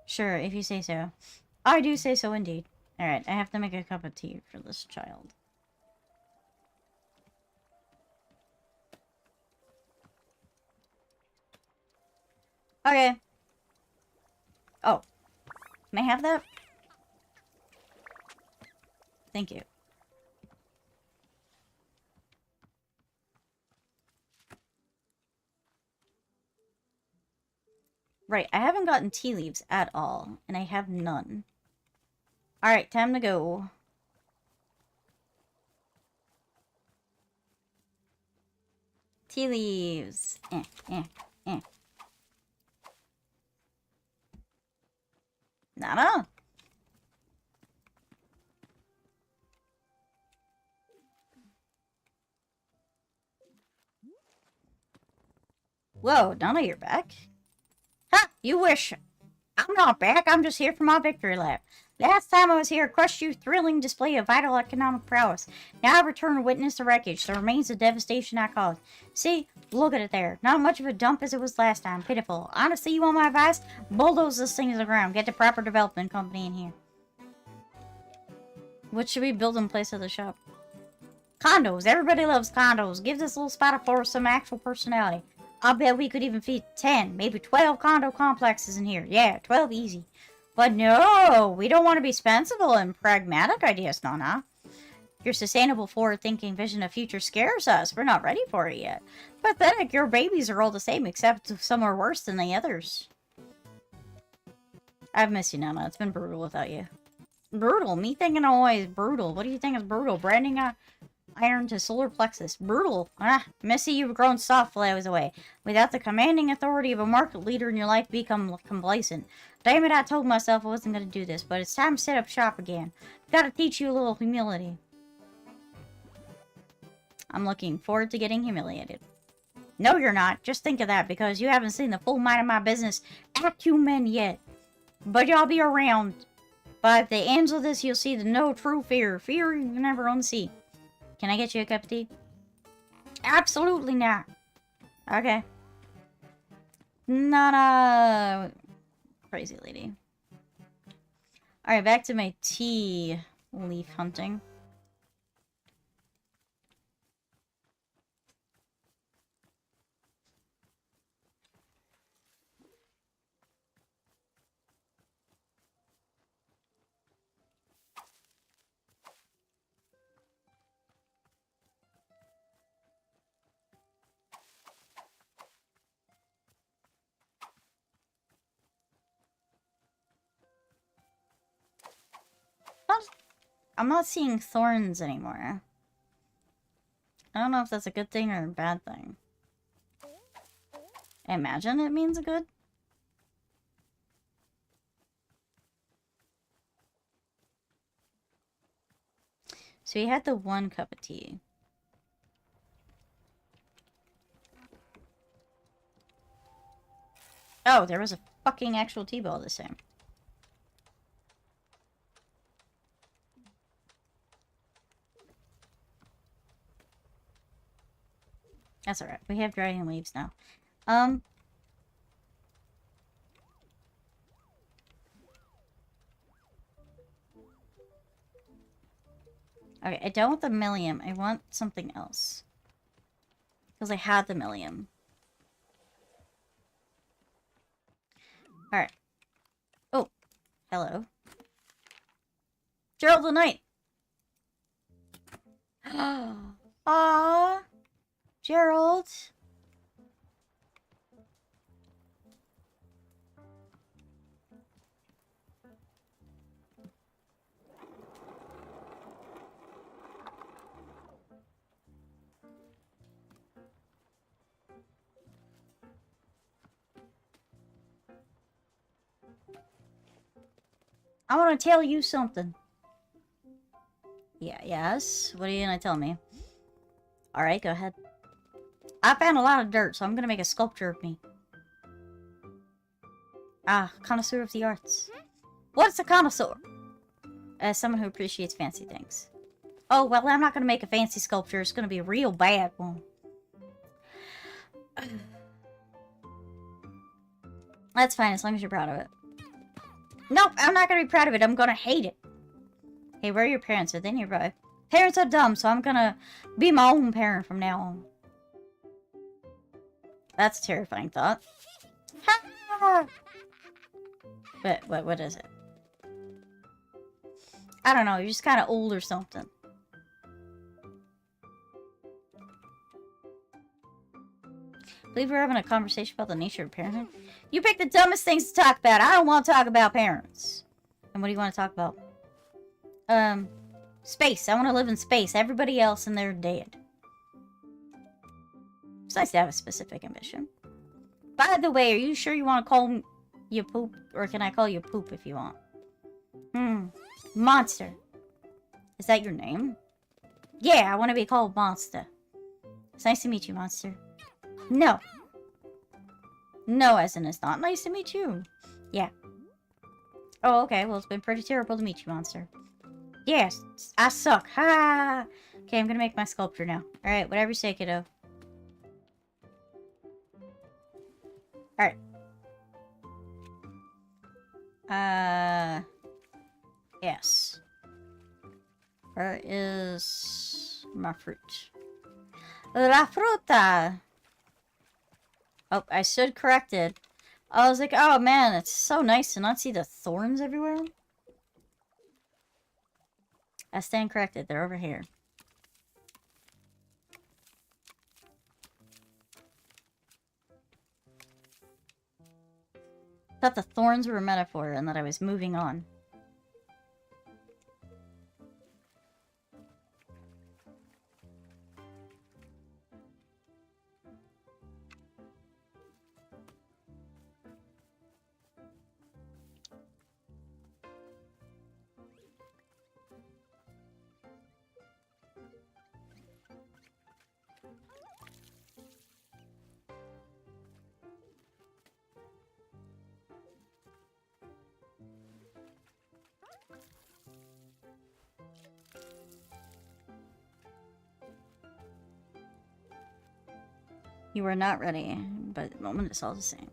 [SPEAKER 1] Sure, if you say so. I do say so indeed. Alright, I have to make a cup of tea for this child. Okay. Oh. May I have that? Thank you. Right, I haven't gotten tea leaves at all, and I have none. Alright, time to go. Tea leaves. Nada. Whoa, Donna, you're back? Ha! You wish. I'm not back. I'm just here for my victory lap. Last time I was here, I crushed you thrilling display of vital economic prowess. Now I return to witness the wreckage, the remains of devastation I caused. See? Look at it there. Not much of a dump as it was last time. Pitiful. Honestly, you want my advice? Bulldoze this thing to the ground. Get the proper development company in here. What should we build in place of the shop? Condos. Everybody loves condos. Give this little spot of forest some actual personality. I'll bet we could even fit 10, maybe 12 condo complexes in here. Yeah, 12 easy. But no, we don't want to be sensible and pragmatic ideas, Nana. Your sustainable, forward-thinking vision of future scares us. We're not ready for it yet. Pathetic, your babies are all the same, except some are worse than the others. I've missed you, Nana. It's been brutal without you. Brutal? Me thinking always brutal. What do you think is brutal? Branding iron to solar plexus. Brutal. Missy, you've grown soft while I was away. Without the commanding authority of a market leader in your life, become complacent. Damn it, I told myself I wasn't going to do this, but it's time to set up shop again. Gotta teach you a little humility. I'm looking forward to getting humiliated. No, you're not. Just think of that, because you haven't seen the full might of my business acumen yet. But y'all be around. By the ends of this, you'll see the no true fear. Fear you can never unsee. Can I get you a cup of tea? Absolutely not. Okay. Not a crazy lady. Alright, back to my tea leaf hunting. I'm not seeing thorns anymore. I don't know if that's a good thing or a bad thing. I imagine it means good. So he had the 1 cup of tea. Oh, there was a fucking actual tea ball this time. That's alright. We have drying leaves now. Okay, I don't want the millium. I want something else. Because I had the millium. Alright. Oh. Hello. Gerald the Knight! Aww. Gerald. I want to tell you something. Yeah, yes? What are you gonna tell me? Alright, go ahead. I found a lot of dirt, so I'm gonna make a sculpture of me. Ah, connoisseur of the arts. What's a connoisseur? As someone who appreciates fancy things. Oh, well, I'm not gonna make a fancy sculpture. It's gonna be a real bad one. That's fine, as long as you're proud of it. Nope, I'm not gonna be proud of it. I'm gonna hate it. Hey, where are your parents? Are they nearby? Parents are dumb, so I'm gonna be my own parent from now on. That's a terrifying thought. What is it? I don't know, you're just kind of old or something. I believe we're having a conversation about the nature of parenthood. You pick the dumbest things to talk about. I don't want to talk about parents. And what do you want to talk about? Space. I want to live in space. Everybody else and they're dead. It's nice to have a specific ambition. By the way, are you sure you want to call you Poop? Or can I call you Poop if you want? Monster. Is that your name? Yeah, I want to be called Monster. It's nice to meet you, Monster. No. No, as in it's not nice to meet you. Yeah. Oh, okay. Well, it's been pretty terrible to meet you, Monster. Yes, I suck. Ha! Okay, I'm gonna make my sculpture now. Alright, whatever you say, kiddo. Alright. Yes. Where is my fruit? La fruta! Oh, I stood corrected. I was like, oh man, it's so nice to not see the thorns everywhere. I stand corrected. They're over here. Thought the thorns were a metaphor and that I was moving on. You were not ready, but at the moment it's all the same.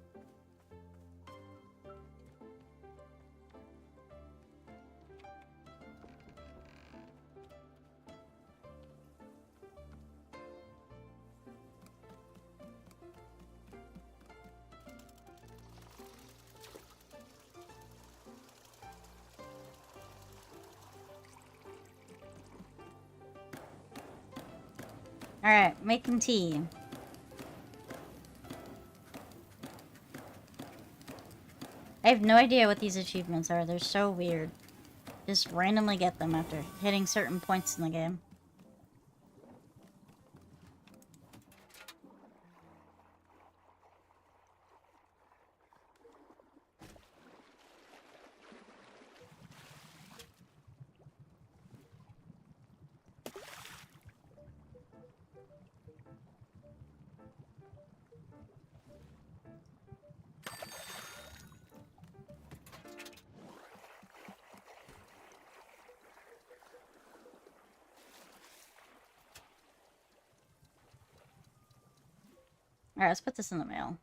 [SPEAKER 1] Alright, making tea. I have no idea what these achievements are. They're so weird. Just randomly get them after hitting certain points in the game. Alright, let's put this in the mail.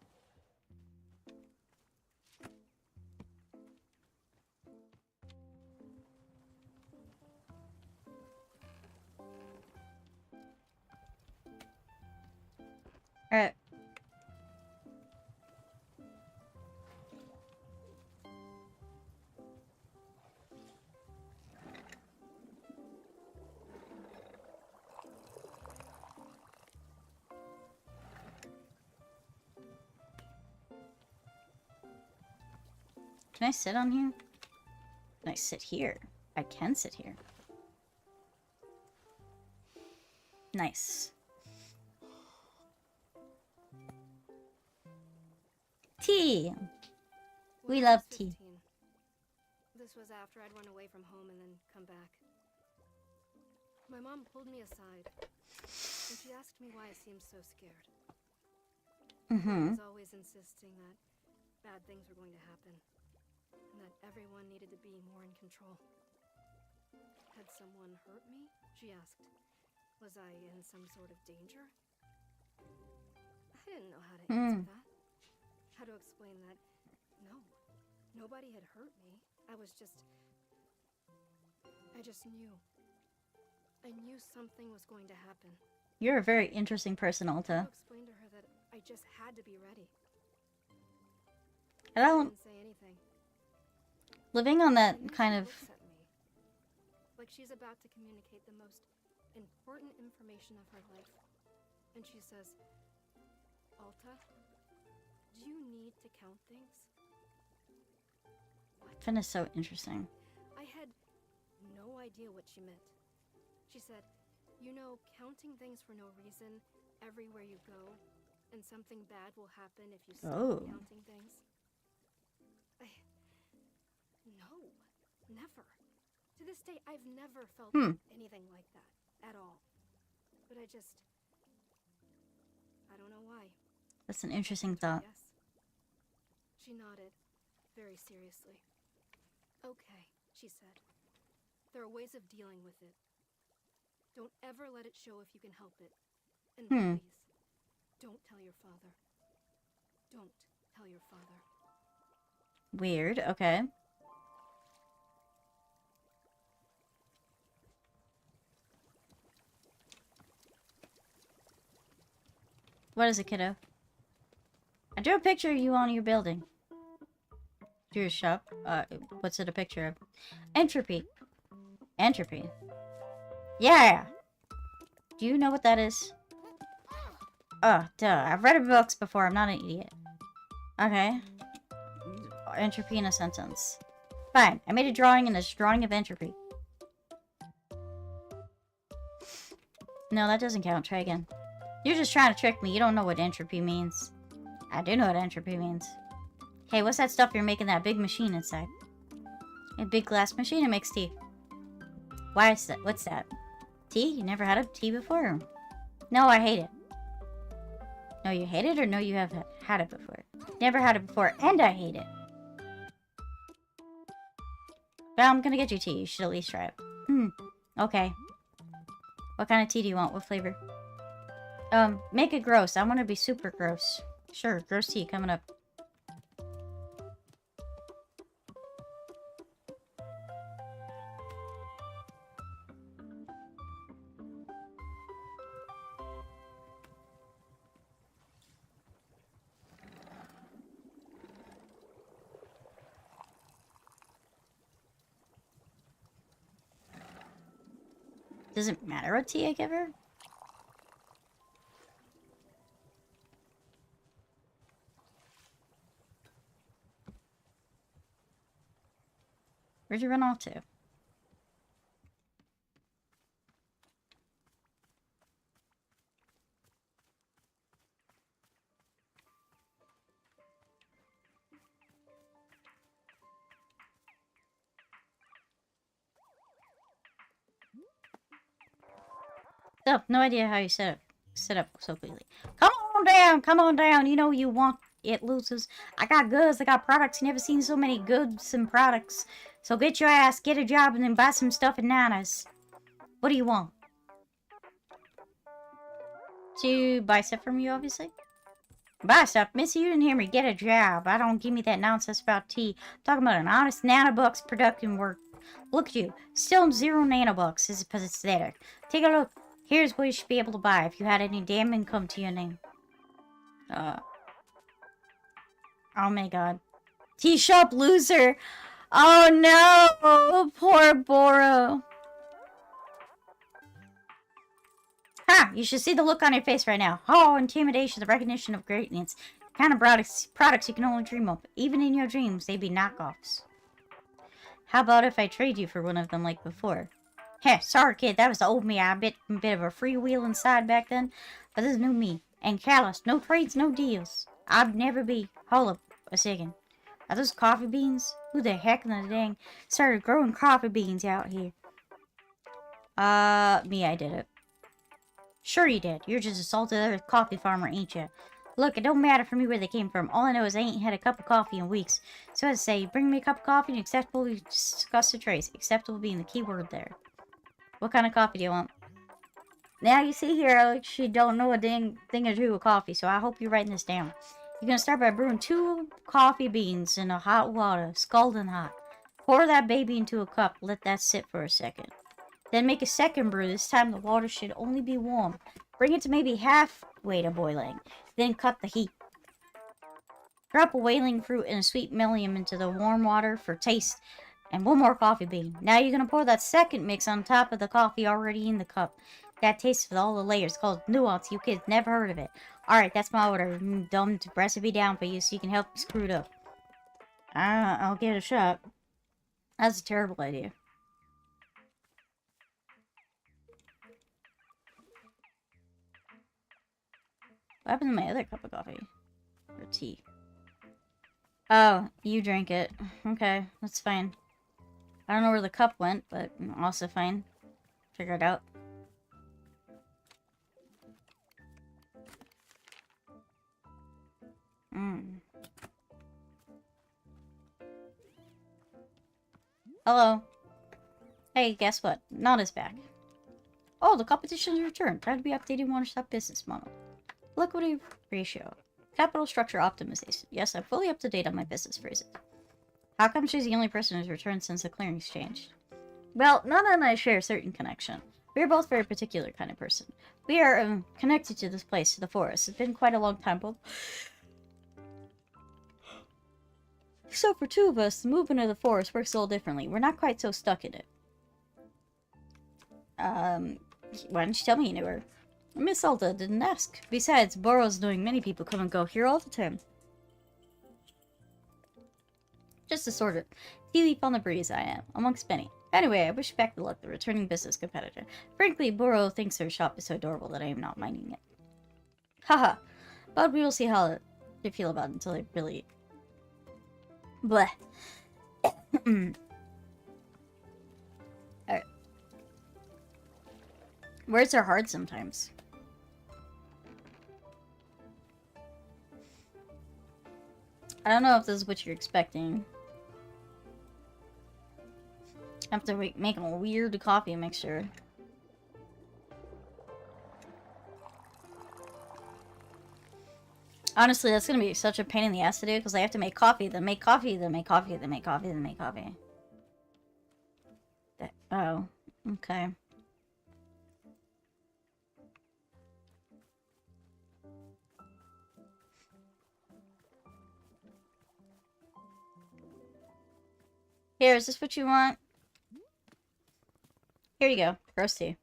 [SPEAKER 1] Alright. Can I sit on here? Can I sit here? I can sit here. Nice. Tea! We
[SPEAKER 3] When I
[SPEAKER 1] love
[SPEAKER 3] was
[SPEAKER 1] tea.
[SPEAKER 3] 15, this was after I'd run away from home and then come back. My mom pulled me aside, and she asked me why I seemed so scared. I
[SPEAKER 1] Mm-hmm.
[SPEAKER 3] was always insisting that bad things were going to happen, and that everyone needed to be more in control. Had someone hurt me? She asked. Was I in some sort of danger? I didn't know how to answer that. How to explain that, no, nobody had hurt me. I just knew. I knew something was going to happen.
[SPEAKER 1] You're a very interesting person,
[SPEAKER 3] I
[SPEAKER 1] Alta.
[SPEAKER 3] explained to her that I just had to be ready.
[SPEAKER 1] I
[SPEAKER 3] I
[SPEAKER 1] don't...
[SPEAKER 3] didn't say anything.
[SPEAKER 1] Living on
[SPEAKER 3] I
[SPEAKER 1] that
[SPEAKER 3] knew
[SPEAKER 1] kind
[SPEAKER 3] she
[SPEAKER 1] of...
[SPEAKER 3] looks at me, like she's about to communicate the most important information of her life. And she says, Alta, do you need to count things? What?
[SPEAKER 1] Finn is so interesting.
[SPEAKER 3] I had no idea what she meant. She said, you know, counting things for no reason everywhere you go, and something bad will happen if you stop counting things. No, never. To this day, I've never felt anything like that at all. But I don't know why.
[SPEAKER 1] That's an interesting thought.
[SPEAKER 3] Yes. She nodded, very seriously. Okay, she said. There are ways of dealing with it. Don't ever let it show if you can help it. And please, don't tell your father. Don't tell your father.
[SPEAKER 1] Weird, okay. What is it, kiddo? I drew a picture of you on your building. Drew a shop. What's it a picture of? Entropy. Entropy. Yeah! Do you know what that is? Oh, duh. I've read books before. I'm not an idiot. Okay. Entropy in a sentence. Fine. I made a drawing and it's a drawing of entropy. No, that doesn't count. Try again. You're just trying to trick me. You don't know what entropy means. I do know what entropy means. Hey, what's that stuff you're making that big machine inside? A big glass machine that makes tea. Why is that? What's that? Tea? You never had a tea before? No, I hate it. No, you hate it, or no, you have had it before? Never had it before, and I hate it. Well, I'm gonna get you tea. You should at least try it. Okay. What kind of tea do you want? What flavor? Make it gross. I want to be super gross. Sure, gross tea coming up. Does it matter what tea I give her? Where'd you run off to? Oh, no idea how you set up so quickly. Come on down. You know you want it, loses. I got goods, I got products. You never seen so many goods and products. So get your ass, get a job, and then buy some stuff at Nana's. What do you want? To buy stuff from you, obviously. Bye, stop. Missy, you didn't hear me. Get a job. I don't give me that nonsense about tea. I'm talking about an honest nanobucks production work. Look at you. Still 0 nanobucks is pathetic. Take a look. Here's what you should be able to buy if you had any damn income to your name. Oh my god. Tea shop loser. Oh no. Poor Boro. Ha! You should see the look on your face right now. Oh, intimidation, the recognition of greatness. The kind of products you can only dream of. Even in your dreams, they'd be knockoffs. How about if I trade you for one of them like before? Heh, sorry kid, that was the old me. I bit of a freewheel inside back then. But this is new me. And callous. No trades, no deals. I'd never be. Hold up a second. Are those coffee beans? Who the heck in the dang started growing coffee beans out here? Me, I did it. Sure you did. You're just a salted earth coffee farmer, ain't you? Look, it don't matter for me where they came from. All I know is I ain't had a cup of coffee in weeks. So as I say, bring me a cup of coffee and acceptable we discuss the trace. Acceptable being the key word there. What kind of coffee do you want? Now you see here, I actually don't know a dang thing or two with coffee, so I hope you're writing this down. You're gonna start by brewing 2 coffee beans in a hot water, scalding hot. Pour that baby into a cup, let that sit for a second. Then make a second brew. This time the water should only be warm. Bring it to maybe halfway to boiling. Then cut the heat. Drop a whaling fruit and a sweet millium into the warm water for taste. And 1 more coffee bean. Now you're going to pour that second mix on top of the coffee already in the cup. That tastes with all the layers. Called nuance. You kids never heard of it. Alright, that's my order. Dumbed recipe down for you so you can help screw it up. I'll give it a shot. That's a terrible idea. What happened to my other cup of coffee? Or tea? Oh, you drank it. Okay, that's fine. I don't know where the cup went, but also fine. Figure it out. Hello. Hey, guess what? Nana's back. Oh, the competition's returned. Proud to be updating Wanderstop business model. Liquidity ratio. Capital structure optimization. Yes, I'm fully up to date on my business phrases. How come she's the only person who's returned since the clearing's changed? Well, Nana and I share a certain connection. We are both very particular kind of person. We are connected to this place, to the forest. It's been quite a long time, both. So for 2 of us, the movement of the forest works a little differently. We're not quite so stuck in it. Why didn't you tell me you knew her? Miss Alta didn't ask. Besides, Boro's knowing many people come and go here all the time. Just a sort of tea leaf on the breeze I am, amongst many. Anyway, I wish back the luck, the returning business competitor. Frankly, Boro thinks her shop is so adorable that I am not minding it. Haha. But we will see how they feel about it until they really... Bleh. Alright. Words are hard sometimes. I don't know if this is what you're expecting. I have to make a weird coffee mixture. Honestly, that's gonna be such a pain in the ass to do because I have to make coffee, then make coffee, then make coffee, then make coffee, then make coffee. Oh, okay. Here, is this what you want? Here you go. Gross tea.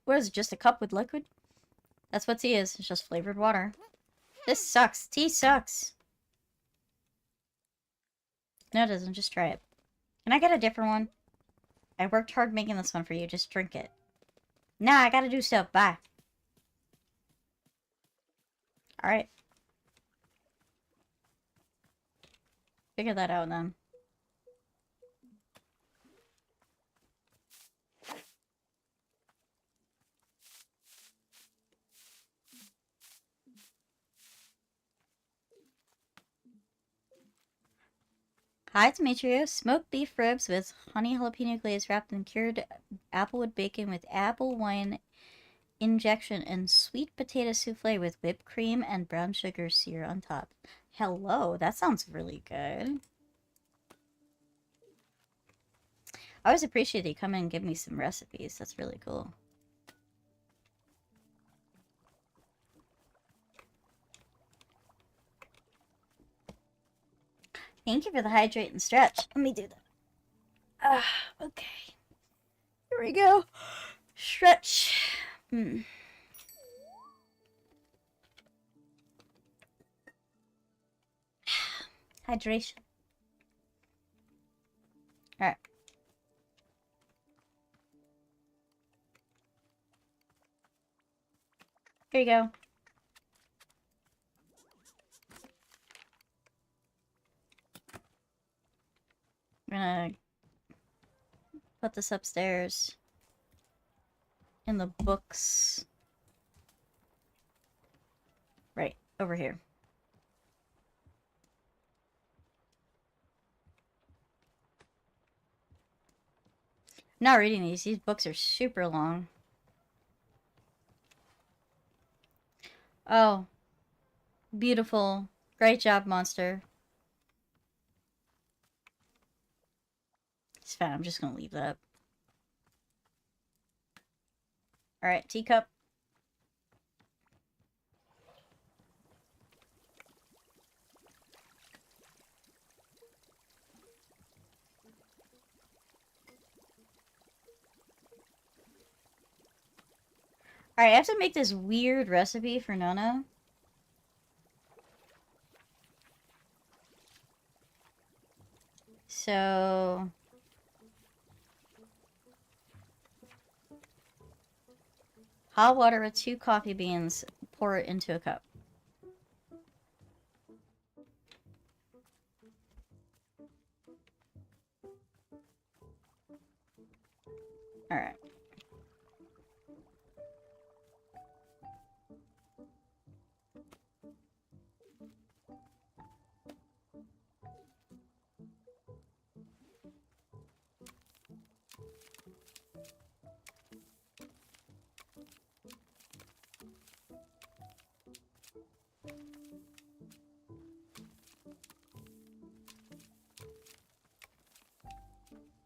[SPEAKER 1] What is it, just a cup with liquid? That's what tea is. It's just flavored water. This sucks. Tea sucks. No, it doesn't. Just try it. Can I get a different one? I worked hard making this one for you. Just drink it. Nah, I gotta do stuff. Bye. Alright. Figure that out then. Hi, Demetrio. Smoked beef ribs with honey jalapeno glaze wrapped in cured applewood bacon with apple wine injection and sweet potato souffle with whipped cream and brown sugar syrup on top. Hello, that sounds really good. I always appreciate you come in and give me some recipes. That's really cool. Thank you for the hydrate and stretch. Let me do that. Okay. Here we go. Stretch. Hydration. Alright. Here you go. I'm gonna put this upstairs in the books. Right, over here. I'm not reading these. These books are super long. Oh. Beautiful. Great job, monster. It's fine. I'm just gonna leave that up. Alright, teacup. Alright, I have to make this weird recipe for Nona. So... hot water with 2 coffee beans. Pour it into a cup. Alright.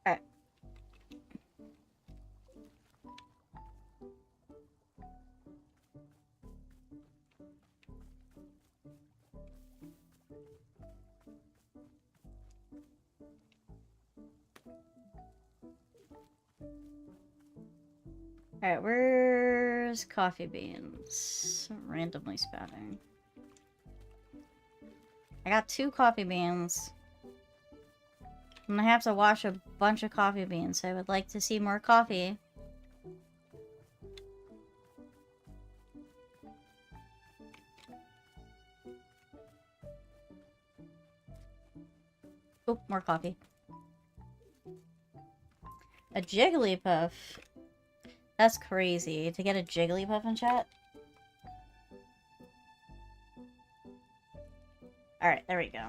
[SPEAKER 1] Alright. Alright, where's coffee beans? Randomly spouting. I got 2 coffee beans. I'm gonna have to wash a bunch of coffee beans. I would like to see more coffee. Oh, more coffee. A Jigglypuff. That's crazy. To get a Jigglypuff in chat? Alright, there we go.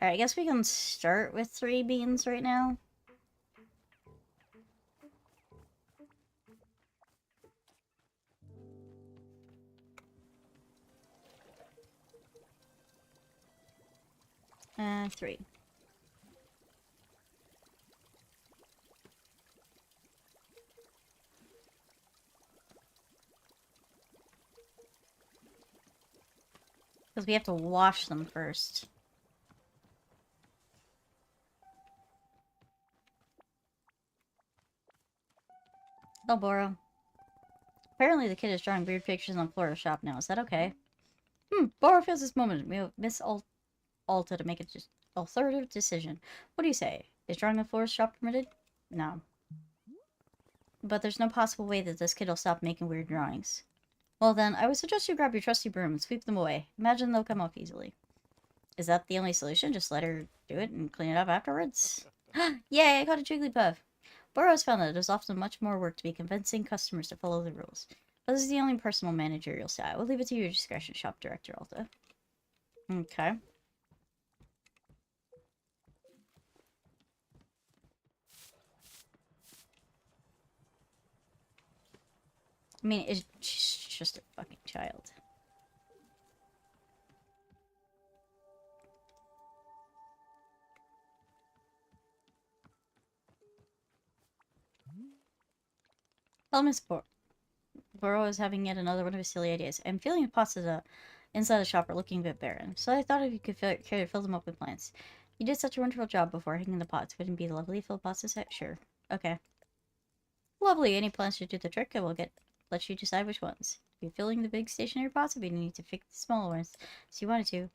[SPEAKER 1] Alright, I guess we can start with 3 beans right now. Three. Because we have to wash them first. They'll borrow. Apparently the kid is drawing weird pictures on the floor of the shop now. Is that okay? Borrow feels this moment. Miss Alta to make a just authoritative decision. What do you say? Is drawing on the floor of the shop permitted? No. But there's no possible way that this kid will stop making weird drawings. Well then, I would suggest you grab your trusty broom and sweep them away. Imagine they'll come off easily. Is that the only solution? Just let her do it and clean it up afterwards? Yay, I got a Jigglypuff! Burroughs found that it is often much more work to be convincing customers to follow the rules. But this is the only personal managerial style. I will leave it to your discretion, shop director Alta. Okay. I mean, she's just a fucking child. Well, Miss Burrow is having yet another one of his silly ideas. I'm feeling the pots inside the shop are looking a bit barren, so I thought if you could care to fill them up with plants. You did such a wonderful job before hanging the pots. Wouldn't it be lovely to fill pots to set? Sure. Okay. Lovely. Any plants should do the trick. I will let you decide which ones. If you're filling the big stationary pots, you need to fix the smaller ones, so you wanted to.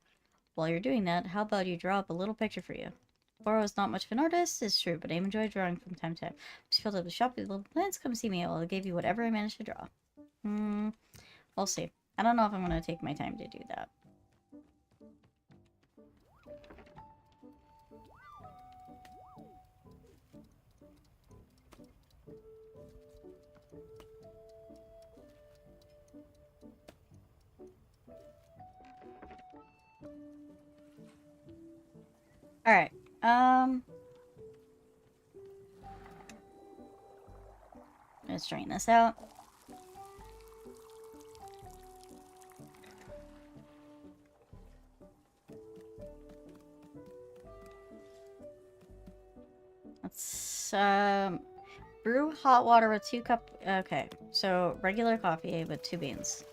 [SPEAKER 1] While you're doing that, how about you draw up a little picture for you? Burrow is not much of an artist, it's true, but I enjoy drawing from time to time. Just filled up the shop with little plants. Come see me. I'll give you whatever I manage to draw. We'll see. I don't know if I'm going to take my time to do that. Alright, let's straighten this out. Let's, brew hot water with 2 cups. Okay, so regular coffee with 2 beans.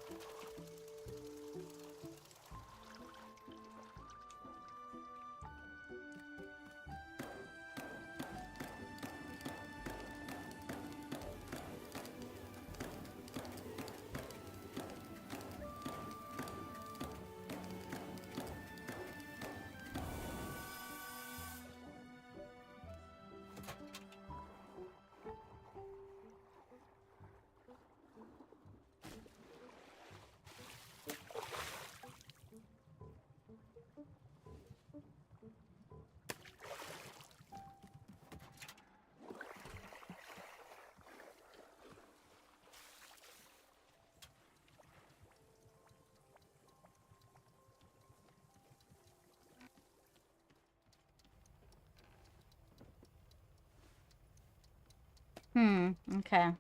[SPEAKER 1] Okay.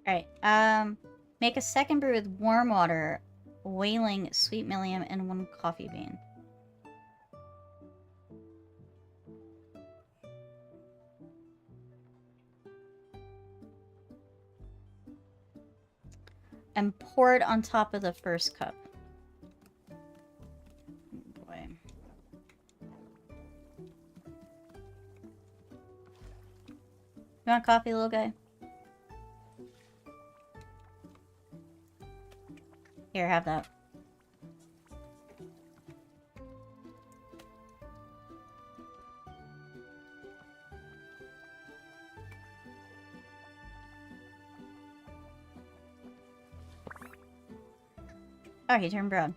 [SPEAKER 1] Alright, make a second brew with warm water, whaling, sweet millium, and 1 coffee bean. And pour it on top of the first cup. Oh boy. You want coffee, little guy? Here, have that. Oh, he turned brown.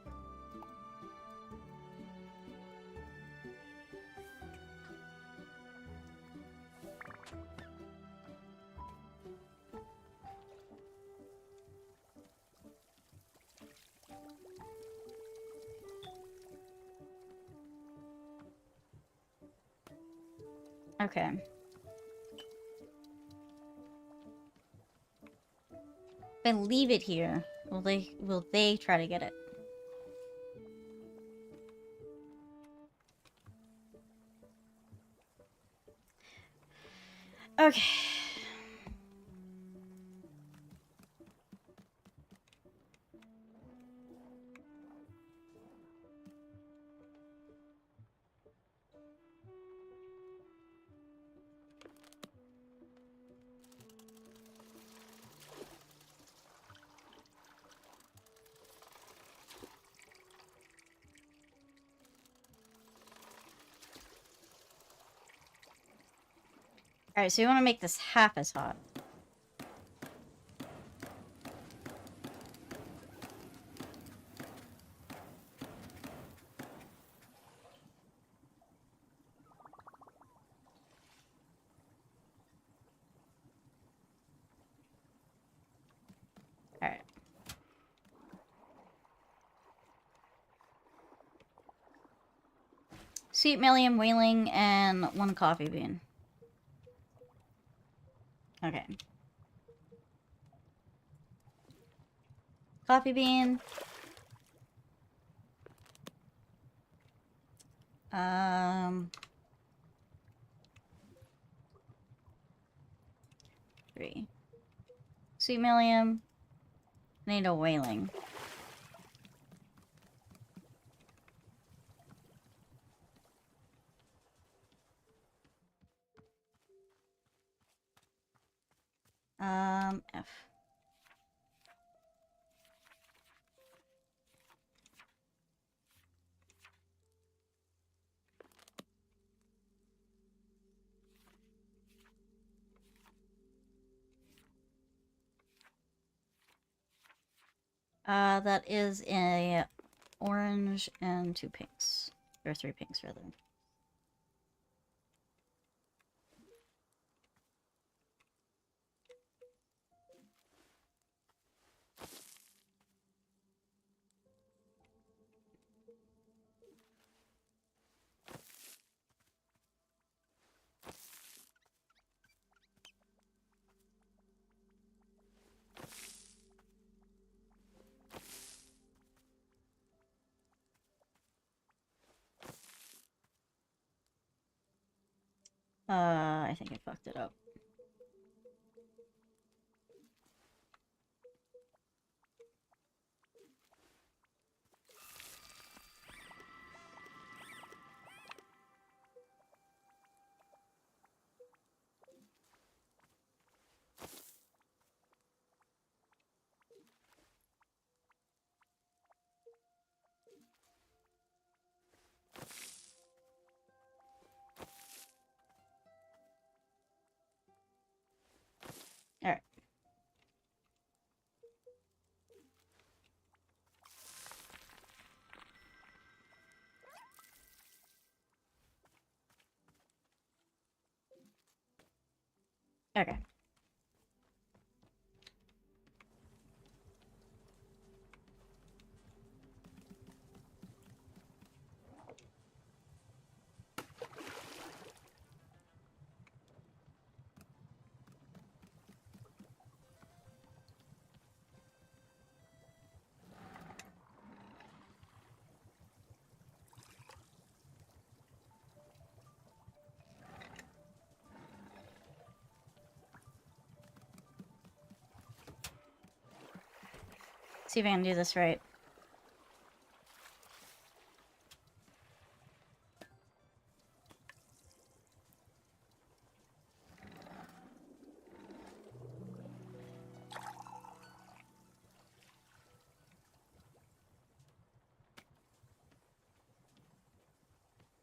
[SPEAKER 1] Okay. If I leave it here, will they try to get it? Okay. Alright, so you want to make this half as hot. Alright. Sweet million whaling and 1 coffee bean. Okay. Coffee bean. Three. Sweet million. Need a whaling. F. That is a orange and 2 pinks. Or 3 pinks, rather. I think I fucked it up. Alright. Okay. See if I can do this right.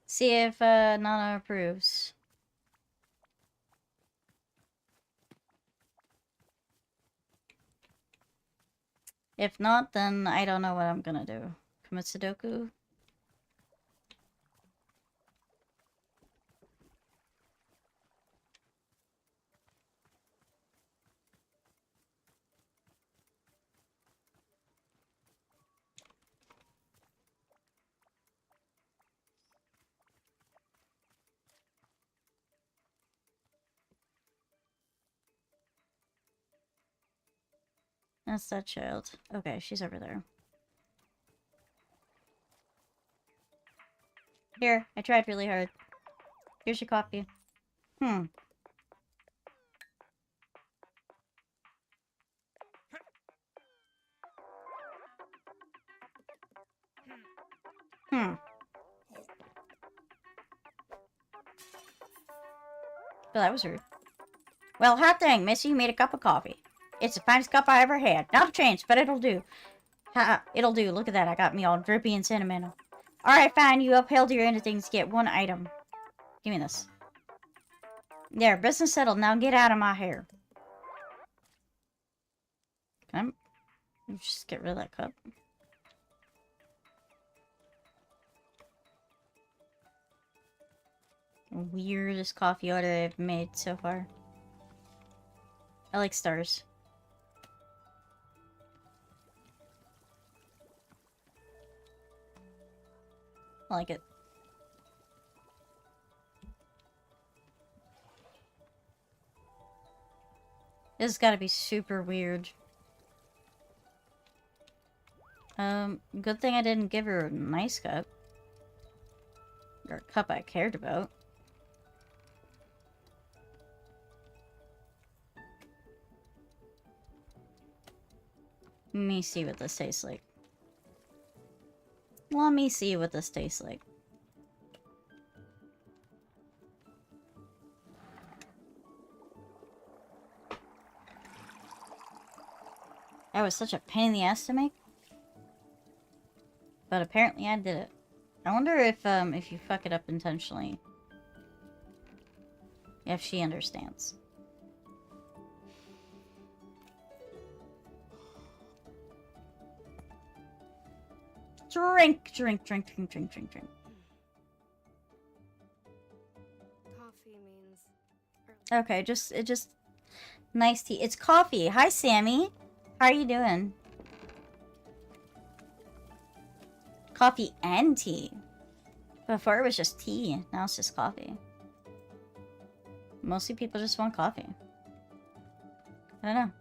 [SPEAKER 1] See if Nana approves. If not, then I don't know what I'm gonna do. Commit Sudoku? That's that child. Okay, she's over there. Here, I tried really hard. Here's your coffee. Hmm. Hmm. Well, that was rude. Well, hot dang, Missy, you made a cup of coffee. It's the finest cup I ever had. Not a chance, but it'll do. Ha, it'll do. Look at that. I got me all drippy and sentimental. Alright, fine. You upheld your ending to get 1 item. Give me this. There, business settled. Now get out of my hair. Can I just get rid of that cup? Weirdest coffee order I've made so far. I like stars. I like it. This has got to be super weird. Good thing I didn't give her a nice cup. Or a cup I cared about. Let me see what this tastes like. Let me see what this tastes like. That was such a pain in the ass to make. But apparently I did it. I wonder if you fuck it up intentionally. If she understands. Drink, drink, drink, drink, drink, drink, drink.
[SPEAKER 3] Coffee means...
[SPEAKER 1] Okay, just nice tea. It's coffee. Hi, Sammy. How are you doing? Coffee and tea. Before it was just tea. Now it's just coffee. Mostly people just want coffee. I don't know.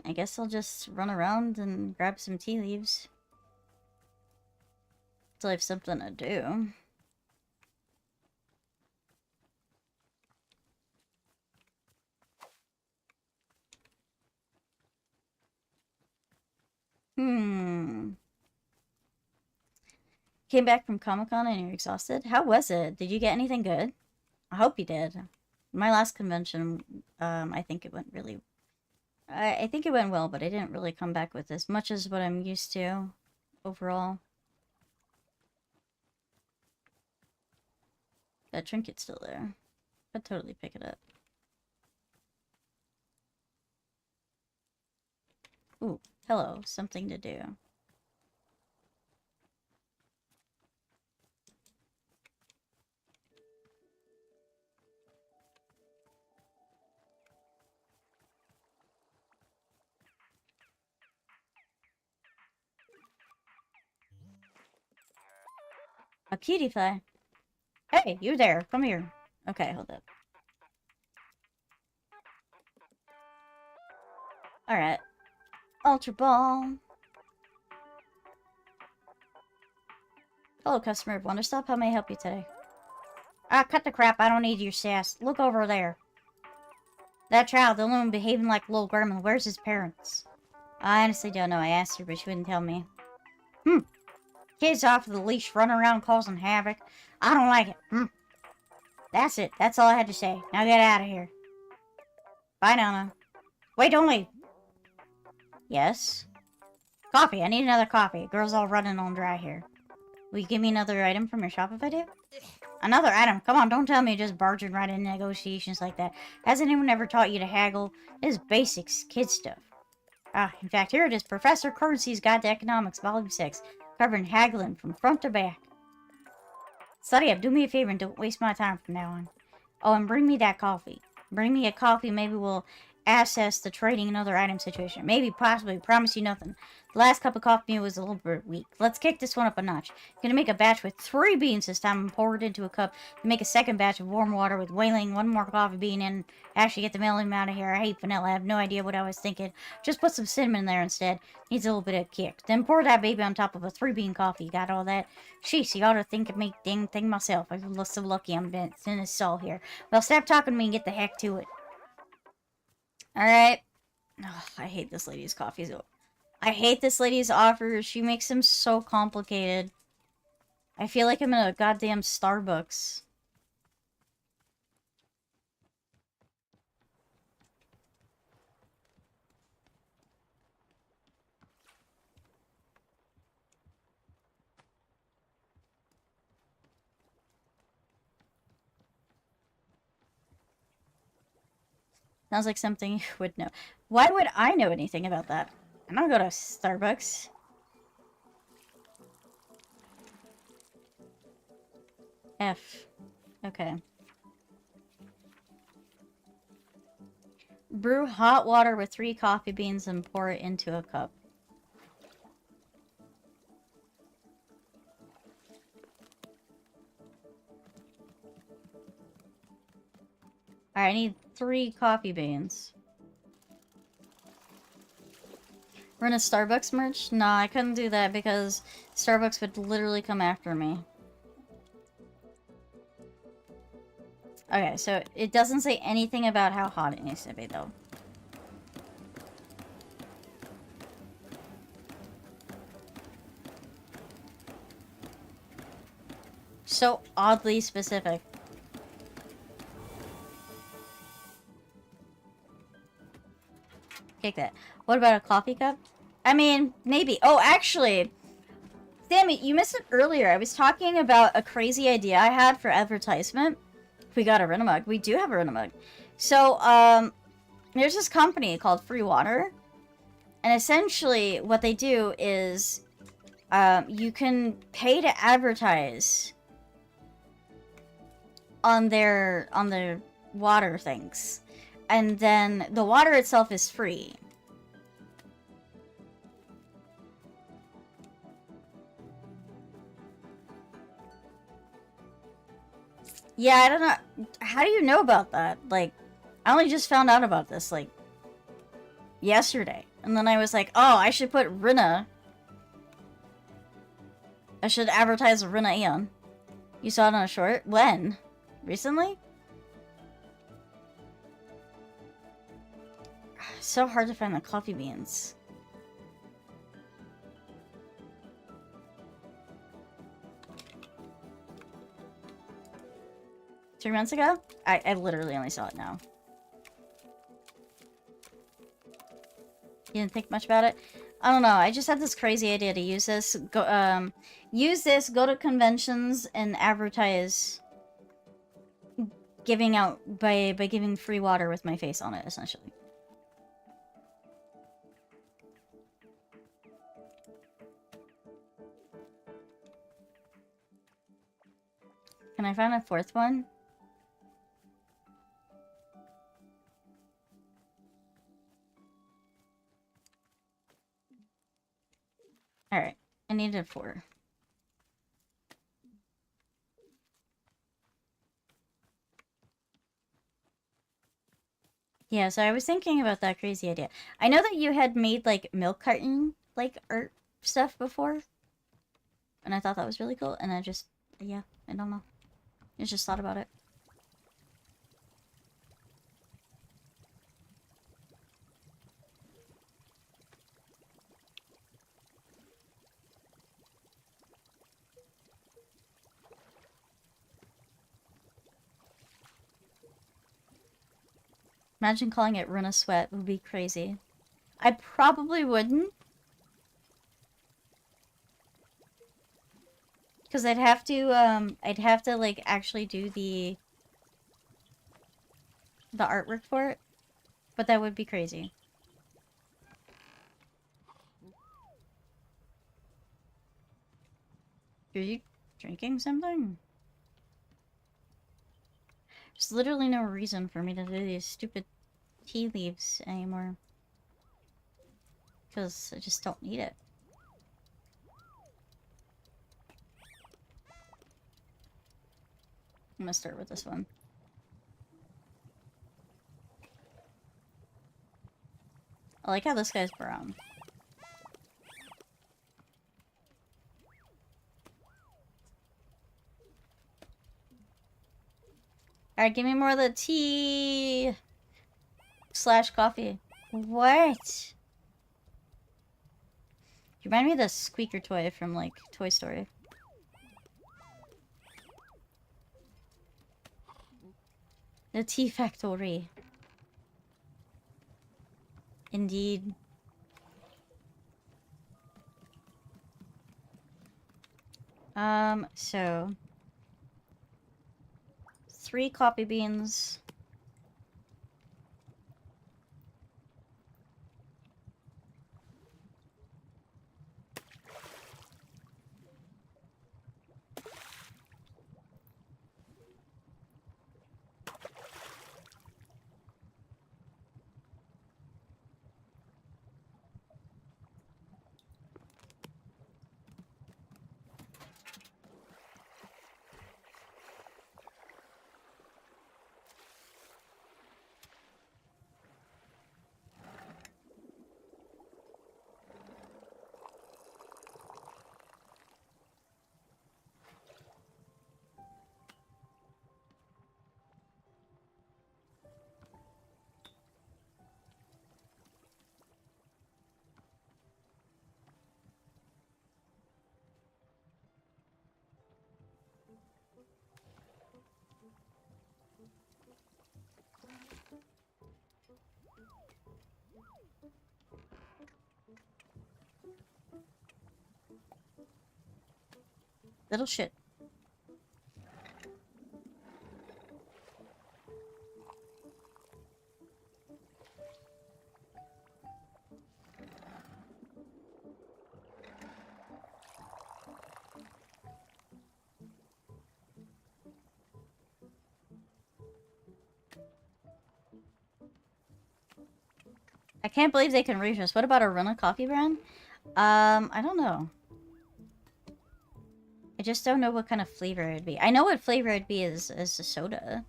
[SPEAKER 1] I guess I'll just run around and grab some tea leaves. Till I have something to do. Came back from Comic-Con and you're exhausted? How was it? Did you get anything good? I hope you did. My last convention, I think it went really... I think it went well, but I didn't really come back with as much as what I'm used to overall. That trinket's still there. I'd totally pick it up. Ooh, hello. Something to do. A cutie fly. Hey, you there. Come here. Okay, hold up. Alright. Ultra Ball. Hello, customer of Wanderstop. How may I help you today? Ah, cut the crap. I don't need your sass. Look over there. That child, the only one behaving like a little gremlin. Where's his parents? I honestly don't know. I asked her, but she wouldn't tell me. Kids off the leash running around causing havoc. I don't like it. That's it. That's all I had to say. Now get out of here. Bye, Nana. Wait, don't leave. Yes? Coffee. I need another coffee. Girl's all running on dry here. Will you give me another item from your shop if I do? Another item? Come on, don't tell me you're just barging right in negotiations like that. Has anyone ever taught you to haggle? This is basics, kid stuff. Ah, in fact, here it is. Professor Currency's Guide to Economics, Volume 6. Covering haggling from front to back. Study up. Do me a favor and don't waste my time from now on. Oh, and bring me that coffee. Bring me a coffee. Maybe we'll assess the trading and other item situation. Maybe, possibly. Promise you nothing. The last cup of coffee was a little bit weak. Let's kick this one up a notch. Gonna make a batch with 3 beans this time and pour it into a cup. And make a second batch of warm water with whaling 1 more coffee bean in. Actually get the milling out of here. I hate vanilla. I have no idea what I was thinking. Just put some cinnamon in there instead. Needs a little bit of kick. Then pour that baby on top of a 3-bean coffee. Got all that? Sheesh, you ought to think of me dang thing myself. I'm so lucky I'm in this soul here. Well, stop talking to me and get the heck to it. Alright. Oh, I hate this lady's coffees. I hate this lady's offers. She makes them so complicated. I feel like I'm in a goddamn Starbucks. Sounds like something you would know. Why would I know anything about that? I'm not gonna go to Starbucks. F. Okay. Brew hot water with 3 coffee beans and pour it into a cup. Alright, I need 3 coffee beans. Run a Starbucks merch? Nah, I couldn't do that because Starbucks would literally come after me. Okay, so it doesn't say anything about how hot it needs to be, though. So oddly specific. Take that. What about a coffee cup? I mean, maybe. Oh, actually, Sammy, you missed it earlier. I was talking about a crazy idea I had for advertisement. We got a Renamug. We do have a Renamug. So, there's this company called Free Water. And essentially, what they do is, you can pay to advertise on their water things. And then the water itself is free. Yeah, I don't know. How do you know about that? Like, I only just found out about this, like, yesterday. And then I was like, oh, I should put Rina. I should advertise Rina Aeon. You saw it on a short? When? Recently? So hard to find the coffee beans. Three months ago? I literally only saw it now. You didn't think much about it? I don't know. I just had this crazy idea to use this. Go to conventions and advertise giving out by giving free water with my face on it, essentially. Can I find a fourth one? Alright. I needed 4. Yeah, so I was thinking about that crazy idea. I know that you had made, like, milk carton, like, art stuff before. And I thought that was really cool. And I just, yeah, I don't know. I just thought about it. Imagine calling it Runa Sweat would be crazy. I probably wouldn't. Because I'd have to, like, actually do the artwork for it. But that would be crazy. Are you drinking something? There's literally no reason for me to do these stupid tea leaves anymore. Because I just don't need it. I'm gonna start with this one. I like how this guy's brown. Alright, give me more of the tea / coffee. What? You remind me of the squeaker toy from, like, Toy Story. The tea factory. Indeed. So 3 coffee beans. Little shit. I can't believe they can reach us. What about a Runa coffee brand? I don't know. I just don't know what kind of flavor it'd be. I know what flavor it'd be as a soda.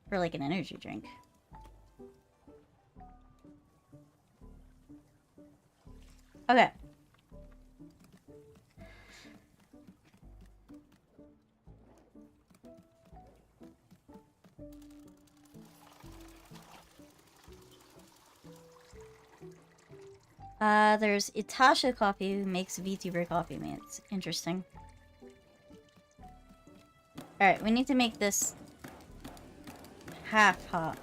[SPEAKER 1] For like an energy drink. Okay. There's Itasha Coffee who makes VTuber coffee mates. Interesting. Alright, we need to make this half hot.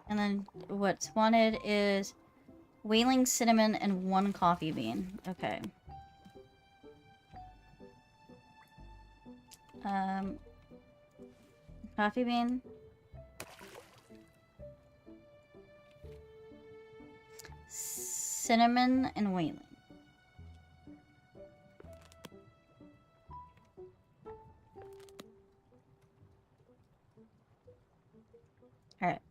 [SPEAKER 1] And then what's wanted is whaling cinnamon and 1 coffee bean. Okay. Coffee bean. Cinnamon and whaling. Alright.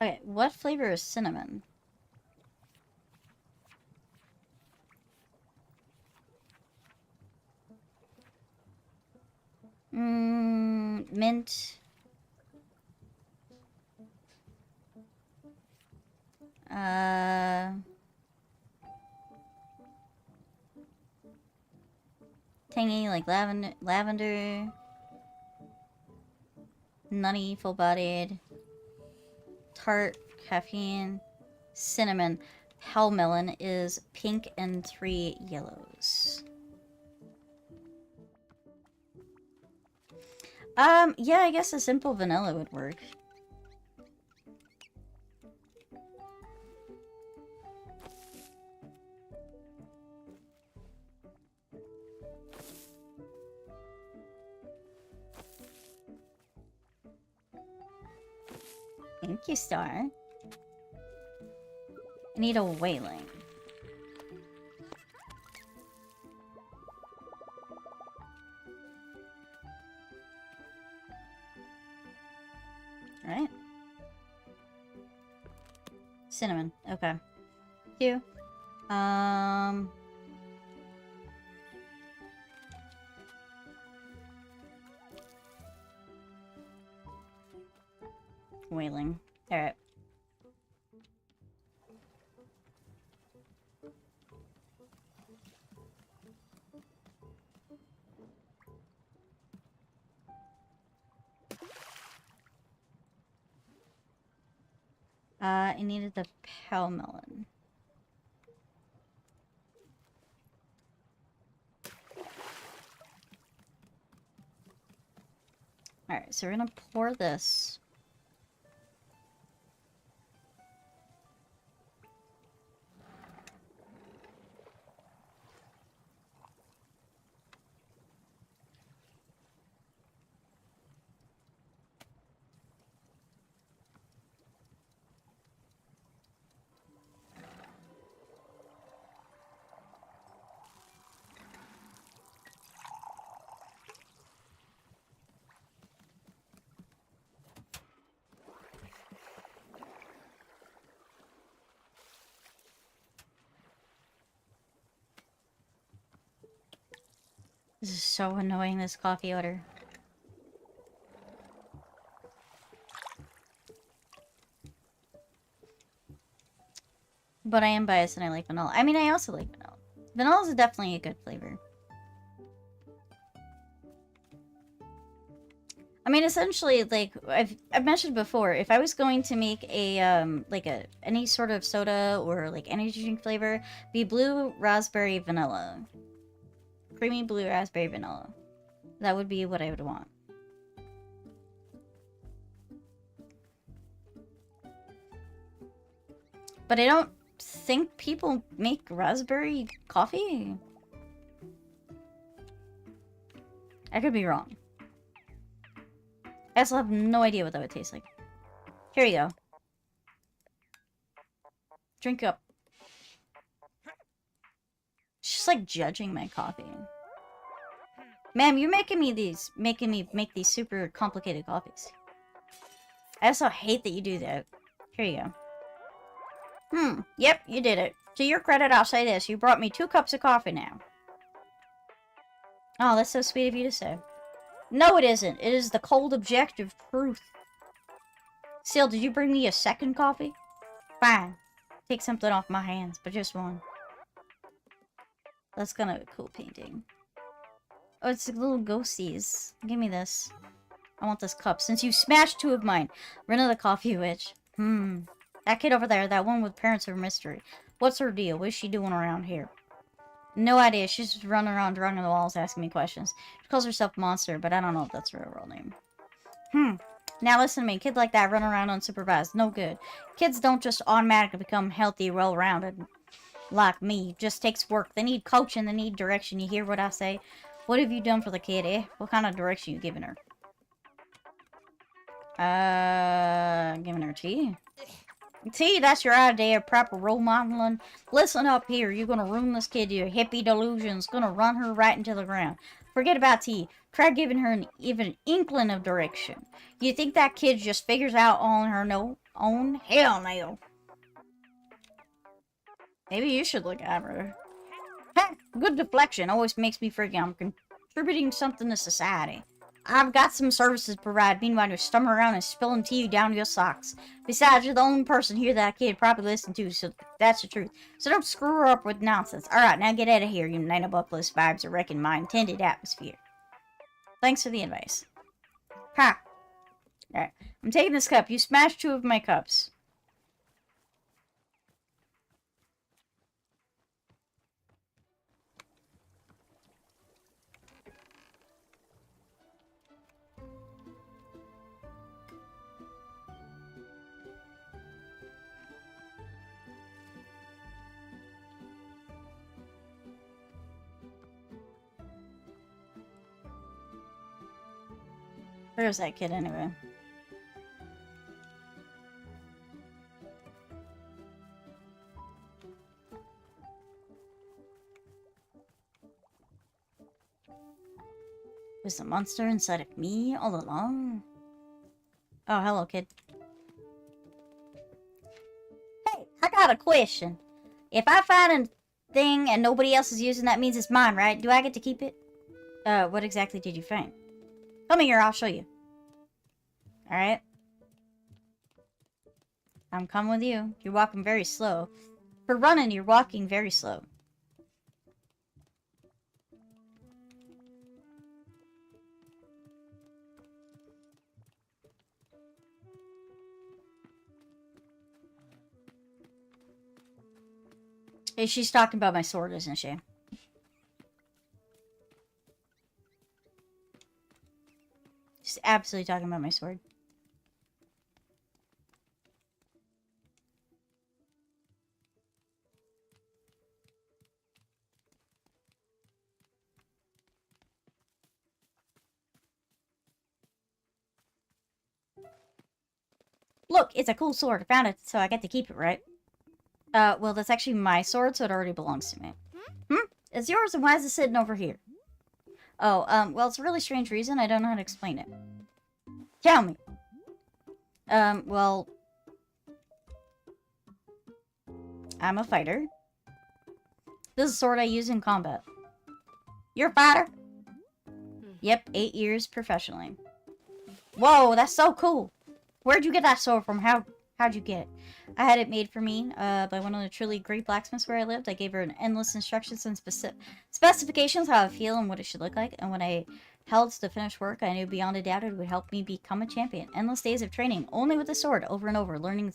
[SPEAKER 1] Okay, what flavor is cinnamon? Mint. Tangy, like lavender. Nutty, full-bodied. Tart, caffeine. Cinnamon. Hellmelon is pink and 3 yellows. Yeah, I guess a simple vanilla would work. Thank you, Star. I need a whaling. Alright. Cinnamon. Okay. Thank you. Whaling. Alright. I needed the pale melon. Alright, so we're gonna pour this. This is so annoying, this coffee odor. But I am biased and I like vanilla. I mean, I also like vanilla. Vanilla is definitely a good flavor. I mean, essentially, like, I've mentioned before, if I was going to make a, like any sort of soda or, like, energy drink flavor, be blue, raspberry, vanilla. Creamy blue, raspberry, vanilla. That would be what I would want. But I don't think people make raspberry coffee. I could be wrong. I also have no idea what that would taste like. Here you go. Drink up. She's like judging my coffee. Ma'am, you're making me make these super complicated coffees. I also hate that you do that. Here you go. Yep, you did it. To your credit, I'll say this. You brought me 2 cups of coffee now. Oh, that's so sweet of you to say. No, it isn't. It is the cold, objective truth. Seal, did you bring me a second coffee? Fine. Take something off my hands, but just one. That's kind of a cool painting. Oh, it's little ghosties. Give me this. I want this cup. Since you smashed 2 of mine. Rena the coffee witch. That kid over there, that one with parents are mystery. What's her deal? What is she doing around here? No idea. She's just running around drawing on the walls asking me questions. She calls herself Monster, but I don't know if that's her real name. Now listen to me. Kid like that running around unsupervised. No good. Kids don't just automatically become healthy, well-rounded like me. It just takes work. They need coaching. They need direction. You hear what I say? What have you done for the kid, eh? What kind of direction you giving her? Giving her tea. Tea, that's your idea of proper role modeling. Listen up here. You're gonna ruin this kid. Your hippie delusions. Gonna run her right into the ground. Forget about tea. Try giving her even an inkling of direction. You think that kid just figures out on her own? Hell no. Maybe you should look at her. Good deflection. Always makes me forget I'm contributing something to society. I've got some services to provide. Meanwhile, you're stumbling around and spilling tea down your socks. Besides, you're the only person here that kid probably listened to, so that's the truth. So don't screw her up with nonsense. Alright, now get out of here, you Nanobuckless vibes are wrecking my intended atmosphere. Thanks for the advice. Ha! Alright, I'm taking this cup. You smashed 2 of my cups. Where's that kid anyway? Was the monster inside of me all along? Oh, hello, kid. Hey, I got a question. If I find a thing and nobody else is using, that means it's mine, right? Do I get to keep it? What exactly did you find? Come here, I'll show you. Alright. I'm coming with you. You're walking very slow. For running, you're walking very slow. Hey, she's talking about my sword, isn't she? She's absolutely talking about my sword. Look, it's a cool sword. I found it, so I get to keep it, right? Well, that's actually my sword, so it already belongs to me. It's yours, and why is it sitting over here? Oh, well, it's a really strange reason. I don't know how to explain it. Tell me. Well... I'm a fighter. This is a sword I use in combat. You're a fighter? Yep, 8 years professionally. Whoa, that's so cool. Where'd you get that sword from? How'd you get it? I had it made for me by one of the truly great blacksmiths where I lived. I gave her an endless instructions and specifications how I feel and what it should look like. And when I held to finish work, I knew beyond a doubt it would help me become a champion. Endless days of training, only with the sword, over and over, learning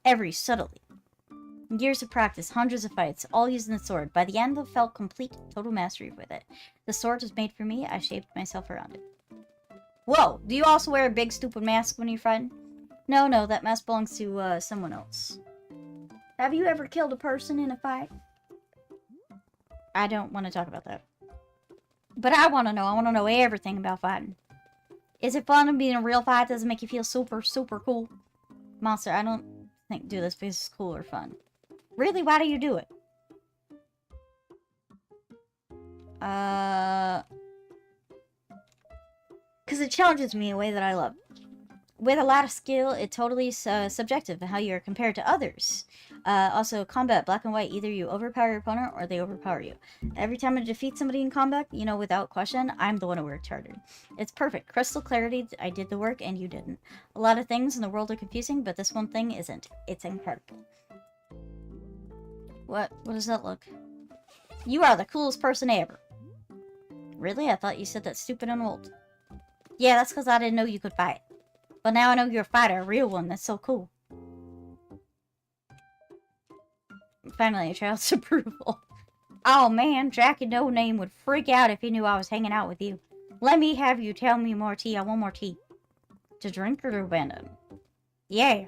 [SPEAKER 1] every subtlety. Years of practice, hundreds of fights, all using the sword. By the end, I felt complete, total mastery with it. The sword was made for me. I shaped myself around it. Whoa! Do you also wear a big stupid mask when you're fighting? No, that mask belongs to someone else. Have you ever killed a person in a fight? I don't want to talk about that. But I want to know. I want to know everything about fighting. Is it fun to be in a real fight? Does it make you feel super, super cool? Monster, I don't think do this because it's cool or fun. Really? Why do you do it? Because it challenges me in a way that I love. With a lot of skill, it totally subjective how you're compared to others. Also, combat, black and white. Either you overpower your opponent or they overpower you. Every time I defeat somebody in combat, you know, without question, I'm the one who worked harder. It's perfect. Crystal clarity, I did the work and you didn't. A lot of things in the world are confusing, but this one thing isn't. It's incredible. What does that look? You are the coolest person ever. Really? I thought you said that stupid and old. Yeah, that's because I didn't know you could fight. But now I know you're a fighter, a real one. That's so cool. Finally, a child's approval. Oh man, Jackie No Name would freak out if he knew I was hanging out with you. Let me have you tell me more tea. I want more tea. To drink or to abandon? Yeah.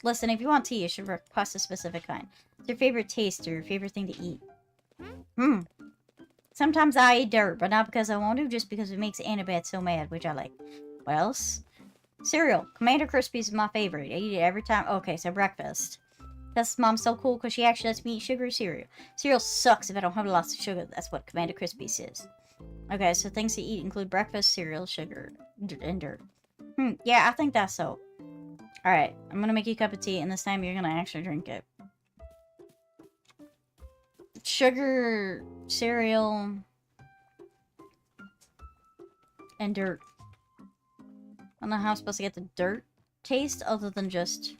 [SPEAKER 1] Listen, if you want tea, you should request a specific kind. It's your favorite taste or your favorite thing to eat. Sometimes I eat dirt, but not because I want to, just because it makes Annabeth so mad, which I like. What else? Cereal. Commander Crispies is my favorite. I eat it every time. Okay, so breakfast. That's mom's so cool because she actually lets me eat sugary cereal. Cereal sucks if I don't have lots of sugar. That's what Commander Crispies is. Okay, so things to eat include breakfast, cereal, sugar, and dirt. Yeah, I think that's so. Alright, I'm gonna make you a cup of tea, and this time you're gonna actually drink it. Sugar, cereal, and dirt. I don't know how I'm supposed to get the dirt taste other than just,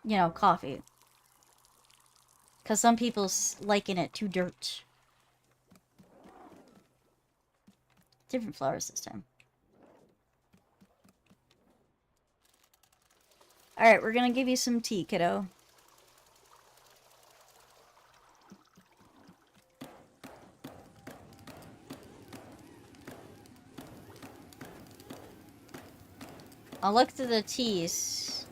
[SPEAKER 1] you know, coffee. Because some people liken it to dirt. Different flowers this time. Alright, we're gonna give you some tea, kiddo. I'll look through the teas.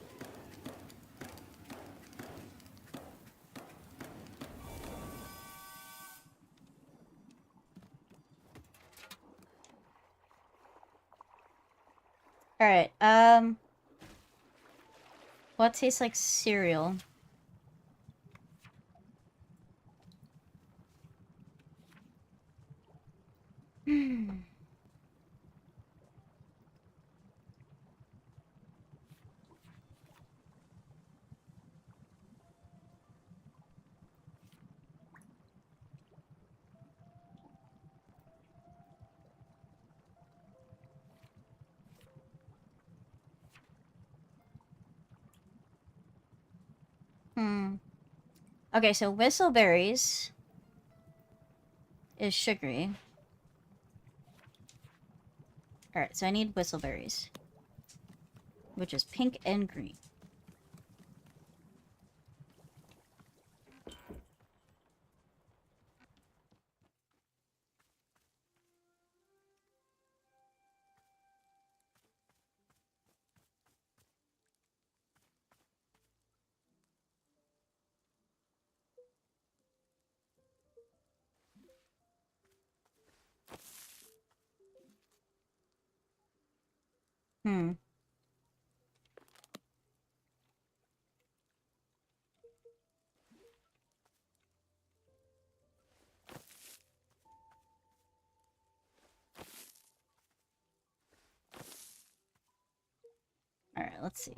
[SPEAKER 1] Alright, what tastes like cereal? Okay, so whistleberries is sugary. Alright, so I need whistleberries, which is pink and green. Alright, let's see.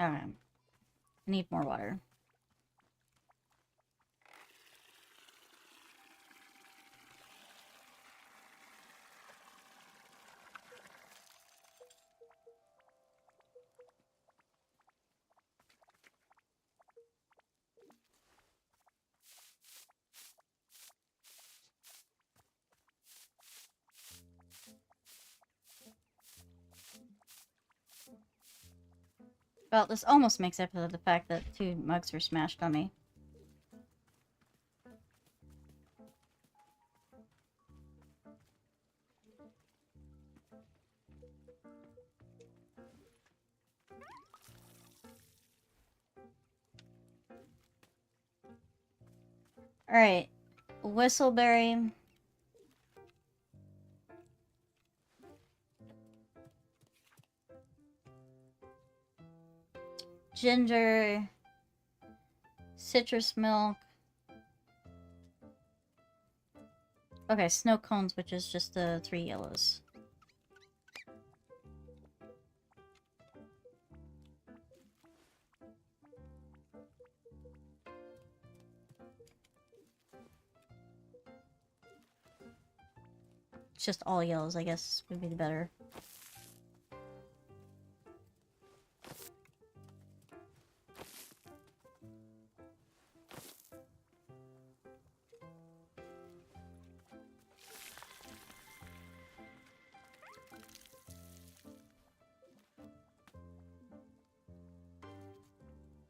[SPEAKER 1] Okay. I need more water. Well, this almost makes up for the fact that 2 mugs were smashed on me. Alright. Whistleberry. Ginger. Citrus milk. Okay, snow cones, which is just the 3 yellows. It's just all yellows, I guess, would be the better.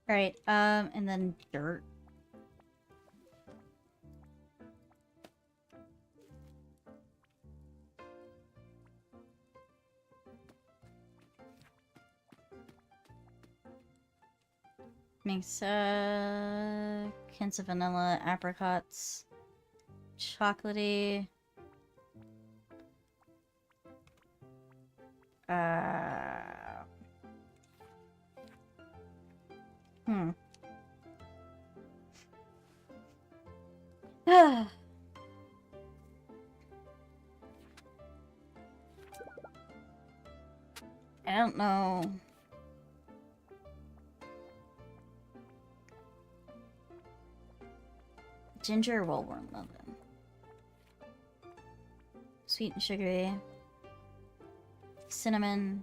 [SPEAKER 1] Alright, and then dirt. Makes, hints of vanilla, apricots, chocolatey. I don't know. Ginger or rollworm muffin? Sweet and sugary. Cinnamon.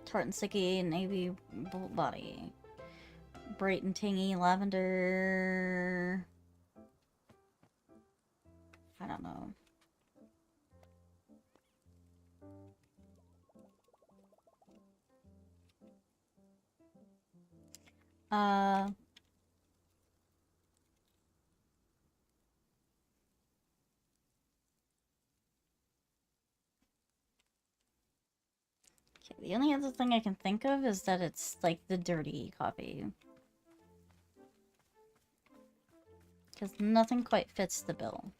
[SPEAKER 1] Tart and sticky, navy body. Bright and tangy lavender. I don't know. Okay, the only other thing I can think of is that it's like the dirty coffee. Because nothing quite fits the bill.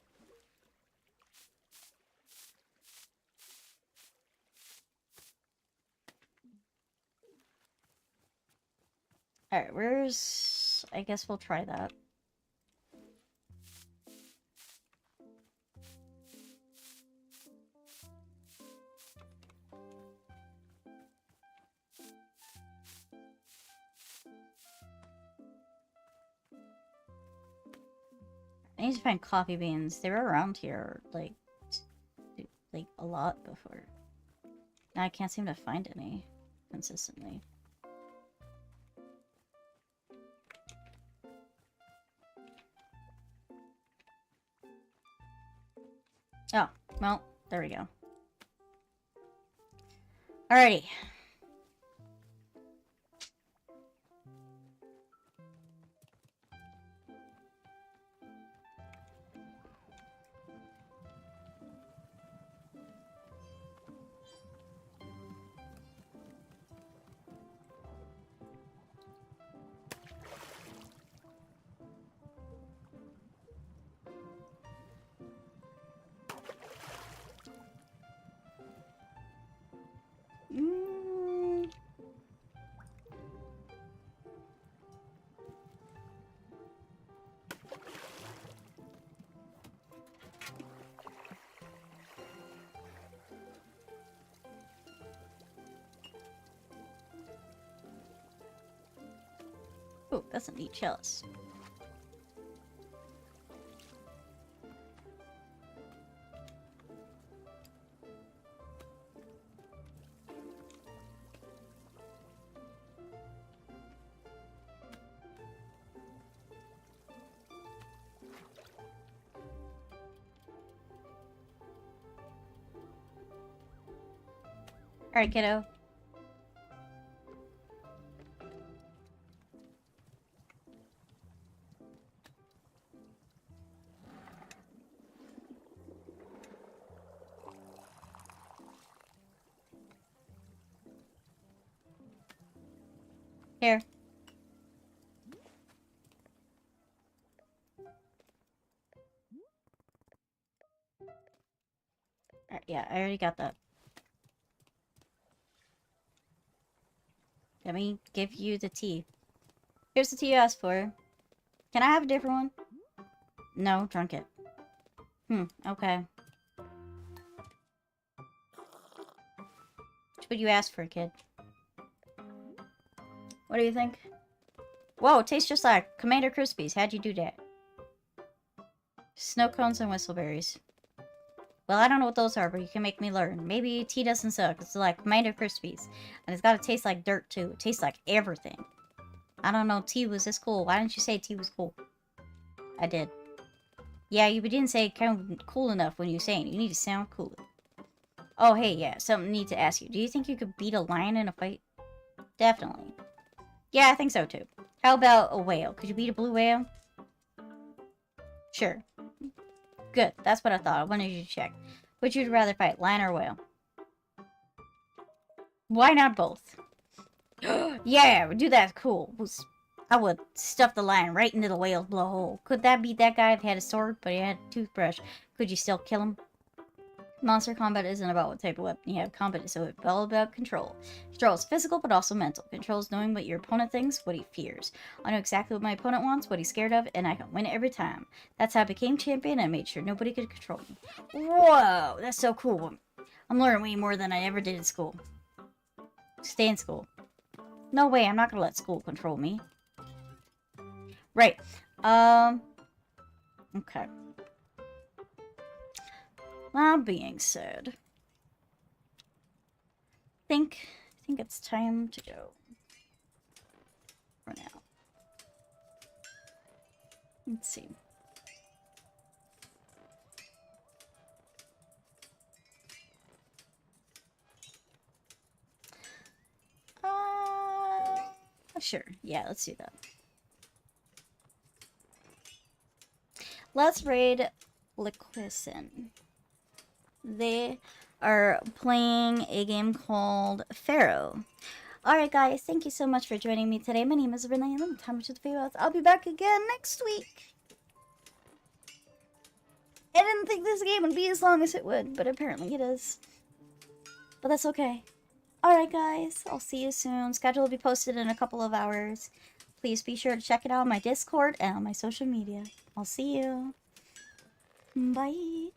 [SPEAKER 1] Alright, where's... I guess we'll try that. I need to find coffee beans. They were around here, like a lot before. Now I can't seem to find any consistently. Oh, well, there we go. Alrighty. Oh, that's a neat chalice. Alright, kiddo. Here. Alright, yeah, I already got that. Let me give you the tea. Here's the tea you asked for. Can I have a different one? No, drunk it. Okay. That's what you asked for, kid. What do you think? Whoa, it tastes just like Commander Crispies. How'd you do that? Snow cones and whistleberries. Well, I don't know what those are, but you can make me learn. Maybe tea doesn't suck. It's like Commander Crispies. And it's gotta taste like dirt, too. It tastes like everything. I don't know, tea was this cool. Why didn't you say tea was cool? I did. Yeah, you didn't say cool enough when you were saying it. You need to sound cooler. Oh, hey, yeah, something I need to ask you. Do you think you could beat a lion in a fight? Definitely. Yeah, I think so, too. How about a whale? Could you beat a blue whale? Sure. Good, that's what I thought. I wanted you to check. Would you rather fight, lion or whale? Why not both? Yeah, do that. Cool. I would stuff the lion right into the whale's blowhole. Could that beat that guy if he had a sword, but he had a toothbrush? Could you still kill him? Monster combat isn't about what type of weapon you have. Combat is all about control. Control is physical, but also mental. Control is knowing what your opponent thinks, what he fears. I know exactly what my opponent wants, what he's scared of, and I can win every time. That's how I became champion and made sure nobody could control me. Whoa, that's so cool. I'm learning way more than I ever did in school. Stay in school. No way, I'm not gonna let school control me. Right. Okay. That being said, I think it's time to go for now. Let's see. Sure. Yeah, let's do that. Let's raid Liquison. They are playing a game called Pharaoh. Alright guys, thank you so much for joining me today. My name is Renee and I'm time to the Favors. I'll be back again next week. I didn't think this game would be as long as it would, but apparently it is. But that's okay. Alright guys, I'll see you soon. Schedule will be posted in a couple of hours. Please be sure to check it out on my Discord and on my social media. I'll see you. Bye.